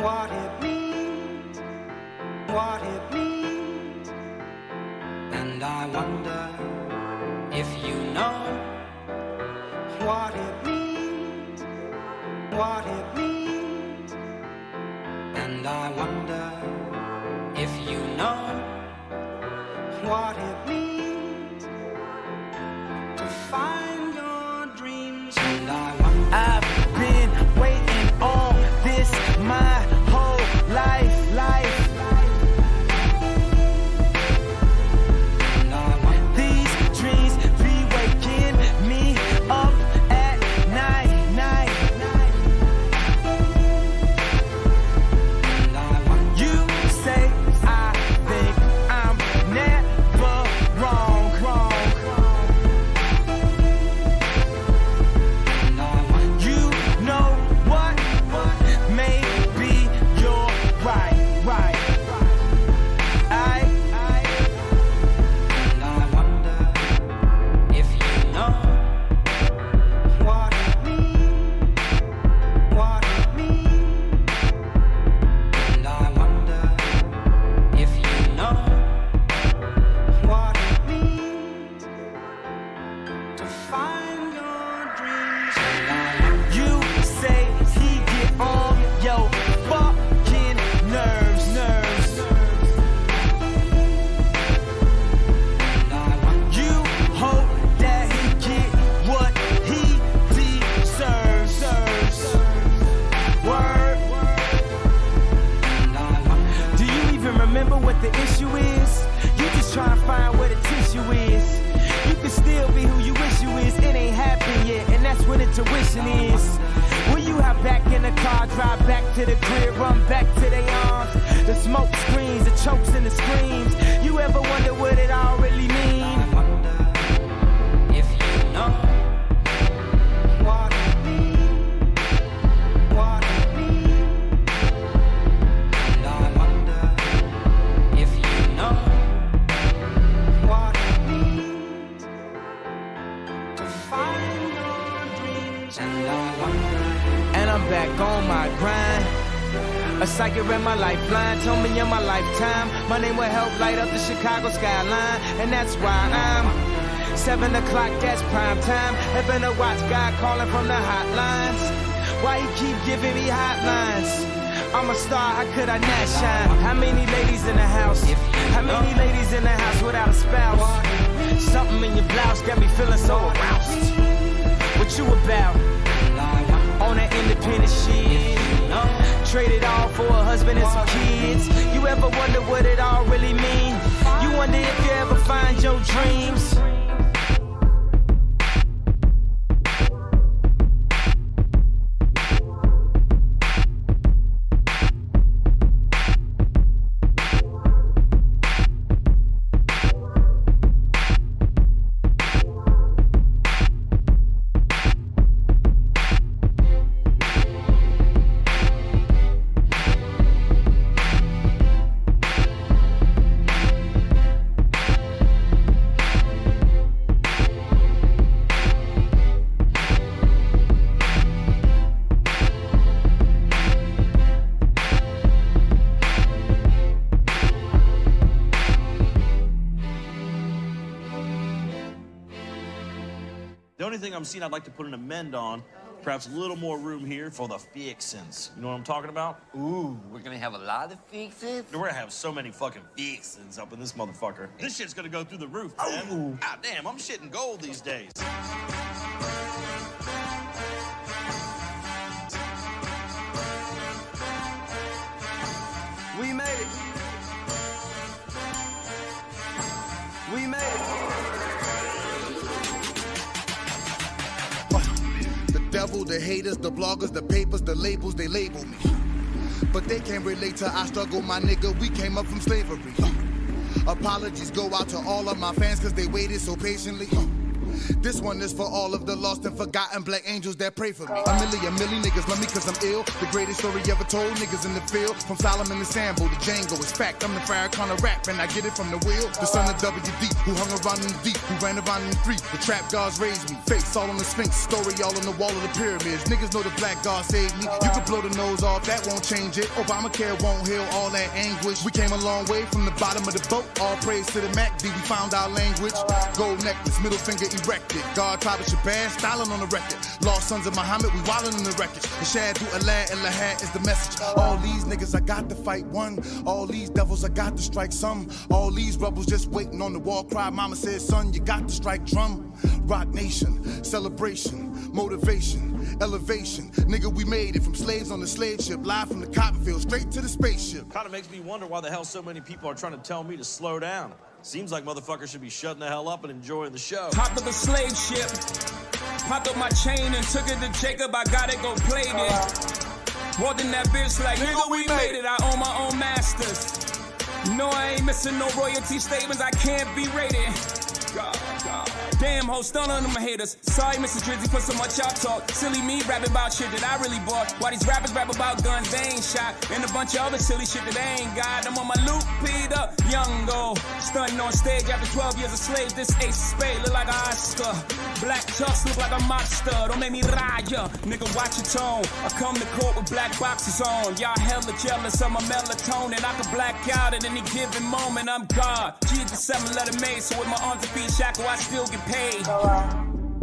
what it means, what it means. And I wonder if you know what it means, what it means. And I wonder if you know what it means to find your dreams. And I wonder, I've been waiting on this my whole life. and I wonder, These dreams be waking me up at night. and I wonder, You say I think I'm never wrong. and I wonder, You know what? Maybe you're right. and I wonder if you know what it means, what it means. And I wonder if you know what it means to find your dreams. And I wonder, You say he get on your fucking nerves. and I wonder, You hope that he get what he deserves. Word. and I wonder, Do you even remember what the issue is? You just trying to find where the tissue is. You can still be who you wish you is. It ain't happened yet, and that's when intuition is. Will you hop back in the car, drive back to the crib, run back to their arms? The smoke screens, the chokes and the screams. You ever wonder what it all really mean? I wonder if you know what it means, what it means. And I wonder if you know what it means to find your dreams. And I wonder, And I'm back on my grind. A psychic read my lifeline, told me in my lifetime my name will help light up the Chicago skyline. And that's why I'm 7 o'clock, that's prime time. Having to watch God calling from the hotlines. Why he keep giving me hotlines? I'm a star, how could I not shine? How many ladies in the house? How many ladies in the house without a spouse? Something in your blouse got me feeling so aroused. What you about? and I wonder, On that independent shit, trade it all for a husband and some kids. You ever wonder what it all really mean? You wonder if you ever find your dreams. The only thing I'm seeing I'd like to put an amend on, perhaps a little more room here for the fixins. You know what I'm talking about? Ooh, we're gonna have a lot of fixes? We're gonna have so many fucking fixins up in this motherfucker. This shit's gonna go through the roof, man. God damn, I'm shitting gold these days. We made it. We made it. The devil, the haters, the bloggers, the papers, the labels, they label me. But they can't relate to our struggle, my nigga, we came up from slavery. Apologies go out to all of my fans cause they waited so patiently. This one is for all of the lost and forgotten black angels that pray for me. A million niggas love me cause I'm ill. The greatest story ever told, niggas in the field. From Solomon to Sambo to Django, it's fact. I'm the Farrakhan of rap and I get it from the wheel. The son of WD, who hung around in the deep, who ran around in the street. The trap gods raised me. Face all on the Sphinx, story all on the wall of the pyramids. Niggas know the black god saved me. You can blow the nose off, that won't change it. Obamacare won't heal all that anguish. We came a long way from the bottom of the boat. All praise to the MAGA, we found our language. Gold necklace, middle finger erected. God tribe of Shabazz, styling on the record. Lost sons of Muhammad, we wildin' in the wreckage. The Shadu Allah and Lahad is the message. All these niggas I got to fight one. All these devils I got to strike some. All these rebels just waiting on the war cry. Mama said, son, you got to strike drum. Rock nation, celebration, motivation, elevation. Nigga, we made it from slaves on the slave ship, live from the cotton field, straight to the spaceship. Kind of makes me wonder why the hell so many people are trying to tell me to slow down. Seems like motherfuckers should be shutting the hell up and enjoying the show. Hopped up a slave ship, popped up my chain and took it to Jacob. I gotta go play it. Walked in that bitch like, nigga, we made it. I own my own masters. No, I ain't missing no royalty statements. I can't be rated. God. Damn, ho, stun on them haters. Sorry, Mr. Drizzy, for so much y'all talk. Silly me rapping about shit that I really bought. Why these rappers rap about guns they ain't shot, and a bunch of other silly shit that they ain't got. I'm on my loop, Peter, young go. Stunting on stage after 12 years of slaves. This ace of spade look like an Oscar. Black tux look like a monster. Don't make me raya, nigga, watch your tone. I come to court with black boxes on. Y'all hella jealous of my melatonin. I can black out at any given moment. I'm God. G the 7-letter made, so with my arms and feet shackled, I still get paid.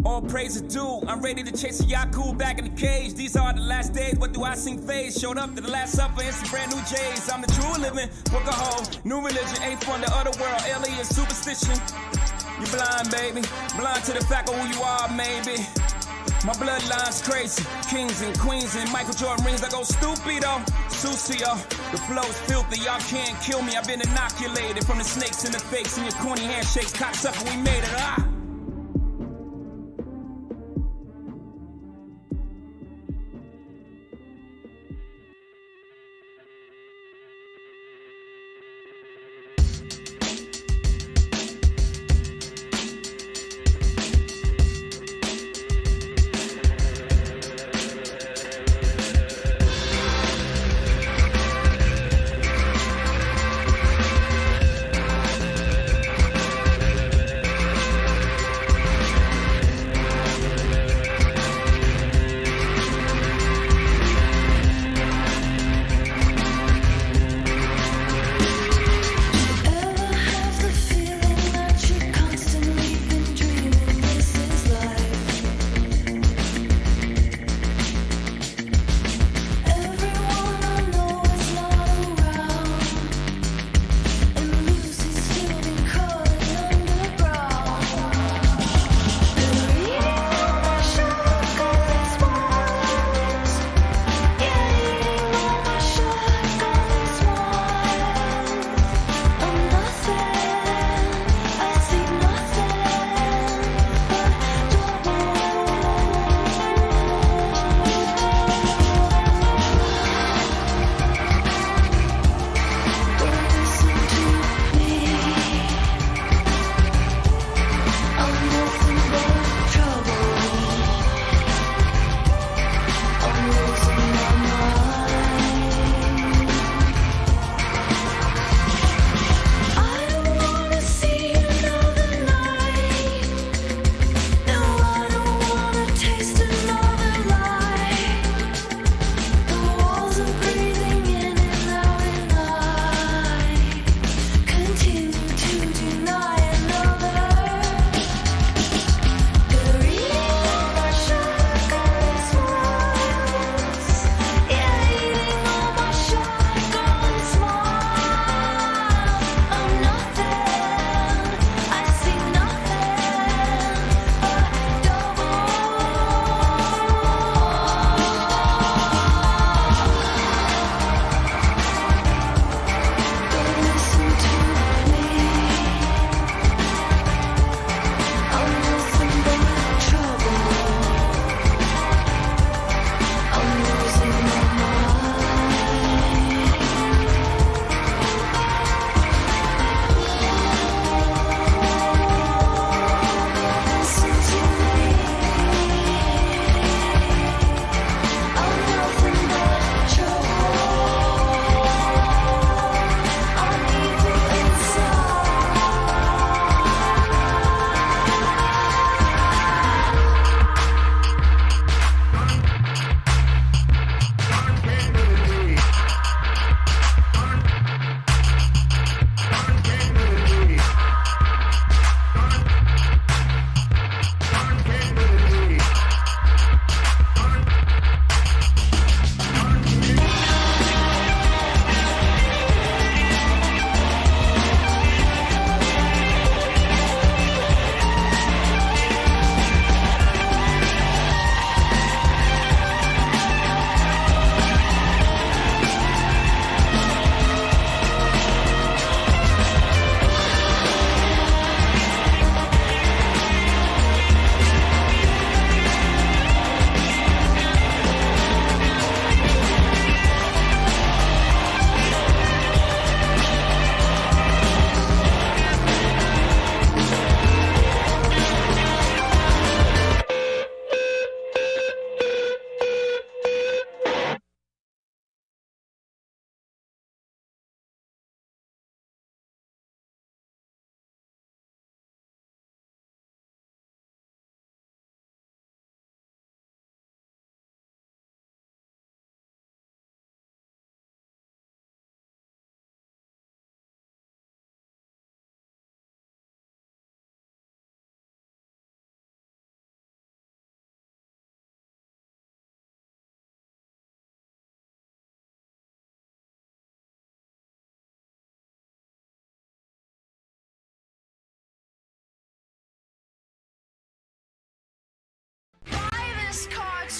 All praise is due. I'm ready to chase a Yaku back in the cage. These are the last days. What do I sing phase? Showed up to the last supper in some brand new J's. I'm the true living. Book a hoe. New religion. Ain't from the other world. Alien superstition. You blind, baby. Blind to the fact of who you are, maybe. My bloodline's crazy. Kings and queens and Michael Jordan rings. I go stupido. Sucio. The flow's filthy. Y'all can't kill me. I've been inoculated from the snakes and the fakes and your corny handshakes. Cocksucker, we made it. Ah!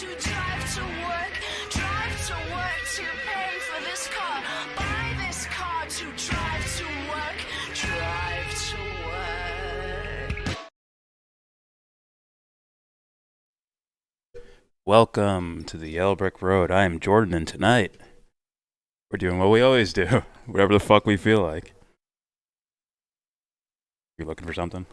to drive to work to pay for this car, buy this car to drive to work to work. Welcome to the Yellow Brick Road. I am Jordan, and tonight we're doing what we always do, whatever the fuck we feel like. You looking for something?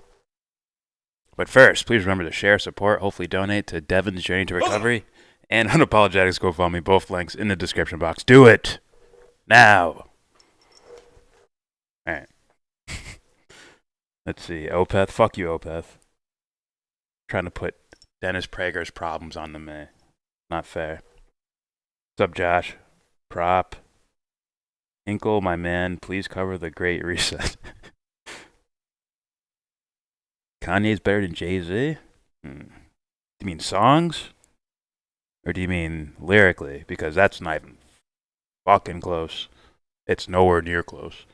But first, please remember to share, support, hopefully donate to Devon's Journey to Recovery and Unapologetic's GoFundMe, both links in the description box. Do it now. All right. Let's see. Opeth. Fuck you, Opeth. Trying to put Dennis Prager's problems onto me. Not fair. What's up, Josh? Prop. Hinkle, my man, please cover the Great Reset. Kanye's better than Jay-Z? Do you mean songs? Or do you mean lyrically? Because that's not even fucking close. It's nowhere near close.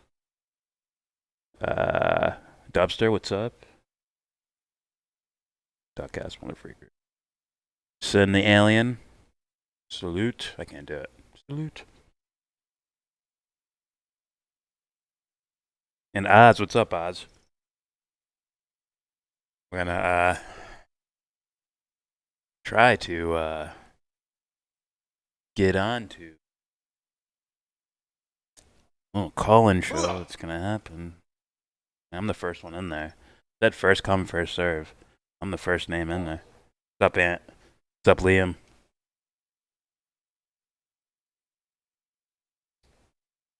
Dubster, what's up? Duckcast, Motherfreaker. Sin the Alien. Salute. I can't do it. Salute. And Oz, what's up, Oz? We're gonna try to get on to call-in show. It's gonna happen. I'm the first one in there. That first come, first serve. I'm the first name in there. What's up, Ant? What's up, Liam?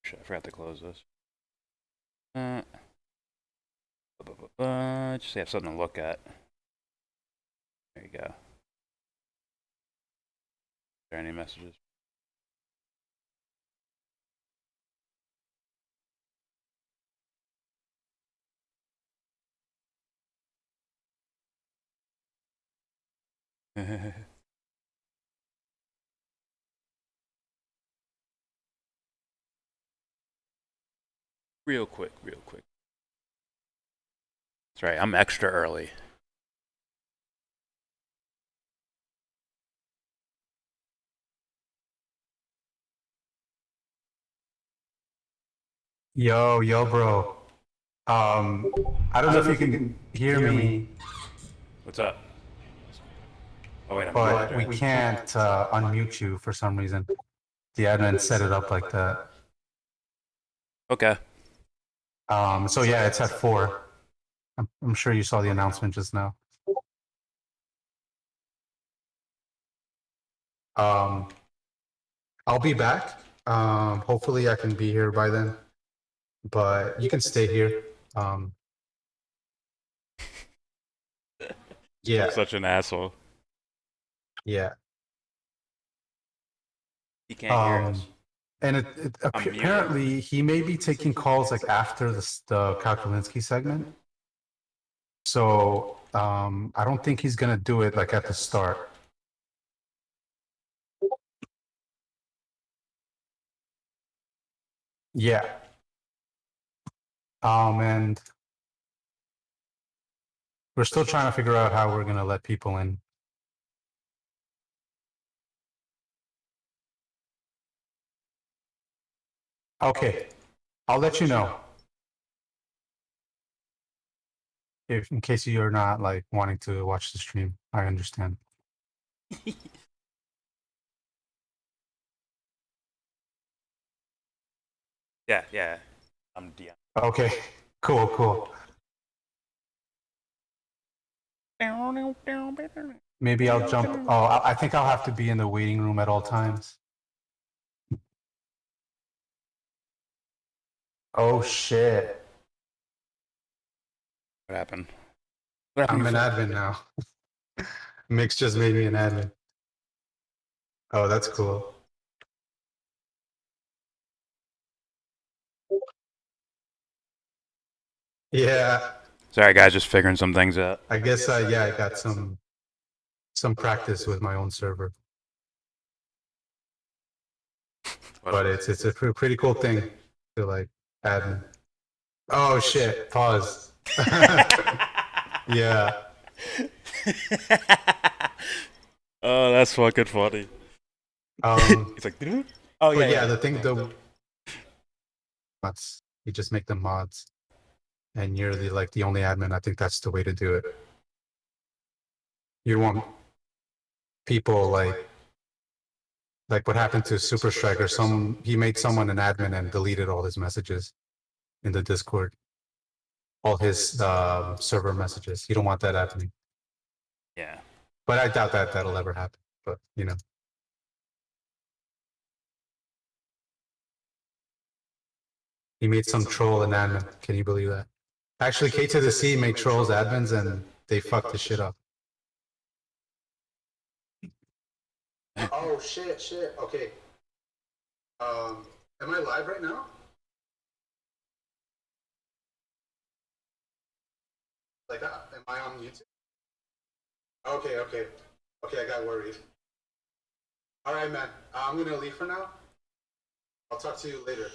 Shit, I forgot to close this. Just have something to look at. There you go. Are there any messages? Real quick. That's right, I'm extra early. YellBRo. I don't know if you can hear me. What's up? Oh wait, but we can't unmute you for some reason. The admin set it up like that. Okay. So yeah, it's at 4. I'm sure you saw the announcement just now. I'll be back. Hopefully I can be here by then. But you can stay here. Yeah. I'm such an asshole. Yeah. He can't hear us. And apparently he may be taking calls like after the Kalkulinski segment. So I don't think he's gonna do it like at the start. Yeah. And we're still trying to figure out how we're gonna let people in. Okay, I'll let you know. If in case you're not like wanting to watch the stream, I understand. Yeah. I'm DM. Okay, cool. Maybe I'll jump. Oh, I think I'll have to be in the waiting room at all times. Oh shit. What happened? I'm an admin now. Mix just made me an admin. Oh, that's cool. Yeah. Sorry, guys, just figuring some things out. I guess I got some practice with my own server. But it's a pretty cool thing to like admin. Oh shit, pause. Yeah. Oh, that's fucking funny. He's like, oh But yeah, yeah, the thing, the mods, you just make them mods, and you're the only admin. I think that's the way to do it. You want people like what happened to Super Striker. He made someone an admin and deleted all his messages in the Discord, all his server messages. You don't want that happening. Yeah. But I doubt that that'll ever happen. But you know. He made some troll an admin. Can you believe that? Actually, K to the C made trolls admins and they fucked the shit up. Oh shit. Okay. Am I live right now? Like, am I on YouTube? Okay. I got worried. All right, man. I'm gonna leave for now. I'll talk to you later.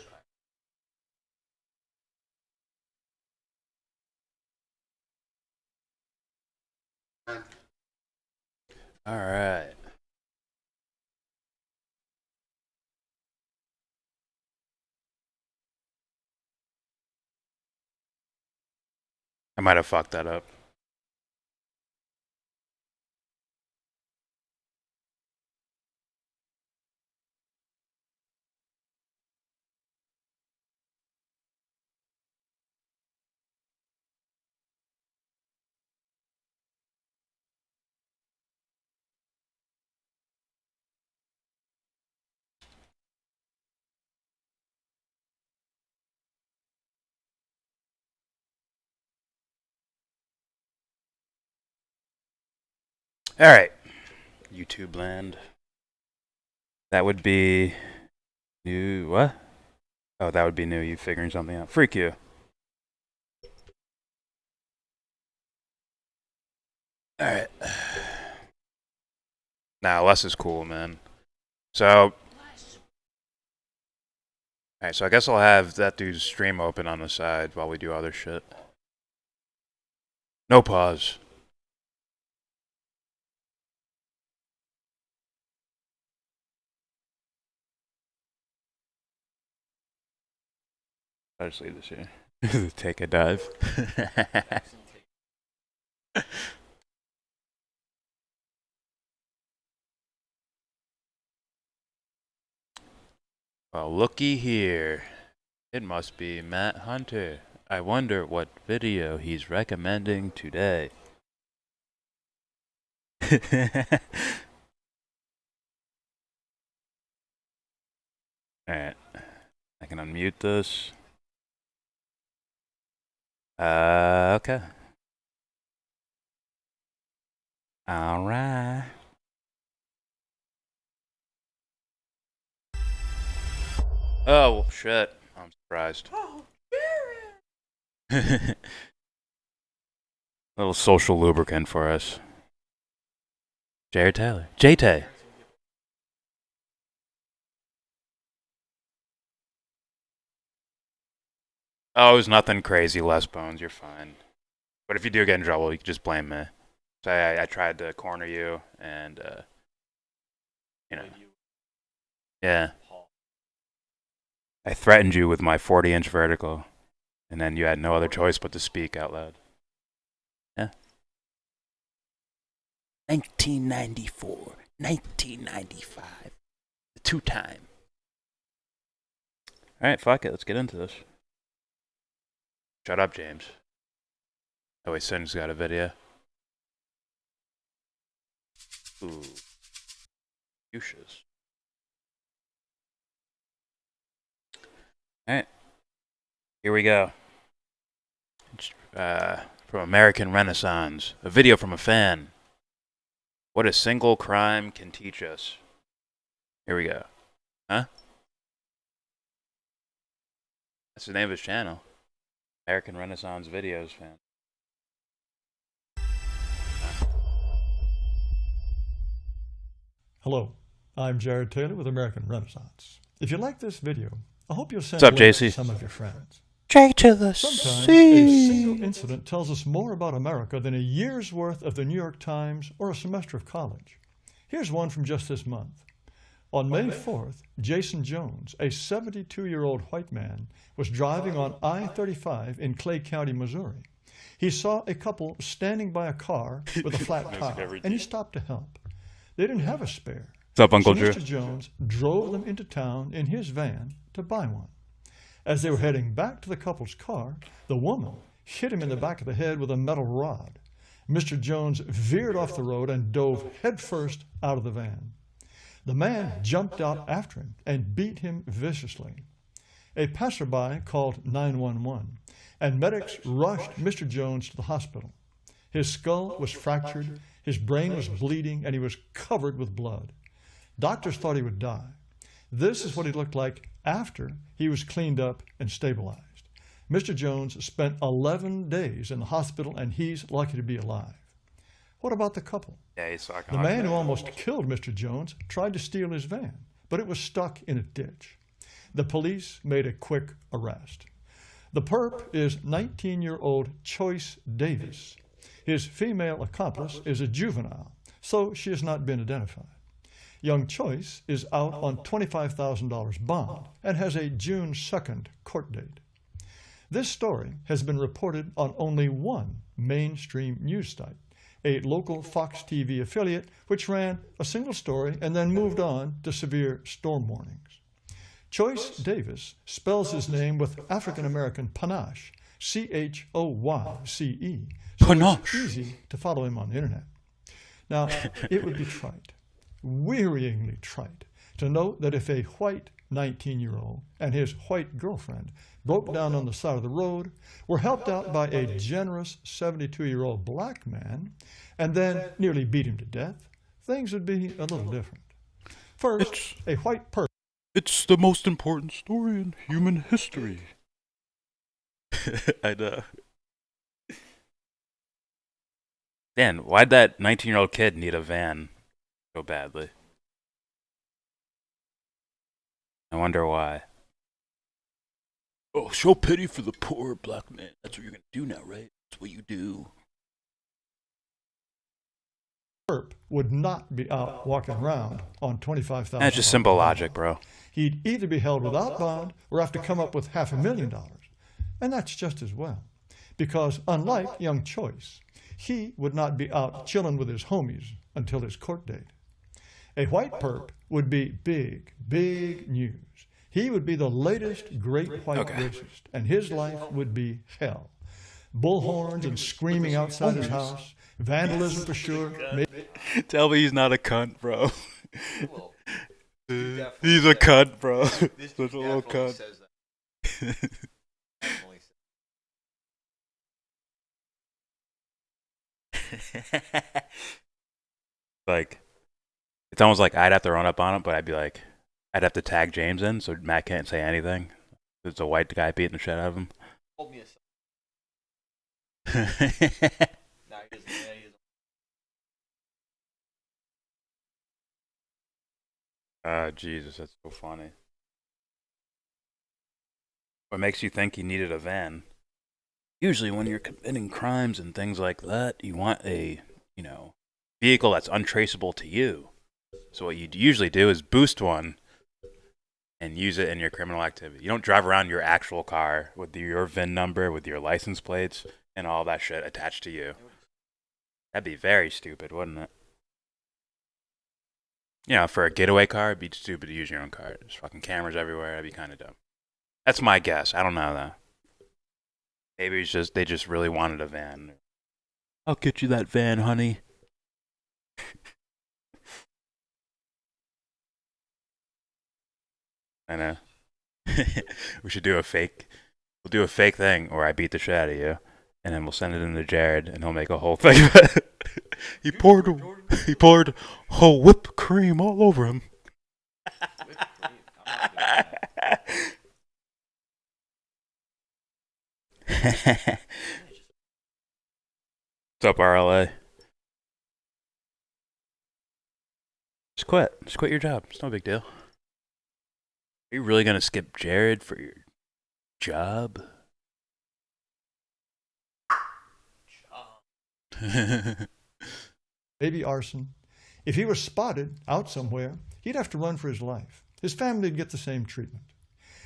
All right. I might have fucked that up. All right, YouTube land. That would be new. What? Oh, that would be new. You figuring something out? Freak you. All right. Nah, less is cool, man. So, all right. So I guess I'll have that dude's stream open on the side while we do other shit. No pause. I'll just leave this here. Take a dive. Well, looky here. It must be Matt Hunter. I wonder what video he's recommending today. Alright. I can unmute this. Okay. Alright. Oh, shit. I'm surprised. Oh, Jared! Little social lubricant for us. Jared Taylor. J-Tay. Oh, it was nothing crazy, Les Bones. You're fine. But if you do get in trouble, you can just blame me. So I tried to corner you, and, you know. Yeah. I threatened you with my 40-inch vertical, and then you had no other choice but to speak out loud. Yeah. 1994, 1995. The two-time. Alright, fuck it. Let's get into this. Shut up, James. Oh wait, Sin's got a video. Ooh. Fuchsias. Alright. Here we go. From American Renaissance. A video from a fan. What a single crime can teach us. Here we go. Huh? That's the name of his channel. American Renaissance Videos fan. Hello, I'm Jared Taylor with American Renaissance. If you like this video, I hope you'll send What's up, it to JC? some of your friends. J to the Sometimes C. a single incident tells us more about America than a year's worth of the New York Times or a semester of college. Here's one from just this month. On May 4th, Jason Jones, a 72-year-old white man, was driving on I-35 in Clay County, Missouri. He saw a couple standing by a car with a flat tire, and he stopped to help. They didn't have a spare. What's up, Uncle So Drew? Mr. Jones drove them into town in his van to buy one. As they were heading back to the couple's car, the woman hit him in the back of the head with a metal rod. Mr. Jones veered off the road and dove headfirst out of the van. The man jumped out after him and beat him viciously. A passerby called 911, and medics rushed Mr. Jones to the hospital. His skull was fractured, his brain was bleeding, and he was covered with blood. Doctors thought he would die. This is what he looked like after he was cleaned up and stabilized. Mr. Jones spent 11 days in the hospital, and he's lucky to be alive. What about the couple? Yeah, he's fucking The man who almost killed Mr. Jones tried to steal his van, but it was stuck in a ditch. The police made a quick arrest. The perp is 19-year-old Choice Davis. His female accomplice is a juvenile, so she has not been identified. Young Choice is out on $25,000 bond and has a June 2nd court date. This story has been reported on only one mainstream news site, a local Fox TV affiliate which ran a single story and then moved on to severe storm warnings. Choice Davis spells his name with African-American panache, C-H-O-Y-C-E, so it's easy to follow him on the internet. Now, it would be trite, wearyingly trite, to note that if a white 19-year-old and his white girlfriend broke down on the side of the road, were helped out by a generous 72-year-old black man, and then nearly beat him to death, things would be a little different. First, a white person. It's the most important story in human history. I know. Dan, why'd that 19-year-old kid need a van so badly? I wonder why. Oh, show pity for the poor black man. That's what you're gonna do now, right? That's what you do. Perp would not be out walking around on $25,000. That's just simple logic, bro. He'd either be held without bond or have to come up with $500,000. And that's just as well. Because unlike young Choice, he would not be out chilling with his homies until his court date. A white perp would be big, big news. He would be the latest great white racist, and his life would be hell. Bullhorns and screaming outside his house, vandalism for sure. Tell me he's not a cunt, bro. He's a cunt, bro. Such a little cunt. Like, it's almost like I'd have to run up on him, but I'd be like, I'd have to tag James in so Matt can't say anything. It's a white guy beating the shit out of him. Hold me Jesus, that's so funny. What makes you think he needed a van? Usually when you're committing crimes and things like that, you want a, vehicle that's untraceable to you. So what you usually do is boost one and use it in your criminal activity. You don't drive around your actual car with your VIN number, with your license plates, and all that shit attached to you. That'd be very stupid, wouldn't it? For a getaway car, it'd be stupid to use your own car. There's fucking cameras everywhere. That'd be kind of dumb. That's my guess. I don't know, though. Maybe they just really wanted a van. I'll get you that van, honey. I know. We should do a fake. We'll do a fake thing where I beat the shit out of you, and then we'll send it in to Jared, and he'll make a whole thing of it. He poured whole whipped cream all over him. What's up, RLA? Just quit. Just quit your job. It's no big deal. Are you really gonna skip Jared for your job? Maybe arson, If he was spotted out somewhere, he'd have to run for his life. His family would get the same treatment.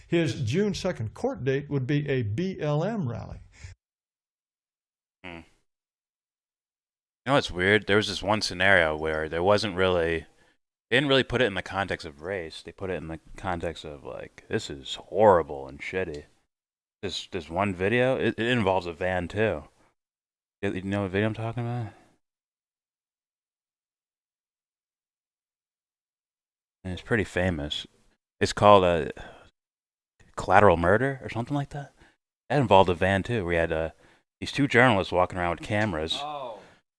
His June 2nd court date would be a BLM rally. You know what's weird? There was this one scenario where there wasn't really, they didn't really put it in the context of race. They put it in the context of like, this is horrible and shitty. This one video, it involves a van too. You know what video I'm talking about? And it's pretty famous. It's called Collateral Murder or something like that. That involved a van too. We had these two journalists walking around with cameras. Oh.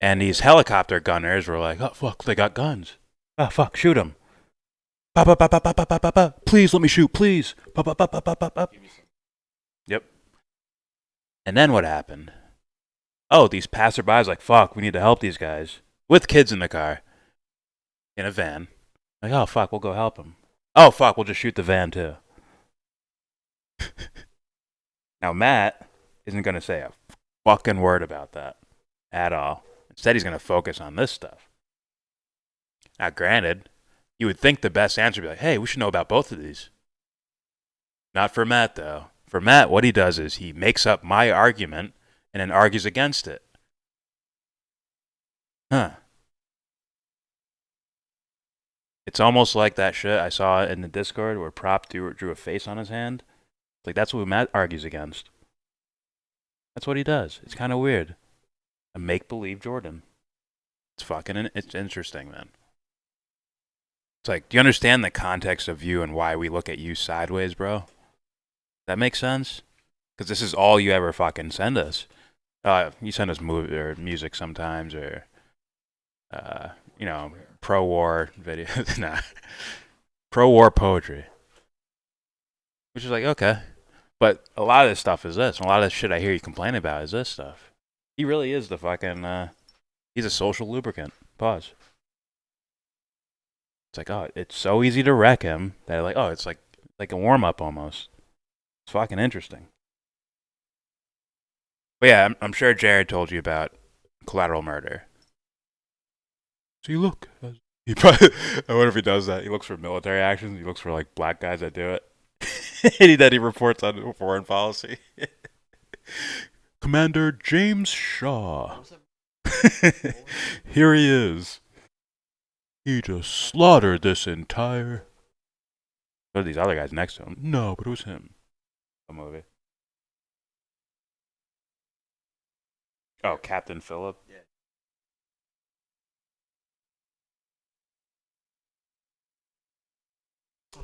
And these helicopter gunners were like, oh, fuck, they got guns. Oh, fuck, shoot them. Please let me shoot, please. Yep. And then what happened? Oh, these passerbys like, fuck, we need to help these guys. With kids in the car. In a van. Like, oh, fuck, we'll go help them. Oh, fuck, we'll just shoot the van too. Now, Matt isn't going to say a fucking word about that at all. Instead, he's going to focus on this stuff. Now, granted, you would think the best answer would be like, hey, we should know about both of these. Not for Matt, though. For Matt, what he does is he makes up my argument and then argues against it. Huh. It's almost like that shit I saw in the Discord where Prop drew a face on his hand. Like, that's what Matt argues against. That's what he does. It's kind of weird. A make-believe Jordan. It's interesting, man. It's like, do you understand the context of you and why we look at you sideways, bro? That makes sense? Because this is all you ever fucking send us. You send us movie or music sometimes, or you know, pro-war videos. Nah, pro-war poetry. Which is like, okay, but a lot of this stuff is this. And a lot of this shit I hear you complain about is this stuff. He really is the fucking. He's a social lubricant. Pause. It's like, oh, it's so easy to wreck him that like, oh, it's like a warm up almost. It's fucking interesting. But yeah, I'm sure Jared told you about Collateral Murder. See, look. He probably, I wonder if he does that. He looks for military actions. He looks for like black guys that do it. And then he reports on foreign policy. Commander James Shaw. Here he is. He just slaughtered this entire. What are these other guys next to him? No, but it was him. A movie. Oh, Captain Phillip. Yeah.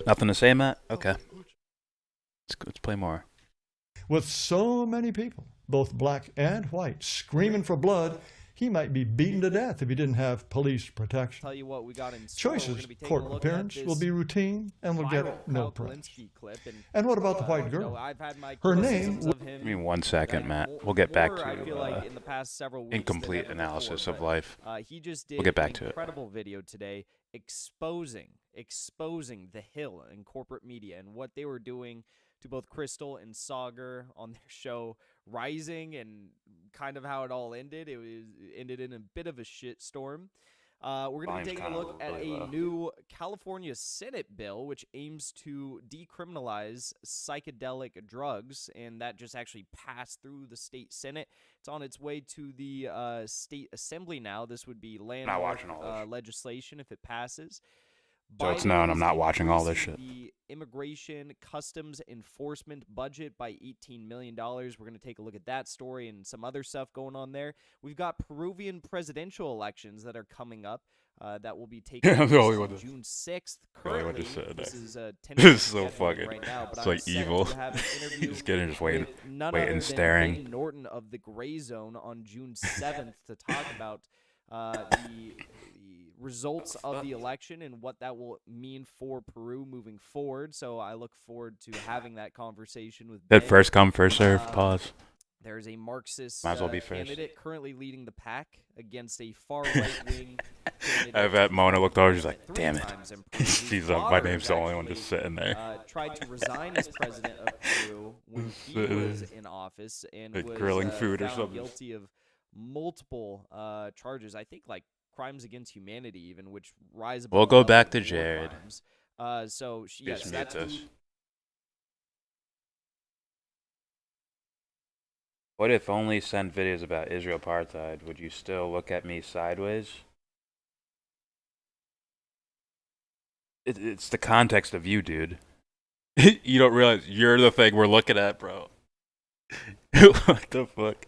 Nothing to say, Matt? Okay. Let's play more. With so many people, both black and white, screaming for blood, he might be beaten to death if he didn't have police protection. Tell you what we got in store. Choice's court appearance will be routine and will get no press. And what about the white girl? Her name... Give me 1 second, Matt. We'll get back to incomplete analysis of life. He just did we'll get back to it. Incredible video today exposing the Hill and corporate media and what they were doing to both Crystal and Sagar on their show Rising, and kind of how it all ended. It ended in a bit of a shitstorm. We're going to be taking a look at a new California Senate bill which aims to decriminalize psychedelic drugs, and that just actually passed through the state Senate. It's on its way to the state assembly now. This would be landmark legislation if it passes. So it's known I'm not watching all this shit. The Immigration Customs Enforcement budget by $18 million. We're going to take a look at that story and some other stuff going on there. We've got Peruvian presidential elections that are coming up that will be taking place on June 6th. Currently, this is this is so fucking. Right now, but it's like evil. He's getting just waiting, staring. Norton of the Gray Zone on June 7th to talk about the results of the election and what that will mean for Peru moving forward. So I look forward to having that conversation with Ben. That first come, first serve. Pause. There's a Marxist Might as well be first. candidate currently leading the pack against a far right-wing candidate. I bet Mona looked over. She's like, "Damn it!" She's like, "My name's the only one just sitting there." Tried to resign as president of Peru when he was in office and was grilling food or found something. guilty of multiple charges. I think like crimes against humanity, even, which rise above. We'll go other back to war Jared. crimes. So yes, Just that's mute who, this. What if only sent videos about Israel apartheid? Would you still look at me sideways? It's the context of you, dude. You don't realize you're the thing we're looking at, bro. What the fuck?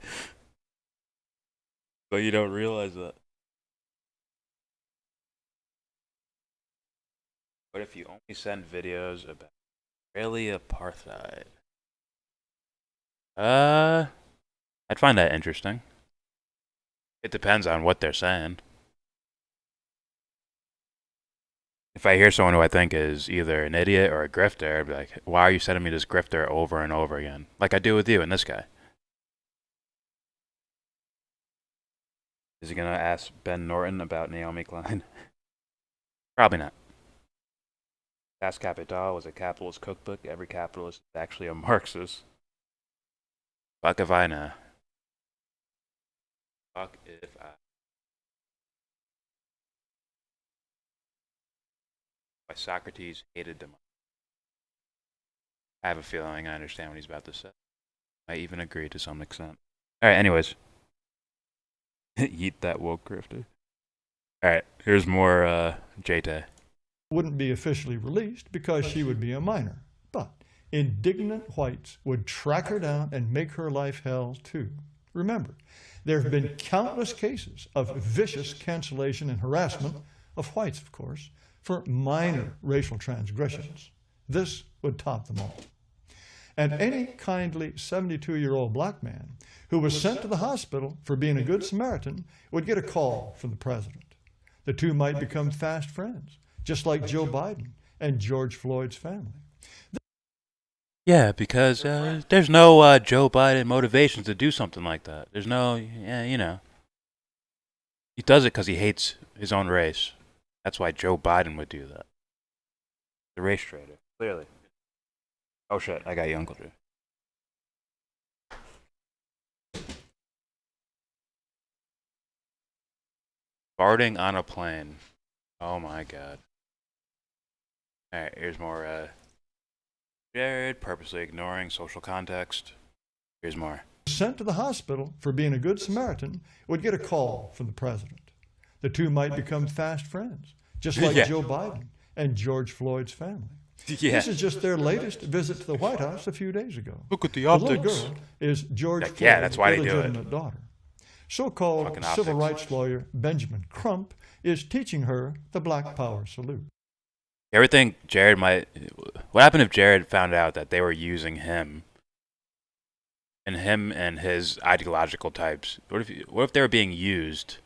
But you don't realize that. What if you only send videos about Israeli apartheid? I'd find that interesting. It depends on what they're saying. If I hear someone who I think is either an idiot or a grifter, I'd be like, why are you sending me this grifter over and over again? Like I do with you and this guy. Is he going to ask Ben Norton about Naomi Klein? Probably not. Das Kapital was a capitalist cookbook. Every capitalist is actually a Marxist. Fuck if I know. Fuck if I. Why Socrates hated democracy. I have a feeling I understand what he's about to say. I even agree to some extent. Alright, anyways. Yeet that woke grifter. Alright, here's more J-Tay. Wouldn't be officially released because she would be a minor. But indignant whites would track her down and make her life hell too. Remember, there have been countless cases of vicious cancellation and harassment of whites, of course, for minor racial transgressions. This would top them all. And any kindly 72-year-old black man who was sent to the hospital for being a good Samaritan would get a call from the president. The two might become fast friends, just like Joe Biden and George Floyd's family. Yeah, because there's no Joe Biden motivation to do something like that. There's no, you know. He does it because he hates his own race. That's why Joe Biden would do that. The race traitor, clearly. Oh shit, I got you, Uncle Drew. Farting on a plane. Oh my god. Alright, here's more, Jared purposely ignoring social context. Here's more. Sent to the hospital for being a good Samaritan would get a call from the president. The two might become fast friends, just like Yeah. Joe Biden and George Floyd's family. Yeah. This is just their latest visit to the White House a few days ago. Look at the little optics. girl is George Floyd's Yeah, that's why they do it. illegitimate daughter. So-called Fucking civil optics. rights lawyer Benjamin Crump is teaching her the Black Power salute. You ever think Jared might... What happened if Jared found out that they were using him and his ideological types? What if they were being used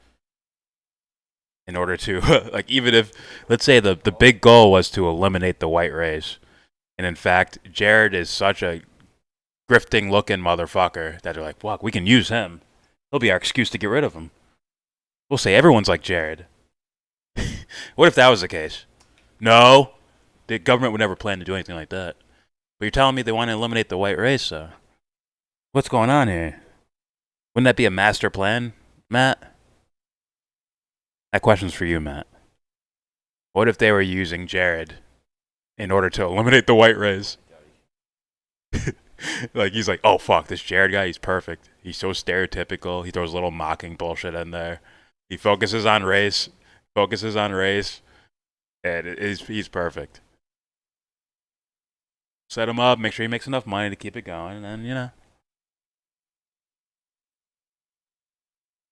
in order to... like, even if... Let's say the big goal was to eliminate the white race. And in fact, Jared is such a grifting-looking motherfucker that they're like, fuck, we can use him. He'll be our excuse to get rid of him. We'll say everyone's like Jared. What if that was the case? No, the government would never plan to do anything like that. But you're telling me they want to eliminate the white race, so what's going on here? Wouldn't that be a master plan, Matt? That question's for you, Matt. What if they were using Jared in order to eliminate the white race? Like, he's like, oh, fuck, this Jared guy, he's perfect. He's so stereotypical. He throws a little mocking bullshit in there. He focuses on race, and he's perfect. Set him up, make sure he makes enough money to keep it going, and then, you know,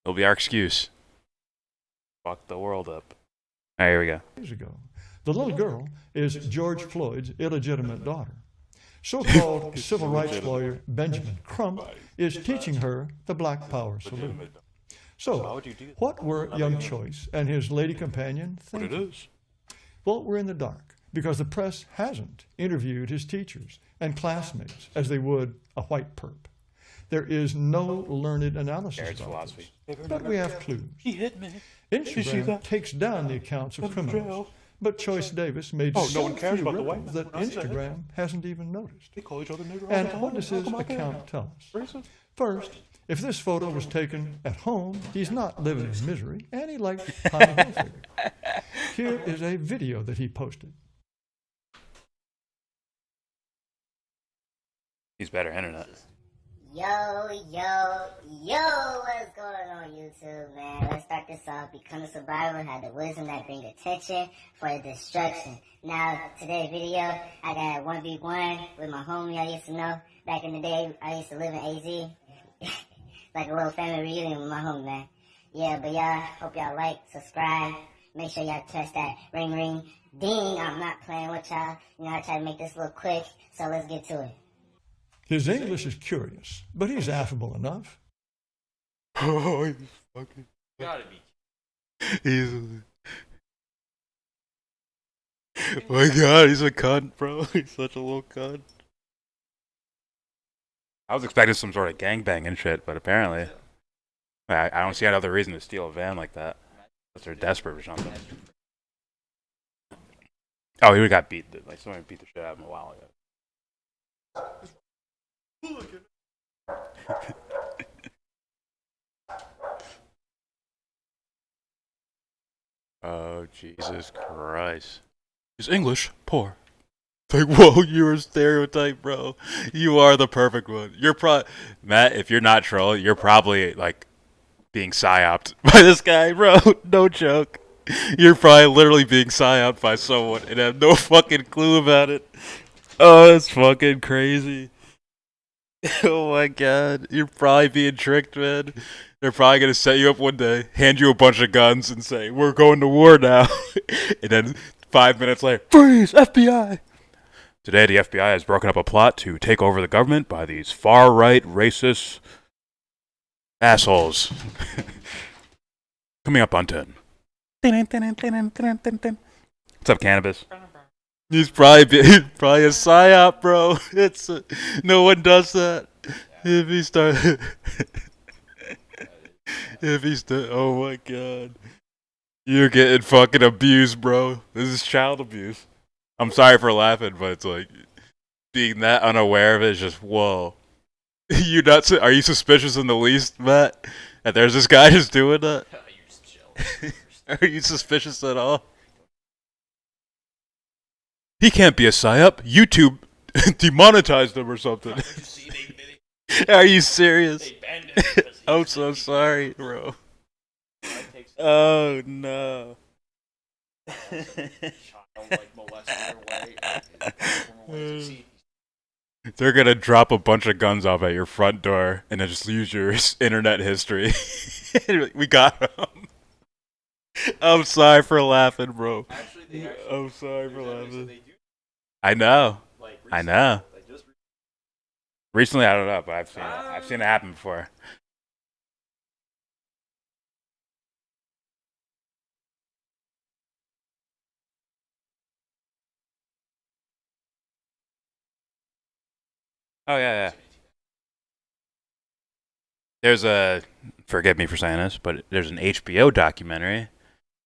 he'll be our excuse. Fuck the world up. All right, here we go. Years ago. The little girl is George Floyd's illegitimate daughter. So-called civil rights lawyer Benjamin Crump is teaching her the Black Power salute. So, what were young Choice and his lady companion thinking? Well, we're in the dark because the press hasn't interviewed his teachers and classmates as they would a white perp. There is no learned analysis Jared's about philosophy. this, but we have clues. He hit me. Instagram takes down the accounts of criminals, but Choice Davis made so no one cares few about the white ripples man. that I say it. Instagram hasn't even noticed. They call each other nigger all And the time. what does his How come I can't? account tell us? Racist? First, If this photo was taken at home, he's not living in misery, and he likes Tommy Hilfiger. Here is a video that he posted. He's better internet. Yo, what's going on YouTube, man? Let's start this off. Become a survivor, had the wisdom that bring attention for destruction. Now, today's video, I got a 1v1 with my homie I used to know. Back in the day, I used to live in AZ. Like a little family reunion with my homie, man. Yeah, but y'all, hope y'all like, subscribe. Make sure y'all press that ring ding. I'm not playing with y'all. You know, I try to make this a little quick, so let's get to it. His English is curious, but he's affable enough. Oh, he's fucking. Gotta be. He's. My God, he's a cunt, bro. He's such a little cunt. I was expecting some sort of gangbang and shit, but apparently, I don't see any other reason to steal a van like that. Unless they're desperate or something. Oh, he got beat. Like somebody beat the shit out of him a while ago. Oh, Jesus Christ. Is English poor? Like, whoa, you're a stereotype, bro. You are the perfect one. You're Matt, if you're not trolling, you're probably, like, being psyoped by this guy, bro. No joke. You're probably literally being psyoped by someone and have no fucking clue about it. Oh, that's fucking crazy. Oh my God. You're probably being tricked, man. They're probably going to set you up one day, hand you a bunch of guns and say, we're going to war now. And then 5 minutes later, freeze, FBI. Today, the FBI has broken up a plot to take over the government by these far-right racist assholes. Coming up on 10. What's up, Cannabis? He's probably a psyop, bro. No one does that. If he start, oh my God, you're getting fucking abused, bro. This is child abuse. I'm sorry for laughing, but it's like being that unaware of it is just whoa. You nuts? Are you suspicious in the least, Matt? That there's this guy just doing that? Are you suspicious at all? He can't be a psyop. YouTube demonetized him or something. Are you serious? I'm so sorry, bro. Oh no. They're gonna drop a bunch of guns off at your front door and then just use your internet history. We got him. I'm sorry for laughing, bro. I'm sorry for laughing. I know. I know. Recently, I don't know, but I've seen it happen before. Oh yeah. There's forgive me for saying this, but there's an HBO documentary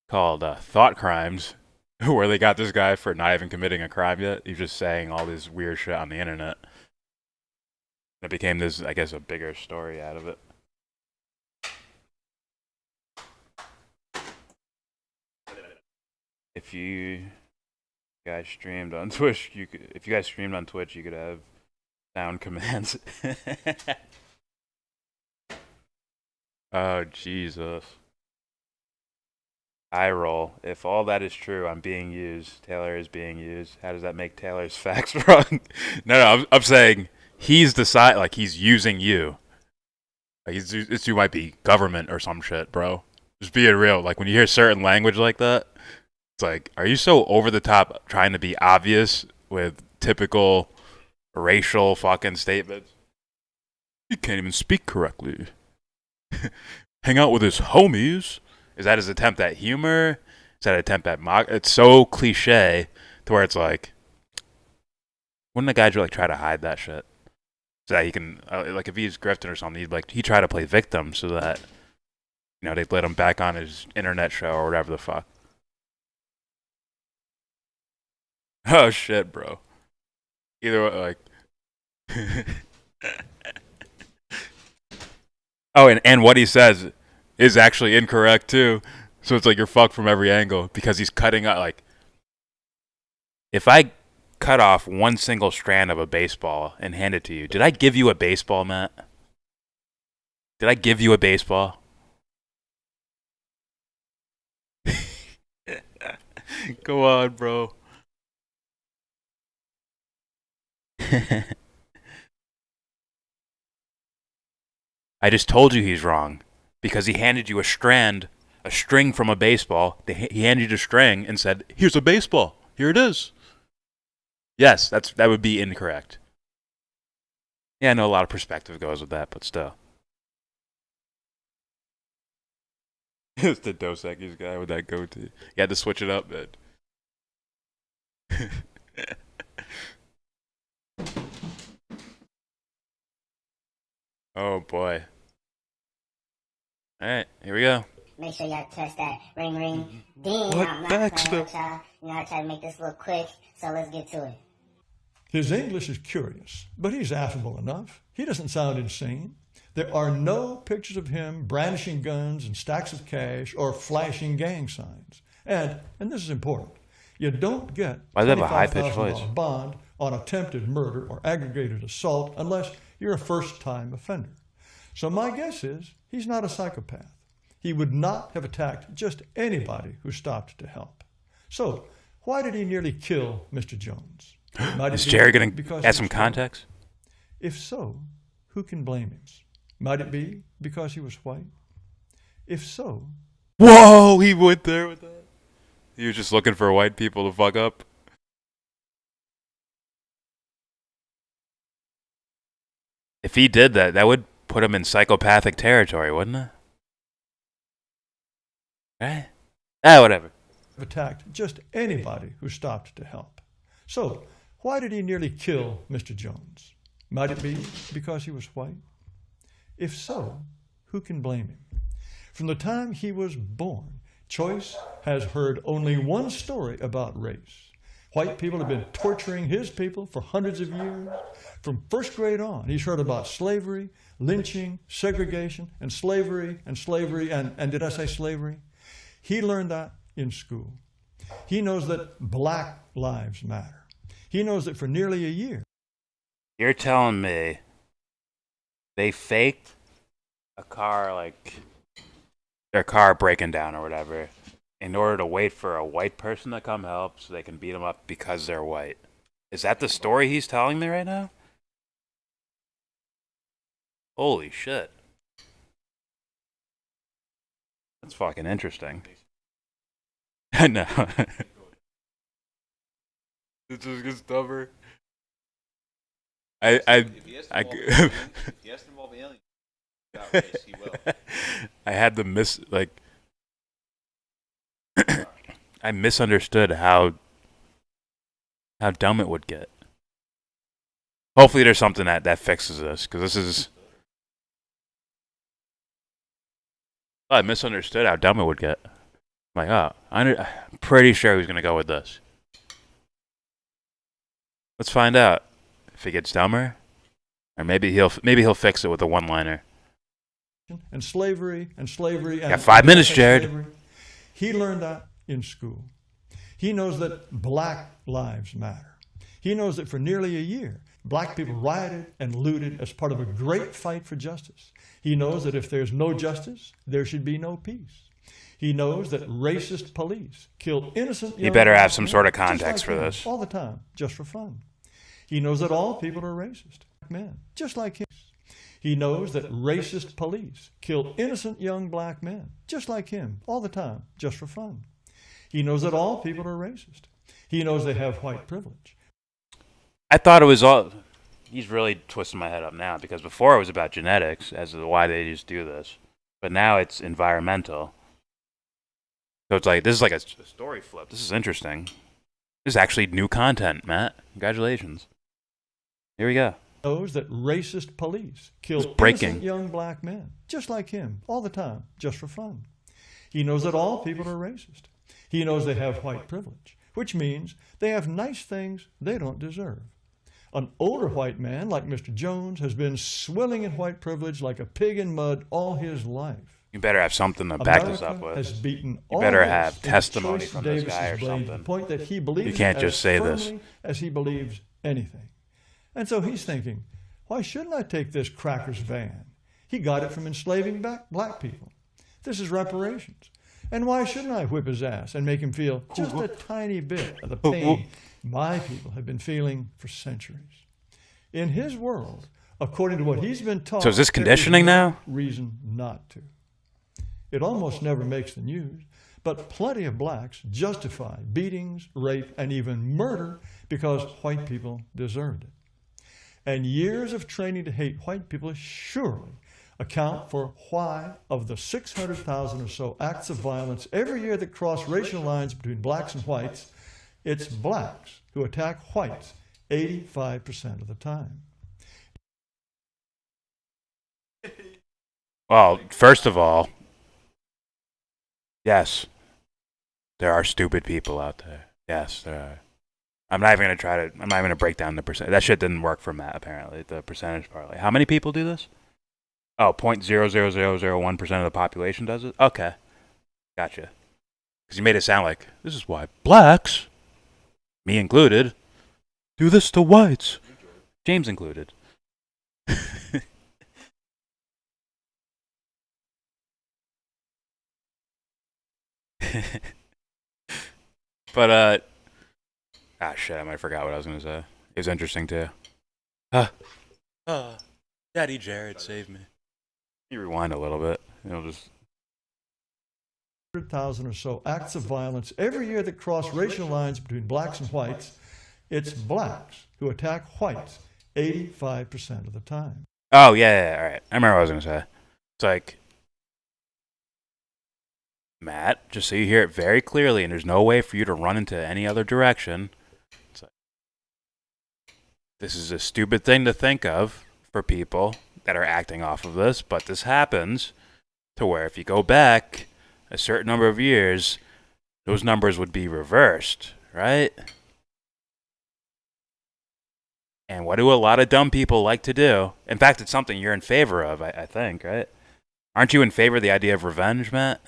called Thought Crimes, where they got this guy for not even committing a crime yet. He's just saying all this weird shit on the internet. It became this, I guess, a bigger story out of it. If you guys streamed on Twitch, you could have sound commands. Oh, Jesus. I roll. If all that is true, I'm being used. Taylor is being used. How does that make Taylor's facts wrong? No, I'm saying he's he's using you. Like you might be government or some shit, bro. Just being real. Like when you hear certain language like that, it's like, are you so over the top trying to be obvious with typical racial fucking statements? You can't even speak correctly. Hang out with his homies. Is that his attempt at humor? Is that an attempt at MAGA? It's so cliche to where it's like, wouldn't the guy try to hide that shit so that he can like if he's grifting or something, he'd try to play victim so that they'd let him back on his internet show or whatever the fuck. Oh shit, bro. Either way, like Oh, and what he says is actually incorrect too. So it's like you're fucked from every angle because he's cutting out like if I cut off one single strand of a baseball and hand it to you, did I give you a baseball, Matt? Did I give you a baseball? Go on, bro. I just told you he's wrong because he handed you a string from a baseball. He handed you a string and said, "Here's a baseball. Here it is." Yes, that would be incorrect. Yeah, I know a lot of perspective goes with that, but still. It's the Dos Equis guy with that goatee. You had to switch it up, man. Oh boy. Alright, here we go. Make sure y'all touch that ring ring ding. What I'm not backs playing the- with y'all. You know, I try to make this a little quick, so let's get to it. His English is curious, but he's affable enough. He doesn't sound insane. There are no pictures of him brandishing guns and stacks of cash or flashing gang signs. And this is important, you don't get Why does it have a high-pitched $25,000 voice? bond on attempted murder or aggravated assault unless you're a first-time offender. So my guess is he's not a psychopath. He would not have attacked just anybody who stopped to help. So why did he nearly kill Mr. Jones? Might it Is be Jerry going because to add he some was white? context? If so, who can blame him? Might it be because he was white? If so, Whoa, he went there with that. He was just looking for white people to fuck up. If he did that, that would put him in psychopathic territory, wouldn't it? Right? Whatever. attacked just anybody who stopped to help. So why did he nearly kill Mr. Jones? Might it be because he was white? If so, who can blame him? From the time he was born, Choice has heard only one story about race. White people have been torturing his people for hundreds of years. From first grade on, he's heard about slavery, lynching, segregation, and slavery, and did I say slavery? He learned that in school. He knows that black lives matter. He knows that for nearly a year. You're telling me they faked a car, like their car breaking down or whatever, in order to wait for a white person to come help so they can beat them up because they're white. Is that the story he's telling me right now? Holy shit. That's fucking interesting. I know. This just gets dumber. If he has to involve aliens, without race, he will. I had to I misunderstood how dumb it would get. Hopefully there's something that fixes this, because this is... I misunderstood how dumb it would get. I'm like, oh, I'm pretty sure he was going to go with this. Let's find out if it gets dumber, or maybe he'll fix it with a one-liner. And slavery. Got 5 minutes, Jared. Slavery. He learned that in school. He knows that black lives matter. He knows that for nearly a year, black people rioted and looted as part of a great fight for justice. He knows that if there's no justice, there should be no peace. He knows that racist police kill innocent young You better have black some men sort of just context like for him, this. all the time, just for fun. He knows that all people are racist, men, just like him. He knows that racist police kill innocent young black men, just like him, all the time, just for fun. He knows that all people are racist. He knows they have white privilege. I thought it was all... He's really twisting my head up now, because before it was about genetics, as to why they just do this. But now it's environmental. So it's like, this is like a story flip. This is interesting. This is actually new content, Matt. Congratulations. Here we go. Knows that racist police kill It's breaking. innocent young black men, just like him, all the time, just for fun. He knows that all people are racist. He knows they have white privilege, which means they have nice things they don't deserve. An older white man like Mr. Jones has been swilling in white privilege like a pig in mud all his life. You better have something to back this America up with. has beaten You all better this have into testimony Choice from this guy or Davis's blade, to the something. point that he believes You can't it just as say this. firmly as he believes anything. And so he's thinking, why shouldn't I take this cracker's van? He got it from enslaving black people. This is reparations. And why shouldn't I whip his ass and make him feel just a tiny bit of the pain my people have been feeling for centuries? In his world, according to what he's been taught, So is this conditioning now? Reason not to. It almost never makes the news, but plenty of blacks justify beatings, rape, and even murder because white people deserved it. And years of training to hate white people surely account for why, of the 600,000 or so acts of violence every year that cross racial lines between blacks and whites, it's blacks who attack whites 85% of the time. Well, first of all, yes, there are stupid people out there. Yes, there are. I'm not even gonna break down the percent. That shit didn't work for Matt, apparently, the percentage part. Like, how many people do this? Oh, 0.00001% of the population does it? Okay. Gotcha. Because you made it sound like, this is why blacks, me included, do this to whites. James included. But, shit, I might have forgot what I was going to say. It was interesting, too. Daddy Jared saved me. You rewind a little bit. It'll just... 100,000 or so acts of violence every year that cross racial lines between blacks and whites, it's blacks who attack whites 85% of the time. Oh, yeah, all right. I remember what I was going to say. It's like, Matt, just so you hear it very clearly, and there's no way for you to run into any other direction. It's like, this is a stupid thing to think of for people that are acting off of this, but this happens to where if you go back a certain number of years, those numbers would be reversed, right? And what do a lot of dumb people like to do? In fact, it's something you're in favor of, I think, right? Aren't you in favor of the idea of revenge, Matt?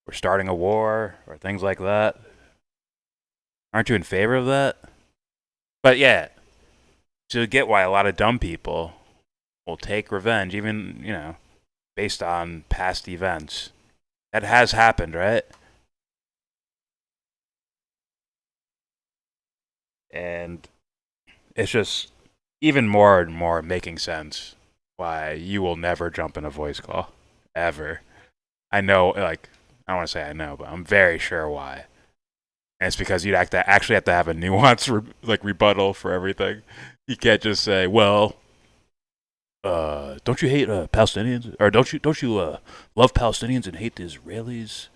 Or starting a war, or things like that? Aren't you in favor of that? But yeah, to get why a lot of dumb people will take revenge, even, based on past events. That has happened, right? And it's just even more and more making sense why you will never jump in a voice call. Ever. I know, I don't want to say I know, but I'm very sure why. And it's because you'd actually have to have a nuanced rebuttal for everything. You can't just say, well, don't you hate Palestinians? Or don't you love Palestinians and hate the Israelis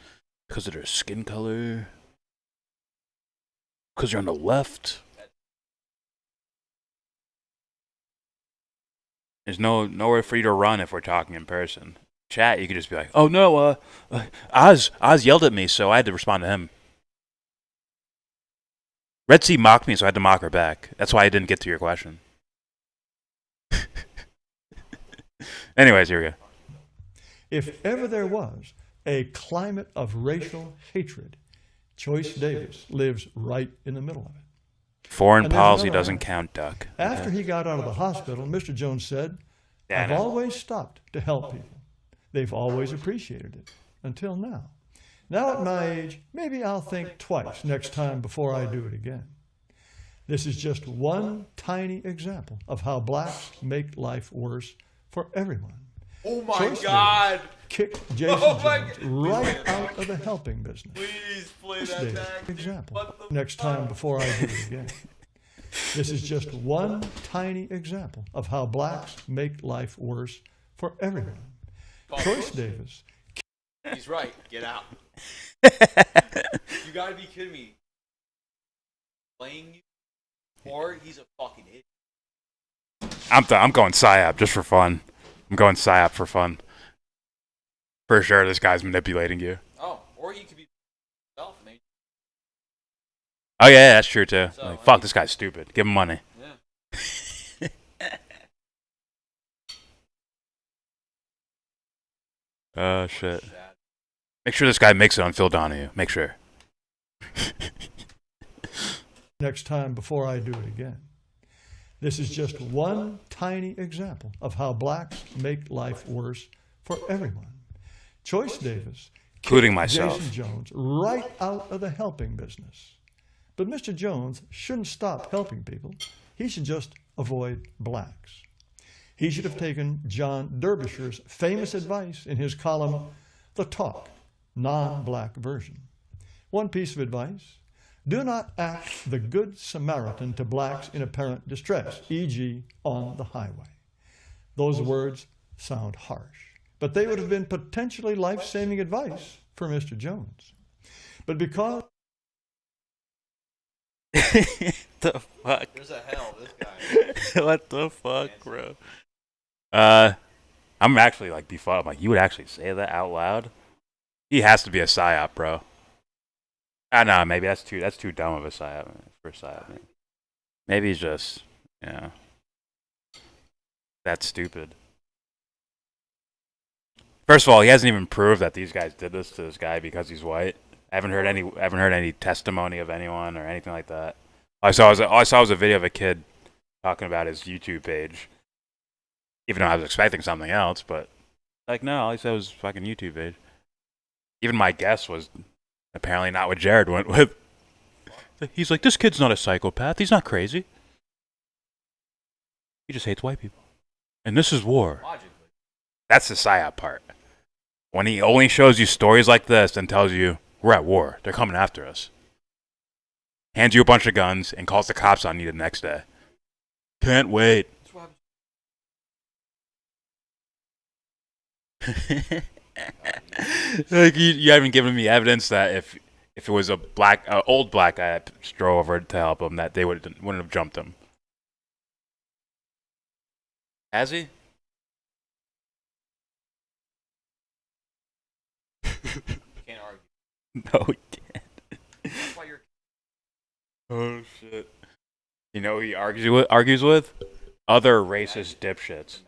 because of their skin color? Because you're on the left? There's nowhere for you to run if we're talking in person. Chat, you could just be like, oh no, Oz yelled at me, so I had to respond to him. Red Sea mocked me, so I had to mock her back. That's why I didn't get to your question. Anyways, here we go. If ever there was a climate of racial hatred, Choice Davis lives right in the middle of it. Foreign policy doesn't count, Duck. After he got out of the hospital, Mr. Jones said, I've always stopped to help people. They've always appreciated it, until now. Now at my age, maybe I'll think twice next time before I do it again. This is just one tiny example of how blacks make life worse for everyone. Oh my Choice God! Kicked Jason Jones right out of the helping business. Please play that back. Example. Next time before I do it again. This is just one tiny example of how blacks make life worse for everyone. Choice Davis. He's right. Get out. You gotta be kidding me. Playing you? Or he's a fucking idiot. I'm going psyop just for fun. I'm going psyop for fun. For sure, this guy's manipulating you. Oh, or he could be himself, maybe. Oh yeah, that's true too. So, Like, I fuck, mean- this guy's stupid. Give him money. Yeah. Oh shit. Make sure this guy makes it on Phil Donahue. Make sure. next time before I do it again. This is just one tiny example of how blacks make life worse for everyone. Choice Davis, including kicked myself, Jason Jones right out of the helping business. But Mr. Jones shouldn't stop helping people. He should just avoid blacks. He should have taken John Derbisher's famous advice in his column, The Talk, non-black version. One piece of advice: do not act the good Samaritan to blacks in apparent distress, e.g. on the highway. Those words sound harsh, but they would have been potentially life-saving advice for Mr. Jones. But because the fuck? There's a hell, this guy. What the fuck, bro? I'm actually like befuddled. I'm like, you would actually say that out loud? He has to be a psyop, bro. I know, maybe that's too dumb of a psyop for a psyop. Man. Maybe he's just, you know, that's stupid. First of all, he hasn't even proved that these guys did this to this guy because he's white. I haven't heard any testimony of anyone or anything like that. All I saw was a video of a kid talking about his YouTube page. Even though I was expecting something else, but like no, all he said was fucking YouTube page. Even my guess was apparently not what Jared went with. He's like, this kid's not a psychopath. He's not crazy. He just hates white people. And this is war. Logically. That's the psyop part. When he only shows you stories like this and tells you, we're at war. They're coming after us. Hands you a bunch of guns and calls the cops on you the next day. Can't wait. Like you haven't given me evidence that if it was a old black guy that drove over to help him, that they wouldn't have jumped him. Has he? Can't argue. No, he can't. That's why you're. Oh shit! You know who he argues with? Other racist dipshits.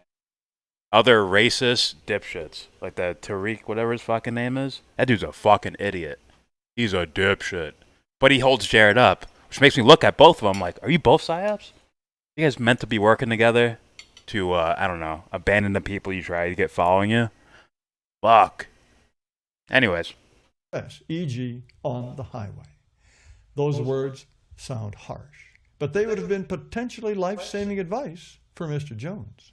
Other racist dipshits. Like that Tariq, whatever his fucking name is. That dude's a fucking idiot. He's a dipshit. But he holds Jared up, which makes me look at both of them like, are you both psyops? You guys meant to be working together to, I don't know, abandon the people you try to get following you? Fuck. Anyways. e.g. on the highway. Those words sound harsh, but they would have been potentially life-saving advice for Mr. Jones.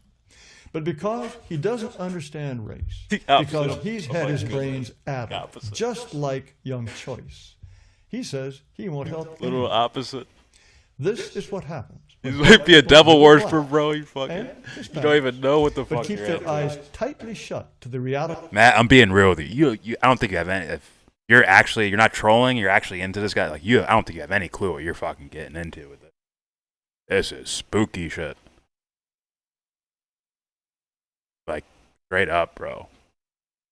But because he doesn't understand race, because he's had his brains addled, just like young Choice, he says he won't help Little anyone. opposite. This is what happens. He might be a devil worshiper, bro. You fucking, you don't even know what the fuck. But keep you're their at. eyes tightly shut to the reality. Matt, I'm being real with you. I don't think you have any. If you're not trolling, you're actually into this guy. Like I don't think you have any clue what you're fucking getting into with it. This is spooky shit. Like, straight up, bro.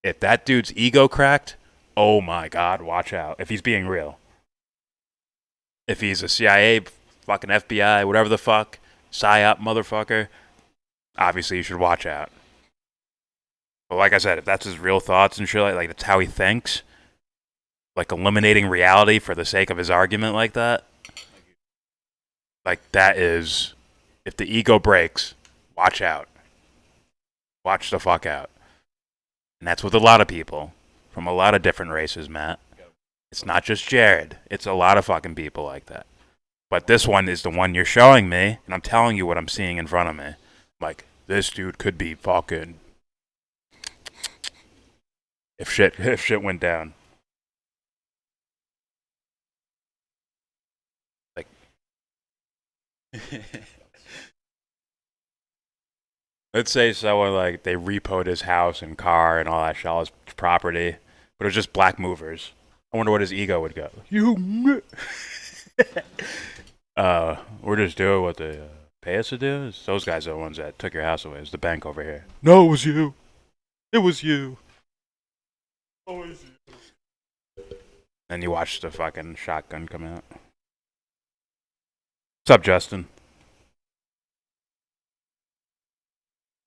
If that dude's ego cracked, oh my god, watch out. If he's being real. If he's a CIA, fucking FBI, whatever the fuck, psyop motherfucker, obviously you should watch out. But like I said, if that's his real thoughts and shit, like that's how he thinks, like eliminating reality for the sake of his argument like that, like that is, if the ego breaks, watch out. Watch the fuck out. And that's with a lot of people from a lot of different races, Matt. It's not just Jared. It's a lot of fucking people like that. But this one is the one you're showing me, and I'm telling you what I'm seeing in front of me. Like, this dude could be fucking... If shit went down. Like... Let's say someone, like, they repoed his house and car and all that shit, all his property, but it was just black movers. I wonder what his ego would go. We're just doing what they pay us to do. Those guys are the ones that took your house away. It's the bank over here. No, it was you. It was you. Always you. Then you watch the fucking shotgun come out. What's up, Justin?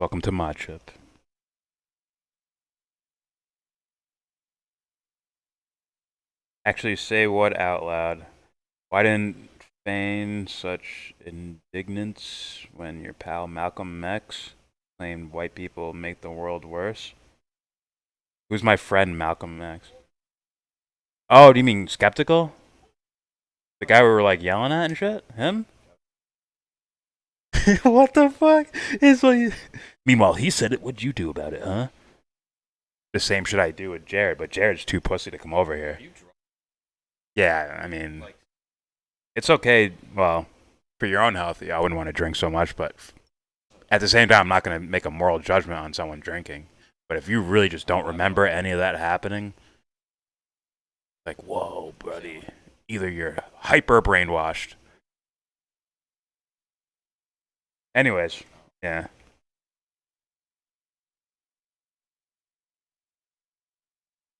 Welcome to my chip. Actually, say what out loud? Why didn't feign such indignance when your pal Malcolm X claimed white people make the world worse? Who's my friend Malcolm X? Oh, do you mean skeptical? The guy we were like yelling at and shit? Him? What the fuck? It's like... Meanwhile, he said it. What'd you do about it, huh? The same shit I do with Jared, but Jared's too pussy to come over here. Yeah, I mean, it's okay. Well, for your own health, yeah, I wouldn't want to drink so much, but at the same time, I'm not going to make a moral judgment on someone drinking. But if you really just don't remember any of that happening, like, whoa, buddy, either you're hyper brainwashed. Anyways, yeah.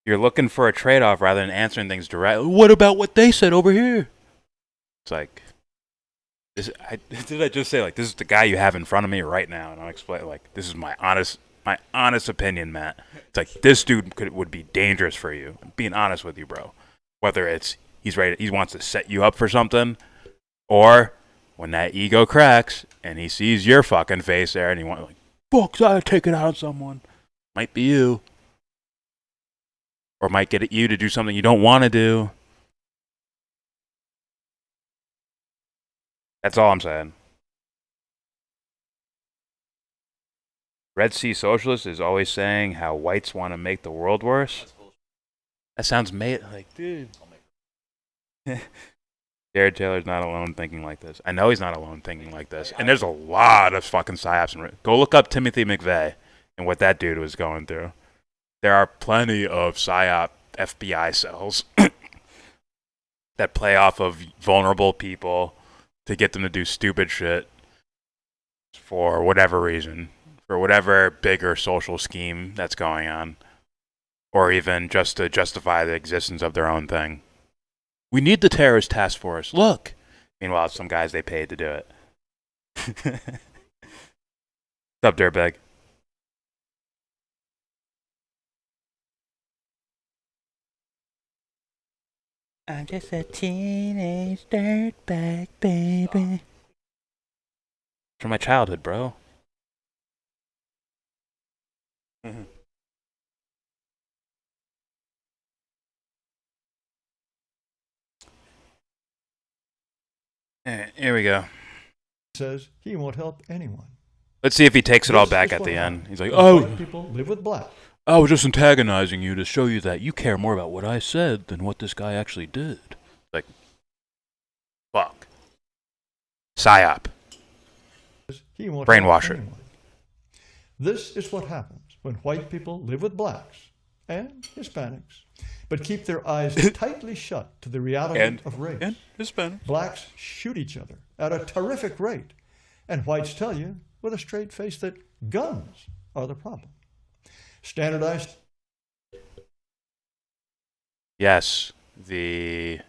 You're looking for a trade-off rather than answering things directly. What about what they said over here? It's like, did I just say, like, this is the guy you have in front of me right now, and I'm explaining, like, this is my honest opinion, Matt. It's like, this dude would be dangerous for you. I'm being honest with you, bro. Whether it's he wants to set you up for something, or when that ego cracks and he sees your fucking face there, and he wants, like, fuck, I take it out on someone. Might be you. Or might get at you to do something you don't want to do. That's all I'm saying. Red Sea Socialist is always saying how whites want to make the world worse. That sounds like, dude. Jared Taylor's not alone thinking like this. I know he's not alone thinking like this. And there's a lot of fucking psyops. Go look up Timothy McVeigh and what that dude was going through. There are plenty of PSYOP FBI cells that play off of vulnerable people to get them to do stupid shit for whatever reason, for whatever bigger social scheme that's going on, or even just to justify the existence of their own thing. We need the terrorist task force. Look! Meanwhile, some guys they paid to do it. What's up, dirtbag? I'm just a teenage dirtbag, baby. From my childhood, bro. Here we go. Says he won't help anyone. Let's see if he takes it all back at the end. He's like, oh, people live with black. I was just antagonizing you to show you that you care more about what I said than what this guy actually did. Like, fuck. PSYOP. He won't Brainwasher. help anyone. This is what happens when white people live with blacks and Hispanics, but keep their eyes tightly shut to the reality of race. And Hispanics. Blacks shoot each other at a terrific rate, and whites tell you with a straight face that guns are the problem. Standardized. Yes, the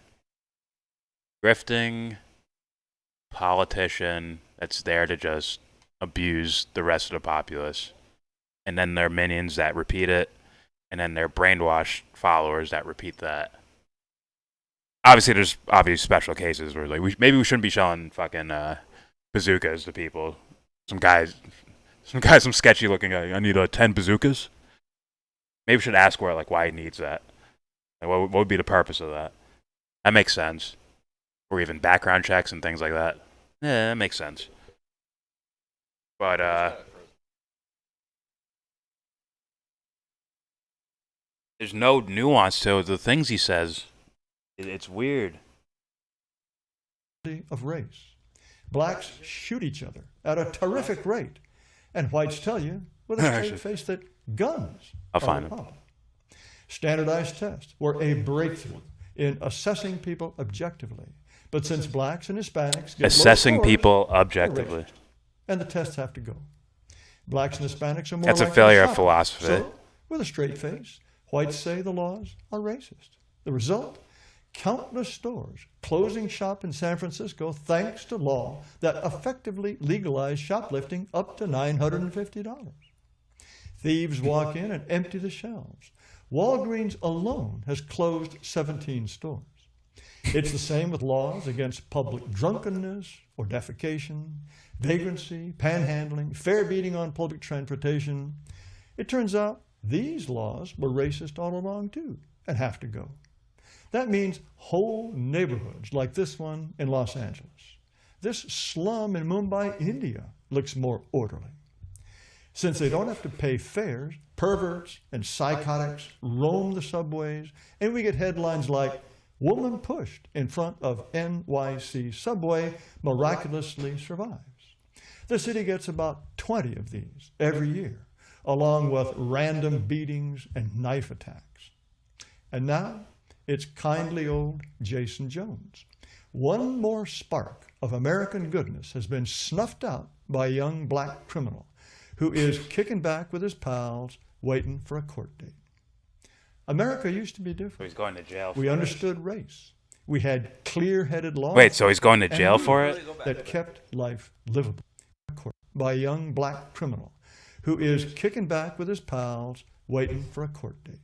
grifting politician that's there to just abuse the rest of the populace, and then their minions that repeat it, and then their brainwashed followers that repeat that. Obviously, there's obvious special cases where like maybe we shouldn't be showing fucking bazookas to people. Some sketchy looking guy. I need 10 bazookas. Maybe we should ask why he needs that. Like, what would be the purpose of that? That makes sense. Or even background checks and things like that. Yeah, that makes sense. But there's no nuance to the things he says. It's weird. Of race. Blacks shoot each other at a terrific rate, and whites tell you with a straight face that guns I'll are find the him. problem. Standardized tests were a breakthrough in assessing people objectively, but since blacks and Hispanics get Assessing low scores, people they're objectively. racist, and the tests have to go. Blacks and Hispanics are more That's a likely to failure of shop. philosophy. So, with a straight face, whites say the laws are racist. The result? countless stores closing shop in San Francisco thanks to law that effectively legalized shoplifting up to $950. Thieves walk in and empty the shelves. Walgreens alone has closed 17 stores. It's the same with laws against public drunkenness or defecation, vagrancy, panhandling, fare beating on public transportation. It turns out these laws were racist all along too and have to go. That means whole neighborhoods like this one in Los Angeles. This slum in Mumbai, India looks more orderly. Since they don't have to pay fares, perverts and psychotics roam the subways, and we get headlines like, "Woman pushed in front of NYC subway miraculously survives." The city gets about 20 of these every year, along with random beatings and knife attacks. And now, it's kindly old Jason Jones. One more spark of American goodness has been snuffed out by a young black criminal who is kicking back with his pals, waiting for a court date. America used to be different. So he's going to jail for We it. understood race. We had clear-headed laws. Wait, so he's going to jail and for rules it? that kept life livable. By a young black criminal who is kicking back with his pals, waiting for a court date.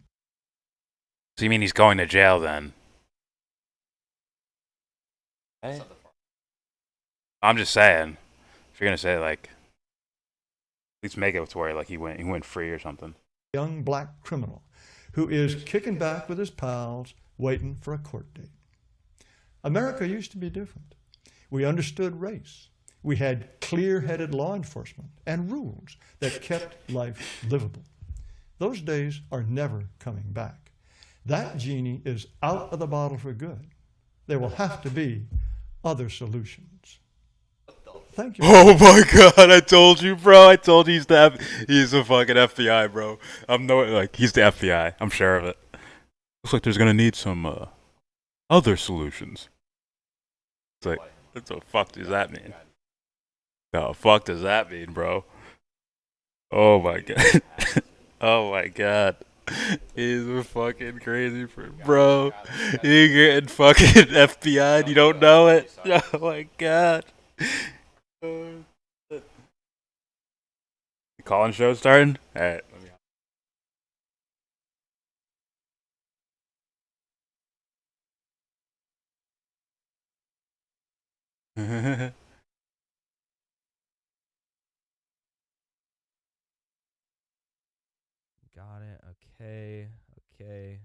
So you mean he's going to jail then? Hey? I'm just saying. If you're gonna say like, at least make it to where like he went free or something. Young black criminal who is kicking back with his pals, waiting for a court date. America used to be different. We understood race. We had clear-headed law enforcement and rules that kept life livable. Those days are never coming back. That genie is out of the bottle for good. There will have to be other solutions. Thank you. Oh my god, I told you, bro. I told you he's a fucking FBI, bro. He's the FBI. I'm sure of it. Looks like there's gonna need some other solutions. It's like, what the fuck does that mean? The fuck does that mean, bro? Oh my god. Oh my god. He's a fucking crazy bro. You getting fucking FBI and you don't know it? Oh my god. The call-in show starting? Alright. Got it. Okay. Okay.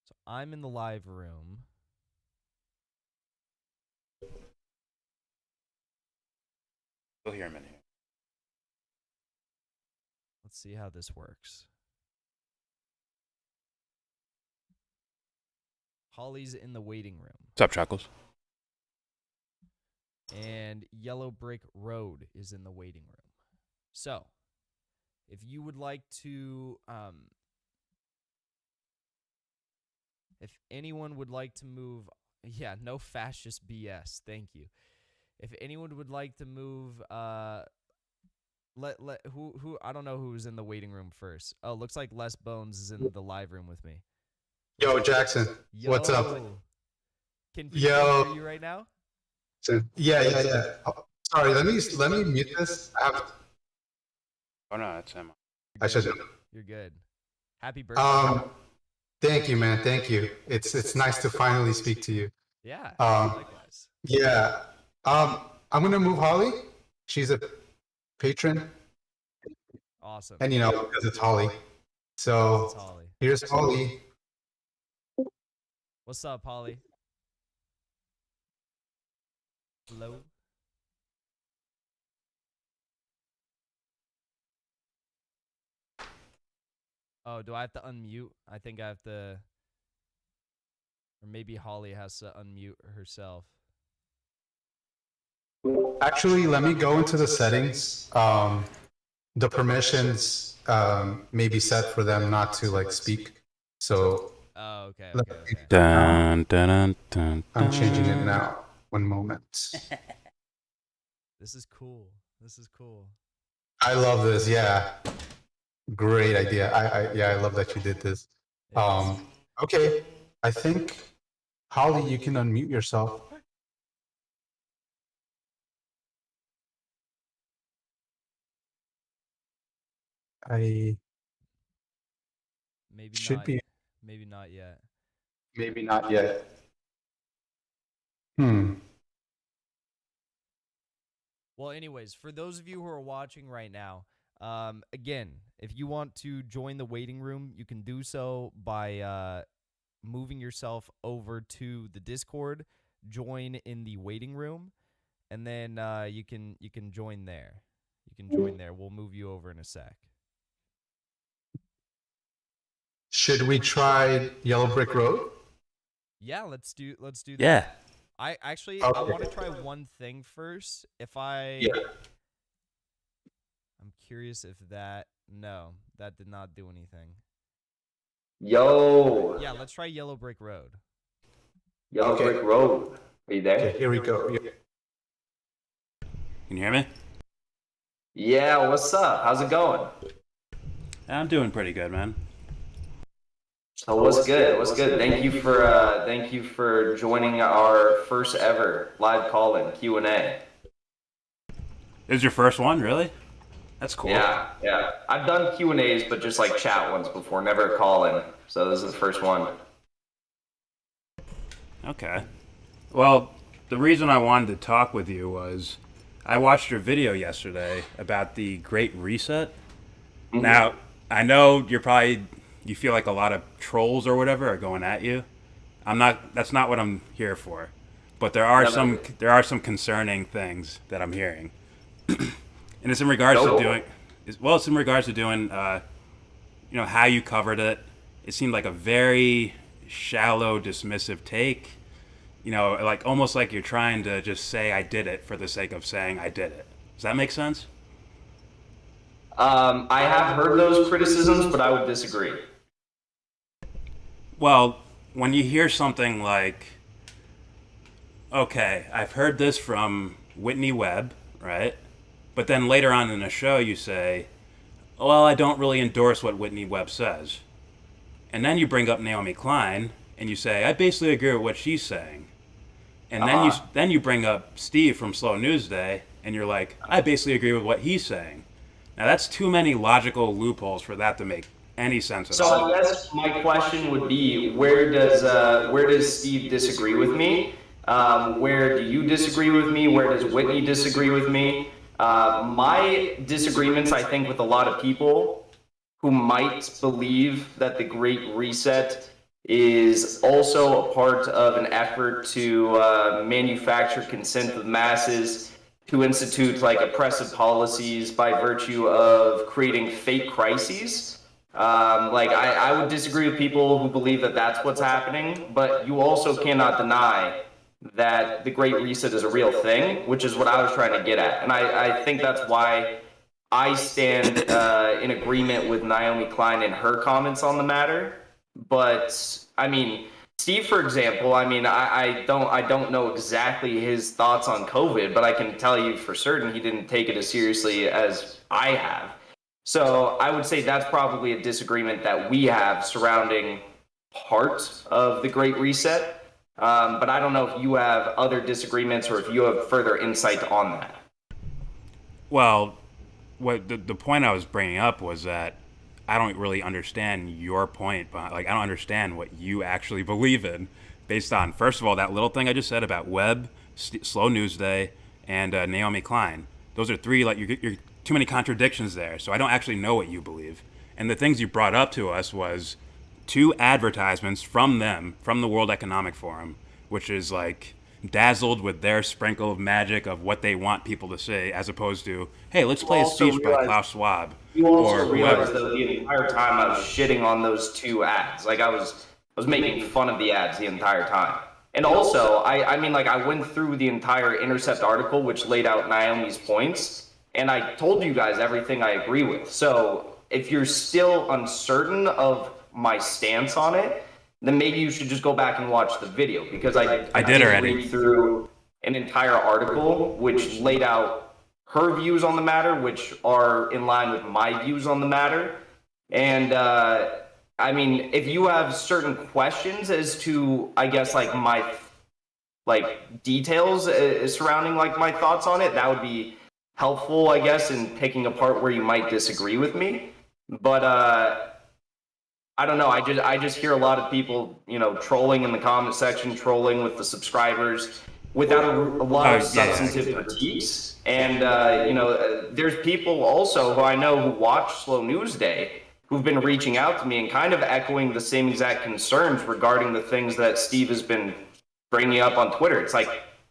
So I'm in the live room. We'll hear him in here. Let's see how this works. Holly's in the waiting room. What's up, Chuckles? And Yellow Brick Road is in the waiting room. So, if you would like to, if anyone would like to move, yeah, no fascist BS. Thank you. If anyone would like to move, who I don't know who's in the waiting room first. Oh, looks like Les Bones is in the live room with me. Yo, Jackson. What's up? Can Yo. hear you right now? Yeah. Oh, sorry, let me mute this. Oh no, that's him. I should. You're good. Happy birthday. Thank you, man. Thank you. It's nice to finally speak to you. Yeah. Likewise. Yeah. I'm gonna move Holly. She's a patron. Awesome. And because it's Holly. So Holly. Here's Holly. What's up, Holly? Hello. Oh, do I have to unmute? I think I have to. Or maybe Holly has to unmute herself. Actually, let me go into the settings. The permissions may be set for them not to speak. So. Oh, okay. Dun, dun, dun, I'm changing it now. One moment. This is cool. I love this. Yeah. Great idea. I love that you did this. Okay, I think, Holly, you can unmute yourself. I Maybe should not. be, Maybe not yet. maybe not yet. Hmm. Well, anyways, for those of you who are watching right now, again, if you want to join the waiting room, you can do so by moving yourself over to the Discord, join in the waiting room, and then you can join there. You can join there. We'll move you over in a sec. Should we try Yellow Brick Road? Yeah, let's do that. Yeah. I actually Okay. I want to try one thing first. If I Yeah. I'm curious if that that did not do anything. Yo. Yeah, let's try Yellow Brick Road. Yellow Brick Road. Are you there? Okay, here we go. Can you hear me? Yeah, what's up? How's it going? I'm doing pretty good, man. So what's good? What's good? Thank you for joining our first ever live call-in Q&A. This is your first one, really? That's cool. Yeah. I've done Q&As, but just like chat ones before, never a call-in. So this is the first one. Okay. Well, the reason I wanted to talk with you was I watched your video yesterday about the Great Reset. Mm-hmm. Now, I know you feel like a lot of trolls or whatever are going at you. That's not what I'm here for. But there are some concerning things that I'm hearing. And it's in regards to doing how you covered it. It seemed like a very shallow, dismissive take. Like almost like you're trying to just say I did it for the sake of saying I did it. Does that make sense? I have heard those criticisms, but I would disagree. Well, when you hear something like, okay, I've heard this from Whitney Webb, right? But then later on in the show you say, well, I don't really endorse what Whitney Webb says. And then you bring up Naomi Klein and you say, I basically agree with what she's saying. And then you bring up Steve from Slow News Day and you're like, I basically agree with what he's saying. Now that's too many logical loopholes for that to make any sense at all. So I guess my question would be, where does Steve disagree with me? Where do you disagree with me? Where does Whitney disagree with me? My disagreements, I think, with a lot of people who might believe that the Great Reset is also a part of an effort to manufacture consent of masses, to institute like oppressive policies by virtue of creating fake crises. I would disagree with people who believe that that's what's happening, but you also cannot deny that the Great Reset is a real thing, which is what I was trying to get at. And I think that's why I stand in agreement with Naomi Klein and her comments on the matter. But, I mean, Steve, for example, I don't know exactly his thoughts on COVID, but I can tell you for certain he didn't take it as seriously as I have. So I would say that's probably a disagreement that we have surrounding part of the Great Reset. But I don't know if you have other disagreements or if you have further insight on that. Well, what the point I was bringing up was that I don't really understand your point. I don't understand what you actually believe in based on, first of all, that little thing I just said about Webb, Slow News Day, and Naomi Klein. Those are three, you're too many contradictions there. So I don't actually know what you believe. And the things you brought up to us was 2 advertisements from them, from the World Economic Forum, which is dazzled with their sprinkle of magic of what they want people to say, as opposed to, hey, let's play a speech by Klaus Schwab. You also realize that the entire time I was shitting on those 2 ads. I was making fun of the ads the entire time. And also, I went through the entire Intercept article, which laid out Naomi's points, and I told you guys everything I agree with. So if you're still uncertain of my stance on it, then maybe you should just go back and watch the video, because I did already read through an entire article which laid out her views on the matter, which are in line with my views on the matter. And I mean, if you have certain questions as to, I guess, like my details surrounding like my thoughts on it, that would be helpful, I guess, in picking apart where you might disagree with me. But I don't know. I just hear a lot of people, you know, trolling in the comment section, trolling with the subscribers, without a lot of substantive critiques. And you know, there's people also who I know who watch Slow News Day who've been reaching out to me and kind of echoing the same exact concerns regarding the things that Steve has been bringing up on Twitter. It's like,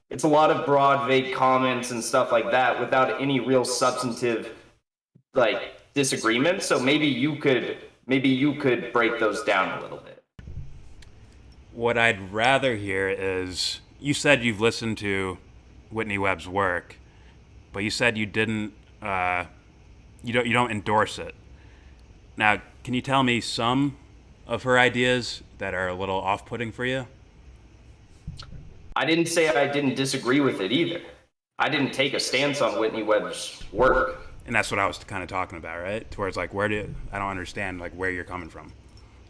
it's a lot of broad, vague comments and stuff like that without any real substantive, like, disagreement. So maybe you could break those down a little bit. What I'd rather hear is, you said you've listened to Whitney Webb's work, but you said you didn't, you don't endorse it. Now, can you tell me some of her ideas that are a little off-putting for you? I didn't say I didn't disagree with it either. I didn't take a stance on Whitney Webb's work. And that's what I was kind of talking about, right? Towards like, I don't understand like where you're coming from.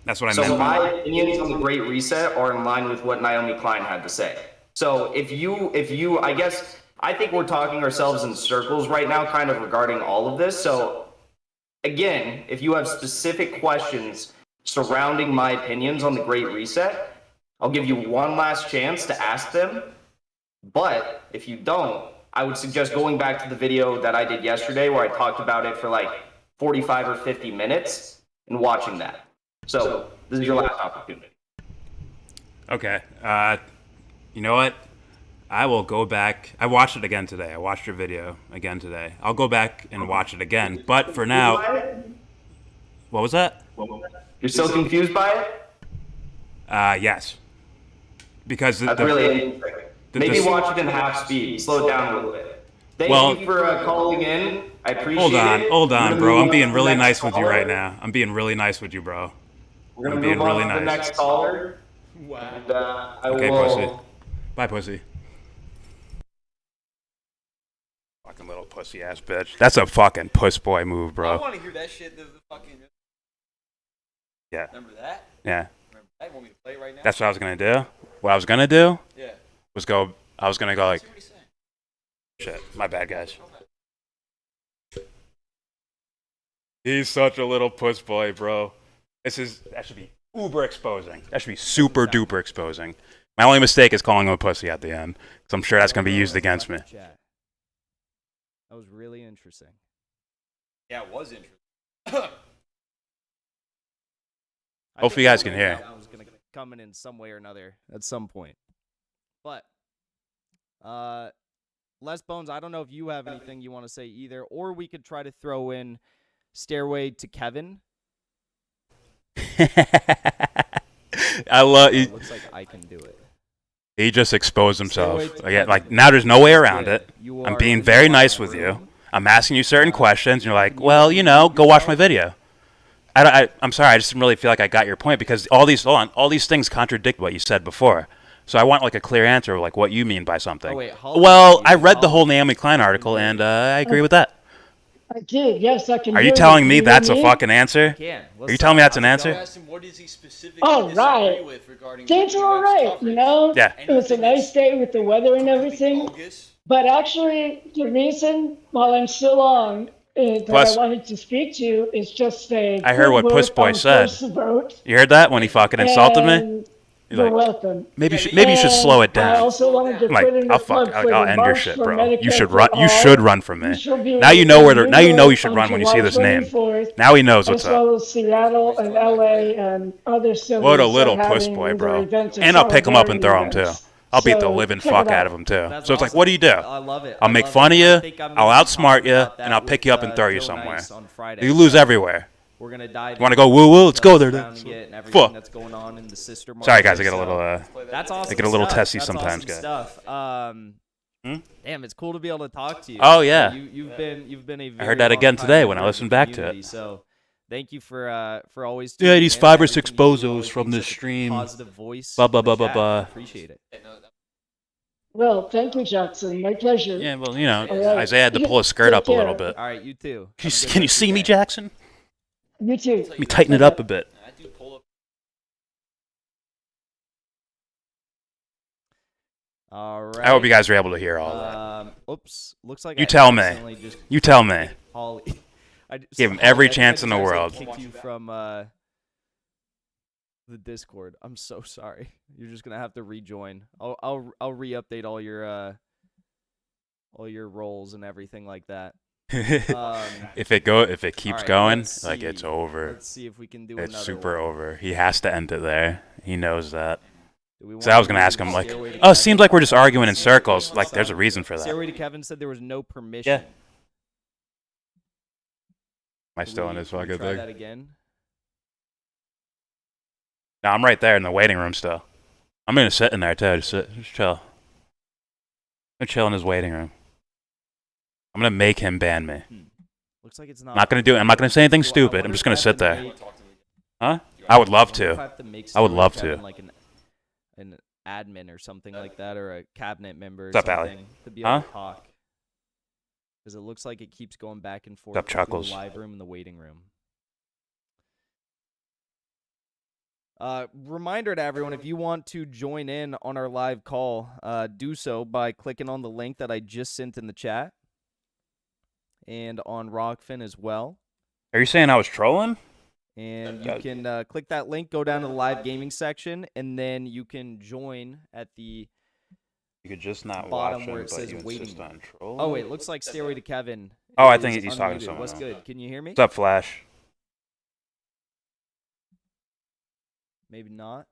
That's what I meant. So my opinions on the Great Reset are in line with what Naomi Klein had to say. So if you, I guess, I think we're talking ourselves in circles right now, kind of regarding all of this. So again, if you have specific questions surrounding my opinions on the Great Reset, I'll give you one last chance to ask them. But if you don't, I would suggest going back to the video that I did yesterday where I talked about it for like 45 or 50 minutes and watching that. So this is your last opportunity. Okay. You know what? I will go back. I watched it again today. I watched your video again today. I'll go back and watch it again. But for now... What was that? You're still confused by it? Yes. Because that's really interesting. Maybe watch it in half speed. Slow it down a little bit. Thank you for calling in. I appreciate it. Hold on, bro. I'm being really nice with you right now. I'm being really nice with you, bro. We're going to move on to the next caller. Wow. And, okay, pussy. Bye, pussy. Fucking little pussy ass bitch. That's a fucking puss boy move, bro. I want to hear that shit. The fucking. Yeah. Remember that? Yeah. Remember that? Want me to play it right now? That's what I was gonna do. What I was gonna do? Yeah. I was gonna go like. Shit. My bad, guys. He's such a little puss boy, bro. That should be uber exposing. That should be super duper exposing. My only mistake is calling him a pussy at the end, because I'm sure that's gonna be used against me. That was really interesting. Yeah, it was interesting. Hopefully you guys can hear. I was gonna come in some way or another at some point. But Les Bones, I don't know if you have anything you want to say either, or we could try to throw in Stairway to Kevin. I love. Looks like I can do it. He just exposed himself. Again, like now, there's no way around it. I'm being very nice with you. I'm asking you certain questions, and you're like, "Well, you know, go watch my video." I'm sorry, I just didn't really feel like I got your point because all these things contradict what you said before. So I want like a clear answer, like what you mean by something. Oh, wait, well, I read the whole Naomi Klein article, and I agree with that. I did, yes, I can. Are you telling me that's a fucking answer? Are you telling me that's an answer? Oh, right. Things are all right, you know? Yeah. It was a nice day with the weather and everything. But actually, the reason, while I'm still on, that I wanted to speak to you is just a. I heard what Puss Boy said. You heard that when he fucking insulted me? You're welcome. Maybe you should slow it down. I also wanted to put in I'll end your shit, bro. You should run from me. Now you know you should run when you see this name. Now he knows what's up. As well up. as Seattle and LA and other cities. What a little puss boy, bro. And I'll pick him up and throw him too. I'll beat the living fuck out of him too. So it's like, what do you do? I love it. I'll make fun of you, I'll outsmart you, and I'll pick you up and throw you somewhere. You lose everywhere. We're gonna dive. You want to go woo woo? Let's go there. Fuck. That's going on in the sister market. Sorry guys, I get a little that's awesome. I get a little stuff. testy That's sometimes, awesome guys. Stuff. Damn, it's cool to be able to talk to you. Oh yeah. You've been a. Very I heard that again today when I listened back to it. So, thank you for always. Yeah, these 5 or 6 bozos from this stream. Positive voice. Appreciate it. Well, thank you, Jackson. My pleasure. Yeah, well, you know, Isaiah had to pull his skirt up a little bit. All right, you too. Can you see me, Jackson? You too. Let me tighten it up a bit. That dude pulled up. All right. I hope you guys are able to hear all that. Oops. Looks like You I tell me. accidentally just You tell me. Holly. Give him every Holly, I think chance I in the just world. kicked you from the Discord. I'm so sorry. You're just gonna have to rejoin. I'll re-update all your roles and everything like that. If it keeps right, going, let's like it's see. over. Let's see if we can do It's another super one. over. He has to end it there. He knows that. Do we So I was gonna ask him like, oh, it seems like we're just arguing in circles. Like there's a reason for that. Stairway to Kevin said there was no permission. Yeah. Am I Can still we- in this can we fucking try thing? that again? No, I'm right there in the waiting room still. I'm gonna sit in there too. Just chill. I'm gonna chill in his waiting room. I'm gonna make him ban me. Looks like it's I'm not gonna do it. I'm not gonna say anything stupid. I'm just gonna sit there. Huh? I would love to. I would love to. Like an admin or something like that, or a cabinet member or What's up, Allie? something to be able to Huh? talk. Because it looks like it keeps going back and forth What's up, between Chuckles? the live room and the waiting room. Reminder to everyone, if you want to join in on our live call, do so by clicking on the link that I just sent in the chat. And on Rockfin as well. Are you saying I was trolling? And you can click that link, go down to the live gaming section, and then you can join at the You could just not bottom watch where him, it but says you waiting insist room. on trolling? Oh wait, looks like Stairway to Kevin. Oh, I is think he's talking to unmuted. someone What's else. good? Can you hear me? What's up, Flash? Maybe not.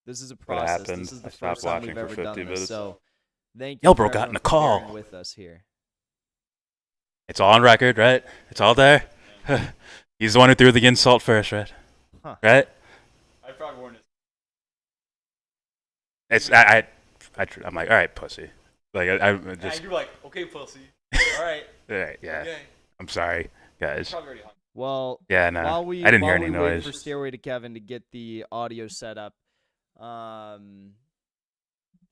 This is a What process. happened? This is the I stopped first time watching we've for ever 50 done this. minutes. So, thank you. YellBRo for got in everyone a for call. bearing with us here. It's all on record, right? It's all there. He's the one who threw the insult first, right? Huh. Right? I probably warned it. It's I'm like, all right, pussy. Like I And just. you're like, okay, pussy. All right. Right, yeah. Okay. I'm sorry, guys. Probably already hung. Well, Yeah, no. While we, I didn't hear while any we wait noise. for Stairway to Kevin to get the audio set up, What's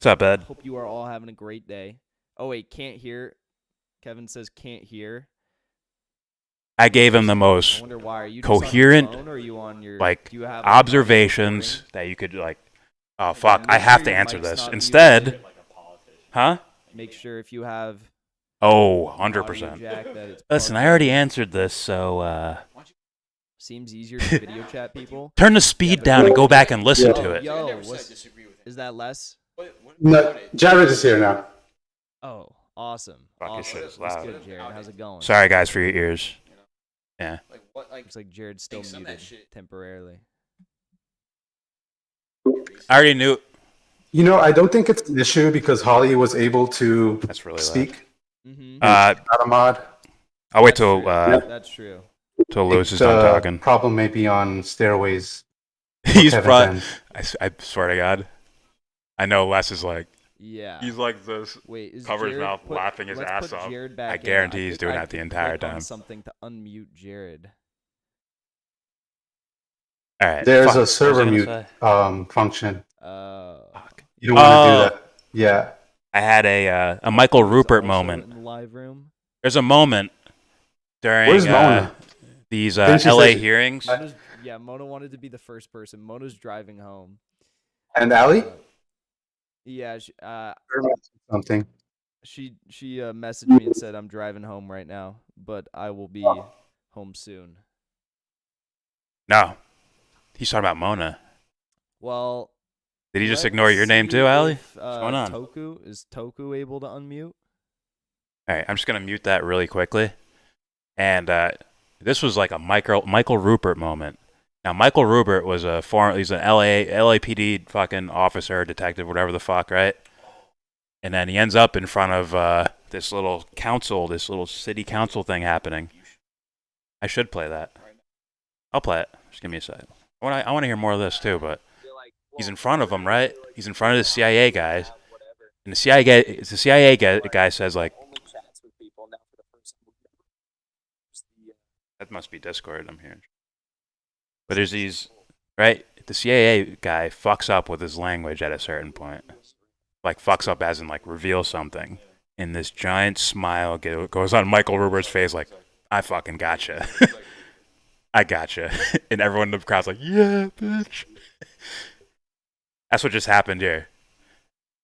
up, Ed? hope you are all having a great day. Oh wait, can't hear. Kevin says can't hear. I gave him the I most wonder why. Are you just on your coherent, phone, or are you on your, like, do you have observations that you could, like, oh, fuck, make I have sure to your answer mic's this. not Instead, muted. huh? Make sure if you have Oh, audio 100%. jack that it's Listen, plugged I already in. answered this, so, Seems easier to video chat people. turn the speed down and go back and listen Oh, to it. Yo, never said what's, disagree with him. is that less? No, Jared is here now. Oh, awesome. Fuck, your awesome. shit is What's loud. good, Jared? How's it going? Sorry, guys, for your ears. Yeah. Like what? Like Looks like Jared's still some of that muted shit. temporarily. I already knew. You know, I don't think it's an issue because Holly was able to That's really loud. speak. Mm-hmm. Not a mod. I'll wait till That's true. Lewis is The done talking. problem may be on Stairways. He's Kevin's probably. end. I swear to God. I know Les is like. Yeah. He's like this. Wait, is Cover his Jared, mouth, put- laughing his let's ass put off. Jared back I in. guarantee he's think doing I that the could entire click on time. something to unmute Jared. All right. There's fuck, a what server was I mute gonna say? function. Fuck. You don't want to do that. Yeah. I had a Michael Rupert moment. In the live room. There's a moment during Where's Mona? these Didn't she LA say she- hearings. Yeah, Mona wanted to be the first person. Mona's driving home. And Allie? Yeah, Something. she messaged me and said I'm driving home right now, but I will be home soon. No. He's talking about Mona. Well, Did he just let's ignore your name see too, Allie? if, What's going on? Is Toku able to unmute? All right, I'm just gonna mute that really quickly. And this was like a Michael Rupert moment. Now, Michael Rupert was he's an LAPD fucking officer, detective, whatever the fuck, right? And then he ends up in front of this little city council thing happening. I should play that. I'll play it. Just give me a second. I want to hear more of this too, but he's in front of them, right? He's in front of the CIA guys, and the CIA guy says like, that must be Discord. I'm hearing. But there's these, right? The CIA guy fucks up with his language at a certain point. Like, fucks up as in, like, reveal something. And this giant smile goes on Michael Rupert's face, like, I fucking gotcha. I gotcha. And everyone in the crowd's like, yeah, bitch. That's what just happened here.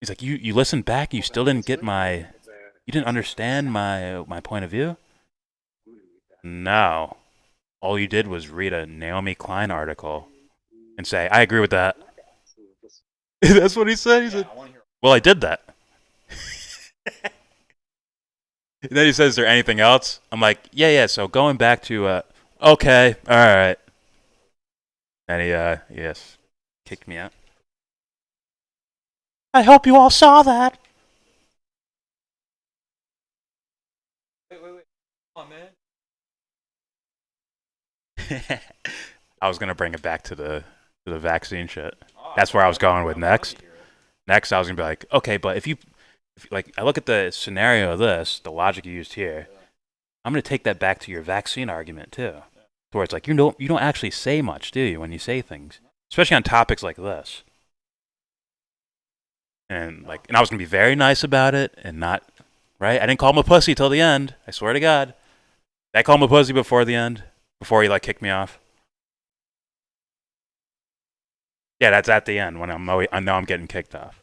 He's like, you listened back, you still didn't get you didn't understand my point of view? No. All you did was read a Naomi Klein article and say, I agree with that. That's what he said. He said, well, I did that. And then he says, is there anything else? I'm like, yeah, so going back to, okay, all right. And he, yes, kicked me out. I hope you all saw that. Wait. Come on, man. I was gonna bring it back to the vaccine shit. That's where I was going with next. Next, I was gonna be like, okay, but if like, I look at the scenario of this, the logic you used here, I'm gonna take that back to your vaccine argument too, where it's like you don't actually say much, do you, when you say things, especially on topics like this. And I was gonna be very nice about it and not, right? I didn't call him a pussy till the end. I swear to God, I called him a pussy before the end, before he kicked me off. Yeah, that's at the end when I know I'm getting kicked off.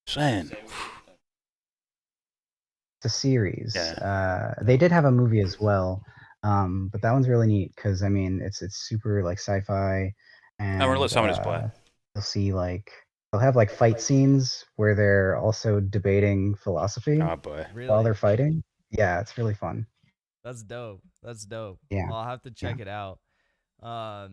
Saying. It's a series. Yeah. They did have a movie as well, but that one's really neat because I mean it's super like sci-fi, and I'm gonna let someone just play. You'll see they'll have fight scenes where they're also debating philosophy. Oh boy! While they're fighting. Yeah, it's really fun. That's dope. Yeah. I'll have to check it out. I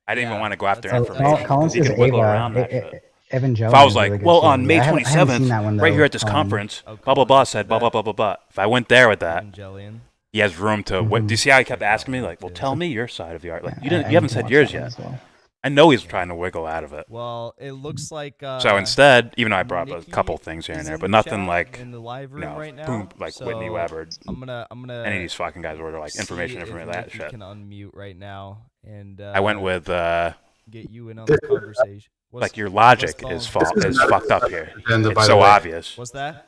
didn't even want to go after information Collins because you says can wiggle Ava, around that shit. Evan Jones If I was is really like, good well, too. on May I haven't seen 27th, that one, right though, here at this Colin. conference, blah blah blah said blah blah blah blah blah. If I went there with that, Evangelion. he has room to. Mhm. Do you see how he kept asking me well, tell me your side of the art. Yeah, You haven't said yours yet. Well. I know he's trying to wiggle out of it. Well, it looks like. So instead, even though I brought up a Nikki couple things here and is there, in but the nothing chat like in the live room you know, right now. boom, like Whitney So, Webb or I'm gonna any of these fucking guys where they're see information if that Nikki shit. can unmute right now and I went with get you in on the conversation. your logic is fucked up here. Agenda, by It's the so way. obvious. What's that?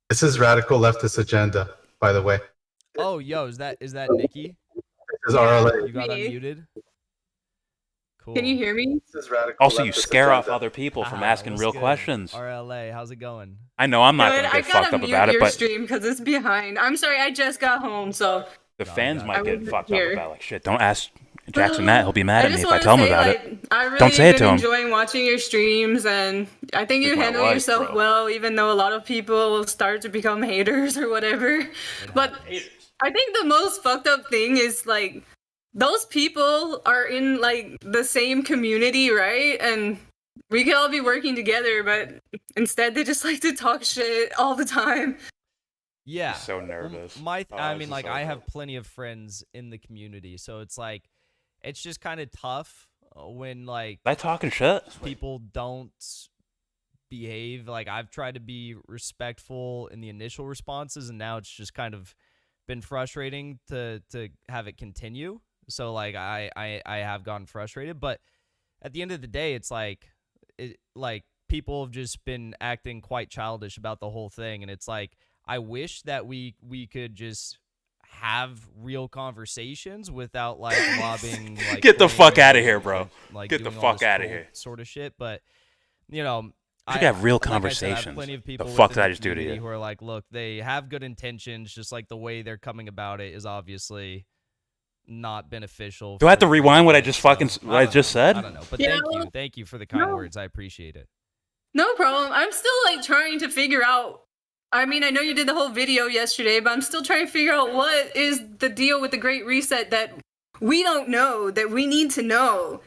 This is radical leftist agenda, by the way. Oh, yo, is that Nikki? This is RLA. You got unmuted. Cool. Can you hear me? This is radical Also, you leftist scare off agenda. other people from Ah, asking what's real good? questions. RLA, how's it going? I know I'm not Good. going to I get fucked gotta up mute about it, your but stream because it's behind. I'm sorry, I just got home, so the fans I might get wasn't fucked here. up about shit. Don't ask Jackson that. He'll be mad at me just if I wanna tell him say, about like, it. I really Don't say it been to him. enjoying watching your streams, and I think you Like my handle wife, yourself bro. well, even though a lot of people will start to become haters or whatever. But I think the most fucked up thing is those people are in the same community, right? And we could all be working together, but instead they just like to talk shit all the time. Yeah. He's so nervous. I mean, this is so I dope. have plenty of friends in the community, so it's just kind of tough when I talking shit? people don't behave. I've tried to be respectful in the initial responses, and now it's just kind of been frustrating to have it continue. So I have gotten frustrated, but at the end of the day, it's people have just been acting quite childish about the whole thing, and it's I wish that we could just have real conversations without lobbing Get the fuck flames outta here, and, bro. Get the doing all fuck this outta troll here. sort of shit. But you know, We should have real like I said, I have conversations. plenty of The people fuck within did I the just do to community you? who are look, they have good intentions, just the way they're coming about it is obviously not beneficial. Do I have to for rewind what I anyone, just so, fucking what I just said? I don't know, but Yeah. thank you for the kind No. words. I appreciate it. No problem. I'm still trying to figure out. I mean, I know you did the whole video yesterday, but I'm still trying to figure out what is the deal with the Great Reset that we don't know, that we need to know.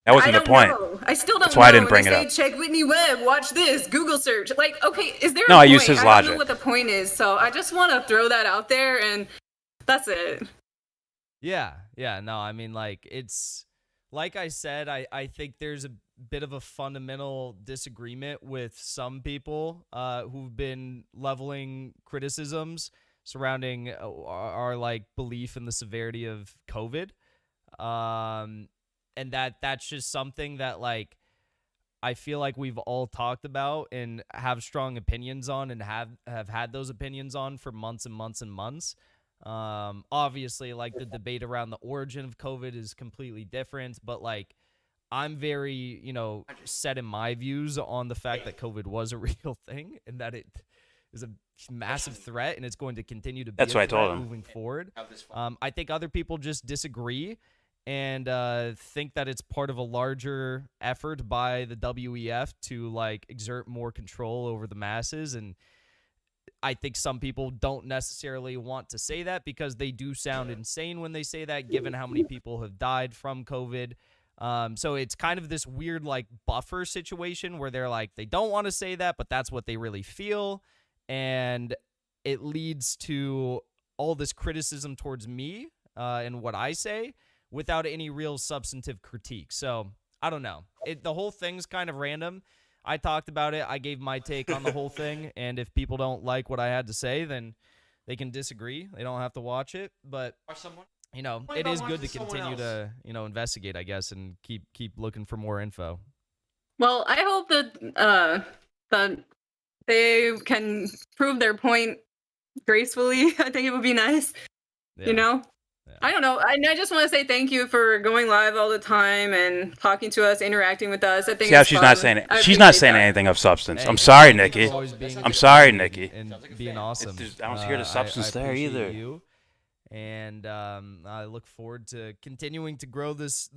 That wasn't I the don't point. know. I still don't That's know. why I didn't When bring they it say, up. check Whitney Webb, watch this, Google search. Okay, is there No, a I point? used his I don't logic. know what the point is, so I just want to throw that out there, and that's it. Yeah, no, I mean, it's like I said, I think there's a bit of a fundamental disagreement with some people who've been leveling criticisms surrounding our belief in the severity of COVID, and that's just something that I feel like we've all talked about and have strong opinions on and have had those opinions on for months and months and months. Obviously, like the debate around the origin of COVID is completely different, but like I'm very, you know, set in my views on the fact that COVID was a real thing and that it is a massive threat and it's going to continue to be That's a what I told threat him. moving forward. I think other people just disagree and think that it's part of a larger effort by the WEF to like exert more control over the masses. And I think some people don't necessarily want to say that because they do sound insane when they say that, given how many people have died from COVID. So it's kind of this weird like buffer situation where they're like, they don't want to say that, but that's what they really feel. And it leads to all this criticism towards me and what I say without any real substantive critique. So I don't know. The whole thing's kind of random. I talked about it. I gave my take on the whole thing. And if people don't like what I had to say, then they can disagree. They don't have to watch it. But you know, it is good to continue to, you know, investigate, I guess, and keep looking for more info. Well, I hope that that they can prove their point gracefully. I think it would be nice. You know? I don't know. I just want to say thank you for going live all the time and talking to us, interacting with us. I think See how it's she's fun. not saying it. I She's not appreciate saying that. anything of substance. Hey, I'm sorry, thank you Nikki. for always being I'm sorry, Nikki. and being awesome. I don't hear the substance I there appreciate either. You. And I look forward to continuing to grow this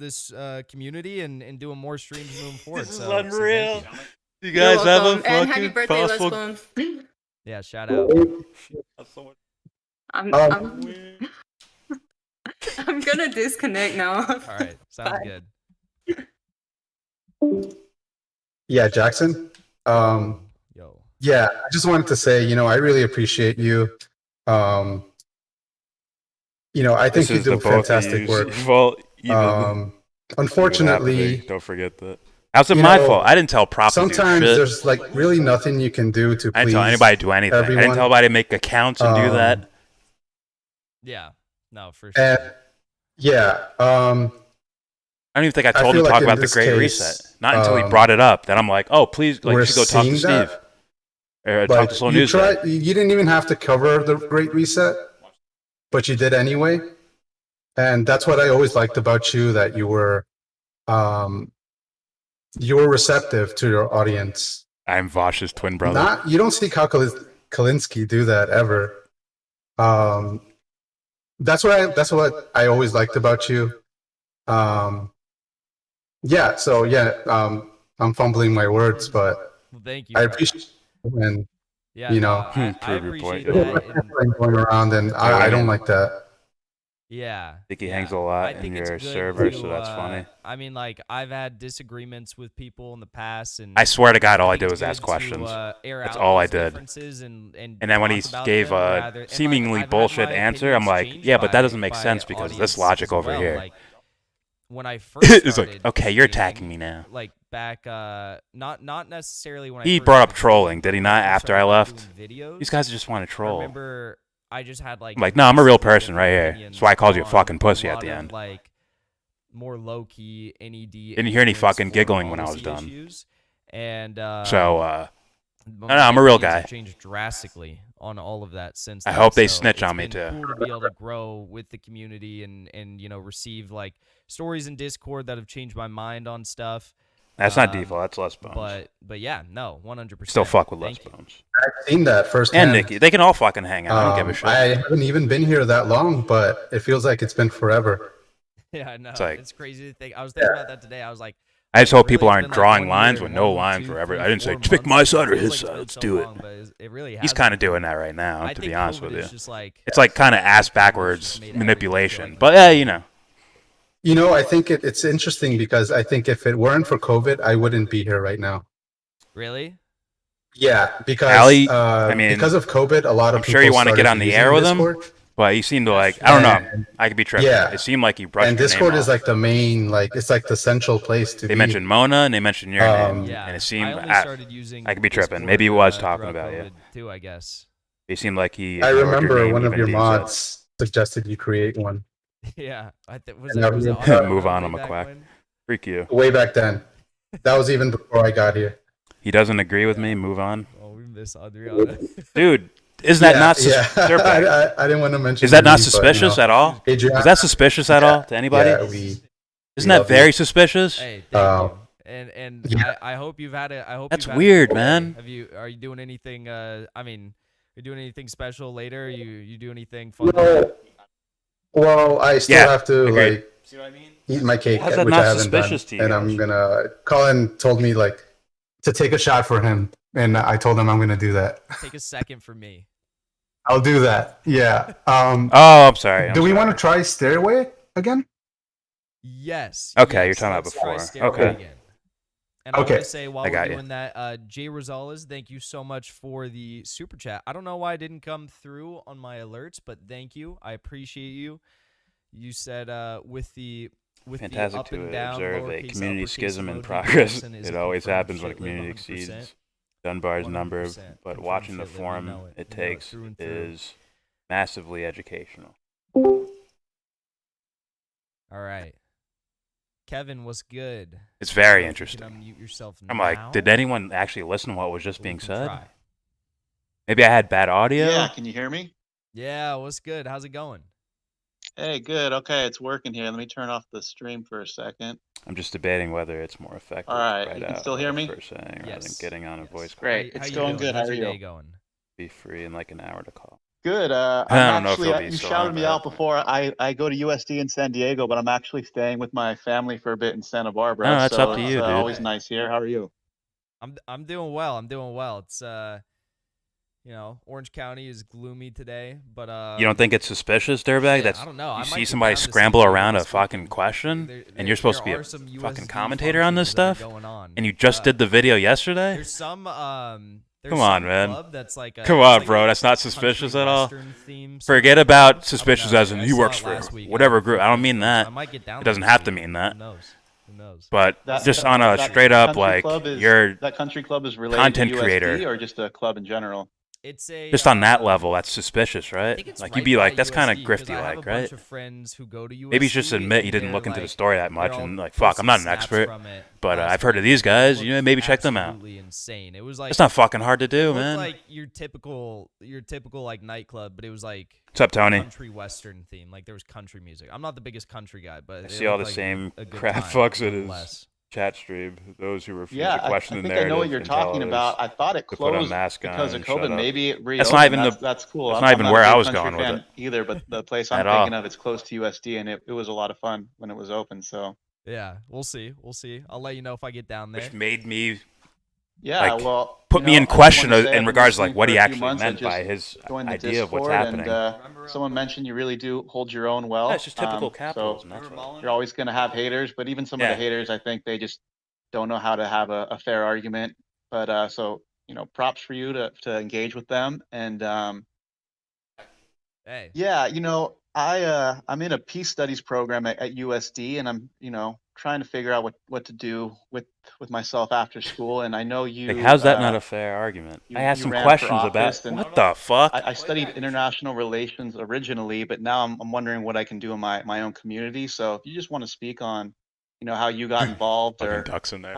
community and doing more streams moving forward. This is so unreal. thank You guys You're have a welcome. And happy fucking birthday, Les possible. Bones. Yeah, shout out. I'm gonna disconnect now. All right, sounds Bye. good. Yeah, Jackson. Yeah, I just wanted to say, you know, I really appreciate you. You know, I think This you is do the both of fantastic yous. work. Well, even Unfortunately, don't forget that. How's it you my know, fault? I didn't tell Prop to do sometimes shit. there's like really nothing you can do to I didn't please tell anybody to do anything. I everyone. didn't tell anybody to make accounts and do that. Yeah, no, for sure. And yeah, I don't even think I told feel him to like talk in about the this Great case, Reset. Not until he brought it up. Then I'm like, oh, please, like, we're you should go talk to seeing that, Steve. Or talk to Slow you News. tried. You didn't even have to cover the Great Reset, but you did anyway. And that's what I always liked about you, that you were receptive to your audience. I'm Vosh's twin brother. You don't see Kyle Kalinske do that ever. That's what I always liked about you. Yeah. So yeah, I'm fumbling my words, but Well, thank you. I appreciate it, and Yeah, you no, know, I appreciate it's that. going around, and I don't like that. Yeah. I think he yeah. hangs a lot I in think it's your good server, to, so that's funny. I mean, like, I've had disagreements with people in the past, and I swear to God, all I think did it's was ask good questions. to, air That's out all I those did. differences and then when he talk about gave them a rather- and, like, seemingly I've had bullshit my answer, I'm opinions like, changed yeah, but that doesn't by- make sense by because this audiences logic as over well. here. Like, when I first It's like, started okay, you're streaming, attacking me now. Like back, not necessarily when I He first brought up started trolling, did he when not? I first After I started left, doing videos, these guys just want to I troll. remember I just had like I'm like, no, I'm a real completely person right different here. opinions That's why I called you a on fucking pussy a at lot the of, end. like more low key NED. Didn't hear any influenced fucking foreign giggling when I was policy done. issues. And So, my no, I'm a real opinions have guy. changed drastically on all of that since. I then. hope they So snitch it's on me, been too. Cool to be able to grow with the community and you know receive like stories in Discord that have changed my mind on stuff. That's not default. That's Les Bones. But yeah, no, 100%. Still fuck with Les Thank you. Bones. I've seen that firsthand. And Nikki. They can all fucking hang out. I don't give a shit. I haven't even been here that long, but it feels like it's been forever. Yeah, I know. It's like- It's crazy to think. I was thinking about that today. I was like, I just hope really, people it's aren't been, like, drawing 1 lines year, with no 1, lines 2, forever. 3, I didn't say, 4 pick my months. side or It feels his like side. it's Let's been do so it. long, but it really He's hasn't. kind of doing that right now, I to think be honest COVID with you. is just like It's like kind of ass backwards made everything manipulation. feel But yeah, you know. You know, I think it's interesting because I think if it weren't for COVID, I wouldn't be here right now. Really? Yeah, because Ali, I mean, because of COVID, a lot of I'm sure you people want to get started on the using air with him, Discord. but he seemed to like, I don't know. I could be tripping. Yeah. It seemed like he brushed And your Discord name is off. like the main, like it's like the central place to They be. mentioned Mona and they mentioned your name, Yeah, and it seemed I only I started using could be tripping. Discord, Maybe he was throughout talking about you. COVID too, I guess. It seemed like he. I ignored your remember name one of even your being said. mods suggested you create one. Yeah, was And it? Was it everyone- Audio Move on, way I'm a back quack. when? Freak you. Way back then. That was even before I got here. He doesn't agree with me. Move on. Oh, we miss Adriana. Dude, isn't that not dirtbag? I didn't want to mention. Is that not but, suspicious at all? Adrian, is that suspicious at all to anybody? Yeah, isn't that very suspicious? Hey, thank you. And I hope you've had a. That's weird, man. Are you doing anything? I mean, are you doing anything special later? You do anything fun? Well, I still have to agreed. See what I mean? Eat my cake, How's that which not I haven't suspicious done. to you And I'm gonna. Colin told me like to take a shot for him, and I told him I'm gonna do that. Take a second for me. I'll do that. Yeah. Oh, I'm sorry. Do we want to try Stairway again? Yes. Okay, yes, you're talking about let's try before. Stairway Okay. Again. And I want to say while we're doing that, Jay Rosales, thank you so much for the super chat. I don't know why it didn't come through on my alerts, but thank you. I appreciate you. You said with the Fantastic up to and down, observe a lowercase, community uppercase schism in emoji progress. person is It a always confirmed happens when a shitlib, community 100%. exceeds Dunbar's number, 100%. but Confirmed watching the shitlib, we form know it. it We know it takes through and through. is massively educational. All right. Kevin, what's good? It's very You can interesting. unmute yourself I'm now. like, did anyone actually listen to what was just We being can said? try. Maybe I had bad audio? Yeah, can you hear me? Yeah, what's good? How's it going? Hey, good. Okay, it's working here. Let me turn off the stream for a second. I'm just debating whether it's more effective. All right, right you can out still hear me? First saying, rather than Yes. getting on a voice call. Great. How It's you going doing? good. How's How are your you? day going? Be free in like an hour to call. Good. I I'm don't know if actually, he'll be you still shouted on me that. out before. I go to USD in San Diego, but I'm actually staying with my family for a bit in Santa Barbara. No, that's so up to it's you, dude. always nice here. How are you? I'm doing well. I'm doing well. It's you know, Orange County is gloomy today, but You don't think it's suspicious, dirtbag? shit, That's I don't know. I you might see go somebody down to San scramble Diego around a this fucking weekend. question, There- and you're supposed to be there a are some fucking USD commentator on this functions that are stuff, going on. and you just did the video yesterday. There's some there's Come on, some man. club that's like a, Come it's on, like bro. a That's not country suspicious at all. western theme Forget sort of about club. suspicious I don't as know. in I he saw works it for last week. whatever group. I don't mean So that. I might get down It doesn't there have this to weekend. mean that. Who knows? Who knows? But just on a straight up like you're that country club is related content to USD creator. or just a club in general? It's a Just on that level, that's suspicious, right? think it's Like right you'd be like, by that's kind of USD, 'cause I grifty, have a like, bunch right? of friends who go to Maybe you should just USD, admit you and didn't they're look into the like- story that they're much all and like, fuck, I'm not an posting snaps expert, from it but last I've heard of week, these and it guys. You know, looked maybe check them out. absolutely insane. It was like It's not fucking hard to do, it looked man. like your typical like nightclub, but it was like What's up, Tony? country western theme. Like there was country music. I'm not the biggest country guy, but I it see all the looked like same a good crap time, fucks in his nonetheless. chat stream. Those who refuse Yeah, to I question think the I narrative know what you're and tell talking others about. I thought it to put a closed mask on because of and shut COVID. up. Maybe it reopened. That's not even that's cool. That's I'm not even not where a I big was country going with fan it. either, but the place I'm At all. thinking of, it's close to USD, and it was a lot of fun when it was open. So Yeah, we'll see. We'll see. I'll let you know if I get down there. Which made me yeah, like, well, put you me know, in I just question wanna say in I've been regards to like listening what for he a few actually months. I meant just by his joined the idea of what's Discord, happening. and someone mentioned you really do hold your own well. Yeah, it's just typical So capitalism. That's what. you're always going to have haters, but even some of Yeah. the haters, I think they just don't know how to have a fair argument. But so you know, props for you to engage with them. And Hey. yeah, you know, I'm in a peace studies program at USD, and I'm trying to figure out what to do with myself after school. And I know you. Like, how's that not a fair argument? I asked you some ran for questions about office, and what the fuck. I studied international relations originally, but now I'm wondering what I can do in my own community. So if you just want to speak on, how you got involved, Fucking or ducks in there.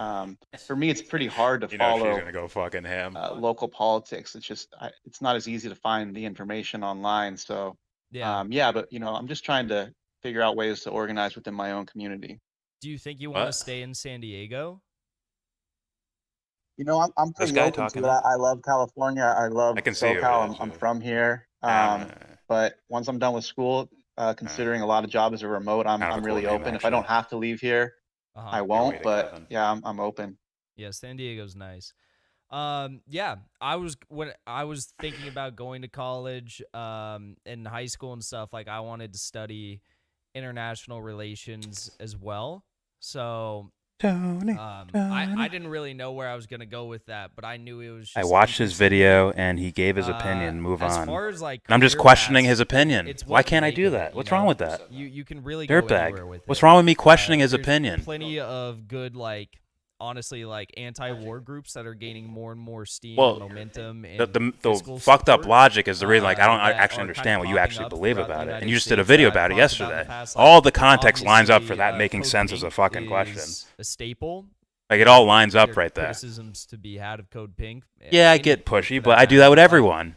For me, it's pretty hard to She's follow gonna go fucking ham. local politics. It's just it's not as easy to find the information online. So Yeah. but I'm just trying to figure out ways to organize within my own community. Do you think you want to What? stay in San Diego? I'm This pretty guy open talking to it. up? I love California. I love I can see it, SoCal. I'm actually. from here. But once I'm done with school, considering a lot of jobs are remote, I'm Kind of a really cool name, open. If I don't have to leave here, Uh-huh. I way won't. to But Kevin. yeah, I'm open. Yeah, San Diego's nice. Yeah, when I was thinking about going to college, in high school and stuff, like I wanted to study international relations as well. So Tony, I didn't really know where I was gonna go with that, but I knew it was. Just I watched his interesting. video and he gave his opinion. Move as on. far as, like, and I'm just career questioning paths, his opinion. it's Why what can't I make do of that? it, What's wrong with that? You can really go anywhere Dirtbag. with What's it. wrong with me questioning his There's opinion? Plenty of good, like, honestly, like anti-war groups that are gaining more and more steam Well, and momentum. And the fiscal fucked up support, logic is the reason, like, I don't that actually are understand what kinda you popping actually up believe throughout the about it. United And you just did a States video that I've about it talked about in the yesterday. past, All like, the context lines up for obviously, that making code sense as a pink fucking question. is a staple. Like, it all lines up There are right there. criticisms to be had of Code Pink. Yeah, I any get code pushy, for but that I do that with matter, everyone.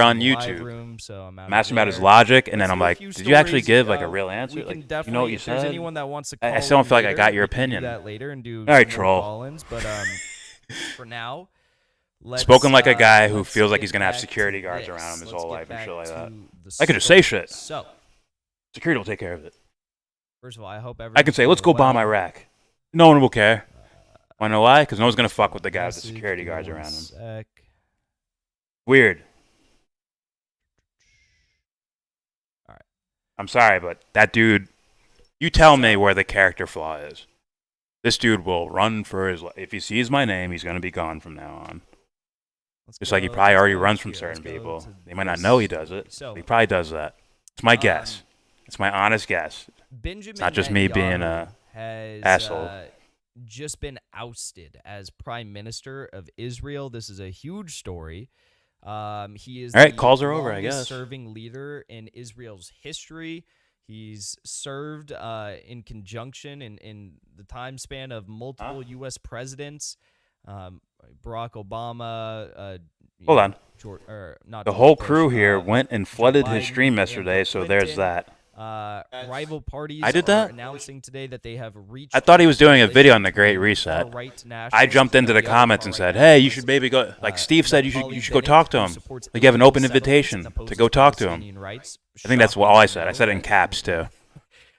you're on live YouTube. room, so I'm out I'm asking of about his there. logic, and Let's then I'm do a like, few did you actually stories. give like a real answer? We Like, can you know definitely, what you if there's said? anyone that wants to I call still don't in feel like I later, got your we can do opinion. that later and do All right, some more troll. call-ins, but for now, let's, Spoken like a guy who let's feels like get he's gonna have back security to guards this. around him his Let's whole get life and back shit like to that. the I could just say story. shit. So, Security will take care of it. First of all, I hope I can say, let's go bomb Iraq. No one will care. Wanna know why? Because no one's gonna fuck with the guy with the security guards around him. Weird. All right. I'm sorry, but that dude. You tell me where the character flaw is. This dude will run for his life. If he sees my name, he's gonna be gone from now on. Just like he probably already runs from certain people. They might not know he does it. But he probably does that. It's my guess. It's my honest guess. It's not just me being a asshole. Just been ousted as prime minister of Israel. This is a huge story. He is the calls are over, I guess. Serving leader in Israel's history. He's served in conjunction in the time span of multiple U.S. presidents. Barack Obama. Hold on. The whole crew Bush, here went and flooded his stream yesterday, so there's that. Rival parties I did that? are announcing today that they have reached. I thought he was doing a video on the Great Reset. I jumped into the comments and said, "Hey, you should maybe go." Like Steve said, you should go talk to him. Like you have an open invitation to go talk to him. I think that's all I said. I said it in caps too.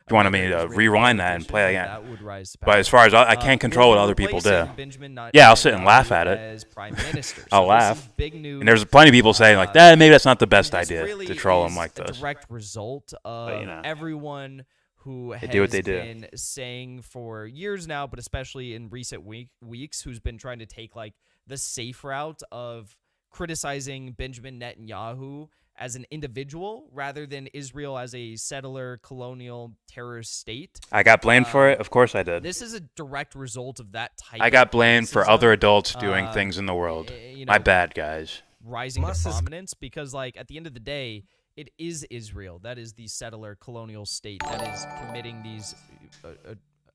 If you wanted me to rewind that and play it again. But as far as I can't control what other people do. Yeah, I'll sit and laugh at it. I'll laugh. And there's plenty of people saying like, maybe that's not the best idea to troll him like this. Direct result of everyone who has do what they do. been saying for years now, but especially in recent weeks, who's been trying to take like the safe route of criticizing Benjamin Netanyahu as an individual rather than Israel as a settler, colonial, terrorist state. I got blamed for it. Of course I did. This is a direct result of that type. I got blamed for other adults doing things in the world. My bad, guys. Rising to prominence because, like, at the end of the day, it is Israel that is the settler, colonial state that is committing these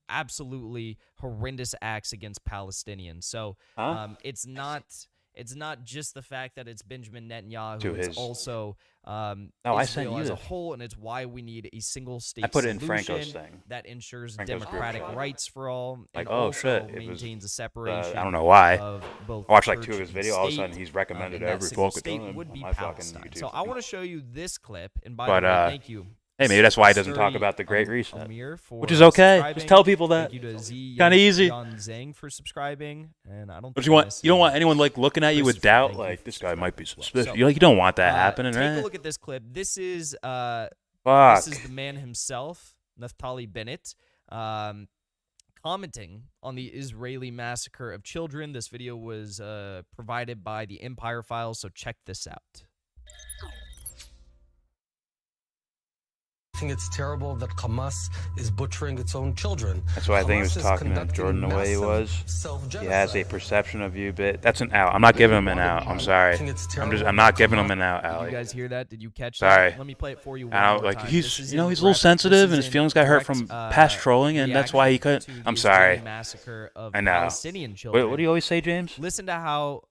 absolutely horrendous acts against Palestinians. So it's not just the fact that it's Benjamin Netanyahu. It's also Israel as a whole, and it's why we need a single state I put it in solution Franco's thing. that ensures Franco's democratic rights for all. Like, and oh also shit, it was, maintains a separation. I don't know why. Of both I watched like church 2 of his and videos. All of a state, sudden, he's recommended and that every single focus state on would be my fucking Palestine. YouTube. So I want to show you this clip, and by But the way, thank you. Hey, maybe that's why he doesn't talk about the Great Reset, which is okay. Just tell people that. Kind of easy. Zhang for subscribing, and I don't. But you don't want anyone like looking at you with doubt, like this guy might be suspicious. You don't want that happening, right? Take a look at this clip. This is Fuck. This is the man himself, Naftali Bennett, commenting on the Israeli massacre of children. This video was provided by the Empire Files, so check this out. I think it's terrible that Hamas is butchering its own children. That's why I think he was talking to Jordan the way he was. He has a perception of you, but that's an out. I'm not giving him an out. I'm sorry. I'm not giving him an out, Ali. Did you guys hear that? Did you catch Sorry. that? Let me play it for you. I don't, like time. He's he's a little sensitive and his feelings got hurt from past trolling, and that's why he couldn't. I'm sorry. I know. What do you always say, James? Listen to how.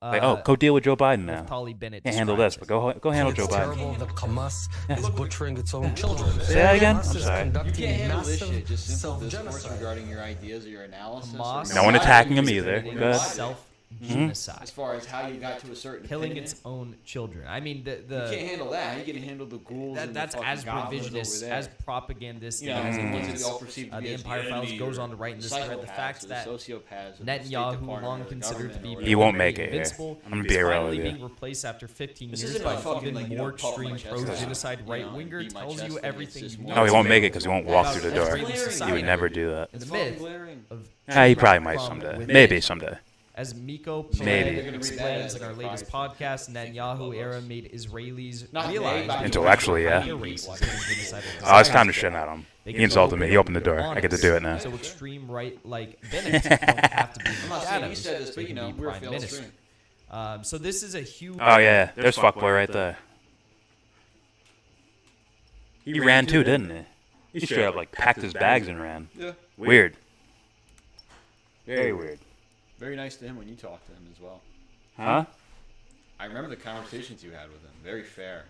Go deal with Joe Biden now. Bennett Can't handle this, but go handle Joe Biden. It's terrible that Hamas is butchering its own children. Say that again? I'm sorry. You can't handle this shit. Just simple discourse regarding your ideas or your analysis. No one attacking him either. Good. Genocide. As far as how you got to a certain killing opinion. its own children. I mean, you can't handle that. You can handle the ghouls. That's as revisionist, as propagandistic as it gets. The Empire Files goes on to write in this thread the fact that Netanyahu, long considered to be he won't make it here. I'm gonna be real with you. Being replaced after 15 years by even more extreme pro-genocide right-winger tells you everything you No, he won't make it because he won't walk through the door. He would never do that. The myth of he probably might someday. Maybe someday. As Miko Maybe explains in our latest podcast, Netanyahu era made Israelis realize intellectually, yeah. Oh, it's time to shit at him. He insulted me. He opened the door. I get to do it now. So extreme right like Bennett don't have to be in the shadows to be prime minister. So this is a huge. Oh yeah, there's fuckboy right there. He ran too, didn't he? He straight up like packed his bags and ran. Yeah. Weird. Very weird. Very nice to him when you talk to him as well. Huh? I remember the conversations you had with him. Very fair.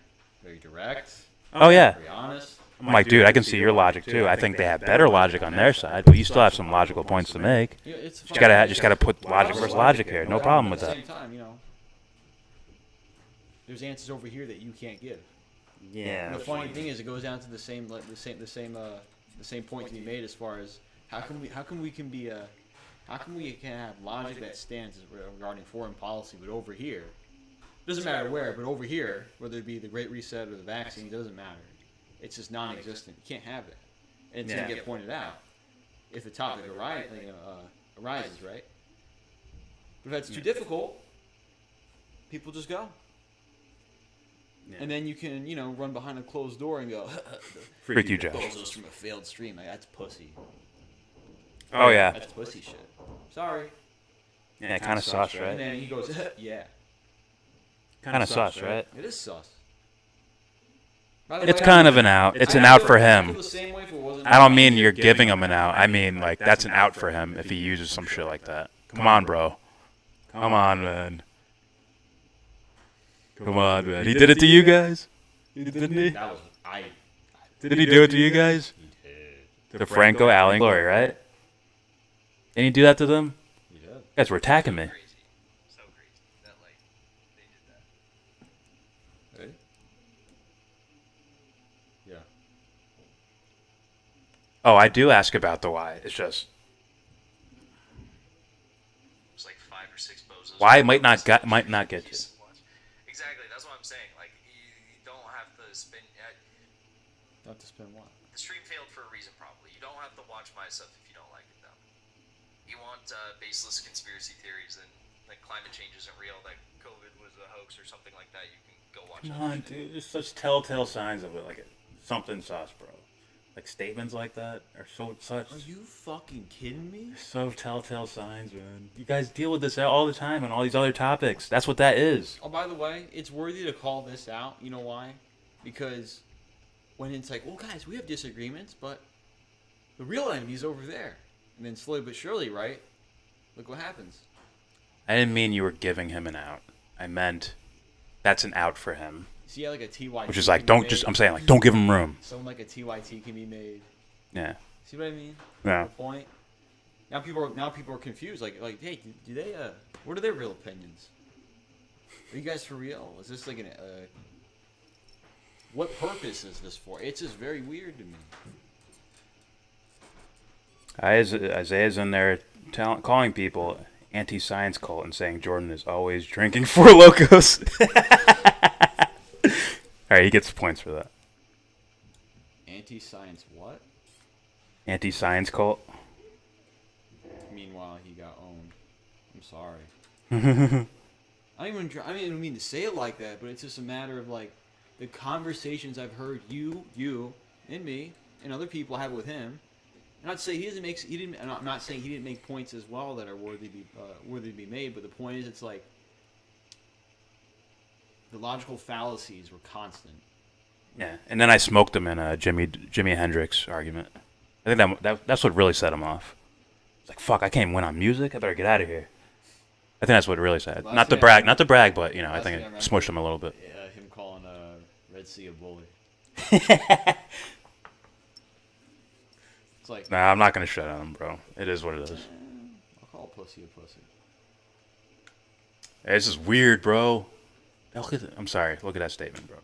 Very direct. Oh, yeah. Very honest. I'm like, dude, I can see your logic, too. I think they have better logic on their side, but you still have some logical points to make. Just gotta put logic versus logic here. No problem with that. At the same time, there's answers over here that you can't give. Yeah. And the funny thing is, it goes down to the same point to be made as far as how can we can have logic that stands regarding foreign policy, but over here, doesn't matter where, but over here, whether it be the Great Reset or the vaccine, doesn't matter. It's just non-existent. You can't have it, and it's gonna get pointed out if the topic arises, right? But if that's too difficult, people just go. Yeah. And then you can, run behind a closed door and go, Freak you, Josh. Those from a failed stream. Like, that's pussy. Oh, yeah. That's pussy shit. Sorry. Yeah, kind of sus, right? And then he goes, yeah. Kind of sus, right? It is sus. It's kind of an out. It's an out for him. I don't mean you're giving him an out. I mean, like, that's an out for him if he uses some shit like that. Come on, bro. Come on, man. Come on, man. He did it to you guys? Didn't he? Did he do it to you guys? He did. To Franco, Allen, Glory, right? Didn't he do that to them? He did. You guys were attacking me. So crazy that, they did that. Hey? Yeah. Oh, I do ask about the why. It's just... It's like 5 or 6 bozos. Why might not get you. Exactly, that's what I'm saying. Like, you don't have to spin... Not to spin what? The stream failed for a reason, probably. You don't have to watch my stuff if you don't like it, though. You want baseless conspiracy theories and that climate change isn't real, that COVID was a hoax or something like that, you can go watch Come on, dude. There's such telltale signs of it. Like, something sus, bro. Like, statements like that are such... Are you fucking kidding me? So telltale signs, man. You guys deal with this all the time on all these other topics. That's what that is. Oh, by the way, it's worthy to call this out. You know why? Because when it's like, well, guys, we have disagreements, but the real enemy's over there. And then slowly but surely, right? Look what happens. I didn't mean you were giving him an out. I meant that's an out for him. See how like a TYT Which is like, can be don't just... made? I'm saying, like, don't give him room. Someone like a TYT can be made. Yeah. See what I mean? Yeah. The point. Now people are confused. Like, hey, do they? What are their real opinions? Are you guys for real? Is this like what purpose is this for? It's just very weird to me. Isaiah's in there calling people anti-science cult and saying Jordan is always drinking Four Locos. All right, he gets points for that. Anti-science what? Anti-science cult. Meanwhile, he got owned. I'm sorry. I don't even mean to say it like that, but it's just a matter of like the conversations I've heard you, and me, and other people have with him. I'm not saying I'm not saying he didn't make points as well that are worthy to be made, but the point is, it's like the logical fallacies were constant. Yeah, and then I smoked him in a Jimi Hendrix argument. I think that's what really set him off. It's like, fuck, I can't even win on music. I better get out of here. I think that's what really said. Not to brag, but I think it smushed him a little bit. Yeah, him calling Red Sea a bully. It's like, nah, I'm not gonna shut on him, bro. It is what it is. I'll call pussy a pussy. Hey, this is weird, bro. I'm sorry. Look at that statement, bro.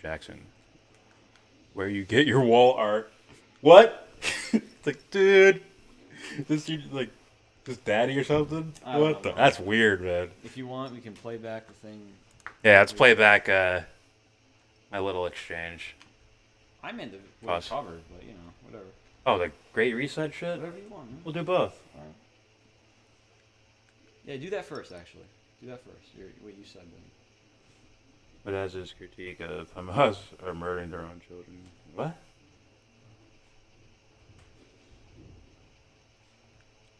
Jackson, where you get your wall art? What? It's like, dude, this daddy or something? What the? That's weird, man. If you want, we can play back the thing. Yeah, let's play back my little exchange. I meant the cover, but whatever. Oh, the Great Reset shit? Whatever you want, man. We'll do both. All right. Yeah, do that first, actually. Do that first. What you said then. But as his critique of Hamas are murdering their own children. What?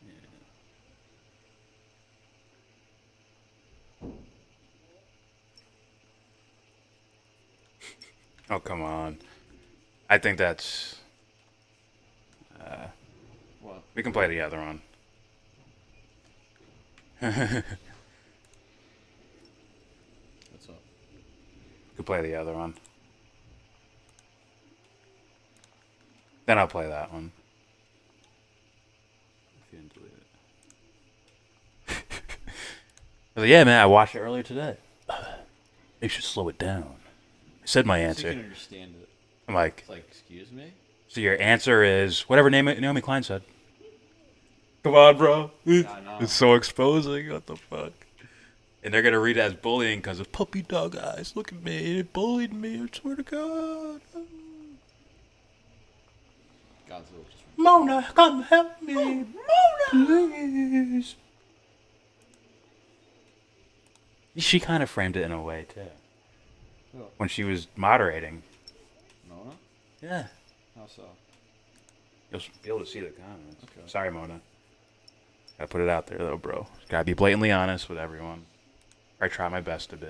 Yeah. Oh, come on. I think that's... what? We can play the other one. What's up? We can play the other one. Then I'll play that one. If you didn't delete it. I was like, yeah, man, I watched it earlier today. You should slow it down. said my So answer. you can understand it. I'm like, It's like, excuse me? so your answer is whatever Naomi Klein said. Come on, bro. It's so exposing. What the fuck? And they're gonna read it as bullying because of puppy dog eyes. Look at me. It bullied me. I swear to God. Mona, come help me. Mona, please. She kind of framed it in a way too. Who? When she was moderating. Mona? Yeah. How so? You'll be able to see the comments. Okay. Sorry, Mona. Gotta put it out there though, bro. Gotta be blatantly honest with everyone. I try my best to be.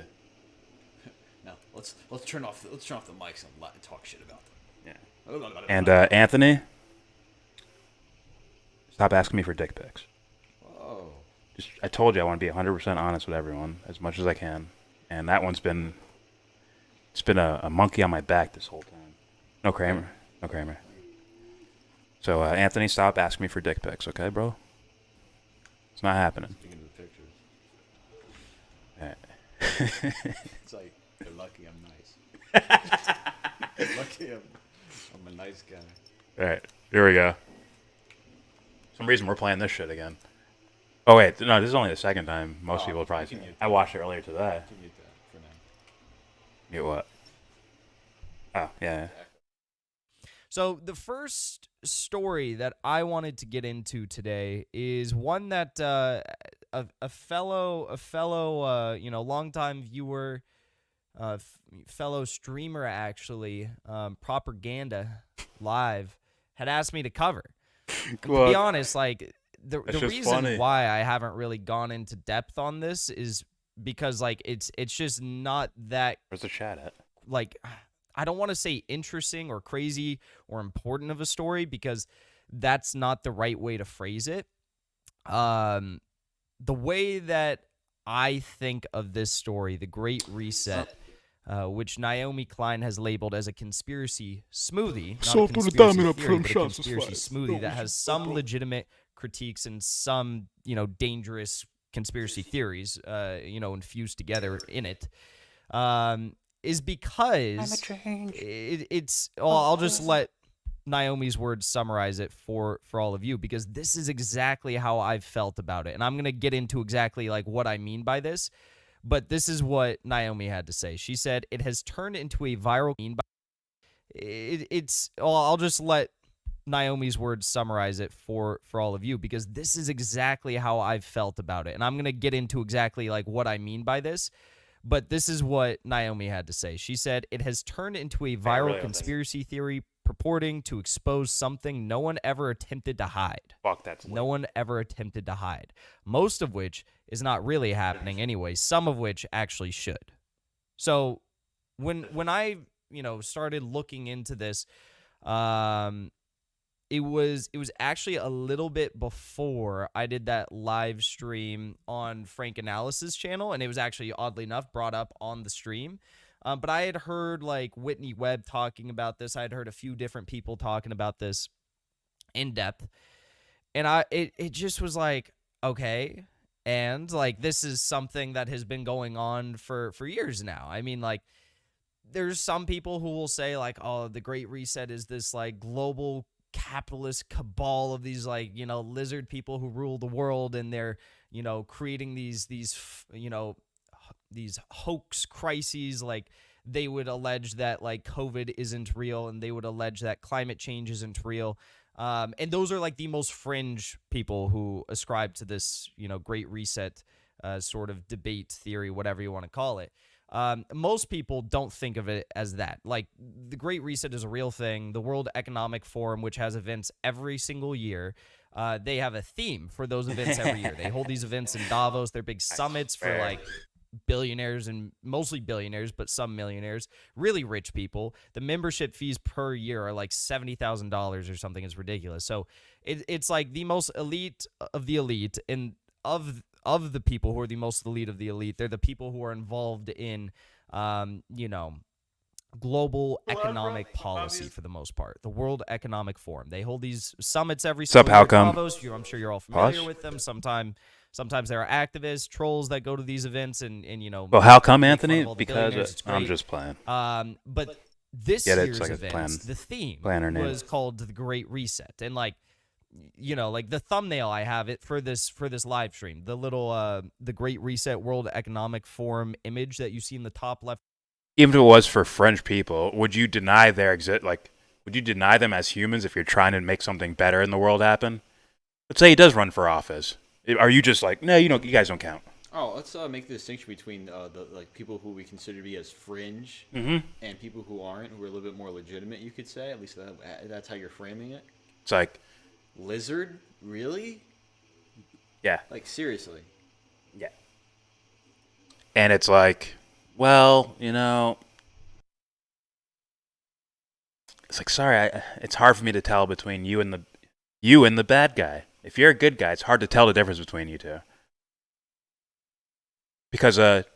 No, let's turn off the mics and talk shit about them. Yeah. And Anthony, stop asking me for dick pics. Whoa. I told you I want to be 100% honest with everyone as much as I can, and that one's been a monkey on my back this whole time. No Kramer. So Anthony, stop asking me for dick pics, okay, bro? It's not happening. Speaking of the pictures. Alright. It's like, you're lucky I'm nice. You're lucky I'm a nice guy. Alright, here we go. For some reason we're playing this shit again. Oh wait, no, this is only the second time. Most people probably seen it. I watched it earlier today. Mute that for now. Mute what? Oh, yeah. So the first story that I wanted to get into today is one that a fellow longtime viewer, fellow streamer actually, Propaganda Live, had asked me to cover. And to be honest, like the reason why I haven't really gone into depth on this is because like it's just not that. Where's the chat at? Like, I don't want to say interesting or crazy or important of a story because that's not the right way to phrase it. The way that I think of this story, the Great Reset, which Naomi Klein has labeled as a conspiracy smoothie, not a conspiracy theory, but a conspiracy smoothie that has some legitimate critiques and some, dangerous conspiracy theories, infused together in it. Is because it's. Well, I'll just let Naomi's words summarize it for all of you, because this is exactly how I've felt about it, and I'm gonna get into exactly like what I mean by this. But this is what Naomi had to say. She said it has turned into a viral. It's. Well, I'll just let Naomi's words summarize it for all of you, because this is exactly how I've felt about it, and I'm gonna get into exactly like what I mean by this. But this is what Naomi had to say. She said, it has turned into a viral conspiracy theory purporting to expose something no one ever attempted to hide. Fuck, that's no one ever attempted to hide. Most of which is not really happening anyway. Some of which actually should. So when I, started looking into this, it was actually a little bit before I did that live stream on Frank Analysis channel, and it was actually, oddly enough, brought up on the stream. But I had heard like Whitney Webb talking about this. I had heard a few different people talking about this in depth, and it just was like, okay, and like this is something that has been going on for years now. I mean, like, there's some people who will say like, oh, the Great Reset is this like global capitalist cabal of these like lizard people who rule the world, and they're creating these hoax crises. Like, they would allege that like COVID isn't real, and they would allege that climate change isn't real, and those are like the most fringe people who ascribe to this Great Reset sort of debate theory, whatever you want to call it. Most people don't think of it as that. Like, the Great Reset is a real thing. The World Economic Forum, which has events every single year, they have a theme for those events every year. They hold these events in Davos. They're big summits for like billionaires, and mostly billionaires, but some millionaires, really rich people. The membership fees per year are like $70,000 or something. It's ridiculous. So it's like the most elite of the elite, and of the people who are the most elite of the elite, they're the people who are involved in, global economic policy for the most part. The World Economic Forum. They hold these summits every single year. How come? Davos. I'm sure you're all familiar with them. Sometimes Sometimes there are activists, trolls that go to these events and Well, how come, make fun of Anthony? all the Because billionaires. It's I'm great. just playing. But this Get it? year's It's like a event, the theme was name. called the Great Reset, and like the thumbnail I have it for this live stream, the little the Great Reset World Economic Forum image that you see in the top left. Even if it was for fringe people, would you deny their would you deny them as humans if you're trying to make something better in the world happen? Let's say he does run for office. Are you just like, no, you guys don't count? Oh, let's make the distinction between the people who we consider to be as fringe and people who aren't, who are a little bit more legitimate. You could say, at least that's how you're framing it. It's like lizard, really? Yeah. Like seriously. Yeah. And it's like, well, it's like, sorry, it's hard for me to tell between you and the bad guy. If you're a good guy, it's hard to tell the difference between you two. Because a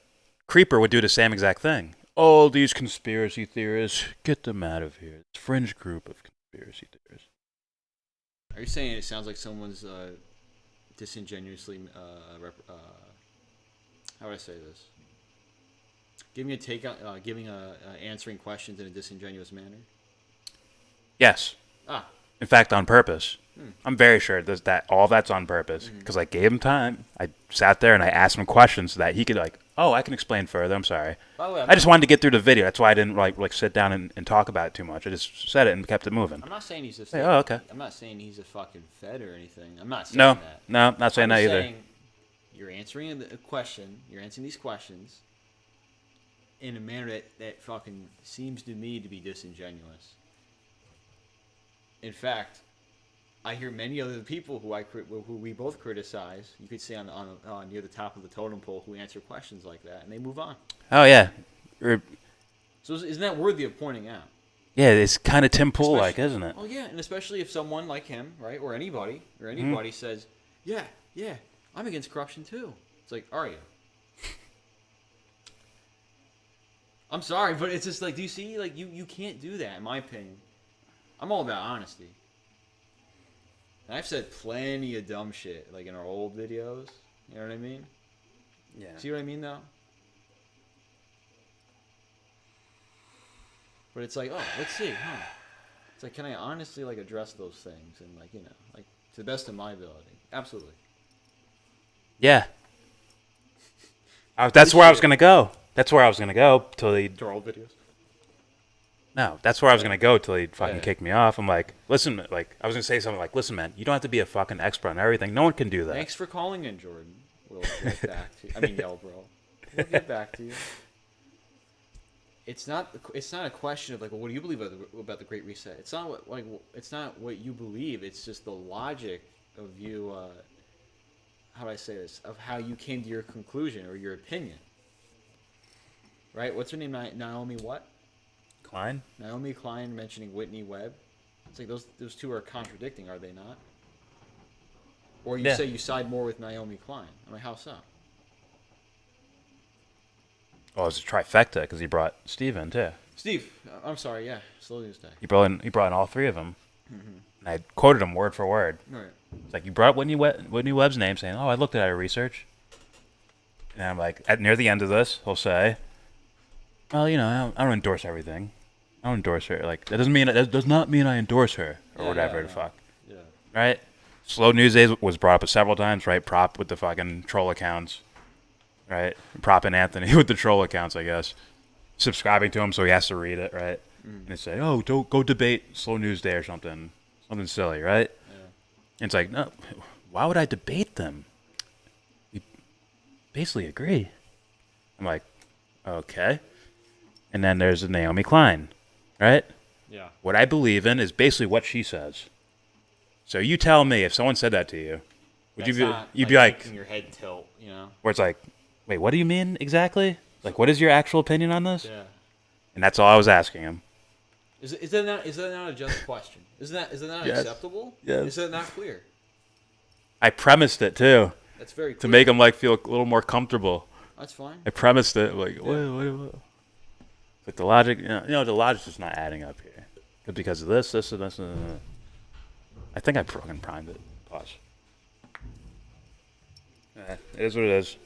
creeper would do the same exact thing. Oh, these conspiracy theorists, get them out of here. It's a fringe group of conspiracy theorists. Are you saying it sounds like someone's disingenuously, how would I say this? Giving a take on, answering questions in a disingenuous manner? Yes. In fact, on purpose. I'm very sure that all that's on purpose because I gave him time. I sat there and I asked him questions so that he could I can explain further. I'm sorry. By the way, I just wanted to get through the video. That's why I didn't like sit down and talk about it too much. I just said it and kept it moving. I'm not saying he's Hey, oh, okay. I'm not saying he's a fucking fed or anything. I'm not saying No, that. no, not saying that either. You're answering a question. You're answering these questions in a manner that fucking seems to me to be disingenuous. In fact, I hear many other people who we both criticize. You could say on near the top of the totem pole who answer questions like that, and they move on. Oh yeah. So isn't that worthy of pointing out? Yeah, it's kind of Tim Pool-like, isn't it? Oh yeah, and especially if someone like him, right, or anybody says, yeah, I'm against corruption too. It's like, are you? I'm sorry, but it's just like, do you see? Like, you can't do that, in my opinion. I'm all about honesty. And I've said plenty of dumb shit, like in our old videos. You know what I mean? Yeah. See what I mean, though? But it's like, oh, let's see, huh? It's like, can I honestly, address those things? And, to the best of my ability. Absolutely. Yeah. That's where I was going to go. That's where I was going to go till he... To our old videos? No, that's where I was going to go till he fucking kicked me off. I'm like, listen, I was going to say something like, listen, man, you don't have to be a fucking expert on everything. No one can do that. Thanks for calling in, Jordan. We'll get back to you. I mean, YellBRo. We'll get back to you. It's not a question of what do you believe about the Great Reset? It's not it's not what you believe. It's just the logic of you. How do I say this? Of how you came to your conclusion or your opinion. Right? What's her name? Naomi what? Klein? Naomi Klein mentioning Whitney Webb. It's like those two are contradicting, are they not? Or you say you side more with Naomi Klein. I'm like, how so? Oh, it's a trifecta because he brought Steve in too. Steve, I'm sorry, yeah, Slow News Day. He brought in all three of them. Mm-hmm. And I quoted him word for word. Right. It's like, you brought up Whitney Webb's name, saying, oh, I looked at her research. And I'm like, near the end of this, he'll say, well, I don't endorse everything. I don't endorse her. That does not mean I endorse her or whatever the fuck. Yeah. Right? Slow News Days was brought up several times, right? Prop with the fucking troll accounts. Right? Propping Anthony with the troll accounts, I guess. Subscribing to him so he has to read it, right? And they say, oh, don't go debate Slow News Day or something. Something silly, right? Yeah. And it's like, no, why would I debate them? We basically agree. I'm like, okay. And then there's Naomi Klein, right? Yeah. What I believe in is basically what she says. So you tell me, if someone said that to you, would you'd be like, making your head tilt, where it's like, wait, what do you mean exactly? What is your actual opinion on this? Yeah. And that's all I was asking him. Is that not a just question? Is that not Yes. acceptable? Yes. Is that not clear? I premised it too. That's very to clear. make him feel a little more comfortable. That's fine. I premised it what? But the logic, the logic's just not adding up here. Because of this, and this. I think I fucking primed it. Pause. It is what it is.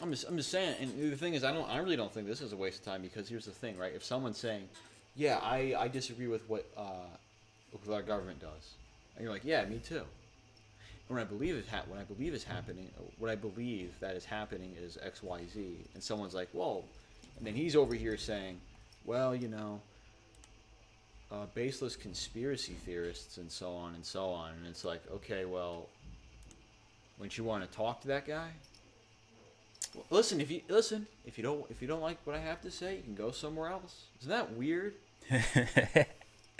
I'm just saying, and the thing is, I really don't think this is a waste of time, because here's the thing, right? If someone's saying, yeah, I disagree with what our government does, and you're like, yeah, me too. And what I believe is happening is X, Y, Z, and someone's like, well, and then he's over here saying, well, you know, baseless conspiracy theorists and so on and so on, and it's like, okay, well, wouldn't you want to talk to that guy? Well, listen, if you don't like what I have to say, you can go somewhere else. Isn't that weird?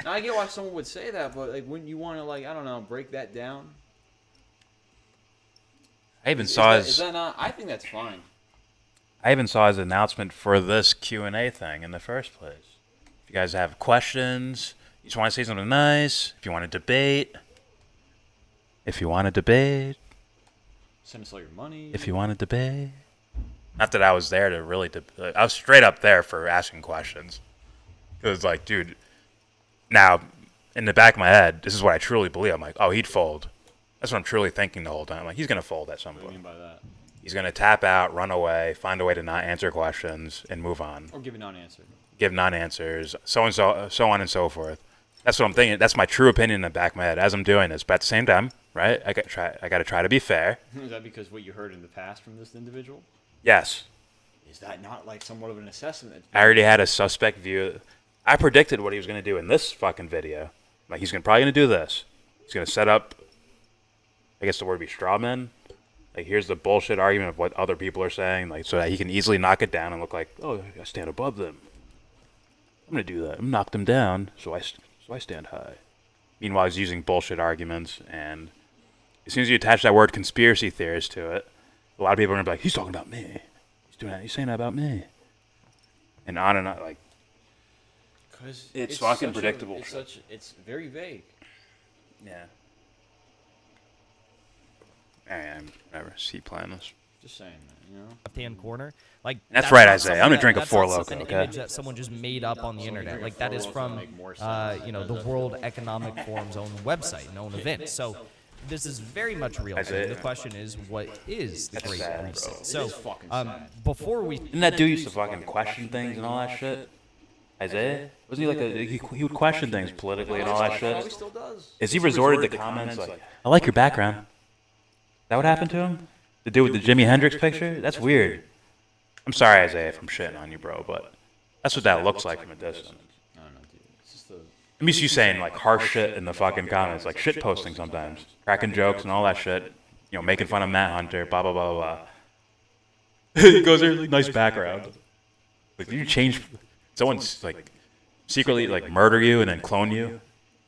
Now, I get why someone would say that, but like, wouldn't you want to, like, I don't know, break that down? I even saw his. Is that not? I think that's fine. I even saw his announcement for this Q&A thing in the first place. If you guys have questions, you just want to say something nice, if you want to debate, Send us all your money. If you want to debate. Not that I was there to really I was straight up there for asking questions. It was like, dude, now, in the back of my head, this is what I truly believe. I'm like, oh, he'd fold. That's what I'm truly thinking the whole time. I'm like, he's going to fold at some point. What do you mean by that? He's going to tap out, run away, find a way to not answer questions, and move on. Or give a non-answer. Give non-answers, so on and so forth. That's what I'm thinking. That's my true opinion in the back of my head as I'm doing this. But at the same time, right, I got to try to be fair. Is that because what you heard in the past from this individual? Yes. Is that not like somewhat of an assessment? I already had a suspect view. I predicted what he was going to do in this fucking video. Like, he's probably going to do this. He's going to set up, I guess the word would be straw men. Like, here's the bullshit argument of what other people are saying, like, so that he can easily knock it down and look like, oh, I stand above them. I'm going to do that. I'm going to knock them down so I stand high. Meanwhile, he's using bullshit arguments, and as soon as you attach that word conspiracy theorist to it, a lot of people are going to be like, he's talking about me. He's doing that. He's saying that about me. And on, like, because it's fucking predictable. It's very vague. Yeah. Whatever. See playing this. Just saying, you know. Left-hand corner, like that's right, not Isaiah. I'm gonna drink a that's Four not Loko. An okay. image that someone just made up on the internet. Like that is from, the World Economic Forum's own website, and own event. So this is very much real. The question is, what is the Great Reset? So before we, didn't that dude used to fucking question things and all that shit? Isaiah? Wasn't he like he would question things politically and all that shit? Is he resorted to comments like, I like your background? Is that what happened to him? The dude with the Jimi Hendrix picture? That's weird. I'm sorry, Isaiah, if I'm shitting on you, bro, but that's what that looks like from a distance. I don't know, dude. It's just I'm used to you saying like harsh shit in the fucking comments, like shit posting sometimes, cracking jokes and all that shit, making fun of Matt Hunter, blah blah blah blah. He goes there, like, nice background. Like, did you change? Someone's like secretly like murder you and then clone you,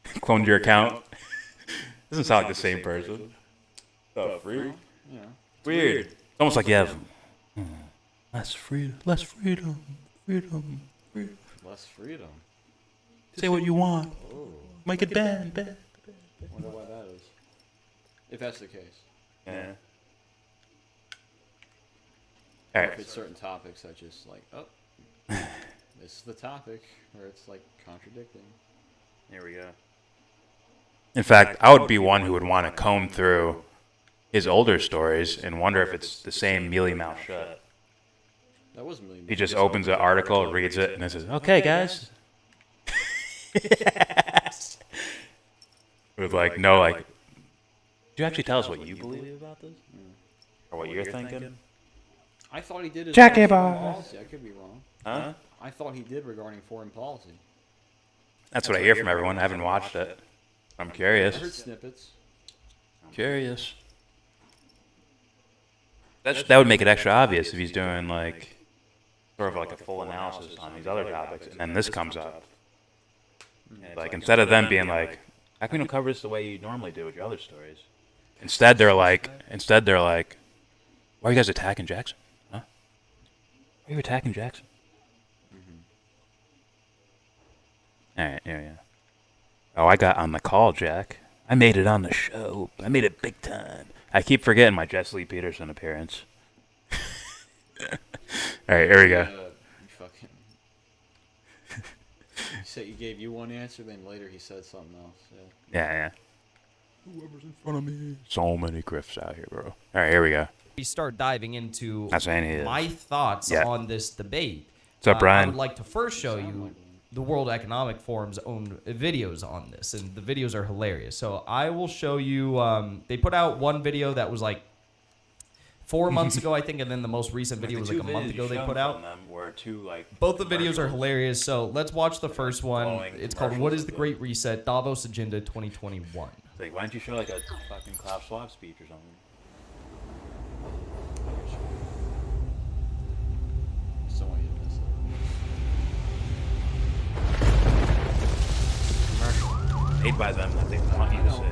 cloned your account. Doesn't sound like the same person. Oh, free? Yeah. Weird. It's almost like you have less freedom. Less freedom. Freedom. Less freedom. Say what you want. Oh. Make it bad. Wonder why that is. If that's the case. Yeah. Or Alright. if it's certain topics that just like, oh, this is the topic, where it's like contradicting. Here we go. In fact, I would be one who would want to comb through his older stories and wonder if it's the same mealy mouth shut. That was mealy mouth. He just opens an article, reads it, and then says, okay, guys. Yes. With like, no, like, did you actually tell us what you believe about this? Or what you're thinking? I thought he did as Jackie foreign boss. policy. I could be wrong. Huh? I thought he did regarding foreign policy. That's what I hear from everyone. I haven't watched it. I'm curious. I heard snippets. Curious. That would make it extra obvious if he's doing like sort of like a full analysis on these other topics, and then this comes up. Like instead of them being like, "How come you don't cover this the way you normally do with your other stories?" Instead they're like, "Why are you guys attacking Jackson? Huh? Why are you attacking Jackson?" All right, yeah. Oh, I got on the call, Jack. I made it on the show. I made it big time. I keep forgetting my Jesse Lee Peterson appearance. All right, here we go. You fucking. You said you gave you one answer, then later he said something else. Yeah. Whoever's in front of me. So many grifts out here, bro. All right, here we go. We start diving into That's what he is. my thoughts Yeah. on this debate. What's up, Brian? I would like to first show you the World Economic Forum's own videos on this, and the videos are hilarious. So I will show you. They put out one video that was like 4 months ago, I think, and then the most recent video was like a month ago they put out. Both the videos are hilarious. So let's watch the first one. It's called "What is the Great Reset? Davos Agenda 2021." Like, why don't you show like a fucking Klaus Schwab speech or something? Someone Made by them that they want you to say.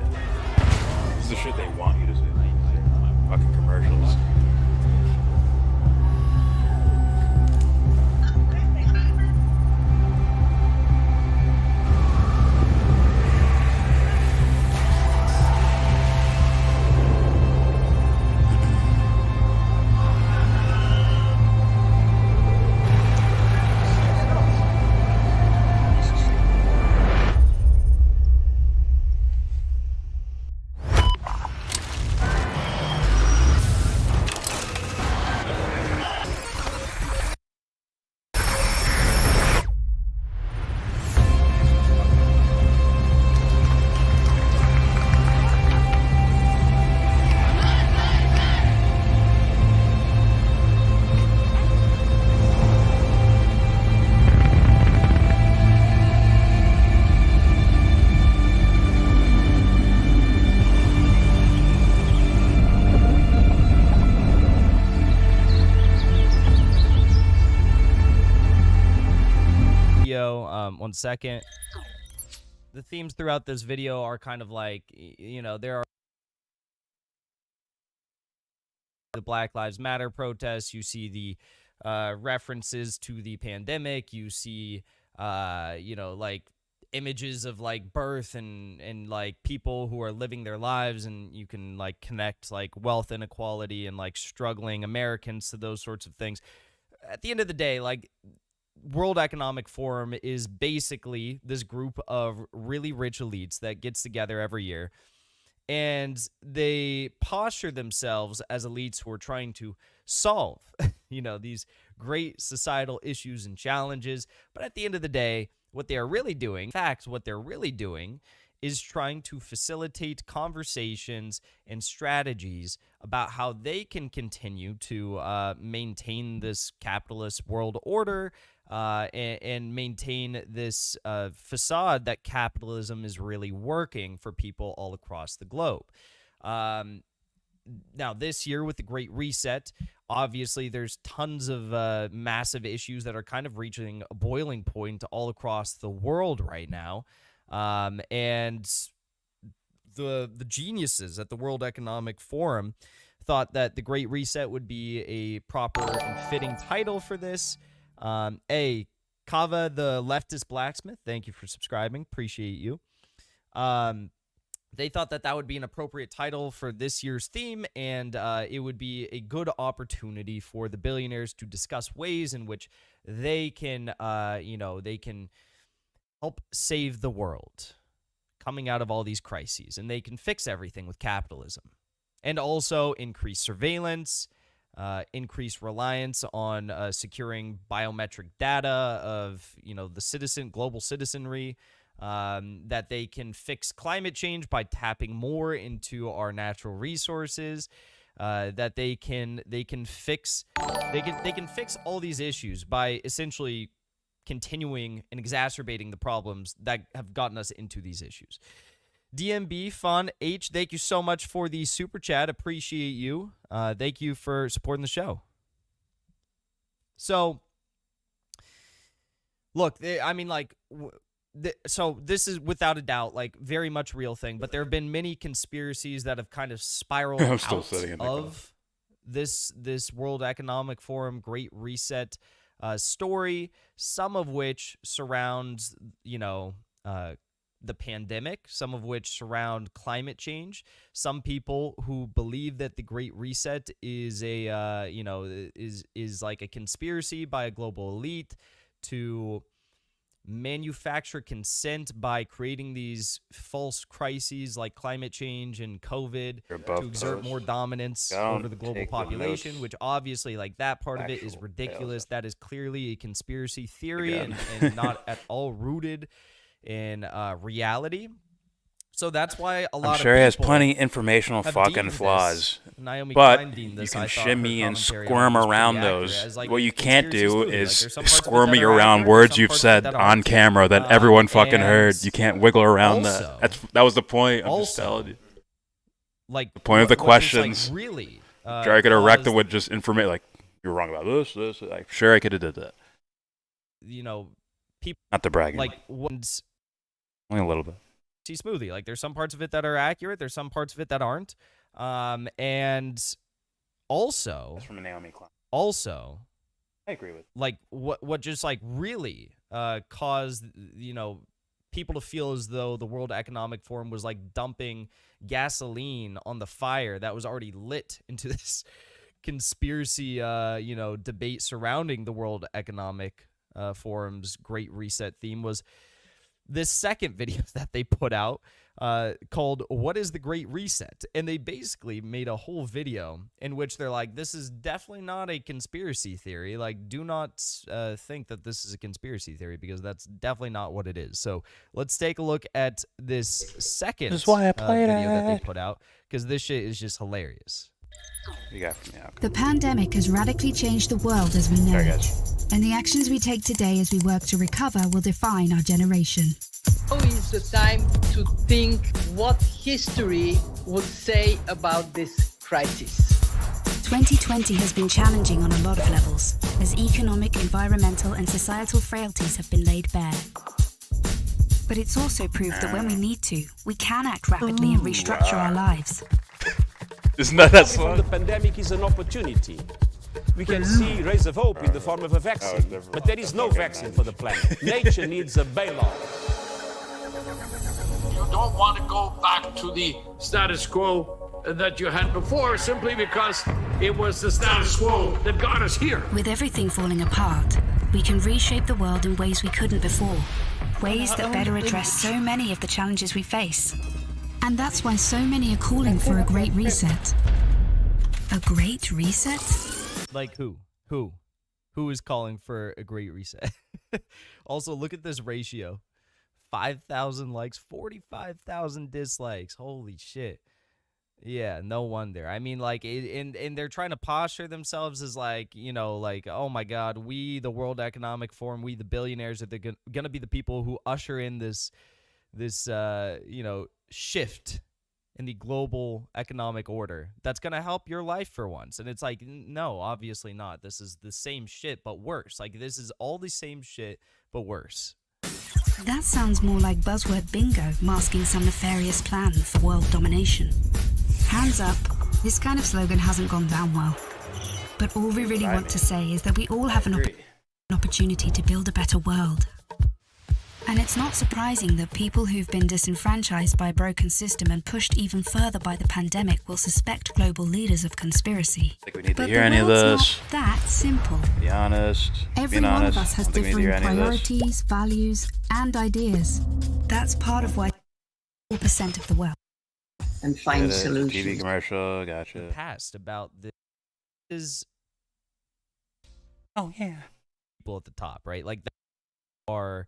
This is the shit they want you to say. Fucking commercials. One second. The themes throughout this video are kind of like, you know, there are the Black Lives Matter protests. You see the references to the pandemic. You see, you know, like images of like birth and like people who are living their lives, and you can like connect like wealth inequality and like struggling Americans to those sorts of things. At the end of the day, like, World Economic Forum is basically this group of really rich elites that gets together every year, and they posture themselves as elites who are trying to solve, you know, these great societal issues and challenges. But at the end of the day, what they are really doing, in fact, what they're really doing is trying to facilitate conversations and strategies about how they can continue to maintain this capitalist world order and maintain this facade that capitalism is really working for people all across the globe. Now, this year with the Great Reset, obviously there's tons of massive issues that are kind of reaching a boiling point all across the world right now. And the geniuses at the World Economic Forum thought that the Great Reset would be a proper and fitting title for this. Kava, the leftist blacksmith, thank you for subscribing. Appreciate you. They thought that that would be an appropriate title for this year's theme, and it would be a good opportunity for the billionaires to discuss ways in which they can, you know, they can help save the world coming out of all these crises, and they can fix everything with capitalism, and also increase surveillance, increase reliance on securing biometric data of, you know, the global citizenry, that they can fix climate change by tapping more into our natural resources, that they can fix all these issues by essentially continuing and exacerbating the problems that have gotten us into these issues. DMB Fun H, thank you so much for the super chat. Appreciate you. Thank you for supporting the show. So, look, I mean, like, so this is without a doubt, like, very much real thing. But there have been many conspiracies that have kind of spiraled out of this World Economic Forum Great Reset story. Some of which surrounds, you know, the pandemic, some of which surround climate change. Some people who believe that the Great Reset is a, you know, is like a conspiracy by a global elite to manufacture consent by creating these false crises like climate change and COVID to exert more dominance over the global population, which obviously, like, that part of it is ridiculous. That is clearly a conspiracy theory and not at all rooted in reality. So that's why a lot I'm of sure he has people plenty informational have fucking deemed flaws. this. Naomi But Klein deemed you this, can I thought, shimmy her and commentary on squirm it was around pretty accurate, those. as, like, What you a can't conspiracy do smoothie. Like, is there's some parts of it squirm that me are around accurate, words some you've parts of it said that on aren't. camera that everyone fucking And heard. You can't wiggle around also, that. That was the point. I'm just also, telling you. Like, The point of the what just, like, questions. really, Sure, I could have wrecked them caused- with just information like, you're wrong about this. Like, sure, I could have did that. you know, people Not to brag. like once Only a little bit. tea smoothie. Like, there's some parts of it that are accurate. There's some parts of it that aren't. And also, That's from Naomi Klein. Also, I agree with. Like, what just like really caused, you know, people to feel as though the World Economic Forum was like dumping gasoline on the fire that was already lit into this conspiracy, you know, debate surrounding the World Economic Forum's Great Reset theme was this second video that they put out called "What is the Great Reset?" And they basically made a whole video in which they're like, this is definitely not a conspiracy theory. Like, do not think that this is a conspiracy theory, because that's definitely not what it is. So let's take a look at this second This is why I played video that they it. put out, because this shit is just hilarious. You got from me. The pandemic has radically changed the world as we know it. And the actions we take today as we work to recover will define our generation. Now is the time to think what history would say about this crisis. 2020 has been challenging on a lot of levels, as economic, environmental, and societal frailties have been laid bare. But it's also proved that when we need to, we can act rapidly and restructure our lives. Isn't that From song? the pandemic is an opportunity. We can see rays of hope in the form of a vaccine, but there is no vaccine for the planet. Nature needs a bailout. You don't want to go back to the status quo that you had before simply because it was the status quo that got us here. With everything falling apart, we can reshape the world in ways we couldn't before. Ways that better address so many of the challenges we face. And that's why so many are calling for a great reset. A great reset? Like who? Who is calling for a great reset? Also, look at this ratio. 5,000 likes, 45,000 dislikes. Holy shit. Yeah, no wonder. I mean, like, and they're trying to posture themselves as, like, you know, like, oh my God, we, the World Economic Forum, we, the billionaires, are going to be the people who usher in this you know, shift in the global economic order that's going to help your life for once. And it's like, no, obviously not. This is the same shit, but worse. Like, this is all the same shit, but worse. That sounds more like buzzword bingo masking some nefarious plan for world domination. Hands up, this kind of slogan hasn't gone down well. But all we really want to say is that we all have an opportunity to build a better world. And it's not surprising that people who've been disenfranchised by a broken system and pushed even further by the pandemic will suspect global leaders of conspiracy. I think we need to But hear the any of world's this. not that simple. Be honest. Every Being one honest. of us has I don't think we need to differing hear any of this. priorities, values, and ideas. That's part of why 4% of the world. And Get it. TV commercial. Gotcha. Past about this is oh yeah, people at the top, right? Like, there are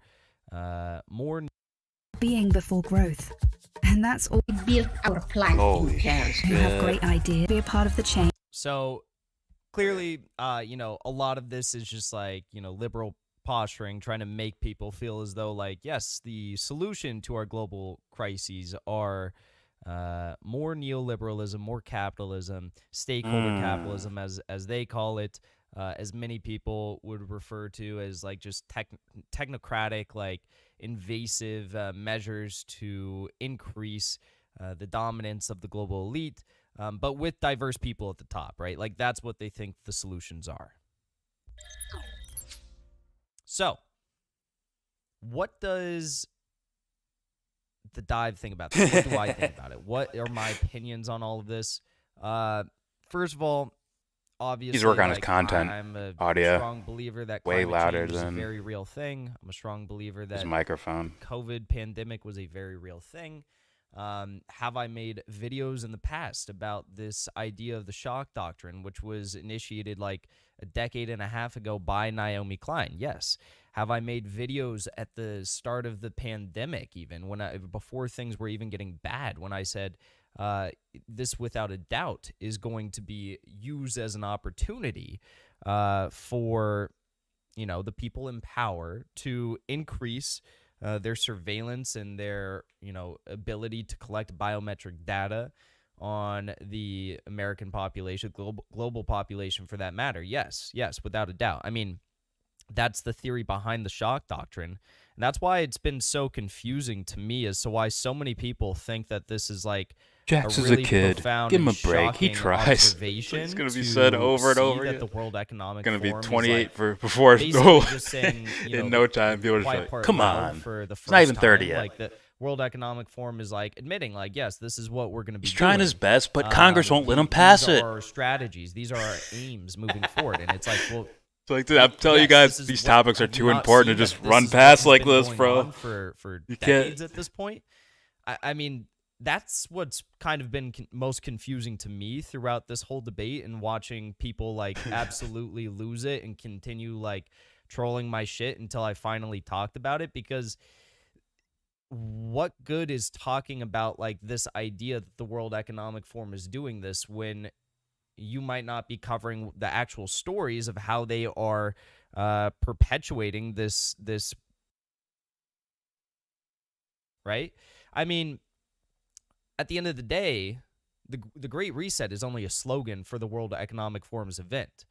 more being before growth. And that's all we build our planet Holy who have great ideas, be a part of the change. So clearly, you know, a lot of this is just like, you know, liberal posturing, trying to make people feel as though, like, yes, the solution to our global crises are more neoliberalism, more capitalism, stakeholder capitalism, as they call it, as many people would refer to as, like, just technocratic, like, invasive measures to increase the dominance of the global elite, but with diverse people at the top, right? Like, that's what they think the solutions are. So, what does the dive think about this? What do I think about it? What are my opinions on all of this? First of all, obviously, He's working on his like, content, I'm a audio, strong believer that way climate louder change is a than very real thing. I'm a strong believer that his microphone. COVID pandemic was a very real thing. Have I made videos in the past about this idea of the shock doctrine, which was initiated like a decade and a half ago by Naomi Klein? Yes. Have I made videos at the start of the pandemic, even before things were even getting bad, when I said this, without a doubt, is going to be used as an opportunity for, you know, the people in power to increase their surveillance and their, you know, ability to collect biometric data on the American population, global population for that matter. Yes, without a doubt. I mean, that's the theory behind the shock doctrine. And that's why it's been so confusing to me as to why so many people think that this is like Jax a is really a kid. profound Give him and a break. He shocking tries. observation. It's going to be to said over and see over that again. the World Economic Going to be Forum is 28 like for before basically just saying, you know, in no time. People are just quiet like, part come loud on. for the It's not first even 30 time. yet. Like the World Economic Forum is like admitting, like, yes, this is what we're going to be He's trying doing. his best, but Congress won't let him pass these it. are our strategies. These are our aims moving forward. And it's like, well, It's like, dude, I'm telling you guys, these topics are too important to just run past like this, bro. For You decades can't. at this point. I mean, that's what's kind of been most confusing to me throughout this whole debate, and watching people like absolutely lose it and continue like trolling my shit until I finally talked about it. Because what good is talking about like this idea that the World Economic Forum is doing this when you might not be covering the actual stories of how they are perpetuating this, right? I mean, at the end of the day, the Great Reset is only a slogan for the World Economic Forum's event.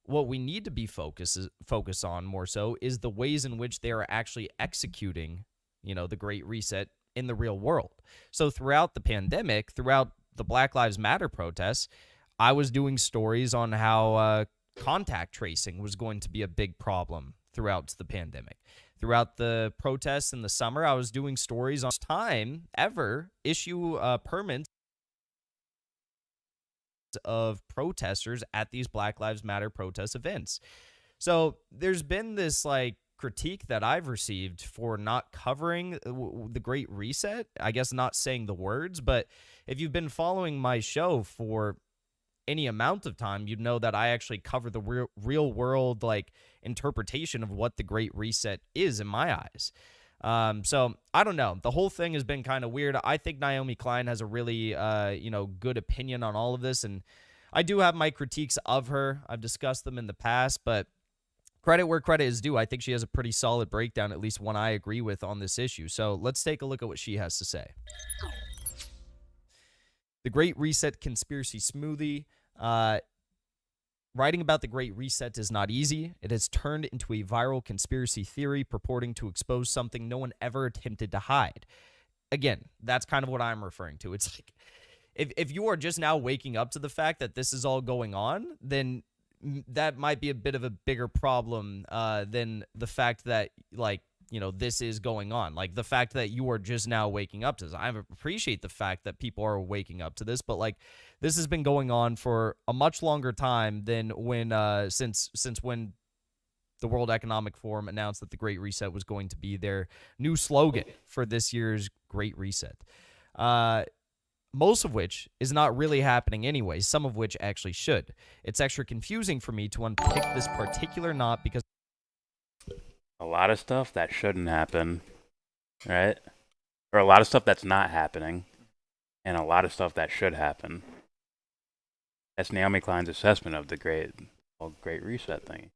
What we need to be focus on more so is the ways in which they are actually executing, you know, the Great Reset in the real world. So throughout the pandemic, throughout the Black Lives Matter protests, I was doing stories on how contact tracing was going to be a big problem throughout the pandemic. Throughout the protests in the summer, I was doing stories on time ever issue permits of protesters at these Black Lives Matter protest events. So there's been this like critique that I've received for not covering the Great Reset. I guess not saying the words, but if you've been following my show for any amount of time, you'd know that I actually cover the real world like interpretation of what the Great Reset is in my eyes. So I don't know. The whole thing has been kind of weird. I think Naomi Klein has a really, good opinion on all of this. And I do have my critiques of her. I've discussed them in the past, but credit where credit is due. I think she has a pretty solid breakdown, at least one I agree with on this issue. So let's take a look at what she has to say. The Great Reset Conspiracy Smoothie. Writing about the Great Reset is not easy. It has turned into a viral conspiracy theory purporting to expose something no one ever attempted to hide. Again, that's kind of what I'm referring to. It's like, if you are just now waking up to the fact that this is all going on, then that might be a bit of a bigger problem than the fact that, like, you know, this is going on. Like, the fact that you are just now waking up to this. I appreciate the fact that people are waking up to this, but, like, this has been going on for a much longer time than when, since when the World Economic Forum announced that the Great Reset was going to be their new slogan for this year's Great Reset. Most of which is not really happening anyway, some of which actually should. It's extra confusing for me to unpick this particular knot because a lot of stuff that shouldn't happen, right? Or a lot of stuff that's not happening, and a lot of stuff that should happen. That's Naomi Klein's assessment of the Great Reset thing.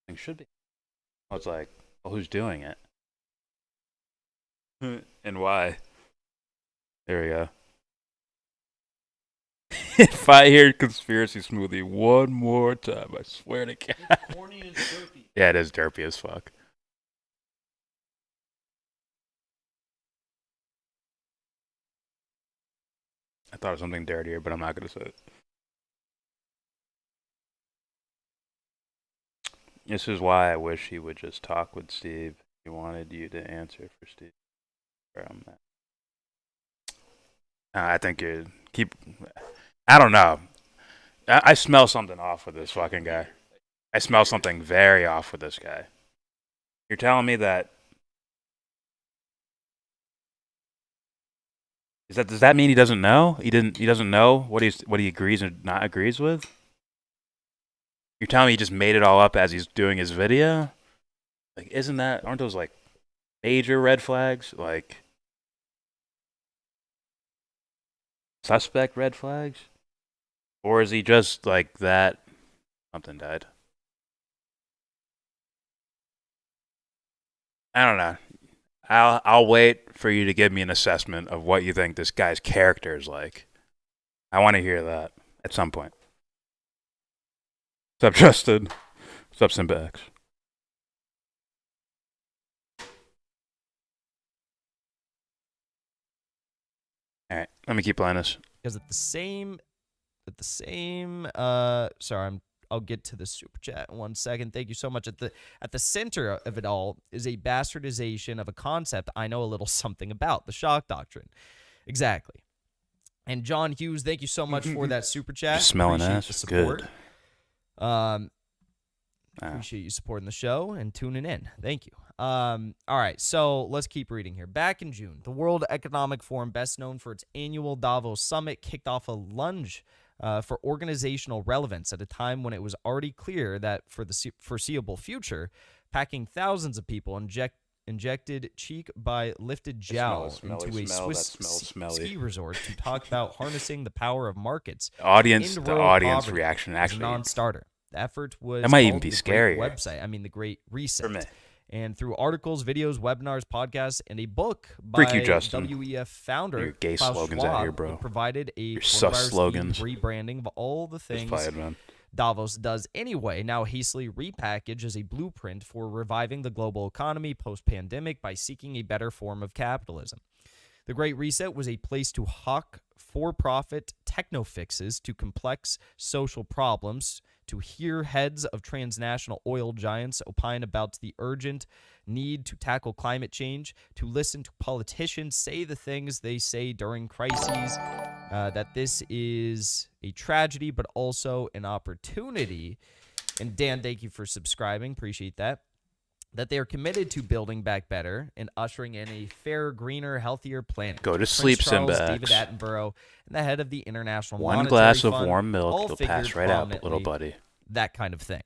It should be. Well, it's like, well, who's doing it? And why? There we go. If I hear conspiracy smoothie one more time, I swear to God. It's corny and derpy. Yeah, it is derpy as fuck. I thought of something dirtier, but I'm not going to say it. This is why I wish he would just talk with Steve. He wanted you to answer for Steve. Where I'm at. I think you keep... I don't know. I smell something off with this fucking guy. I smell something very off with this guy. You're telling me that... Does that mean he doesn't know? He doesn't know what he agrees or not agrees with? You're telling me he just made it all up as he's doing his video? Like, aren't those like major red flags? Like, suspect red flags? Or is he just like that? Something died. I don't know. I'll wait for you to give me an assessment of what you think this guy's character is like. I want to hear that at some point. What's up, Justin? What's up, Simbax? All right, let me keep playing this. Because I'll get to the super chat in 1 second. Thank you so much. At the center of it all is a bastardization of a concept I know a little something about, the shock doctrine. Exactly. And John Hughes, thank you so much for that super chat. Just smelling Appreciate ass. the support. Good. Appreciate you supporting the show and tuning in. Thank you. All right, so let's keep reading here. Back in June, the World Economic Forum, best known for its annual Davos summit, kicked off a lunge for organizational relevance at a time when it was already clear that for the foreseeable future, packing thousands of people injected cheek by lifted jowl into a Swiss ski resort to talk about harnessing the power of markets. The audience reaction actually non-starter. The effort was that might even called be the scary. Great Website. I mean, the Great Reset. And through articles, videos, webinars, podcasts, and a book by WEF founder Your gay Klaus slogans Schwab, out here, bro. it provided a Your sus slogans. rebranding of all the things Davos does anyway, now hastily repackaged as a blueprint for reviving the global economy post-pandemic by seeking a better form of capitalism. The Great Reset was a place to hawk for-profit techno-fixes to complex social problems, to hear heads of transnational oil giants opine about the urgent need to tackle climate change, to listen to politicians say the things they say during crises, that this is a tragedy but also an opportunity. And Dan, thank you for subscribing. Appreciate that. That they are committed to building back better and ushering in a fairer, greener, healthier planet. Go to sleep, Charles Simbax. David Attenborough, and the head of the International One Monetary glass of Fund, warm milk, all it'll figured pass right out, little prominently buddy. That kind of thing.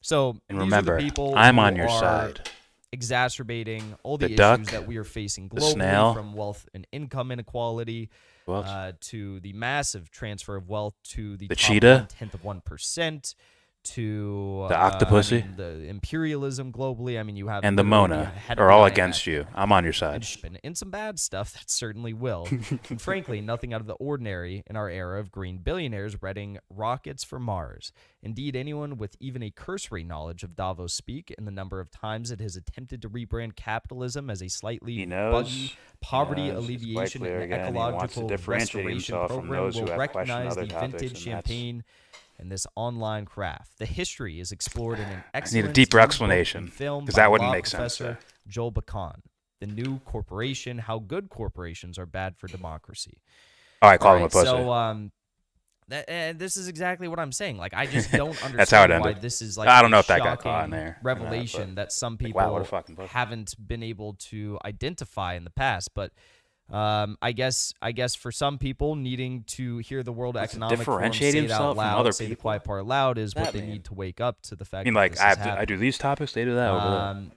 So, And these remember, are the people I'm who on your are side. exacerbating all the, The duck, issues that we are facing the globally, snail. from wealth and income inequality to the massive transfer of wealth to the top cheetah, 1/10 of 1%. To the octopussy, the imperialism globally. I mean, you have and the Mona are all against you. I'm on your side. And some bad stuff that certainly will. And frankly, nothing out of the ordinary in our era of green billionaires readying rockets for Mars. Indeed, anyone with even a cursory knowledge of Davos speak and the number of times it has attempted to rebrand capitalism as a slightly buggy poverty alleviation and ecological restoration program will recognize the vintage champagne and this online craft. The history is explored in an excellent I need a deeper explanation, film because by that wouldn't law make sense. professor Joel Bakan. The New Corporation: How Good Corporations Are Bad for Democracy. All right, call him a pussy. So, this is exactly what I'm saying. Like, I just don't understand That's how it ended. why this is like I don't know a if that got caught shocking in there. revelation that some like, people wow, what a fucking pussy. haven't been able to identify in the past. But I guess for some people, needing to hear the World Economic Forum say it out loud, say the quiet part loud, is what they need to wake up to the fact. I mean, that like this is I do these topics, they do that over there.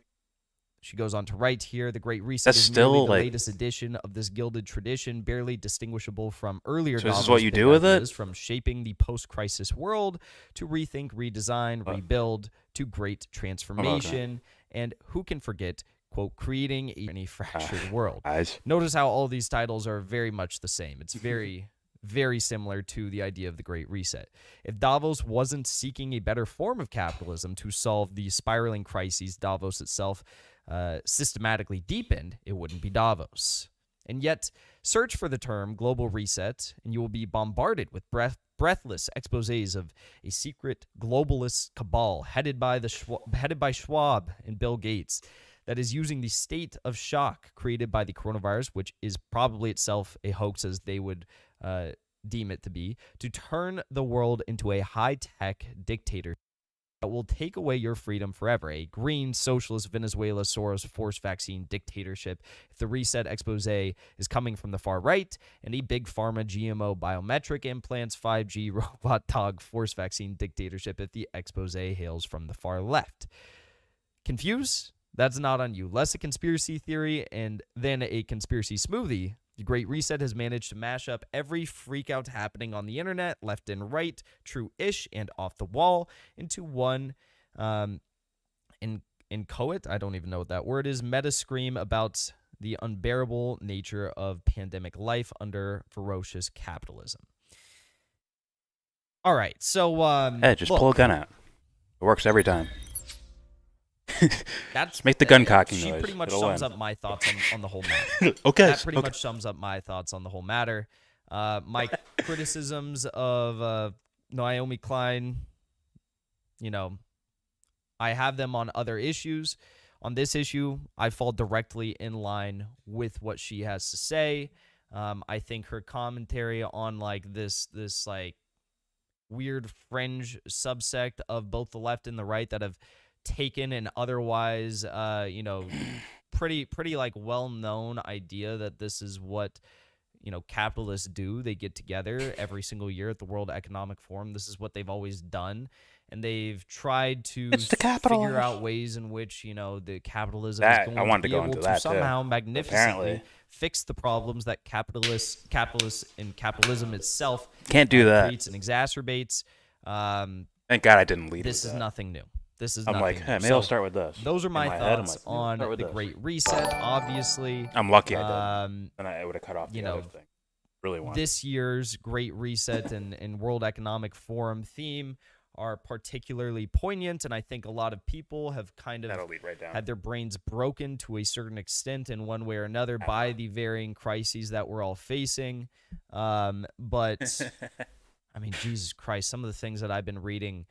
She goes on to write here, the Great Reset That's is still, merely the like- latest edition of this gilded tradition, barely distinguishable from earlier So this is novels, what you big do with it? ideas, from shaping the post-crisis world to rethink, redesign, rebuild, to great transformation, and who can forget, quote, creating a fractured world. Notice how all these titles are very much the same. It's very... very similar to the idea of the Great Reset. If Davos wasn't seeking a better form of capitalism to solve the spiraling crises Davos itself systematically deepened, it wouldn't be Davos. And yet, search for the term global reset, and you will be bombarded with breathless exposés of a secret globalist cabal headed by Schwab and Bill Gates that is using the state of shock created by the coronavirus, which is probably itself a hoax, as they would deem it to be, to turn the world into a high-tech dictatorship that will take away your freedom forever. A green, socialist, Venezuela, Soros, forced vaccine dictatorship. If the reset expose is coming from the far right, and a big pharma, GMO, biometric implants, 5G, robot dog, forced vaccine dictatorship, if the expose hails from the far left. Confused? That's not on you. Less a conspiracy theory and then a conspiracy smoothie. The Great Reset has managed to mash up every freakout happening on the internet, left and right, true-ish and off the wall, into one inchoate, I don't even know what that word is, meta scream about the unbearable nature of pandemic life under ferocious capitalism. All right, so hey, just pull a gun out. It works every time. That's make the gun cocking she noise. pretty much It'll sums win. up my thoughts on the whole matter. Okay, That pretty okay. much sums up my thoughts on the whole matter. My criticisms of Naomi Klein, you know, I have them on other issues. On this issue, I fall directly in line with what she has to say. I think her commentary on like this like weird fringe subsect of both the left and the right that have taken an otherwise, pretty like well-known idea that this is what, capitalists do. They get together every single year at the World Economic Forum. This is what they've always done. And they've tried to figure out ways in which, the capitalism is going to be able to somehow magnificently fix the problems that capitalists and capitalism itself can't do that. Creates and exacerbates. Thank God I didn't lead This with is that. nothing new. This is I'm nothing like, new. hey, maybe I'll start with this. Those are In my my head, I'm thoughts like, on start with the this. Great Reset, obviously. I'm lucky I did. And I would have cut off the other thing. Really want this year's Great Reset and World Economic Forum theme are particularly poignant, and I think a lot of people have kind of had their brains broken to a certain extent in one way or another by the varying crises that we're all facing. But, I mean, Jesus Christ, some of the things that I've been reading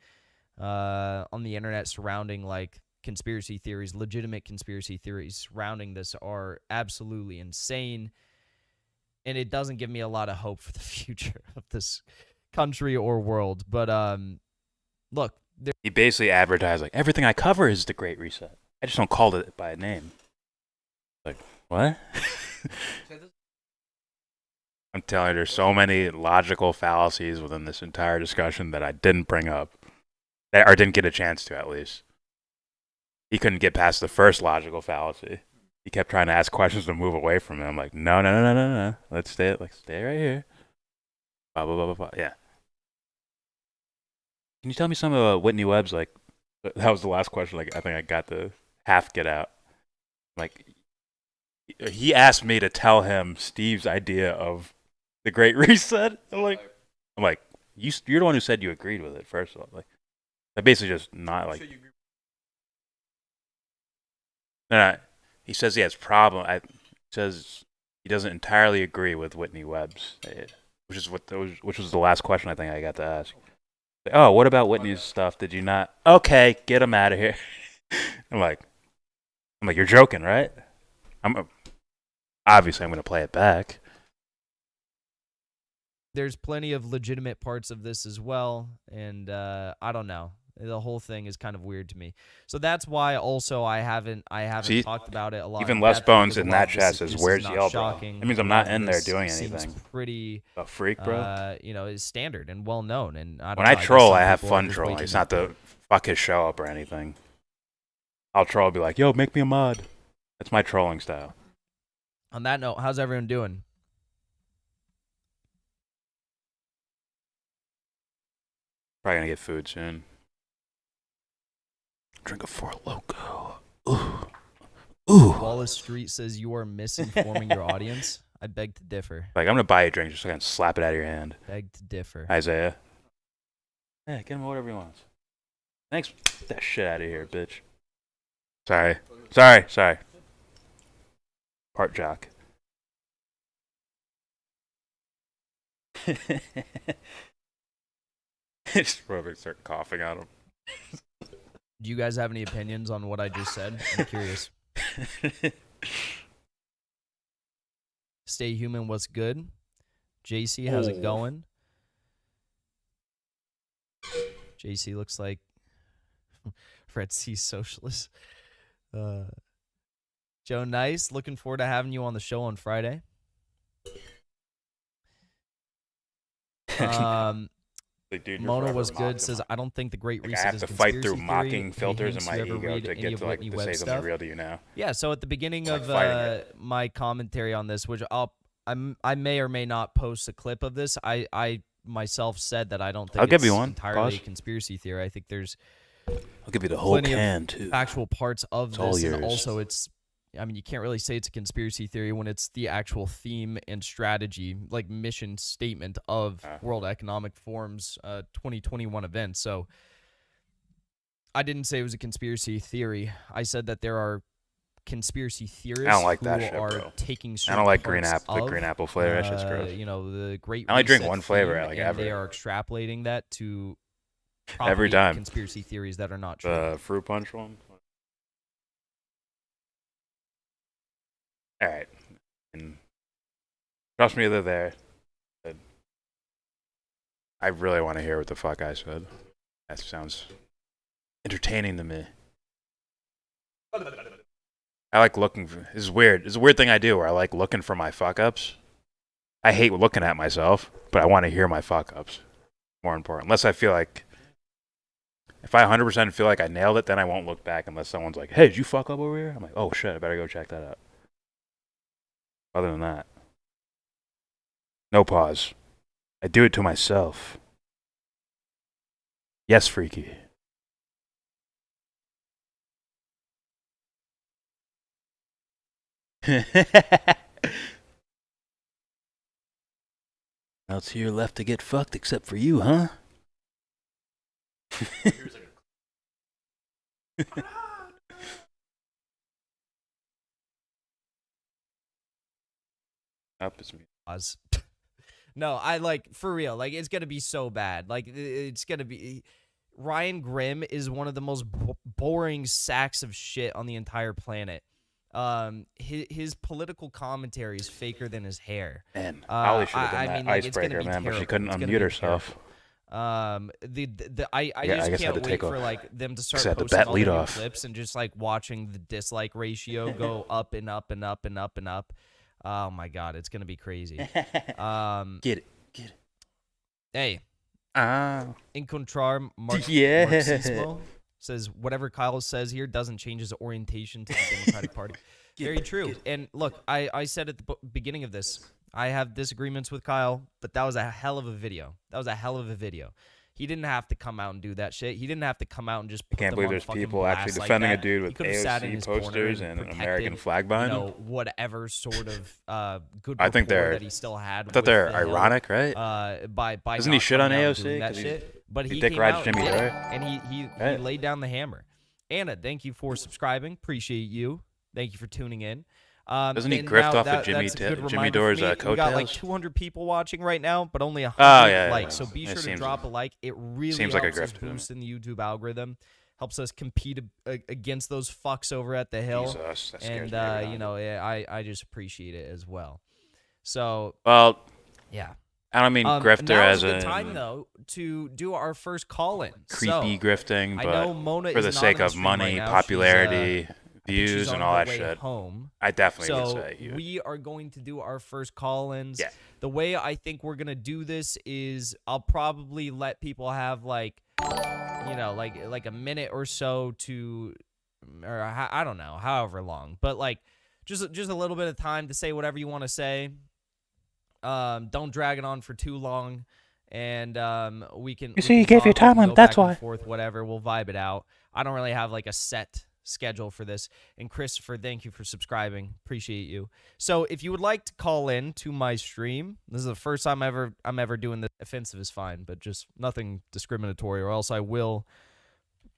on the internet surrounding, like, conspiracy theories, legitimate conspiracy theories surrounding this are absolutely insane. And it doesn't give me a lot of hope for the future of this country or world. But, look. He basically advertised, like, everything I cover is the Great Reset. I just don't call it by a name. Like, what? I'm telling you, there's so many logical fallacies within this entire discussion that I didn't bring up. Or didn't get a chance to, at least. He couldn't get past the first logical fallacy. He kept trying to ask questions to move away from it. I'm like, no. Let's stay right here. Blah, blah, blah, blah, blah. Yeah. Can you tell me some of Whitney Webb's, like, that was the last question, like, I think I got the half get out. Like, he asked me to tell him Steve's idea of the Great Reset. I'm like, you're the one who said you agreed with it, first of all. Like, I basically just not, like... No, he says he has problem. He says he doesn't entirely agree with Whitney Webb's, which was the last question I think I got to ask. Like, oh, what about Whitney's stuff? Did you not? Okay, get him out of here. I'm like, you're joking, right? Obviously I'm gonna play it back. There's plenty of legitimate parts of this as well, and I don't know. The whole thing is kind of weird to me. So that's why also I haven't talked about it a lot. Even Les Bones in that chat says, "Where's YellBRo?" It means I'm not in there doing anything. Pretty a freak, bro. Is standard and well known. And when I troll, I have fun trolling. It's not to fuck his show up or anything. I'll troll, be like, "Yo, make me a mod." That's my trolling style. On that note, how's everyone doing? Probably gonna get food soon. Drink a Four Loko. Ooh. Wallace Street says you are misinforming your audience. I beg to differ. Like, I'm gonna buy you a drink just so I can slap it out of your hand. Beg to differ. Isaiah. Yeah, get him whatever he wants. Thanks. Get that shit out of here, bitch. Sorry. Part jock. Just Robert start coughing on him. Do you guys have any opinions on what I just said? I'm curious. Stay human, what's good? JC, how's it going? JC looks like Fred C. Socialist. Joe Nice, looking forward to having you on the show on Friday. Like, dude, Mona was good. Says I don't think the Great like, Reset I have is to conspiracy fight through theory. mocking Hey, filters in Hinks, my you ever ego read to any get of to like Whitney to Webb say something stuff? real to you now. Yeah. So at the beginning It's of like fighting it. my commentary on this, which I may or may not post a clip of this. I myself said that I don't think I'll give it's you one. entirely Pause. a conspiracy theory. I think there's I'll give you the whole plenty can of too. factual parts of It's all this, and yours. also it's. I mean, you can't really say it's a conspiracy theory when it's the actual theme and strategy, like mission statement of World Economic Forum's 2021 event. So I didn't say it was a conspiracy theory. I said that there are conspiracy theorists I don't like who that shit, are bro. taking I don't like certain parts the of, green apple flavor. That shit's gross. you know, the Great I only drink Reset one flavor, theme, like, and ever. they are extrapolating that to Every propagate time. conspiracy theories that are not true. The fruit punch one. All right. And trust me, they're there. But I really want to hear what the fuck I said. That sounds entertaining to me. I like looking for. This is weird. It's a weird thing I do where I like looking for my fuck ups. I hate looking at myself, but I want to hear my fuck ups. More important. Unless I feel like. If I 100% feel like I nailed it, then I won't look back unless someone's like, hey, did you fuck up over here? I'm like, oh shit, I better go check that out. Other than that, no pause. I do it to myself. Yes, freaky. Now it's here left to get fucked except for you, huh? Up is me. Pause. No, I like for real. Like it's gonna be so bad. Like it's gonna be. Ryan Grimm is one of the most boring sacks of shit on the entire planet. His political commentary is faker than his hair. Man, Holly should have done that like, it's gonna icebreaker, be man, but she terrible. couldn't It's gonna unmute be herself. I I just guess I had can't to wait take for off. like them to I start had to posting bet all lead the new off. clips and just like watching the dislike ratio go up and up and up and up and up. Oh my god, it's gonna be crazy. Get it. Hey. Encontrar Yeah. Marxismo says whatever Kyle says here doesn't change his orientation to the Democratic Party. Very true. And look, I said at the beginning of this, I have disagreements with Kyle, but that was a hell of a video. He didn't have to come out and do that shit. He didn't have to come out and just put I can't them believe on there's fucking people blast actually like defending a that. dude He with could've sat in AOC his corner posters and an protected, American flag behind him. whatever sort of good I think rapport they're. that he still had. I thought with they're the Hill, ironic, right? By Doesn't not he shit on coming out and AOC? doing that 'Cause shit? But he he dick came rides out Jimmy and did it, Dore? and he Right. laid down the hammer. Anna, thank you for subscribing. Appreciate you. Thank you for tuning in. Doesn't he and grift now off of that's a good Jimmy reminder Dore's for me. We got like coattails? 200 people watching right now, but only 100 yeah, likes. yeah. So be It sure to seems- drop a like. It really seems like a helps us grift to me. boost in the YouTube algorithm. Helps us compete against those fucks over at the Hill. Jesus, that scares And me every you know, I just appreciate it as well. So Well, yeah. I don't mean grifter now as is a good in time though to do our first call-in. creepy grifting, I but know Mona for is the not sake in the of stream money, right now. popularity, I think views, she's and on all her that way shit. home. I definitely would So say. we are going to do our first call-ins. Yeah. The way I think we're gonna do this is I'll probably let people have like, you know, like a minute or so to, or I don't know, however long, but like just a little bit of time to say whatever you want to say. Don't drag it on for too long, and we can. You see, you gave you a time limit. That's why. Forth, whatever, we'll vibe it out. I don't really have like a set schedule for this. And Christopher, thank you for subscribing. Appreciate you. So if you would like to call in to my stream, this is the first time I'm ever doing this. Offensive is fine, but just nothing discriminatory, or else I will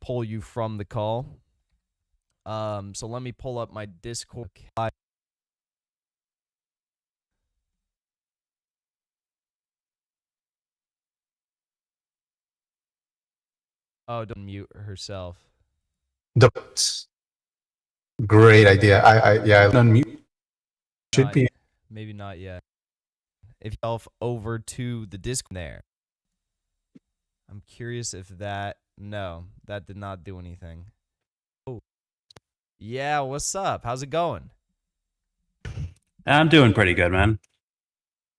pull you from the call. So let me pull up my Discord. Oh, don't mute herself. Great idea. I unmute. Should be. Maybe not yet. if yourself over to the disc there. I'm curious if that, no, that did not do anything. Oh, yeah, what's up? How's it going? I'm doing pretty good, man.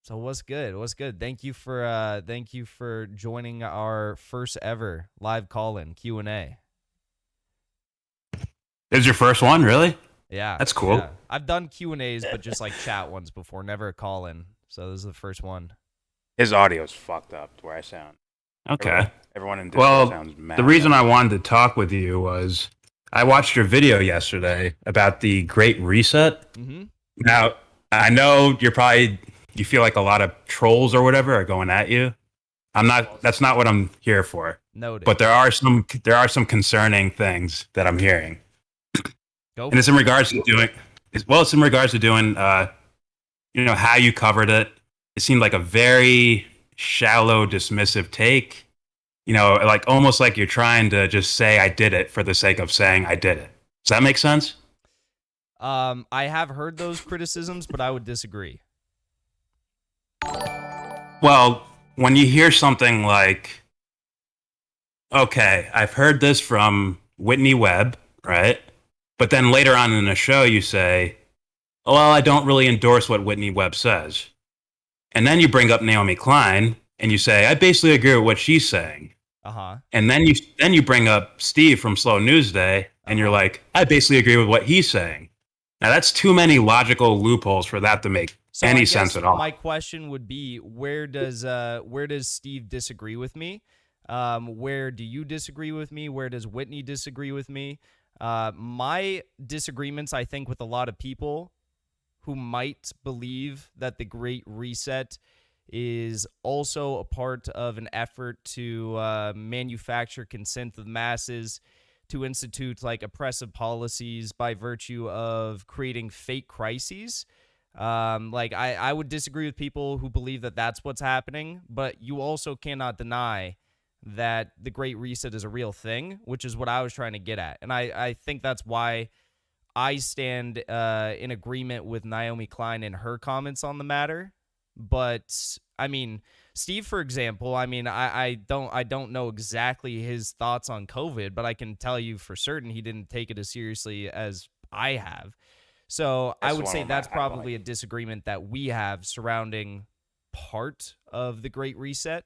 So what's good? What's good? Thank you for joining our first ever live call-in Q&A. This is your first one, really? Yeah. That's cool. Yeah. I've done Q&As, but just like chat ones before, never a call-in. So this is the first one. His audio's fucked up where I sound. Okay. Everyone in Discord sounds mad. The reason I wanted to talk with you was I watched your video yesterday about the Great Reset. Mm-hmm. Now, I know you feel like a lot of trolls or whatever are going at you. That's not what I'm here for. Noted. But there are some concerning things that I'm hearing. Go. And it's in regards to doing how you covered it. It seemed like a very shallow, dismissive take. Like almost like you're trying to just say I did it for the sake of saying I did it. Does that make sense? I have heard those criticisms, but I would disagree. Well, when you hear something like, okay, I've heard this from Whitney Webb, right? But then later on in the show, you say, well, I don't really endorse what Whitney Webb says. And then you bring up Naomi Klein and you say, I basically agree with what she's saying. Uh-huh. And then you bring up Steve from Slow News Day and you're like, I basically agree with what he's saying. Now that's too many logical loopholes for that to make any sense at all. My question would be, where does Steve disagree with me? Where do you disagree with me? Where does Whitney disagree with me? My disagreements, I think, with a lot of people who might believe that the Great Reset is also a part of an effort to manufacture consent of the masses, to institute like oppressive policies by virtue of creating fake crises. I would disagree with people who believe that that's what's happening, but you also cannot deny that the Great Reset is a real thing, which is what I was trying to get at. And I think that's why I stand in agreement with Naomi Klein and her comments on the matter. But I mean, Steve, for example, I mean, I don't know exactly his thoughts on COVID, but I can tell you for certain he didn't take it as seriously as I have. So I would say that's probably a disagreement that we have surrounding part of the Great Reset.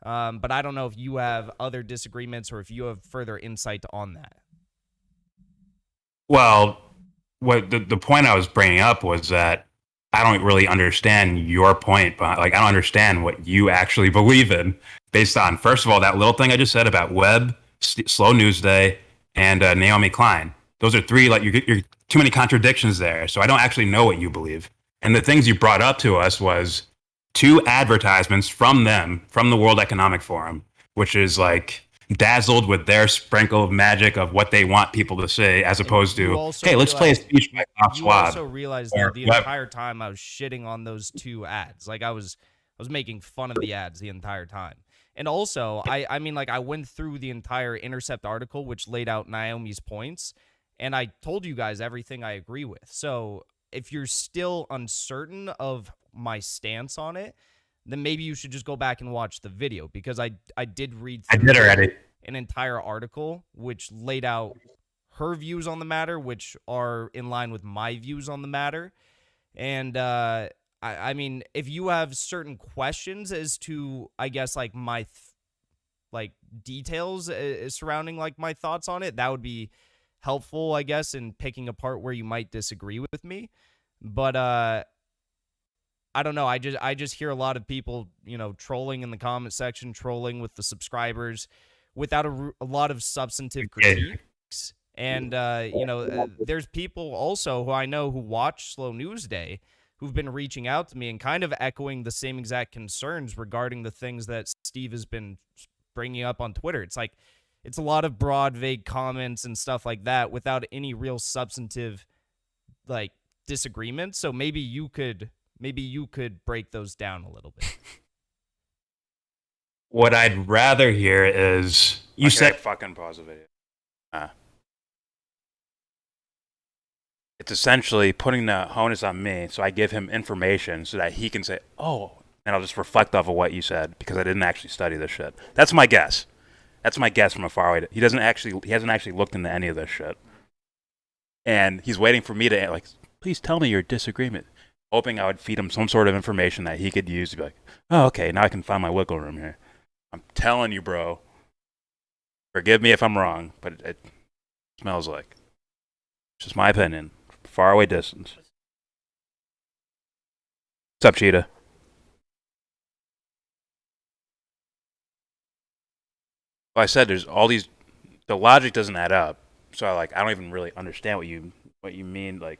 But I don't know if you have other disagreements or if you have further insight on that. Well, what the point I was bringing up was that I don't really understand your point, but I don't understand what you actually believe in based on, first of all, that little thing I just said about Webb, Slow News Day, and Naomi Klein. Those are three, you're too many contradictions there. So I don't actually know what you believe. And the things you brought up to us was 2 advertisements from them, from the World Economic Forum, which is dazzled with their sprinkle of magic of what they want people to say, as opposed to, okay, let's play a speech by Klaus Schwab. You also realized that the entire time I was shitting on those 2 ads. I was making fun of the ads the entire time. And also, I mean, I went through the entire Intercept article, which laid out Naomi's points, and I told you guys everything I agree with. So if you're still uncertain of my stance on it, then maybe you should just go back and watch the video, because I did read through an entire article which laid out her views on the matter, which are in line with my views on the matter. And I mean, if you have certain questions as to, I guess, my details surrounding my thoughts on it, that would be helpful, I guess, in picking apart where you might disagree with me. But I don't know. I just hear a lot of people, trolling in the comment section, trolling with the subscribers without a lot of substantive critiques. And, there's people also who I know who watch Slow News Day who've been reaching out to me and kind of echoing the same exact concerns regarding the things that Steve has been bringing up on Twitter. It's a lot of broad, vague comments and stuff like that without any real substantive, disagreement. So maybe you could break those down a little bit. What I'd rather hear is you said fucking pause the video. It's essentially putting the onus on me, so I give him information so that he can say, "Oh, and I'll just reflect off of what you said because I didn't actually study this shit. That's my guess. That's my guess from a far away. He hasn't actually looked into any of this shit, and he's waiting for me to like, please tell me your disagreement, hoping I would feed him some sort of information that he could use to be like, oh, okay, now I can find my wiggle room here. I'm telling you, bro. Forgive me if I'm wrong, but it smells like. It's just my opinion. Far away distance. What's up, Cheetah? Well, I said there's all these. The logic doesn't add up, so I don't even really understand what you mean, like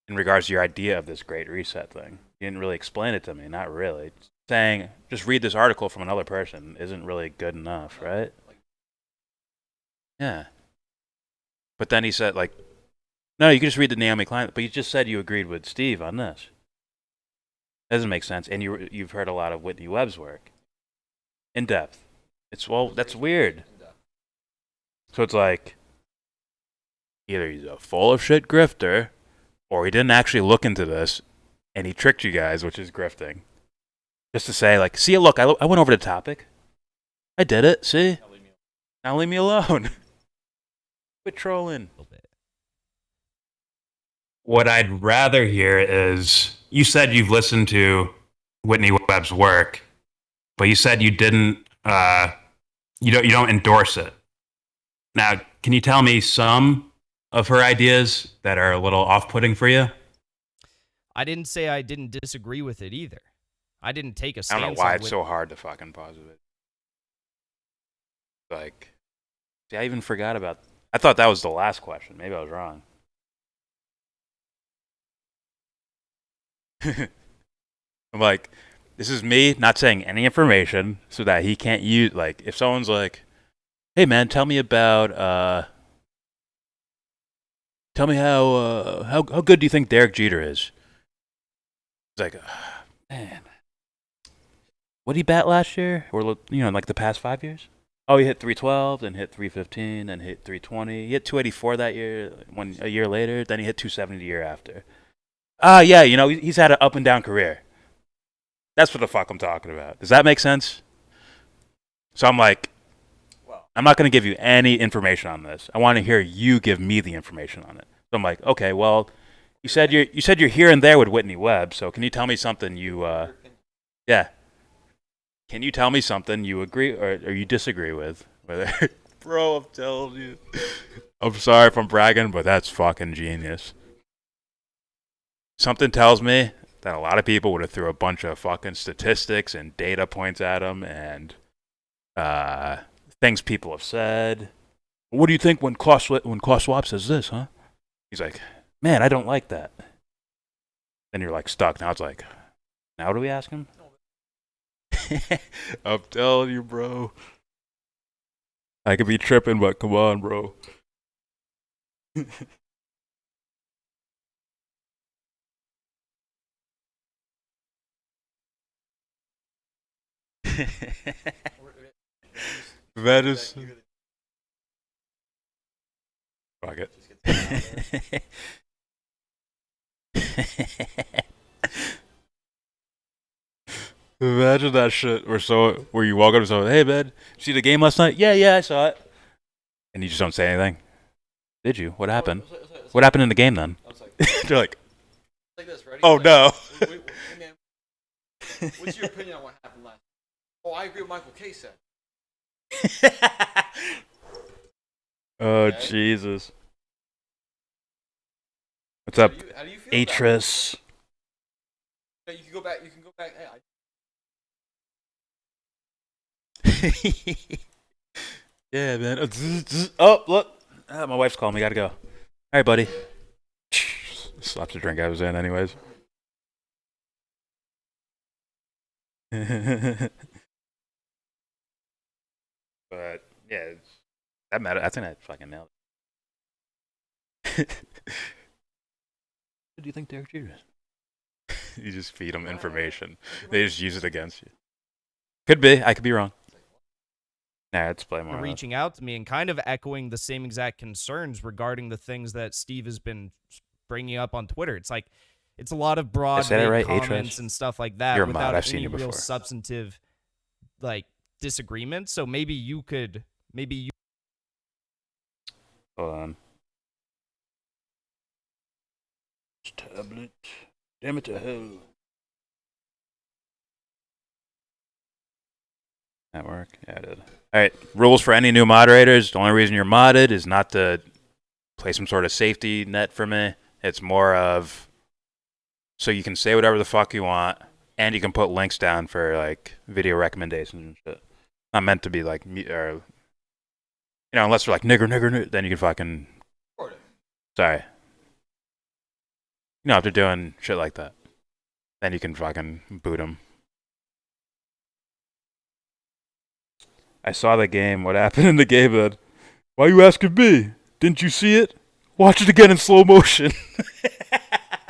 in regards to your idea of this Great Reset thing. You didn't really explain it to me. Not really. Saying just read this article from another person isn't really good enough, right? Yeah. But then he said, like, no, you can just read the Naomi Klein. But you just said you agreed with Steve on this. That doesn't make sense. And you've heard a lot of Whitney Webb's work. In depth. That's weird. So it's like, either he's a full of shit grifter, or he didn't actually look into this, and he tricked you guys, which is grifting. Just to say, like, see, look, I went over the topic. I did it, see? Now leave me alone. Quit trolling. What I'd rather hear is, you said you've listened to Whitney Webb's work, but you said you didn't, you don't endorse it. Now, can you tell me some of her ideas that are a little off-putting for you? I didn't say I didn't disagree with it either. I didn't take a stance. I don't know why it's so hard to fucking pause it. Like, see, I even forgot about. I thought that was the last question. Maybe I was wrong. I'm like, this is me not saying any information so that he can't use. Like, if someone's like, "Hey, man, tell me about. Tell me how good do you think Derek Jeter is?" It's like, man, what did he bat last year, or like the past 5 years? Oh, he hit 312, then hit 315, then hit 320. He hit 284 that year. A year later, then he hit 270 the year after. Yeah, he's had an up and down career. That's what the fuck I'm talking about. Does that make sense? So I'm like, I'm not going to give you any information on this. I want to hear you give me the information on it. So I'm like, okay, well, you said you're here and there with Whitney Webb. So can you tell me something yeah. Can you tell me something you agree or you disagree with? Bro, I'm telling you. I'm sorry if I'm bragging, but that's fucking genius. Something tells me that a lot of people would have threw a bunch of fucking statistics and data points at him and things people have said. What do you think when Klaus Schwab says this, huh? He's like, man, I don't like that. Then you're like stuck. Now it's like, now do we ask him? I'm telling you, bro. I could be tripping, but come on, bro. That is. Fuck it. Imagine that shit where you walk up to someone, hey man, see the game last night? Yeah, I saw it. And you just don't say anything. Did you? What happened? What happened in the game then? They're like, oh no. Hey, man, what's your opinion on what happened last night? Oh, I agree with Michael K said. Oh, okay. Jesus. What's up, how do you feel Atris? You can go back. Hey, yeah, man. Oh, look. My wife's calling me. Gotta go. All right, buddy. Slaps the drink I was in, anyways. But yeah, that matter. I think that fucking nailed it. What do you think Derek Jeter is? You just feed them information. They just use it against you. Could be. I could be wrong. Nah, let's play more. Reaching out to me and kind of echoing the same exact concerns regarding the things that Steve has been bringing up on Twitter. It's like, it's a lot of broad say that right, comments Atros? and stuff like that You're a without mod. I've seen any you real before. substantive like disagreements. So maybe you could Hold on. Tablet. Damn it to hell. That work? Yeah, it did. All right. Rules for any new moderators. The only reason you're modded is not to play some sort of safety net for me. It's more of so you can say whatever the fuck you want, and you can put links down for like video recommendations and shit. Not meant to be like, or unless they're like nigger, then you can fucking. Sorry. If they're doing shit like that, then you can fucking boot them. I saw the game. What happened in the game then? Why you asking me? Didn't you see it? Watch it again in slow motion.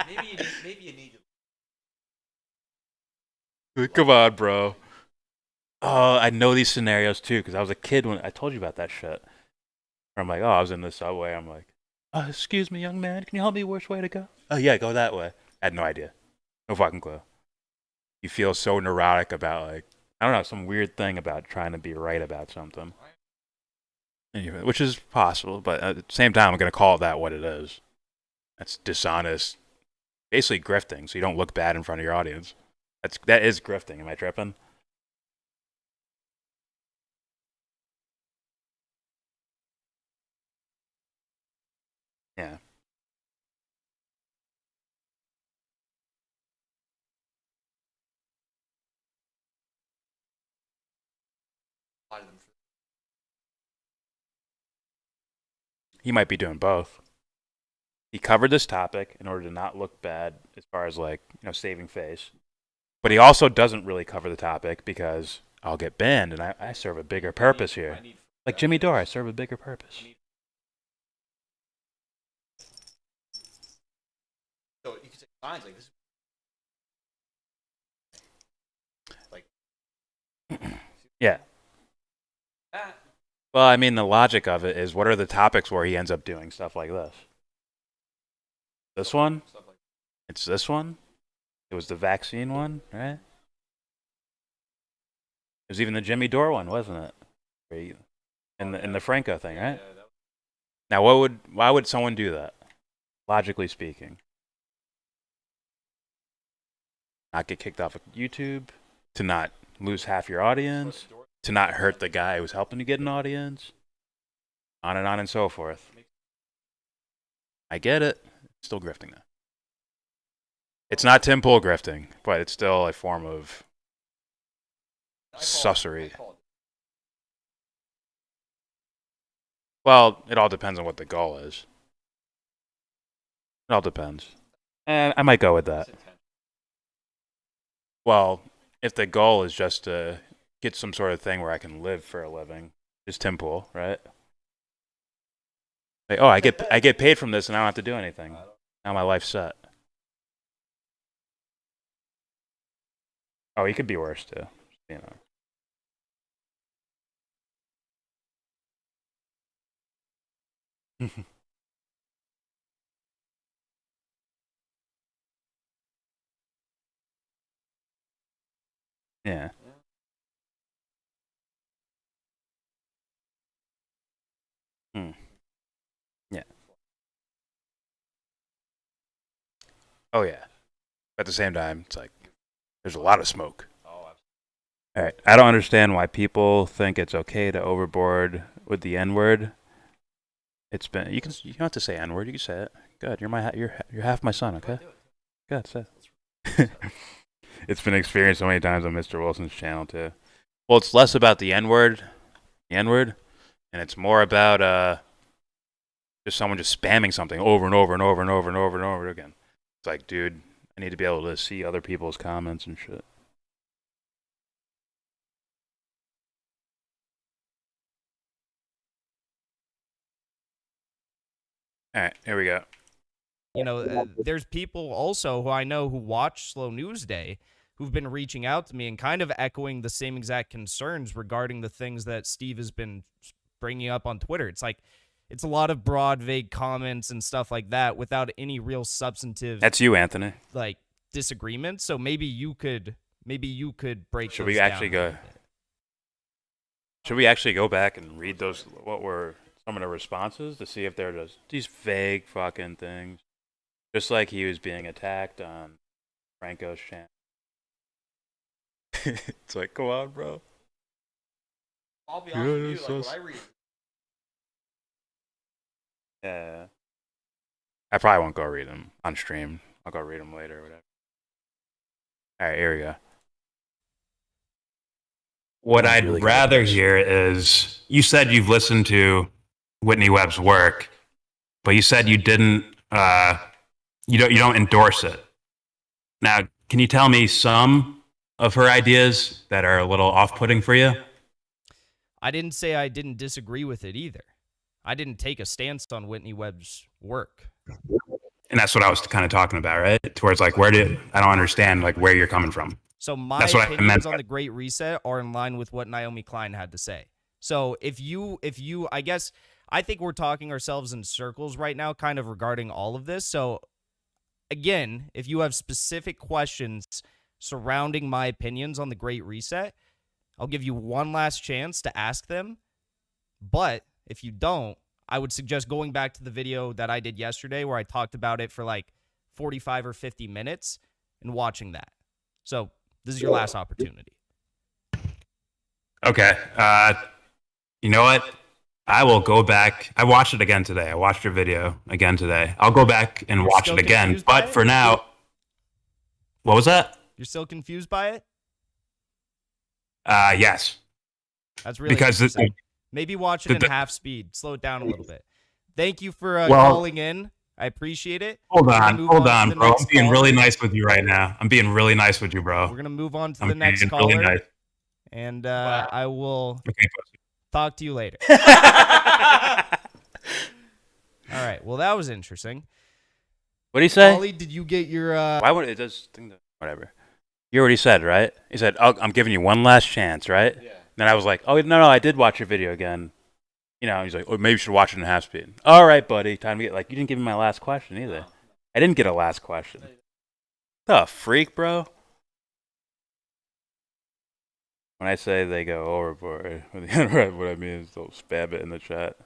maybe you need to. Come on, bro. Oh, I know these scenarios too because I was a kid when I told you about that shit. I'm like, I was in the subway. I'm like, excuse me, young man. Can you help me which way to go? Oh, yeah, go that way. I had no idea. No fucking clue. You feel so neurotic about like, I don't know, some weird thing about trying to be right about something. Which is possible, but at the same time, I'm going to call that what it is. That's dishonest. Basically grifting, so you don't look bad in front of your audience. That is grifting. Am I tripping? Yeah. He might be doing both. He covered this topic in order to not look bad as far as like, saving face. But he also doesn't really cover the topic because I'll get banned and I serve a bigger purpose here. Like Jimmy Dore, I serve a bigger purpose. So you can say signs like this. Like Yeah. Well, I mean, the logic of it is what are the topics where he ends up doing stuff like this? This one? It's this one? It was the vaccine one, right? It was even the Jimmy Dore one, wasn't it? In the Franco thing, right? Now, why would someone do that? Logically speaking. Not get kicked off of YouTube, to not lose half your audience, to not hurt the guy who's helping to get an audience, on and so forth. I get it. Still grifting though. It's not Tim Pool grifting, but it's still a form of sussery. Well, it all depends on what the goal is. It all depends. And I might go with that. Well, if the goal is just to get some sort of thing where I can live for a living, is Tim Pool, right? Like, I get paid from this and I don't have to do anything. Now my life's set. Oh, he could be worse too. Yeah. Yeah. Oh yeah. At the same time, it's like there's a lot of smoke. All right. I don't understand why people think it's okay to overboard with the N-word. It's been you don't have to say N-word. You can say it. Good. You're half my son. Okay. Good. Say it. It's been experienced so many times on Mr. Wilson's channel too. Well, it's less about the N-word, and it's more about just someone just spamming something over and over and over and over and over and over again. It's like, dude, I need to be able to see other people's comments and shit. All right, here we go. There's people also who I know who watch Slow News Day who've been reaching out to me and kind of echoing the same exact concerns regarding the things that Steve has been bringing up on Twitter. It's like, it's a lot of broad, vague comments and stuff like that without any real substantive. That's you, Anthony. Like disagreement. So maybe you could break. Should those we actually down go? Should we actually go back and read those? What were some of the responses to see if they're just these vague fucking things, just like he was being attacked on Franco's channel. It's like, come on, bro. I'll be honest with you, like, when I read. Yeah. I probably won't go read them on stream. I'll go read them later or whatever. All right, here we go. What I'd rather hear is, you said you've listened to Whitney Webb's work, but you said you didn't, you don't endorse it. Now, can you tell me some of her ideas that are a little off-putting for you? I didn't say I didn't disagree with it either. I didn't take a stance on Whitney Webb's work. And that's what I was kind of talking about, right? Towards like, I don't understand like where you're coming from. So my That's what I opinions meant. on the Great Reset are in line with what Naomi Klein had to say. So if you, I guess, I think we're talking ourselves in circles right now, kind of regarding all of this. So again, if you have specific questions surrounding my opinions on the Great Reset, I'll give you one last chance to ask them. But if you don't, I would suggest going back to the video that I did yesterday where I talked about it for like 45 or 50 minutes and watching that. So this is your last opportunity. Okay. You know what? I will go back. I watched it again today. I watched your video again today. I'll go back and watch it again. But for now, what was that? You're still confused by it? Yes. That's really because interesting. Maybe watch it in half speed. Slow it down a little bit. Thank you for calling in. I appreciate it. Hold on, bro. I'm being really nice with you right now. I'm being really nice with you, bro. We're going to move on to the next caller. Really nice. And I will talk to you later. All right. Well, that was interesting. What did he say? Ollie, did you get your... Why would it does think that... Whatever. You already said, right? He said, oh, I'm giving you one last chance, right? Yeah. Then I was like, oh, no, I did watch your video again. You know, he's like, oh, maybe you should watch it in half speed. All right, buddy. Time to get, like, you didn't give me my last question either. I didn't get a last question. The freak, bro. When I say they go overboard, what I mean is they'll spam it in the chat.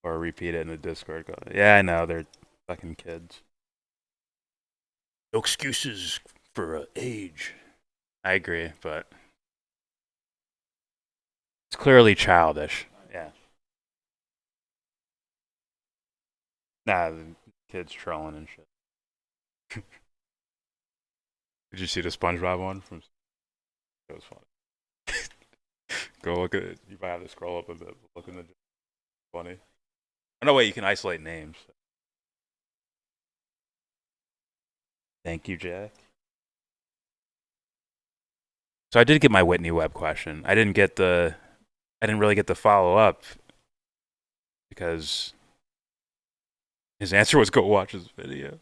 Or repeat it in the Discord. Yeah, I know, they're fucking kids. No excuses for age. I agree, but it's clearly childish. Yeah. Nah, the kids trolling and shit. Did you see the SpongeBob one? It was funny. Go look at it. You might have to scroll up a bit. Look in the funny. Oh, no, wait, you can isolate names. Thank you, Jack. So I did get my Whitney Webb question. I didn't really get the follow up because his answer was go watch his video.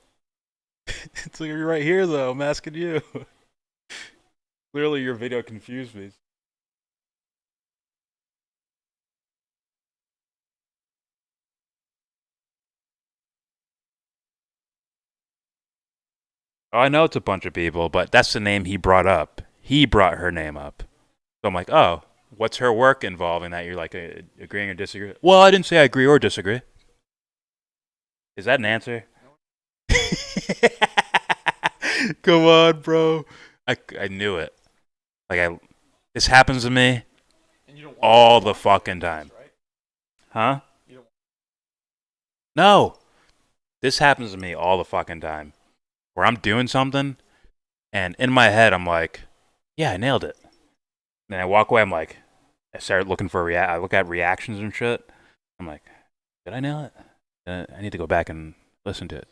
It's like, you're right here though. I'm asking you. Clearly your video confused me. Oh, I know it's a bunch of people, but that's the name he brought up. He brought her name up. So I'm like, oh, what's her work involving that? You're like agreeing or disagreeing? Well, I didn't say I agree or disagree. Is that an answer? Come on, bro. I knew it. Like this happens to me all the fucking time. Huh? No. This happens to me all the fucking time. Where I'm doing something, and in my head, I'm like, yeah, I nailed it. Then I walk away, I'm like, I start looking for I look at reactions and shit. I'm like, did I nail it? I need to go back and listen to it.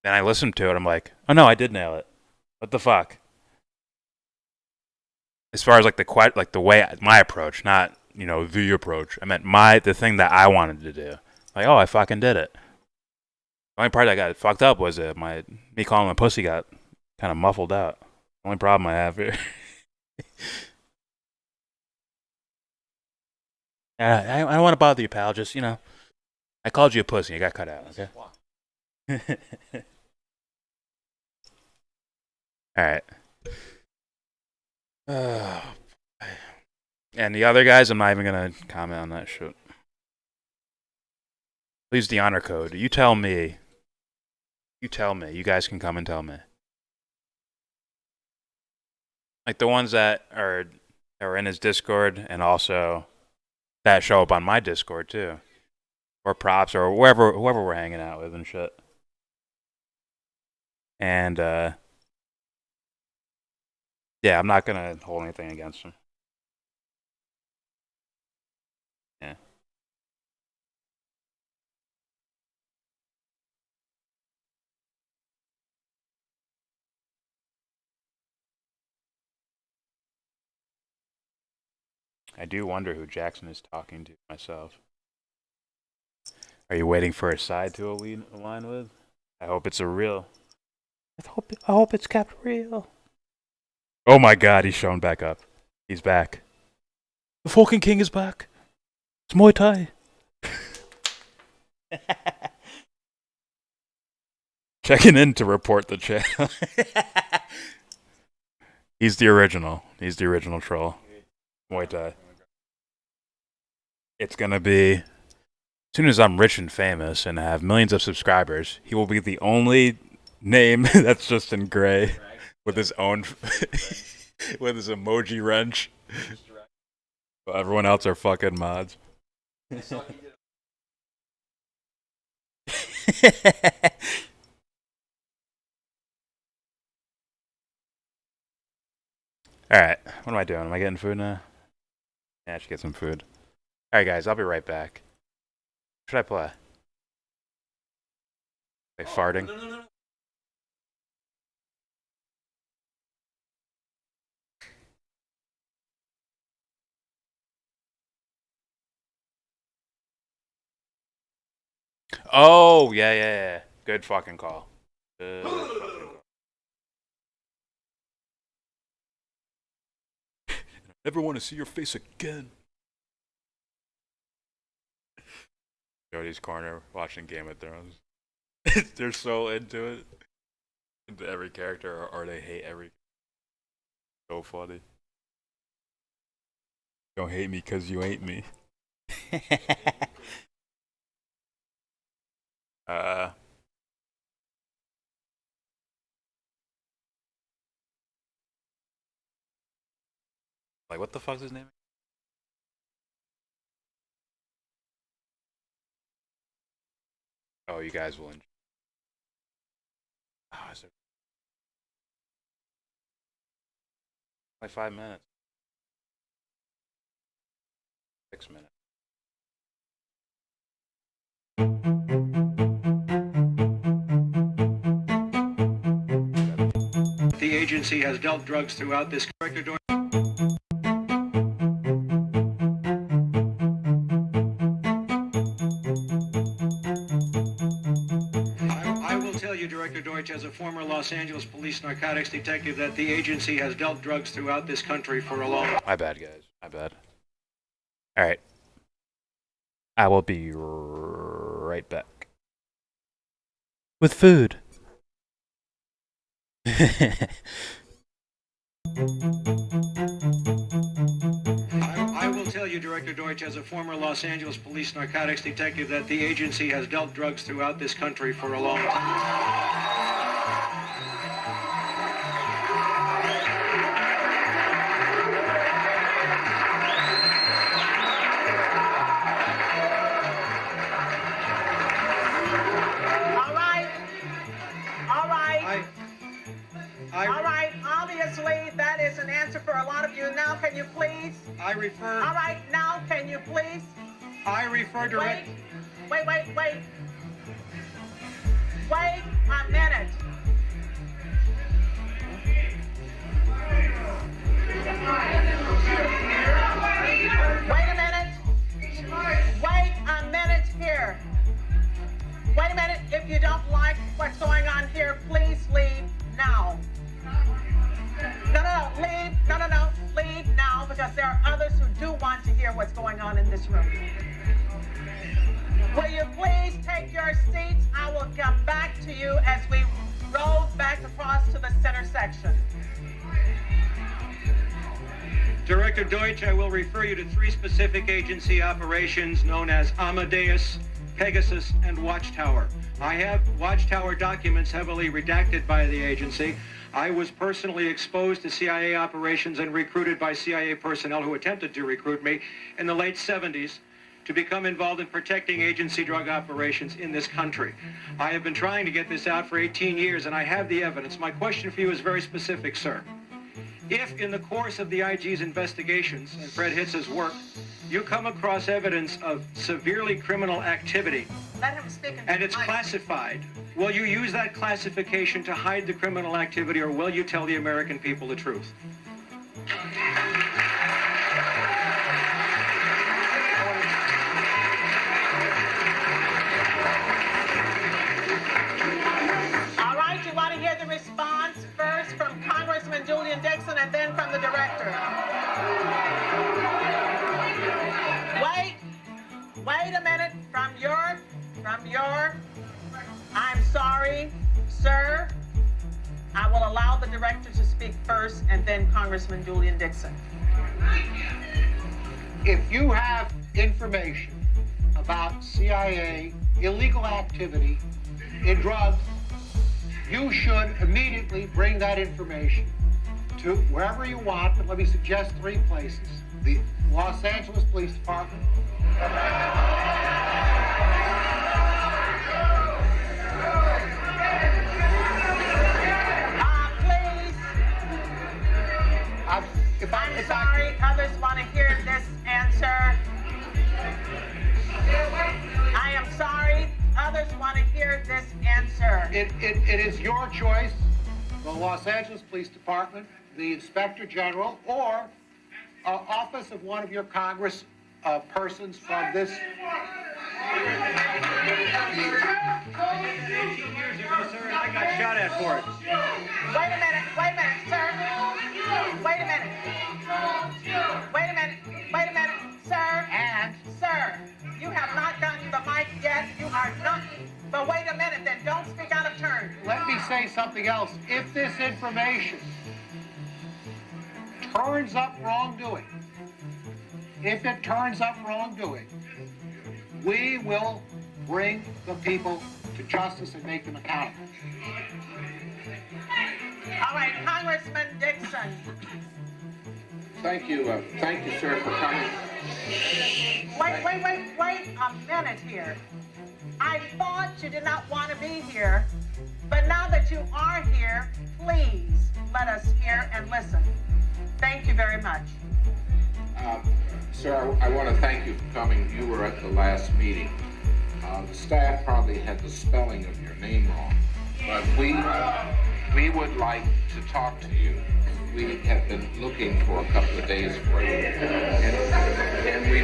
Then I listen to it, I'm like, oh no, I did nail it. What the fuck? As far as like the way, my approach, not, the approach. I meant the thing that I wanted to do. Like, oh, I fucking did it. The only part that got fucked up was me calling my pussy got kind of muffled out. The only problem I have here. I don't want to bother you, pal. Just, I called you a pussy. You got cut out, okay? Alright. And the other guys, I'm not even going to comment on that shit. Please, the honor code. You tell me. You tell me. You guys can come and tell me. Like the ones that are in his Discord and also that show up on my Discord too. Or props or whoever we're hanging out with and shit. And yeah, I'm not gonna hold anything against him. Yeah. I do wonder who Jackson is talking to myself. Are you waiting for a side to align with? I hope it's a real. I hope it's kept real. Oh my god, he's showing back up. He's back. The fucking king is back. It's Muay Thai. Checking in to report the channel. He's the original. He's the original troll. Muay Thai. It's gonna be, as soon as I'm rich and famous and have millions of subscribers, he will be the only name that's just in gray with his own, with his emoji wrench. But everyone else are fucking mods. Alright, what am I doing? Am I getting food now? Yeah, I should get some food. Alright guys, I'll be right back. What should I play? Like farting? No. Oh, yeah. Good fucking call. Never want to see your face again. Jody's Corner, watching Game of Thrones. They're so into it. Into every character, or they hate every. So funny. Don't hate me because you ain't me. Like, what the fuck's his name? Oh, you guys will enjoy. Oh, is there... Like 5 minutes. 6 minutes. The agency has dealt drugs throughout this corrector. I will tell you, Director Deutsch, as a former Los Angeles police narcotics detective, that the agency has dealt drugs throughout this country for a long time. My bad, guys. My bad. Alright. I will be right back. With food. I will tell you, Director Deutsch, as a former Los Angeles police narcotics detective, that the agency has dealt drugs throughout this country for a long time. All right, obviously that is an answer for a lot of you. Now can you please? I refer... All right, now can you please? I refer direct... Wait a minute. Wait a minute here. Wait a minute, if you don't like what's going on here, please leave now. Leave now, because there are others who do want to hear what's going on in this room. Will you please take your seats? I will come back to you as we roll back across to the center section. Director Deutsch, I will refer you to 3 specific agency operations known as Amadeus, Pegasus, and Watchtower. I have Watchtower documents heavily redacted by the agency. I was personally exposed to CIA operations and recruited by CIA personnel who attempted to recruit me in the late 70s to become involved in protecting agency drug operations in this country. I have been trying to get this out for 18 years, and I have the evidence. My question for you is very specific, sir. If in the course of the IG's investigations and Fred Hitz's work, you come across evidence of severely criminal activity, Let him speak and it's classified, will you use that classification to hide the criminal activity, or will you tell the American people the truth? All right, you want to hear the response first from Congressman Julian Dixon and then from the director. Wait a minute. From your, I'm sorry, sir. I will allow the director to speak first and then Congressman Julian Dixon. If you have information about CIA illegal activity in drugs, you should immediately bring that information to wherever you want, but let me suggest 3 places. The Los Angeles Police Department. I'm sorry, others want to hear this answer. I am sorry, others want to hear this answer. It is your choice, the Los Angeles Police Department, the Inspector General, or office of one of your Congress persons from this. 18 years ago, sir, I got shot at for it. Wait a minute, sir. Wait a minute, sir. Sir, you have not gotten the mic yet. You are not. But wait a minute, then don't speak out of turn. Let me say something else. If this information turns up wrongdoing, we will bring the people to justice and make them accountable. All right, Congressman Dixon. Thank you, sir, for coming. Wait a minute here. I thought you did not want to be here, but now that you are here, please let us hear and listen. Thank you very much. Sir, I want to thank you for coming. You were at the last meeting. The staff probably had the spelling of your name wrong, but we would like to talk to you. We have been looking for a couple of days for you, and we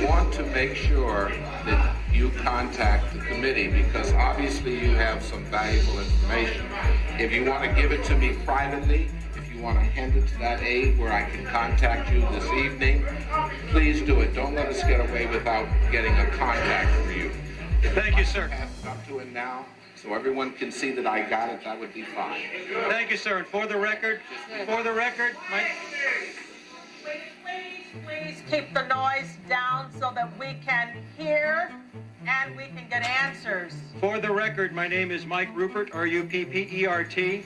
want to make sure that you contact the committee, because obviously you have some valuable information. If you want to give it to me privately, if you want to hand it to that aide where I can contact you this evening, please do it. Don't let us get away without getting a contact for you. Thank you, sir. Pass it up to him now, so everyone can see that I got it. That would be fine. Thank you, sir. And for the record, Mike. Please keep the noise down so that we can hear and we can get answers. For the record, my name is Mike Rupert, Ruppert.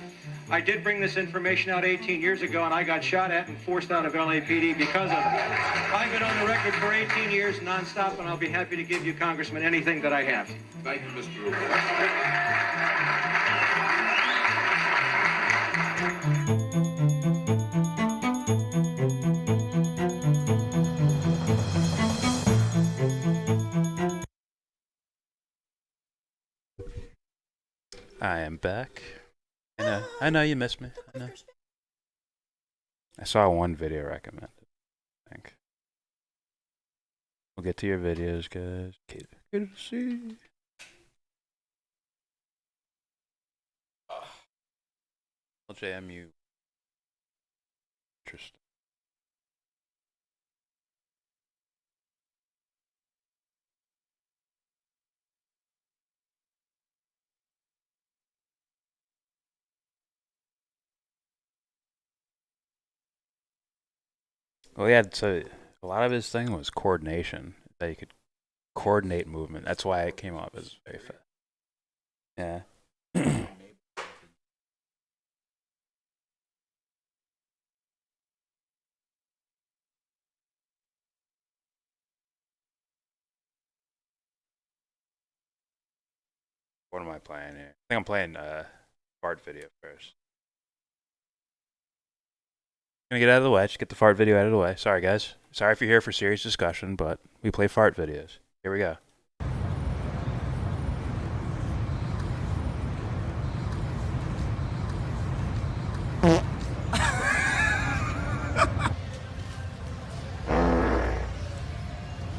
I did bring this information out 18 years ago, and I got shot at and forced out of LAPD because of it. I've been on the record for 18 years nonstop, and I'll be happy to give you, Congressman, anything that I have. Thank you, Mr. Rupert. I am back. I know you missed me. I know. I saw one video recommended, I think. We'll get to your videos, guys. Good to see. JMU. Interesting. Well, yeah, so a lot of his thing was coordination. That you could coordinate movement. That's why it came up as very fast. Yeah. What am I playing here? I think I'm playing fart video first. Gonna get out of the way. Just get the fart video out of the way. Sorry, guys. Sorry if you're here for serious discussion, but we play fart videos. Here we go.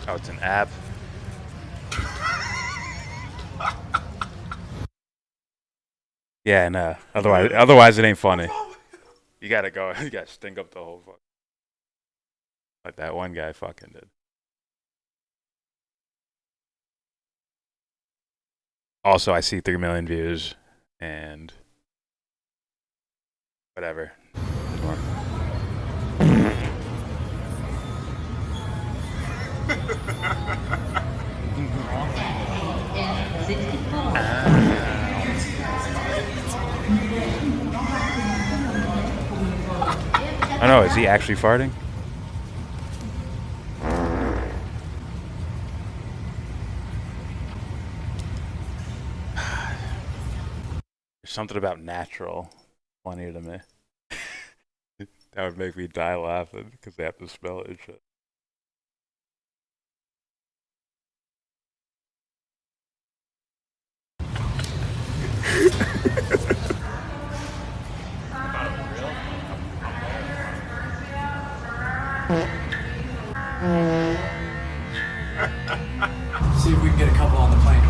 Oh, it's an app. Yeah, no. Otherwise it ain't funny. You gotta go. You gotta stink up the whole fuck. Like that one guy fucking did. Also, I see 3 million views and whatever. I don't know, is he actually farting? There's something about natural funny to me. That would make me die laughing because they have to spell it and shit. See if we can get a couple on the plane.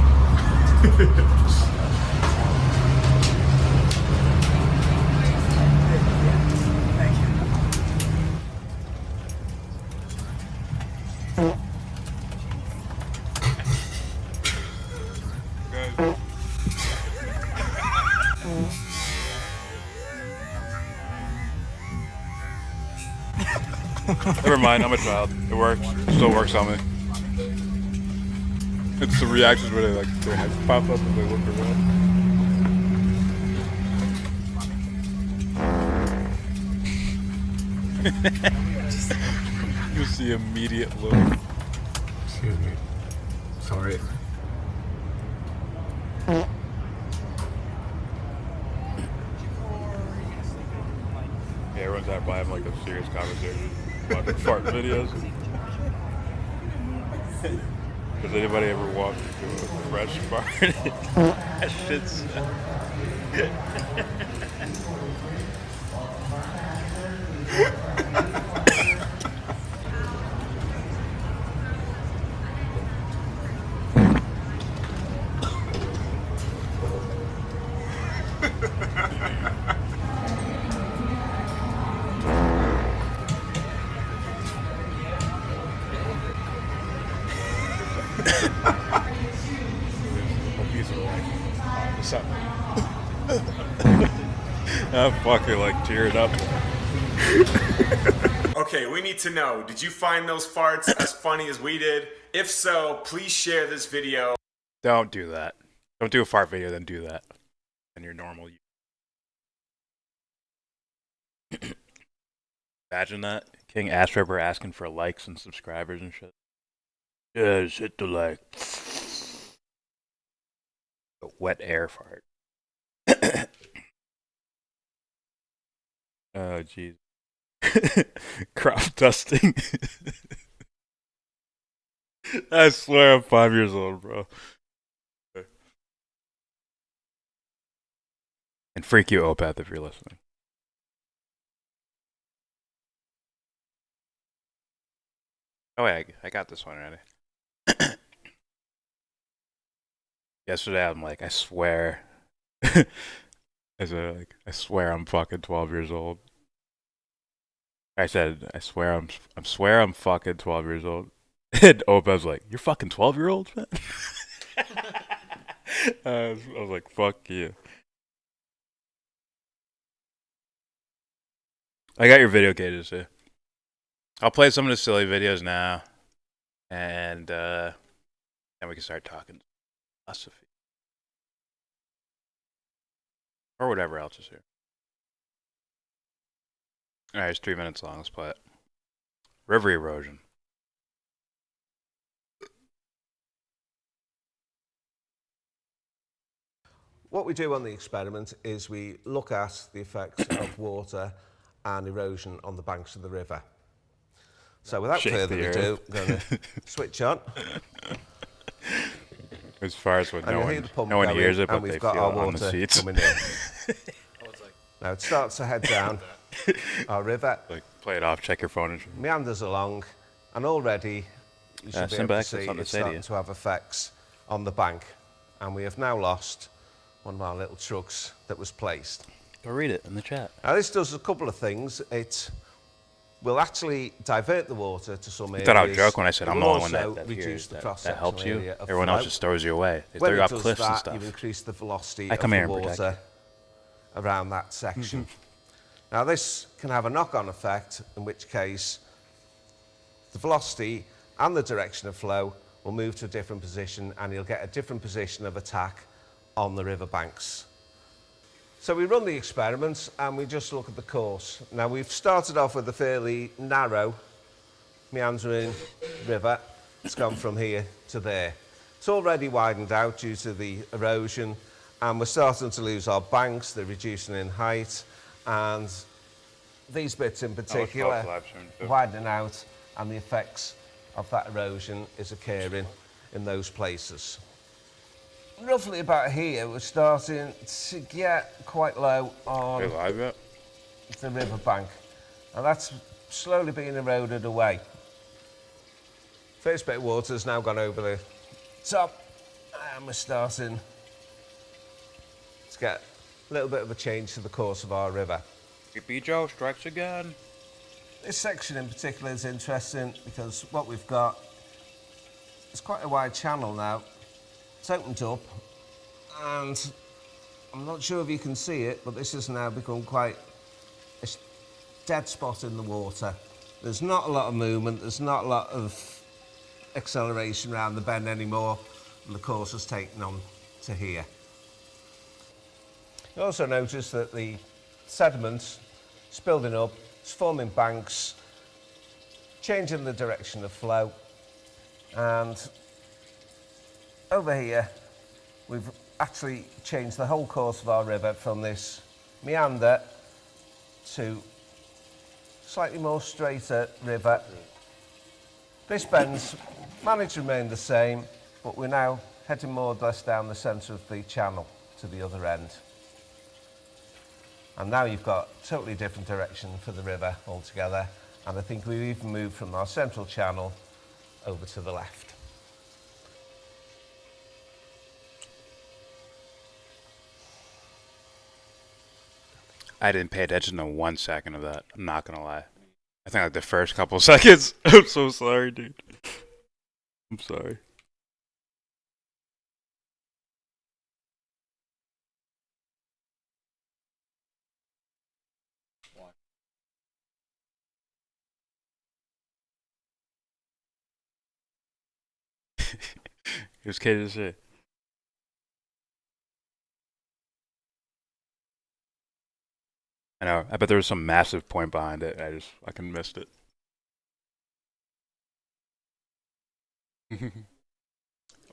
Thank you. Never mind, I'm a child. It works. It still works on me. It's the reactions where they like their heads pop up and they look around. You see immediate look. Excuse me. Sorry. Yeah, everyone's out by having like a serious conversation about the fart videos. Does anybody ever walk into a fresh fart? That shit's... I'm fucking like tearing up. Okay, we need to know, did you find those farts as funny as we did? If so, please share this video. Don't do that. Don't do a fart video, then do that. And your normal. Imagine that. King Ass Ripper asking for likes and subscribers and shit. Yeah, just hit the like. A wet air fart. Oh, jeez. Crop dusting. I swear I'm 5 years old, bro. And freak you, Opeth, if you're listening. Oh, wait, I got this one already. Yesterday, I'm like, I swear. I said, like, I swear I'm fucking 12 years old. I said, I swear I'm fucking 12 years old. And Opeth's like, you're fucking 12-year-old, man? I was like, fuck you. I got your video cages here. I'll play some of the silly videos now, and then we can start talking philosophy or whatever else is here. All right, it's 3 minutes long. Let's play it. River erosion. What we do on the experiment is we look at the effects of water and erosion on the banks of the river. So without further ado, I'm going to switch on. As far as what no one hears it, but they feel it on the seats. Coming in. Now it starts to head down our river. Like, play it off, check your phone. Meanders along, and already you should be able to see it's starting to have effects on the bank. And we have now lost one of our little trucks that was placed. Go read it in the chat. Now this does a couple of things. It will actually divert the water to some areas. I thought I would joke when I said I'm the only one that hears that helps you. Everyone else just throws you away. They throw you off cliffs and stuff. You increase the velocity of the water around that section. Now this can have a knock-on effect, in which case the velocity and the direction of flow will move to a different position, and you'll get a different position of attack on the riverbanks. So we run the experiments and we just look at the course. Now we've started off with a fairly narrow meandering river. It's gone from here to there. It's already widened out due to the erosion, and we're starting to lose our banks. They're reducing in height, and these bits in particular widening out, and the effects of that erosion is occurring in those places. Roughly about here, we're starting to get quite low on the riverbank, and that's slowly being eroded away. First bit of water has now gone over the top, and we're starting to get a little bit of a change to the course of our river. Yippee Joe strikes again. This section in particular is interesting because what we've got is quite a wide channel now. It's opened up, and I'm not sure if you can see it, but this has now become quite a dead spot in the water. There's not a lot of movement, there's not a lot of acceleration around the bend anymore, and the course has taken on to here. You also notice that the sediment is building up, it's forming banks, changing the direction of flow, and over here, we've actually changed the whole course of our river from this meander to slightly more straighter river. This bend's managed to remain the same, but we're now heading more or less down the centre of the channel to the other end. And now you've got a totally different direction for the river altogether, and I think we've even moved from our central channel over to the left. I didn't pay attention to 1 second of that. I'm not gonna lie. I think like the first couple seconds. I'm so sorry, dude. I'm sorry. It was kidding as shit. I know. I bet there was some massive point behind it. I fucking missed it.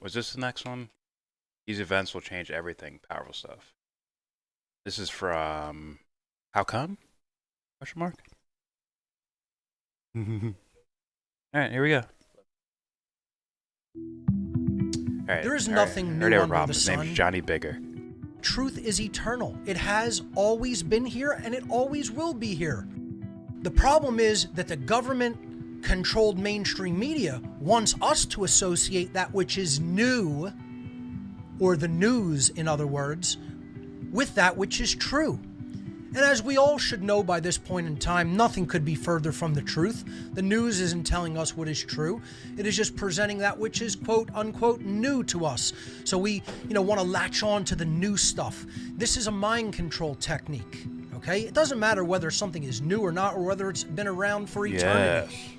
Was this the next one? These events will change everything. Powerful stuff. This is from How Come? Question mark. All right, here we go. All right, there is nothing new under the sun. His name's Johnny Bigger. Truth is eternal. It has always been here, and it always will be here. The problem is that the government-controlled mainstream media wants us to associate that which is new, or the news, in other words, with that which is true. And as we all should know by this point in time, nothing could be further from the truth. The news isn't telling us what is true. It is just presenting that which is quote unquote new to us. So we, want to latch on to the new stuff. This is a mind control technique, Okay? It doesn't matter whether something is new or not, or whether it's been around for eternity. Yes.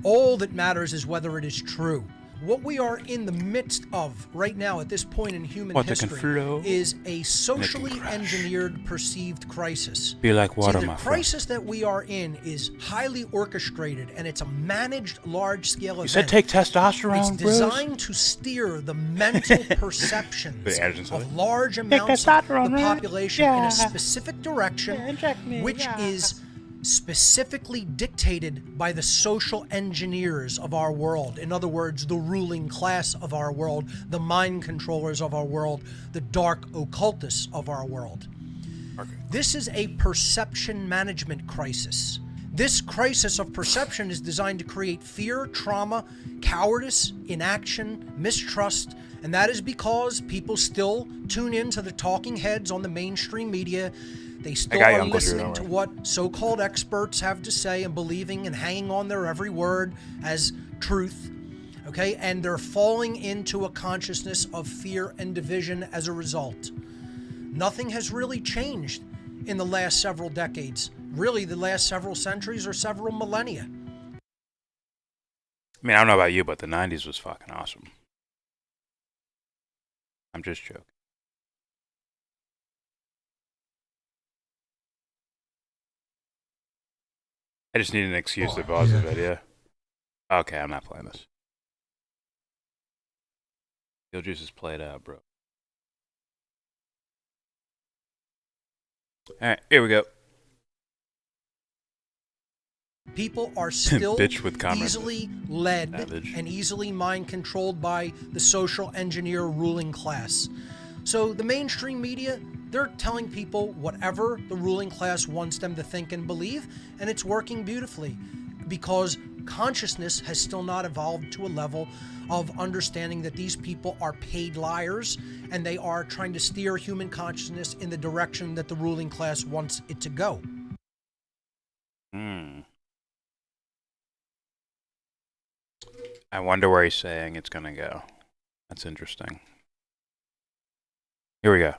All that matters is whether it is true. What we are in the midst of right now at this point in human history is a socially engineered perceived crisis. Be like water, See, the my friend. crisis that we are in is highly orchestrated, and it's a managed large-scale event. You said take testosterone, It's Bruce? designed to steer the mental perceptions Anderson of large amounts of the population in a specific direction, which is specifically dictated by the social engineers of our world. In other words, the ruling class of our world, the mind controllers of our world, the dark occultists of our world. This is a perception management crisis. This crisis of perception is designed to create fear, trauma, cowardice, inaction, mistrust, and that is because people still tune in to the talking heads on the mainstream media. They still are listening to what so-called experts have to say and believing and hanging on their every word as truth, okay? And they're falling into a consciousness of fear and division as a result. Nothing has really changed in the last several decades, really the last several centuries or several millennia. I mean, I don't know about you, but the 90s was fucking awesome. I'm just joking. I just need an excuse to pause the video. Okay, I'm not playing this. Beetlejuice is played out, bro. Alright, here we go. People are still with easily led and easily mind controlled by the social engineer ruling class. So the mainstream media, they're telling people whatever the ruling class wants them to think and believe, and it's working beautifully because consciousness has still not evolved to a level of understanding that these people are paid liars and they are trying to steer human consciousness in the direction that the ruling class wants it to go. I wonder where he's saying it's going to go. That's interesting. Here we go.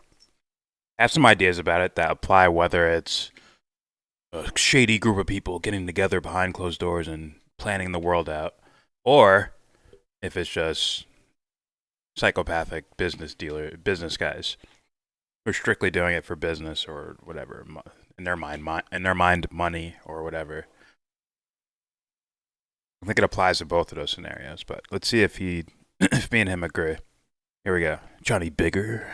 I have some ideas about it that apply whether it's a shady group of people getting together behind closed doors and planning the world out, or if it's just psychopathic business guys who are strictly doing it for business or whatever, in their mind money or whatever. I think it applies to both of those scenarios, but let's see if me and him agree. Here we go. Johnny Bigger.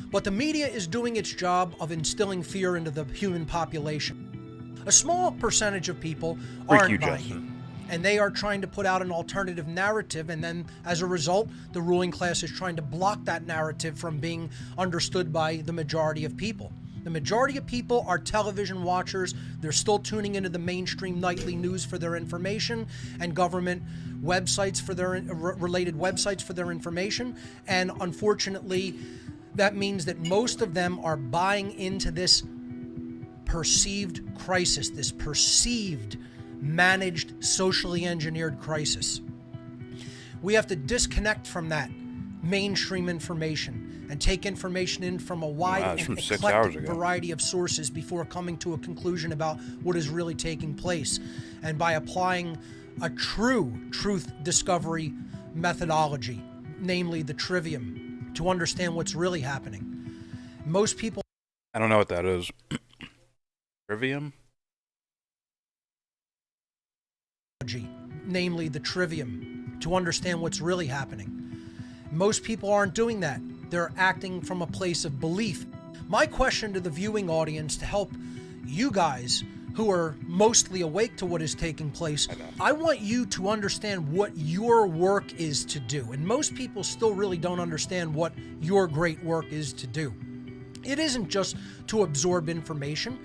But the media is doing its job of instilling fear into the human population. A small percentage of people aren't buying it, and they are trying to put out an alternative narrative, and then as a result, the ruling class is trying to block that narrative from being understood by the majority of people. The majority of people are television watchers. They're still tuning into the mainstream nightly news for their information and government websites for their related websites for their information. And unfortunately, that means that most of them are buying into this perceived crisis, this perceived, managed, socially engineered crisis. We have to disconnect from that mainstream information and take information in from a wide and eclectic variety of sources before coming to a conclusion about what is really taking place. And by applying a true truth discovery methodology, namely the trivium, to understand what's really happening. Most people... I don't know what that is. Trivium? Namely the trivium, to understand what's really happening. Most people aren't doing that. They're acting from a place of belief. My question to the viewing audience, to help you guys who are mostly awake to what is taking place, I want you to understand what your work is to do. And most people still really don't understand what your great work is to do. It isn't just to absorb information.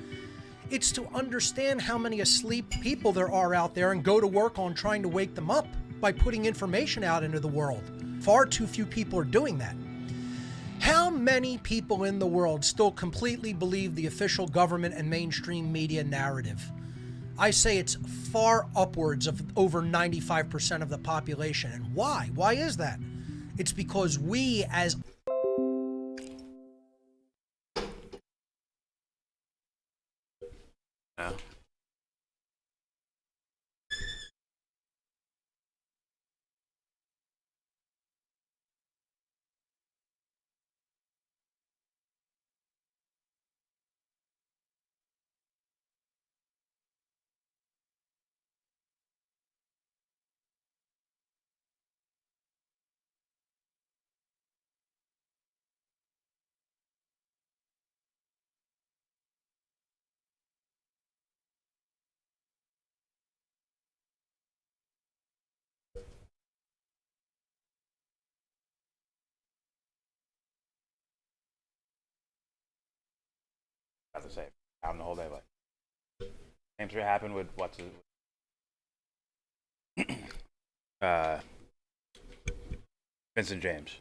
It's to understand how many asleep people there are out there and go to work on trying to wake them up by putting information out into the world. Far too few people are doing that. How many people in the world still completely believe the official government and mainstream media narrative? I say it's far upwards of over 95% of the population. And why? Why is that? It's because we as Yeah. About to say, down the whole day, like same shit happened with what's it? Vincent James.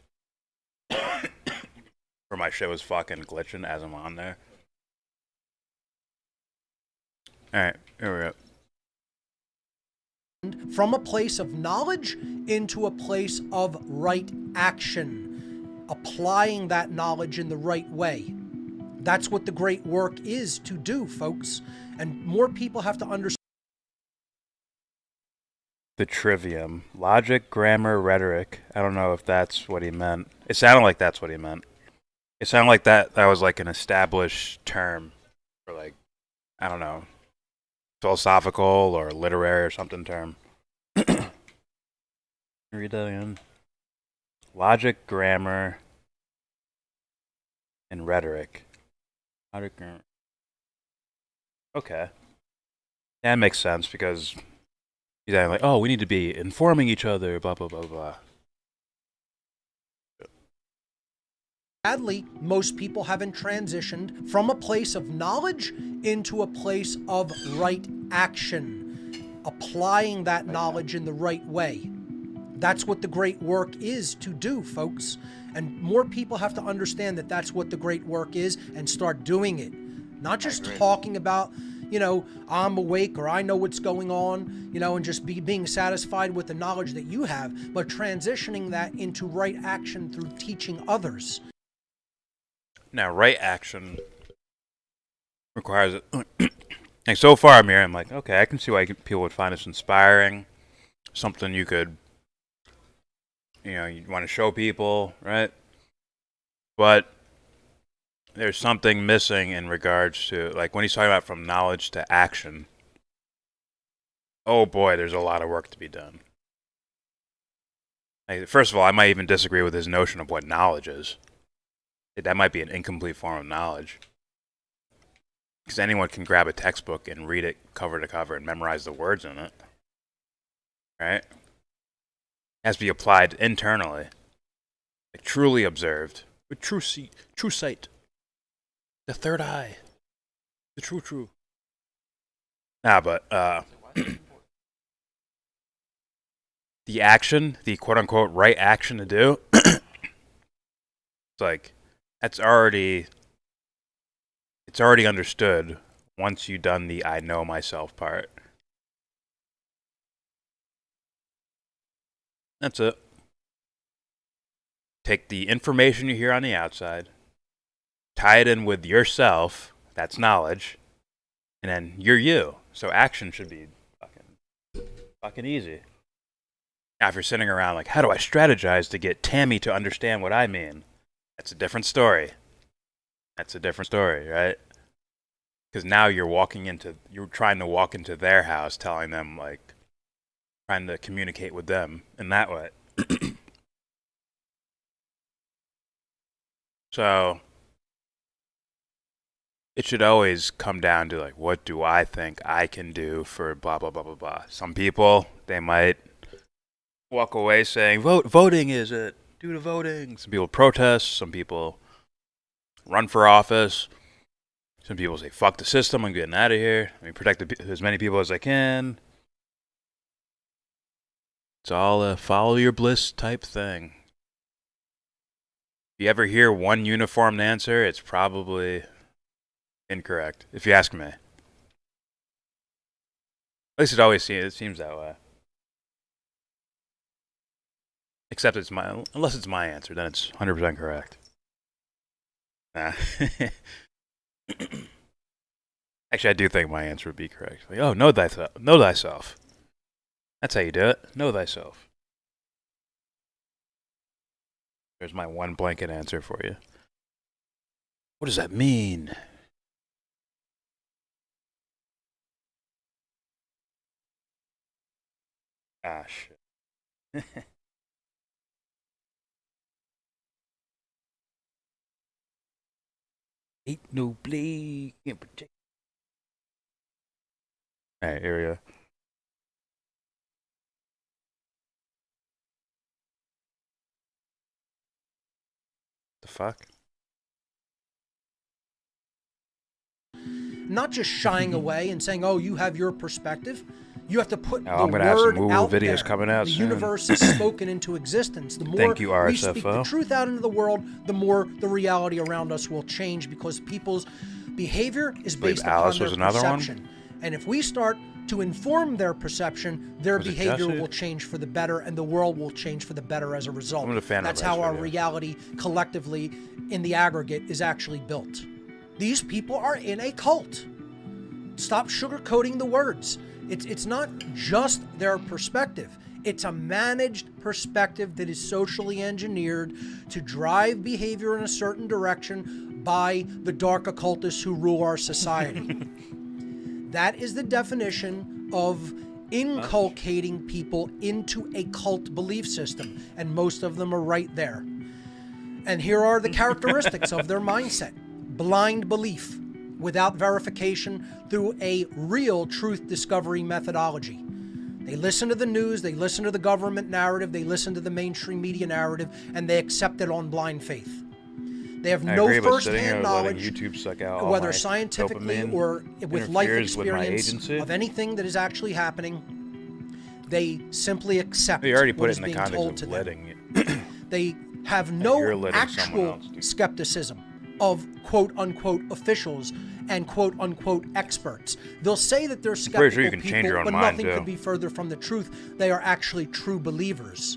Where my shit was fucking glitching as I'm on there. Alright, here we go. From a place of knowledge into a place of right action, applying that knowledge in the right way. That's what the great work is to do, folks. And more people have to understand. The trivium. Logic, grammar, rhetoric. I don't know if that's what he meant. It sounded like that's what he meant. It sounded like that was like an established term for like, I don't know, philosophical or literary or something term. Read that again. Logic, grammar, and rhetoric. Logic, grammar. Okay. That makes sense because he's like, oh, we need to be informing each other, blah, blah, blah, blah. Sadly, most people haven't transitioned from a place of knowledge into a place of right action, applying that knowledge in the right way. That's what the great work is to do, folks. And more people have to understand that that's what the great work is and start doing it. Not just talking about, you know, I'm awake or I know what's going on, you know, and just being satisfied with the knowledge that you have, but transitioning that into right action through teaching others. Now, right action requires it. Like so far, Amir, I'm like, okay, I can see why people would find this inspiring. Something you could, you know, you want to show people, right? But there's something missing in regards to, like, when he's talking about from knowledge to action. Oh boy, there's a lot of work to be done. Like, first of all, I might even disagree with his notion of what knowledge is. That might be an incomplete form of knowledge. Because anyone can grab a textbook and read it cover to cover and memorize the words in it. Right? It has to be applied internally. Like truly observed. With true sight. The third eye. The true. Nah, but, the action, the quote-unquote right action to do, it's like, it's already understood once you've done the I know myself part. That's it. Take the information you hear on the outside, tie it in with yourself, that's knowledge, and then you're you. So action should be fucking easy. Now if you're sitting around like, how do I strategize to get Tammy to understand what I mean? That's a different story. That's a different story, right? Because now you're trying to walk into their house telling them, like, trying to communicate with them in that way. So, it should always come down to, like, what do I think I can do for blah, blah, blah, blah, blah. Some people, they might walk away saying, voting is it. Do the voting. Some people protest. Some people run for office. Some people say, fuck the system, I'm getting out of here. I mean, protect as many people as I can. It's all a follow your bliss type thing. If you ever hear one uniform answer, it's probably incorrect, if you ask me. At least it seems that way. Except unless it's my answer, then it's 100% correct. Nah. Actually, I do think my answer would be correct. Like, oh, know thyself. Know thyself. That's how you do it. Know thyself. There's my one blanket answer for you. What does that mean? Ah, shit. Ain't no blade can protect. Alright, here we go. The fuck? Not just shying away and saying, "Oh, you have your perspective." You have to put I'm the gonna have some word out videos there. coming out The soon. universe is spoken into existence. The more Thank you, we speak the RSFO. truth out into the world, the more the reality around us will change, because people's behavior is believe based Alice upon was their another one? perception. And if we start to inform their perception, their Was it behavior Jesse? will change for the better, and the world will change for the better as a result. I'm a fan of That's those how our videos. reality collectively in the aggregate is actually built. These people are in a cult. Stop sugarcoating the words. It's not just their perspective. It's a managed perspective that is socially engineered to drive behavior in a certain direction by the dark occultists who rule our society. That is the definition of inculcating people into a cult belief system, and most of them are right there. And here are the characteristics of their mindset. Blind belief, without verification, through a real truth discovery methodology. They listen to the news, they listen to the government narrative, they listen to the mainstream media narrative, and they accept it on blind faith. They have I no agree, but sitting here first-hand letting knowledge, YouTube suck out all whether my scientifically dopamine or with life interferes with my experience agency. of anything that is actually happening. They simply accept You already what put it is in the being context told of to them. letting They have you're no letting someone actual else do. skepticism of quote-unquote officials and quote-unquote experts. They'll say that they're pretty skeptical sure you can change people, your own but mind, nothing too. could be further from the truth. They are actually true believers.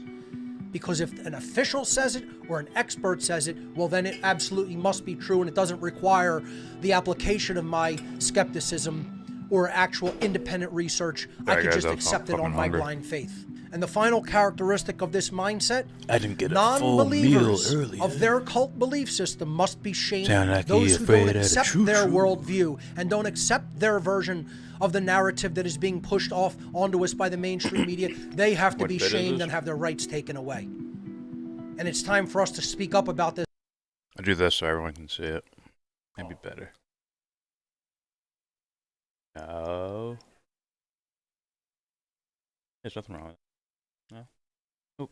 Because if an official says it or an expert says it, well, then it absolutely must be true, and it doesn't require the application of my skepticism or actual independent research. I Sorry, could guys, just I'm accept it on fucking my hungry. blind faith. And the final characteristic of this mindset, I didn't get a full meal non-believers earlier. of their cult belief system must be shamed. Sound like Those you who afraid don't of the accept truth. their worldview and don't accept their version of the narrative that is being pushed off onto us by the mainstream media, they have to What be bit is shamed this? and have their rights taken away. And it's time for us to speak up about this. I'll do this so everyone can see it. Maybe better. No. There's nothing wrong with it. No. Oh.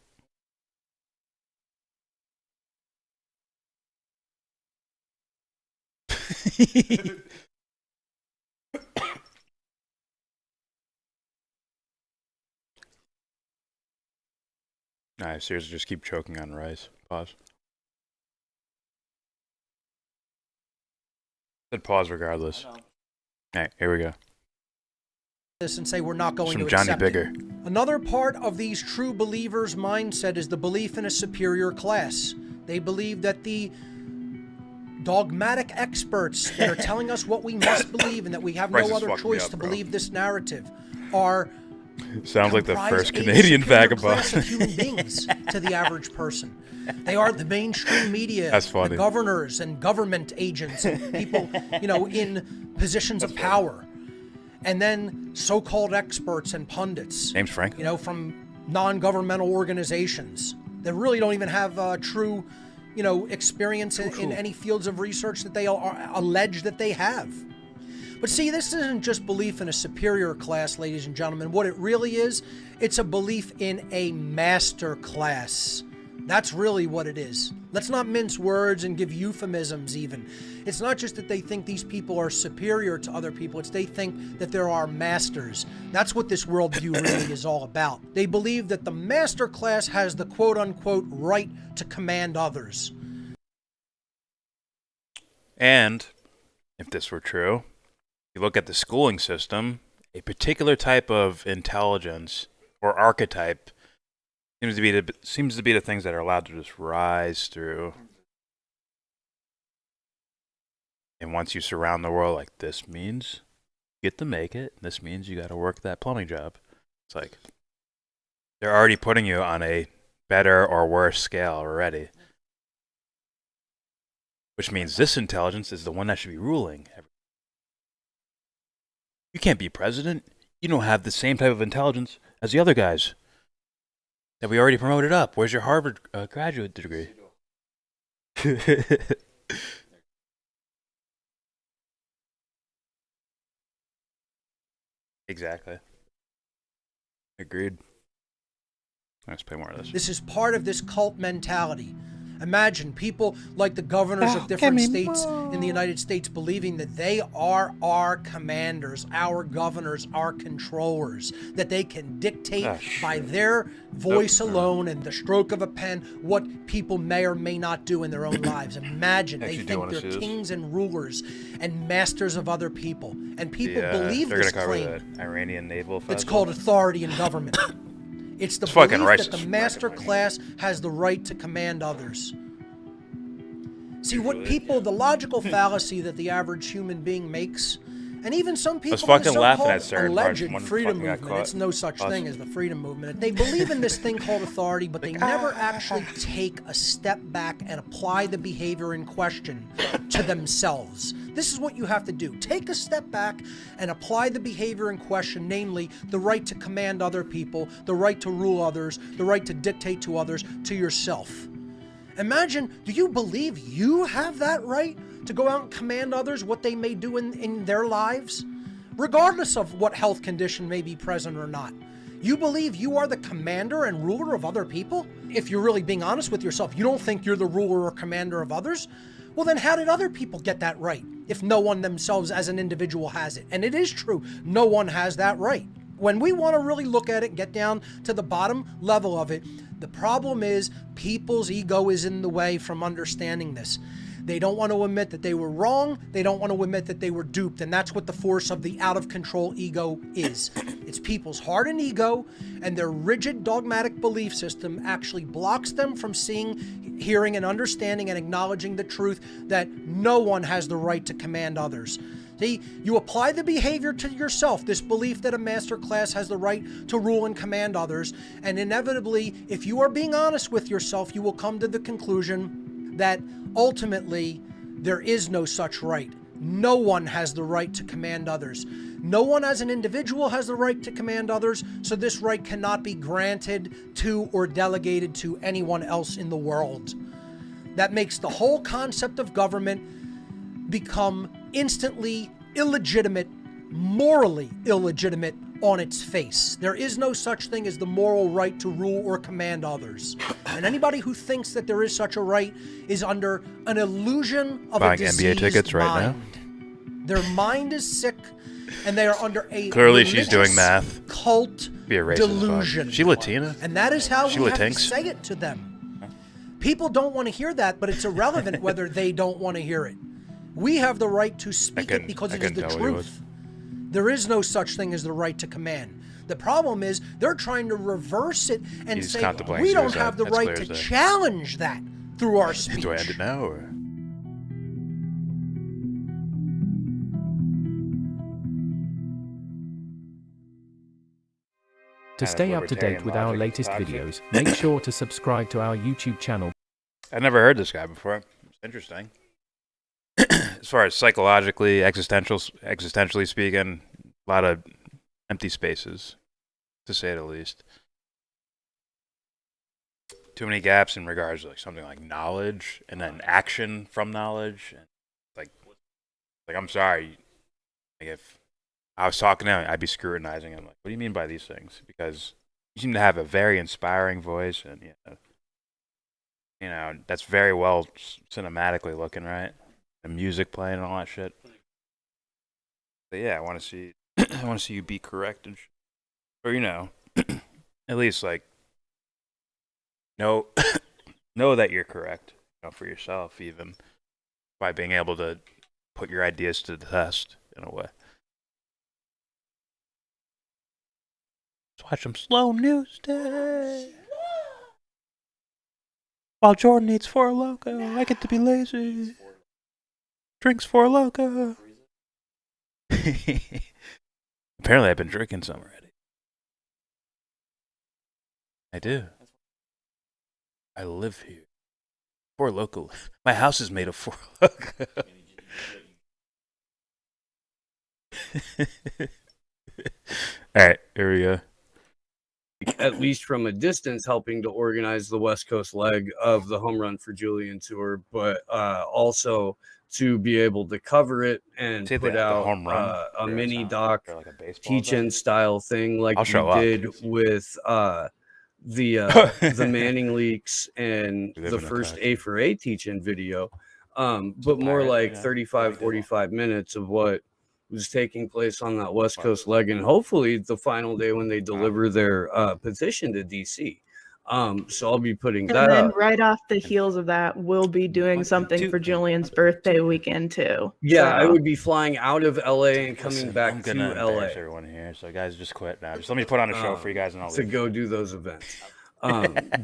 Nah, seriously, just keep choking on rice. Pause. Said pause regardless. Alright, here we go. And say we're not going Some to Johnny accept Bigger. it. Another part of these true believers' mindset is the belief in a superior class. They believe that the dogmatic experts that are telling us what we must believe and that we have Price no is other fucking me choice up, to bro. believe this narrative are Sounds like the comprise first a Canadian superior vagabond. class of human beings to the average person. They are the mainstream media, That's funny. the governors and government agents and people, in positions of power. And then so-called experts and pundits. Name's Frank. From non-governmental organizations that really don't even have true, experience in any fields of research that they are allege that they have. But see, this isn't just belief in a superior class, ladies and gentlemen. What it really is, it's a belief in a master class. That's really what it is. Let's not mince words and give euphemisms even. It's not just that they think these people are superior to other people. It's they think that there are masters. That's what this worldview really is all about. They believe that the master class has the quote-unquote right to command others. And if this were true, you look at the schooling system, a particular type of intelligence or archetype seems to be the things that are allowed to just rise through. And once you surround the world like this means get to make it. This means you got to work that plumbing job. It's like they're already putting you on a better or worse scale already. Which means this intelligence is the one that should be ruling. You can't be president. You don't have the same type of intelligence as the other guys that we already promoted up. Where's your Harvard graduate degree? Exactly. Agreed. Let's play more of this. This is part of this cult mentality. Imagine people like the governors of different states in the United States believing that they are our commanders, our governors, our controllers, that they can dictate by their voice alone and the stroke of a pen what people may or may not do in their own lives. Imagine they think they're kings and rulers and masters of other people. And people believe this claim. The Iranian naval It's called authority in government. It's the belief that the master class has the right to command others. See, what people, the logical fallacy that the average human being makes, and even some people in the so-called alleged freedom movement, it's no such thing as the freedom movement. They believe in this thing called authority, but they never actually take a step back and apply the behavior in question to themselves. This is what you have to do. Take a step back and apply the behavior in question, namely the right to command other people, the right to rule others, the right to dictate to others, to yourself. Imagine, do you believe you have that right to go out and command others what they may do in their lives? Regardless of what health condition may be present or not. You believe you are the commander and ruler of other people? If you're really being honest with yourself, you don't think you're the ruler or commander of others? Well, then how did other people get that right if no one themselves as an individual has it? And it is true, no one has that right. When we want to really look at it and get down to the bottom level of it, the problem is people's ego is in the way from understanding this. They don't want to admit that they were wrong. They don't want to admit that they were duped. And that's what the force of the out-of-control ego is. It's people's hardened ego, and their rigid dogmatic belief system actually blocks them from seeing, hearing, and understanding and acknowledging the truth that no one has the right to command others. See, you apply the behavior to yourself, this belief that a master class has the right to rule and command others, and inevitably, if you are being honest with yourself, you will come to the conclusion that ultimately there is no such right. No one has the right to command others. No one as an individual has the right to command others, so this right cannot be granted to or delegated to anyone else in the world. That makes the whole concept of government become instantly illegitimate, morally illegitimate on its face. There is no such thing as the moral right to rule or command others. And anybody who thinks that there is such a right is under an illusion of a diseased NBA tickets right mind. Their mind is sick, and they are under a clearly she's doing math. Cult delusion. She Latina? And that is how she we have to say it to them. People don't want to hear that, but it's irrelevant whether they don't want to hear it. We have the right to speak it because it is the truth. There is no such thing as the right to command. The problem is they're trying to reverse it and say we don't have the right to challenge that through our speech. Do I end it now? Or? To stay up to date with our latest videos, make sure to subscribe to our YouTube channel. I never heard this guy before. It's interesting. As far as psychologically, existentially speaking, a lot of empty spaces, to say the least. Too many gaps in regards to like something like knowledge and then action from knowledge. And like I'm sorry, like if I was talking to him, I'd be scrutinizing him. Like, what do you mean by these things? Because you seem to have a very inspiring voice, and you know that's very well cinematically looking, right? The music playing and all that shit. But yeah, I want to see you be correct and or at least like know that you're correct, for yourself, even by being able to put your ideas to the test in a way. Let's watch some slow news day. While Jordan eats 4 Loko, I get to be lazy. Drinks 4 Loko. Apparently, I've been drinking some already. I do. I live here. Four Local. My house is made of Four Local. All right, here we go. At least from a distance, helping to organize the West Coast leg of the Home Run for Julian tour, but also to be able to cover it and put out a mini doc, like a teach-in style thing like we did with the Manning leaks and the first A for A teach-in video, but more like 35, 45 minutes of what was taking place on that West Coast leg, and hopefully the final day when they deliver their petition to DC. So I'll be putting that And then up. right off the heels of that, we'll be doing something for Julian's birthday weekend too. Yeah, I So- would be flying out of LA and coming back I'm to gonna LA. embarrass everyone here, so guys, just quit now. Just let me put on a show for you guys, and I'll to leave. go do those events.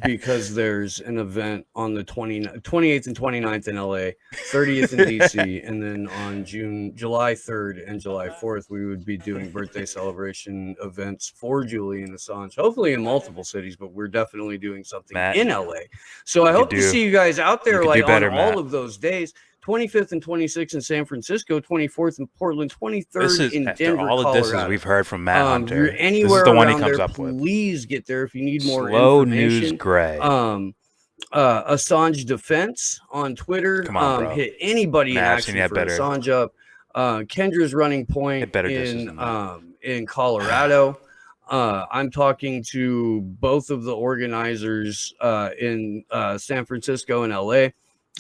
Because there's an event on the 28th and 29th in LA, 30th in DC, and then on July 3rd and July 4th, we would be doing birthday celebration events for Julian Assange, hopefully in multiple cities, but we're definitely doing something in LA. So I hope to see you guys out there like on all of those days. 25th and 26th in San Francisco, 24th in Portland, 23rd This is in after Denver, all of this is Colorado. we've heard from Matt Hunter. You're anywhere This is the one he around comes there, up with. please get there if you need more Slow information. News Gray. Assange Defense on Twitter. Come on, bro. Hit anybody Nah, I've seen asking that for better. Assange up. Kendra's running point in Colorado. I'm talking to both of the organizers in San Francisco and LA.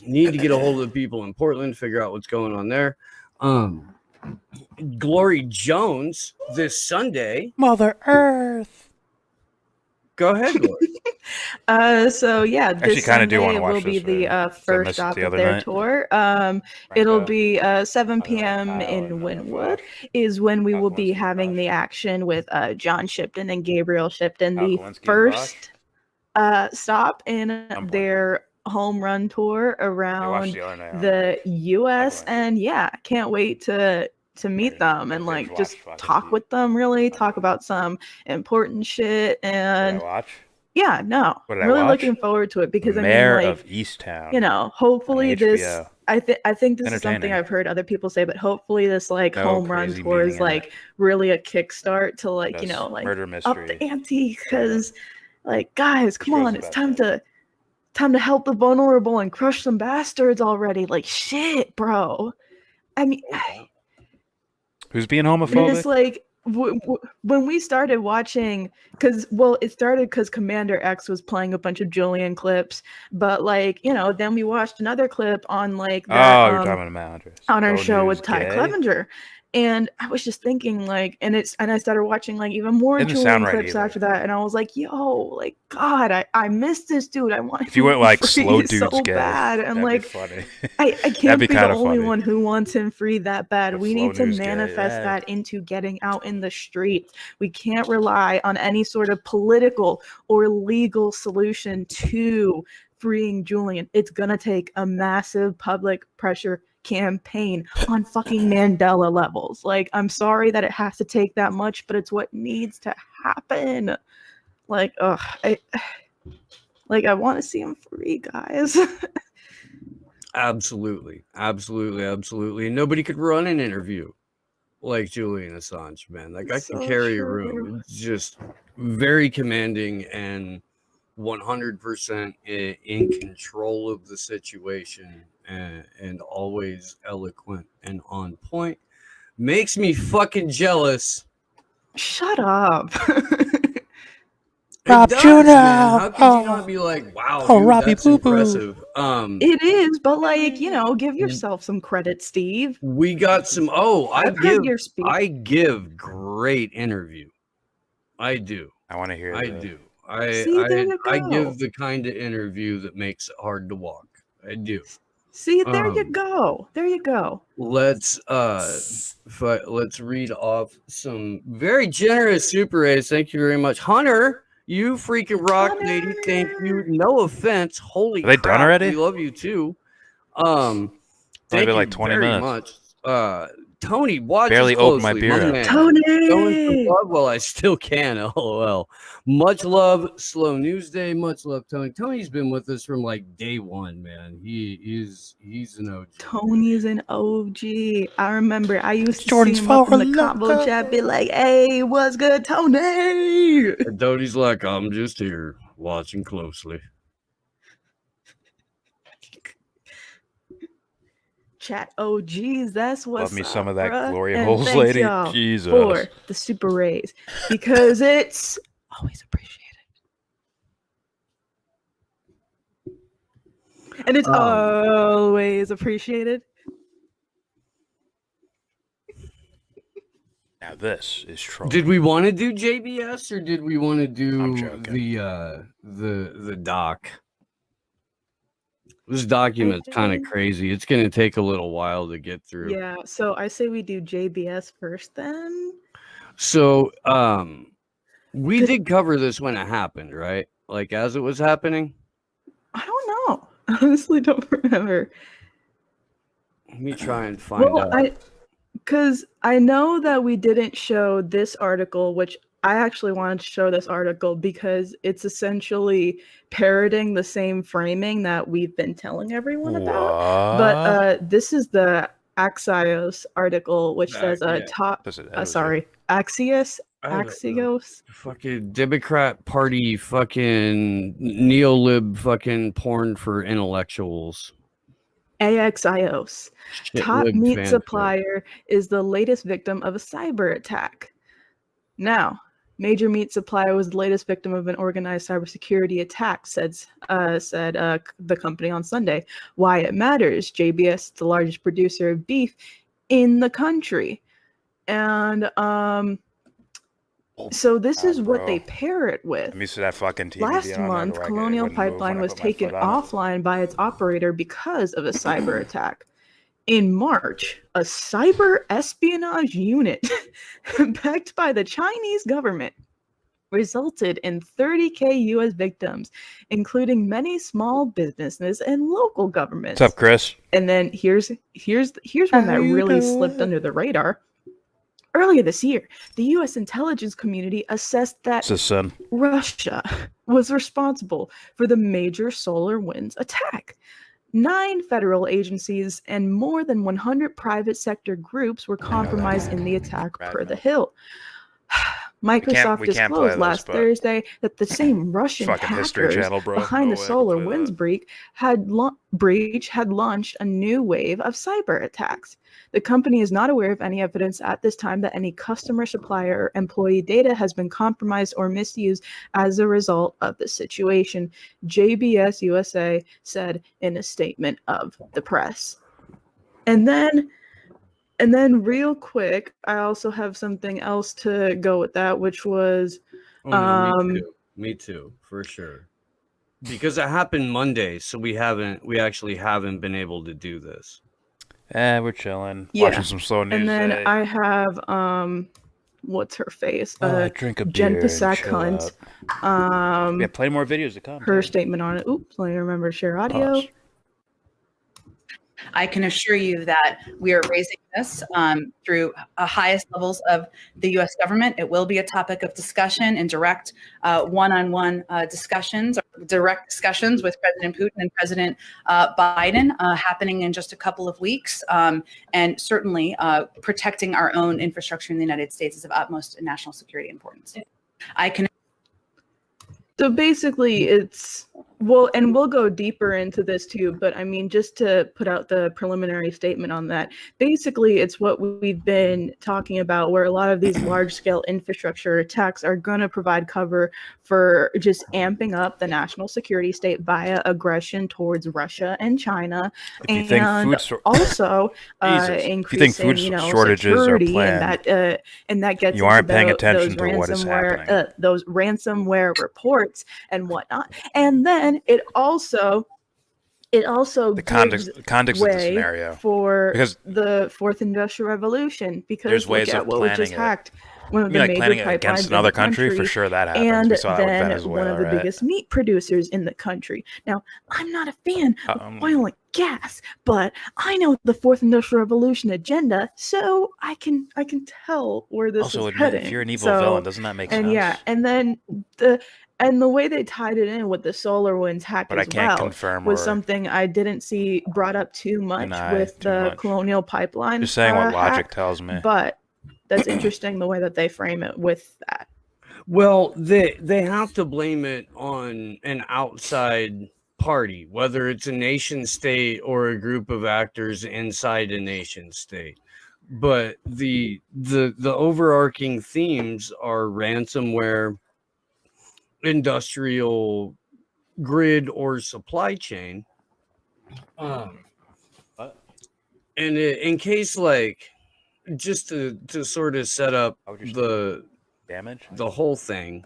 Need to get a hold of the people in Portland, figure out what's going on there. Glory Jones this Sunday. Mother Earth. Go ahead, Glory. So yeah, Actually, this kinda do Sunday wanna watch will be this, the I missed first it stop the of other their night. tour. It'll be 7 p.m. in Wynwood is when we will be having the action with John Shipton and Gabriel Shipton, the first stop in their home run tour around the other night, the U.S. And yeah, can't wait to meet them and like just talk with them, really talk about some important shit. And yeah, no, What did I really watch? looking forward to it because Mayor I mean, like, of Easttown. you know, hopefully on this. HBO. I think this is something Entertaining. I've heard other people say, but hopefully this like No home run crazy tour is meaning in like really a kickstart to like you Just know like murder up mystery. the ante because like guys, come on, it's time to help the vulnerable and crush some bastards already. Like shit, bro. I mean. Who's being And homophobic? it's like when we started watching, it started because Commander X was playing a bunch of Julian clips, but like you know, then we watched another clip on like that, Oh, you're talking about Matt Hunter. on our Slow show News with Ty Gay? Clevenger, and I was just thinking like, and I started watching like even more Didn't Julian sound right clips either. after that, and I was like, yo, like God, I missed this dude. I want If you went like free Slow Dudes so Gay, bad, and that'd like be funny. I That'd can't be be the kinda only funny. one who wants him free that bad. We need to Slow News Gay, manifest yeah. that into getting out in the streets. We can't rely on any sort of political or legal solution to freeing Julian. It's gonna take a massive public pressure campaign on fucking Mandela levels. Like, I'm sorry that it has to take that much, but it's what needs to happen. Like, I want to see him free, guys. Absolutely. And nobody could run an interview like Julian Assange, man. Like, I can So carry a true. room. It's just very commanding and 100% in control of the situation and always eloquent and on point. Makes me fucking jealous. Shut up. It does, man. How could you not be like, wow, dude, Robbie that's Boo-Boo. impressive. It is, but like, you know, give yourself some credit, Steve. We got some. I've heard your speech. I give great interview. I do. I want to hear. I the- do. I See, there you I go. give the kind of interview that makes it hard to walk. I do. See, there you go. There you go. Let's read off some very generous super A's. Thank you very much, Hunter. You freaking rock, lady. Thank you. No offense. Holy Are they crap, done already? We love you too. Only Thank been you like 20 very minutes. much. Tony, watch Barely us closely, opened my beer man. up. Tony! Showing some love while I still can. LOL. Much love, Slow News Day. Much love, Tony. Tony's been with us from like day one, man. He's an OG. Tony's an OG. I remember I used to Jordan's see him up in the for combo loco. chat, be like, "Hey, what's good, Tony?" And Tony's like, I'm just here watching closely. Chat OGs, that's what's Love me some up, of that bruh. Glory And Holes thanks, lady. y'all, Jesus. for the super raise, because it's always appreciated. And it's always appreciated. Now this is troll. Did we want to do JBS or did we want to I'm do joking. the doc? This document's kind of crazy. It's going to take a little while to get through. Yeah, so I say we do JBS first then. So, we did cover this when it happened, right? Like as it was happening? I don't know. I honestly don't remember. Let me try and find out. Because I know that we didn't show this article, which I actually wanted to show this article because it's essentially parroting the same framing that we've been telling everyone about. But this is the Axios article, which says Axios. Fucking Democrat Party fucking neolib fucking porn for intellectuals. Axios. Top Shitlib meat fanfic. supplier is the latest victim of a cyber attack. Now, major meat supplier was the latest victim of an organized cybersecurity attack, said the company on Sunday. Why it matters. JBS, the largest producer of beef in the country. And so this is what they pair it with. Let me see that fucking TV. Last month, Colonial Pipeline was taken offline by its operator because of a cyber attack. In March, a cyber espionage unit backed by the Chinese government resulted in 30K U.S. victims, including many small businesses and local governments. What's up, Chris? And then here's one that really slipped under the radar. Earlier this year, the U.S. intelligence community assessed that Russia was responsible for the major SolarWinds attack. 9 federal agencies and more than 100 private sector groups were compromised in the attack, per The Hill. Microsoft disclosed last Thursday that the same Russian hackers behind the SolarWinds breach had launched a new wave of cyber attacks. The company is not aware of any evidence at this time that any customer, supplier, or employee data has been compromised or misused as a result of the situation, JBS USA said in a statement of the press. And then real quick, I also have something else to go with that, which was me too, for sure. Because it happened Monday, so we actually haven't been able to do this. We're chilling. Watching some Slow News And then Day. I have what's her face? Drink a Jen beer and Psaki chill Hunt. Yeah, plenty more videos to come. Her statement on it. Oops, let me remember to share audio. I can assure you that we are raising this through highest levels of the U.S. government. It will be a topic of discussion and direct one-on-one discussions, or direct discussions with President Putin and President Biden happening in just a couple of weeks. And certainly protecting our own infrastructure in the United States is of utmost national security importance. So basically it's, well, and we'll go deeper into this too, but I mean, just to put out the preliminary statement on that, basically it's what we've been talking about, where a lot of these large scale infrastructure attacks are going to provide cover for just amping up the national security state via aggression towards Russia and China. And also increasing, shortages are security, planned, and that gets you aren't paying those attention to what is happening. Those ransomware reports and whatnot. And then it also the context of the scenario for because the fourth industrial revolution, because there's ways look at of what we just planning it. hacked. one of the major planning pipelines against in another the country? For sure that happens. and We saw that with then Venezuela, one of the right? biggest meat producers in the country. Now, I'm not a fan of oil and gas, but I know the Fourth Industrial Revolution agenda, so I can tell where this Also, is admit, heading. if you're an evil villain, doesn't that make and sense? yeah, and then the way they tied it in with the solar winds hack But I as can't well confirm was or something I didn't see brought up too much deny with too the much. Colonial Pipeline. Just saying what logic hack, tells me. But that's interesting the way that they frame it with that. Well, they have to blame it on an outside party, whether it's a nation state or a group of actors inside a nation state. But the overarching themes are ransomware, industrial grid or supply chain. And in case, like, just to sort of set up the damage, the whole thing.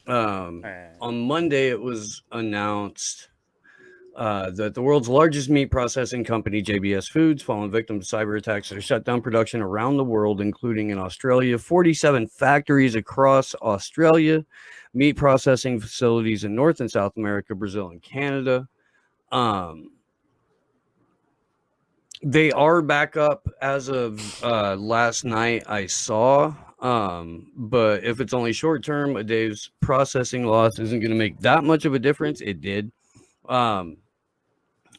On Monday, it was announced that the world's largest meat processing company, JBS Foods, fallen victim to cyber attacks that have shut down production around the world, including in Australia. 47 factories across Australia, meat processing facilities in North and South America, Brazil, and Canada. They are back up as of last night, I saw. But if it's only short term, a day's processing loss isn't going to make that much of a difference. It did.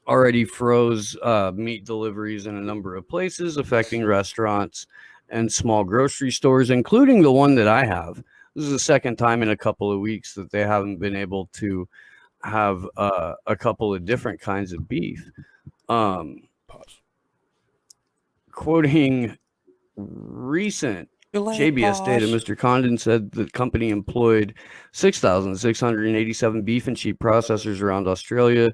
Already froze meat deliveries in a number of places, affecting restaurants and small grocery stores, including the one that I have. This is the second time in a couple of weeks that they haven't been able to have a couple of different kinds of beef. Quoting recent JBS data, Mr. Condon said the company employed 6,687 beef and sheep processors around Australia.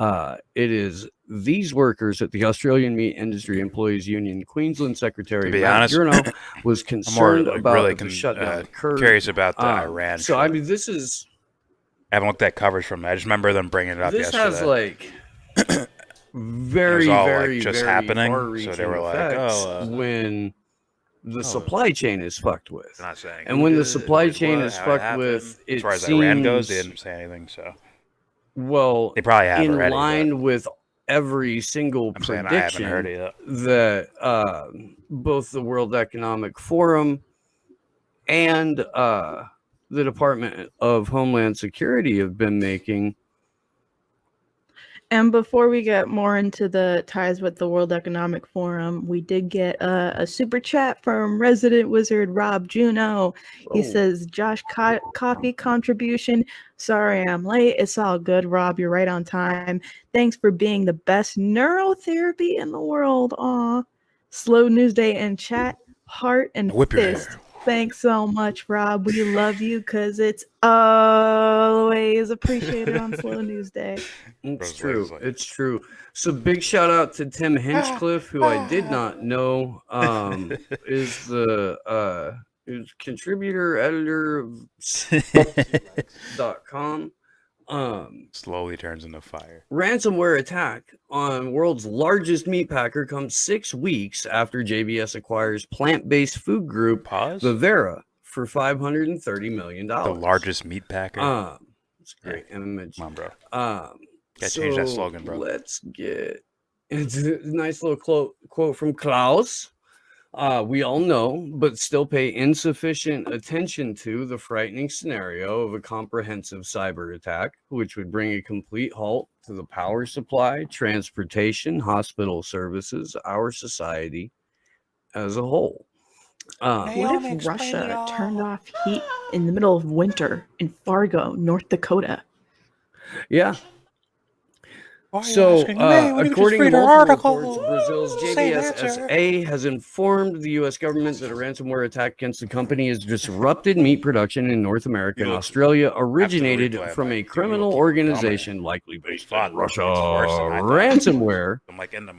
It is these workers at the Australian Meat Industry Employees Union Queensland Secretary Matt Gurno was concerned about the shutdown occurred. Curious about the Iran. So I mean, this is. I haven't looked at coverage from that. I just remember them bringing it up this yesterday. Has like very, it was all, very, like, just very happening. far-reaching So they were like, effects when the supply chain is fucked with. They're not saying. And when the supply chain is fucked with, it as far as seems, Iran goes, they didn't say anything. So well, they probably have in already, line with every single prediction I haven't heard it yet. that both the World Economic Forum and the Department of Homeland Security have been making. And before we get more into the ties with the World Economic Forum, we did get a super chat from resident wizard Rob Juno. He says, Josh coffee contribution. Sorry I'm late. It's all good, Rob. You're right on time. Thanks for being the best neurotherapy in the world. Aw. Slow News Day and chat, heart and fist. Thanks so much, Rob. We love you because it's always appreciated on Slow News Day. It's true. It's true. So big shout out to Tim Hinchcliffe, who I did not know is the is contributor, editor of .com. Slowly turns into fire. Ransomware attack on world's largest meat packer comes 6 weeks after JBS acquires plant-based food group Vivera for $530 million. The largest meat packer. It's a great image. Come on, bro. Gotta change that slogan, bro. Let's get into a nice little quote from Klaus. We all know, but still pay insufficient attention to the frightening scenario of a comprehensive cyber attack, which would bring a complete halt to the power supply, transportation, hospital services, our society as a whole. What if Russia turned off heat in the middle of winter in Fargo, North Dakota? Yeah. So, according to multiple reports, Brazil's JBS has informed the U.S. government that a ransomware attack against the company has disrupted meat production in North America and Australia, originated from a criminal organization likely based in Russia. Ransomware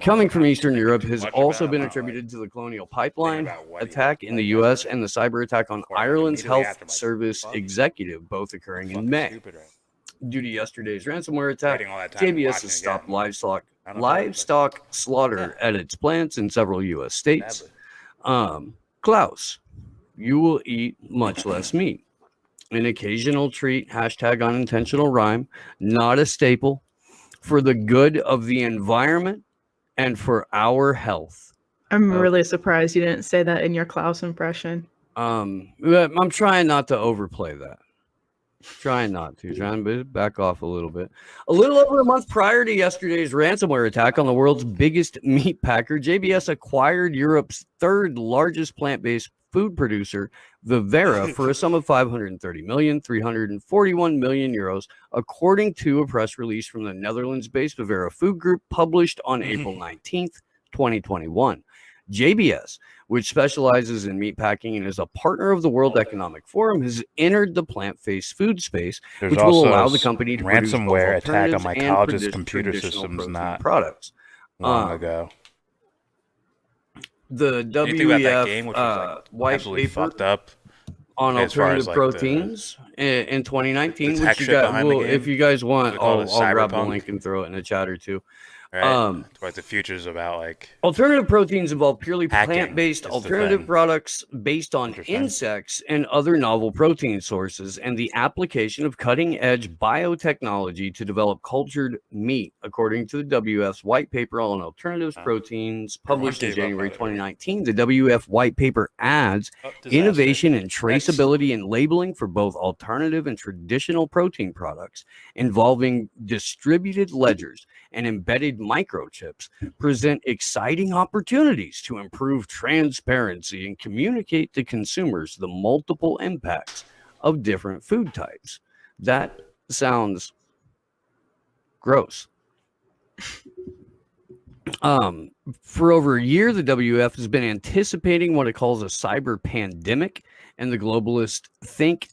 coming from Eastern Europe has also been attributed to the Colonial Pipeline attack in the U.S. and the cyber attack on Ireland's Health Service executive, both occurring in May. Due to yesterday's ransomware attack, JBS has stopped livestock slaughter at its plants in several U.S. states. Klaus, you will eat much less meat. An occasional treat, hashtag unintentional rhyme, not a staple, for the good of the environment and for our health. I'm really surprised you didn't say that in your Klaus impression. I'm trying not to overplay that. Trying to back off a little bit. A little over a month prior to yesterday's ransomware attack on the world's biggest meat packer, JBS acquired Europe's third largest plant-based food producer, Vivera, for a sum of 530,341 million euros, according to a press release from the Netherlands-based Vivera Food Group published on April 19th, 2021. JBS, which specializes in meat packing and is a partner of the World Economic Forum, has entered the plant-based food space, There's which will also allow the company to produce both ransomware attack on alternatives my and college's tradi- computer traditional systems protein not products. long ago. The Anything about that game, WEF which was like white absolutely paper fucked up on as far alternative as, like, proteins in 2019, the which tech you shit got. behind the Well, game. if you guys want, We call I'll it grab the cyberpunk. link and throw it in the chat or two. Right? Like the future's about like Alternative proteins involve purely hacking plant-based is the alternative thing. products based on insects and other novel protein sources, and the application of cutting-edge biotechnology to develop cultured meat, according to the WF's white paper on alternatives proteins published in gave up January on it. 2019. The WF white paper adds disaster. innovation and traceability in labeling for both alternative and traditional protein products, involving distributed ledgers and embedded microchips, present exciting opportunities to improve transparency and communicate to consumers the multiple impacts of different food types. That sounds gross. For over a year, the WF has been anticipating what it calls a cyber pandemic, and the globalist think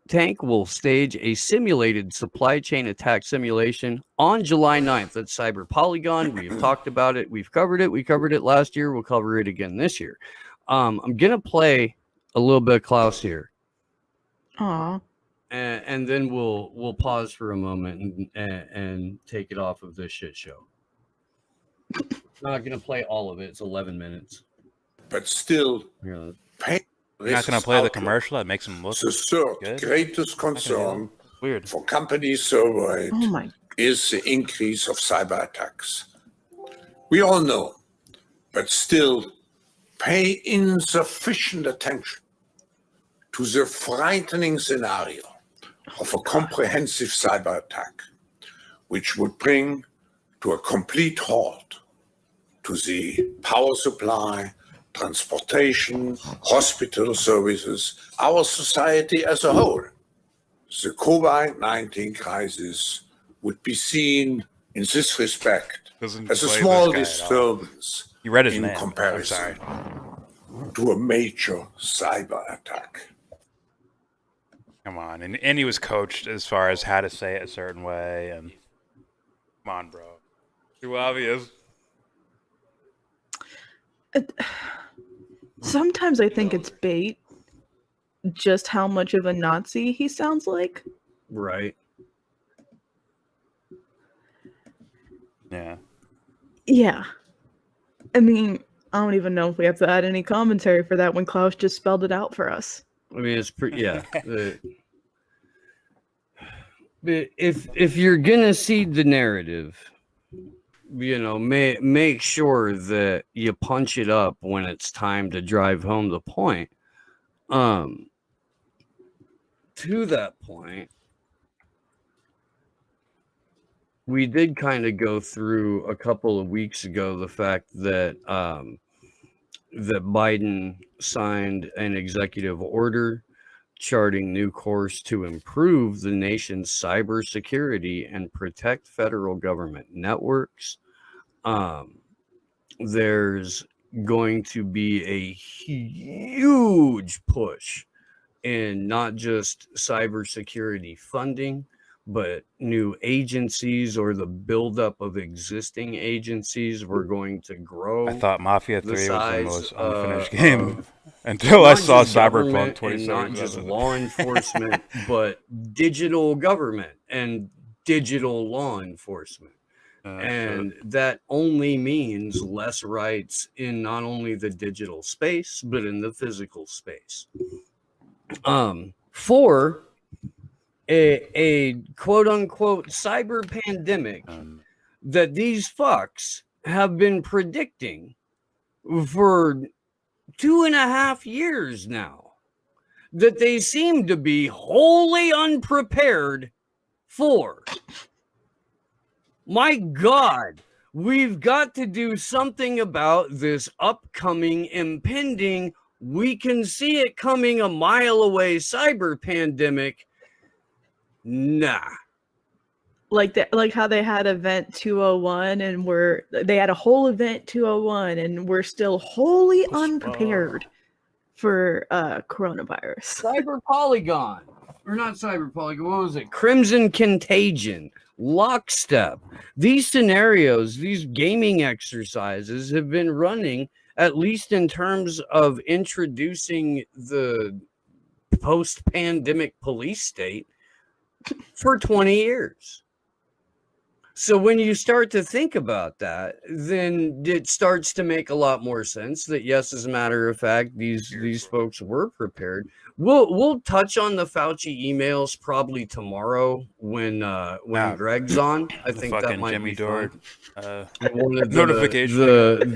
tank will stage a simulated supply chain attack simulation on July 9th at Cyber Polygon. We've talked about it. We've covered it. We covered it last year. We'll cover it again this year. I'm going to play a little bit of Klaus here. Aw. And then we'll pause for a moment and take it off of this shit show. Not going to play all of it. It's 11 minutes. But still, pain. You're not going to play the commercial that makes them look the third good? greatest concern Weird. for companies surveyed Oh my. is the increase of cyber attacks. We all know, but still pay insufficient attention to the frightening scenario of a comprehensive cyber attack, which would bring to a complete halt to the power supply, transportation, hospital services, our society as a whole. The COVID-19 crisis would be seen in this respect Doesn't as a play small this guy at all. disturbance You read his in name. I'm comparison sorry. to a major cyber attack. Come on. And he was coached as far as how to say it a certain way. And come on, bro. Too obvious. Sometimes I think it's bait. Just how much of a Nazi he sounds like. Right. Yeah. Yeah. I mean, I don't even know if we have to add any commentary for that when Klaus just spelled it out for us. I mean, it's pretty, yeah. But if you're gonna seed the narrative, you know, make sure that you punch it up when it's time to drive home the point. To that point, we did kind of go through a couple of weeks ago the fact that that Biden signed an executive order charting new course to improve the nation's cybersecurity and protect federal government networks. There's going to be a huge push in not just cybersecurity funding, but new agencies or the buildup of existing agencies. We're going to grow. I thought Mafia 3 the was the size, most unfinished game of until I not saw just Cyberpunk government and not 2077. just law enforcement, but digital government and digital law enforcement. And that only means less rights in not only the digital space, but in the physical space. For a quote unquote cyber pandemic that these fucks have been predicting for 2.5 years now, that they seem to be wholly unprepared for. My God, we've got to do something about this upcoming, impending, we can see it coming a mile away cyber pandemic. Nah. Like how they had event 201 and they had a whole event 201 and we're still wholly unprepared for coronavirus. Cyber Polygon. Or not Cyber Polygon, what was it? Crimson Contagion. Lockstep. These scenarios, these gaming exercises have been running, at least in terms of introducing the post-pandemic police state, for 20 years. So when you start to think about that, then it starts to make a lot more sense that, yes, as a matter of fact, these folks were prepared. We'll touch on the Fauci emails probably tomorrow when Greg's on. I think that might Jimmy be Dore, one of notification.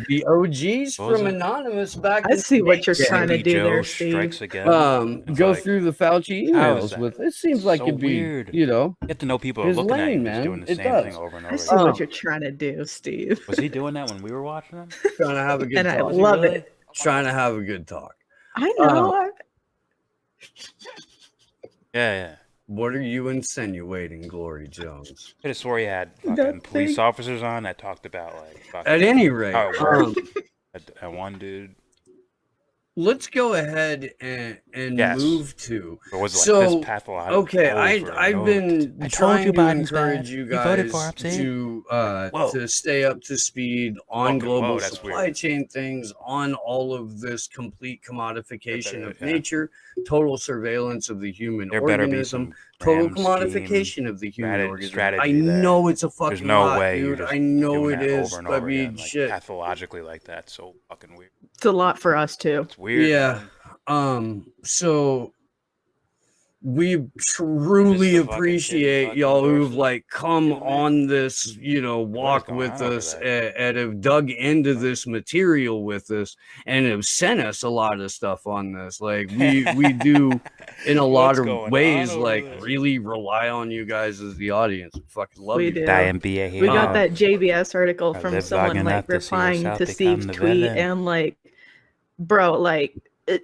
the OGs from Anonymous back. I see what you're trying to do there, Strikes Steve. again. Go through the Fauci how is emails that? with it. Seems like So it'd be weird. you know, Get to know people his looking at you lane, just man. doing the It same does. thing over and I over. see what you're trying to do, Steve. Was he doing that when we were watching him? Trying to have a good And talk. I love it. Trying to have a good talk. I know. Yeah. What are you insinuating, Glory Jones? I just swore he had fucking police officers on that talked about like fucking At any rate, how it worked. At one dude. let's go ahead and Yes. move to. Or was it like So this pathological? okay, I've been trying to Biden's encourage bad. you You voted guys for him, see? to stay up to speed on Okay, global whoa, that's supply weird. chain things, on all of this complete commodification of Yeah. nature, total surveillance of the human There better be organism, some total grand commodification of the human organism. strategy I there. know it's a There's fucking no lot, way you're dude. just I know doing it that is. over and I over mean, again, like, shit. pathologically like that. So fucking weird. It's a lot for us too. It's weird. Yeah. man. So we truly appreciate y'all who've like come on this, walk with us and have dug into this material with us and have sent us a lot of stuff on this. Like we do in a lot of ways, like really rely on you guys as the audience. Fucking love We you. do. MBA We got that JBS article I from live someone long like enough to see replying yourself to Steve's become the tweet villain. and like, bro, like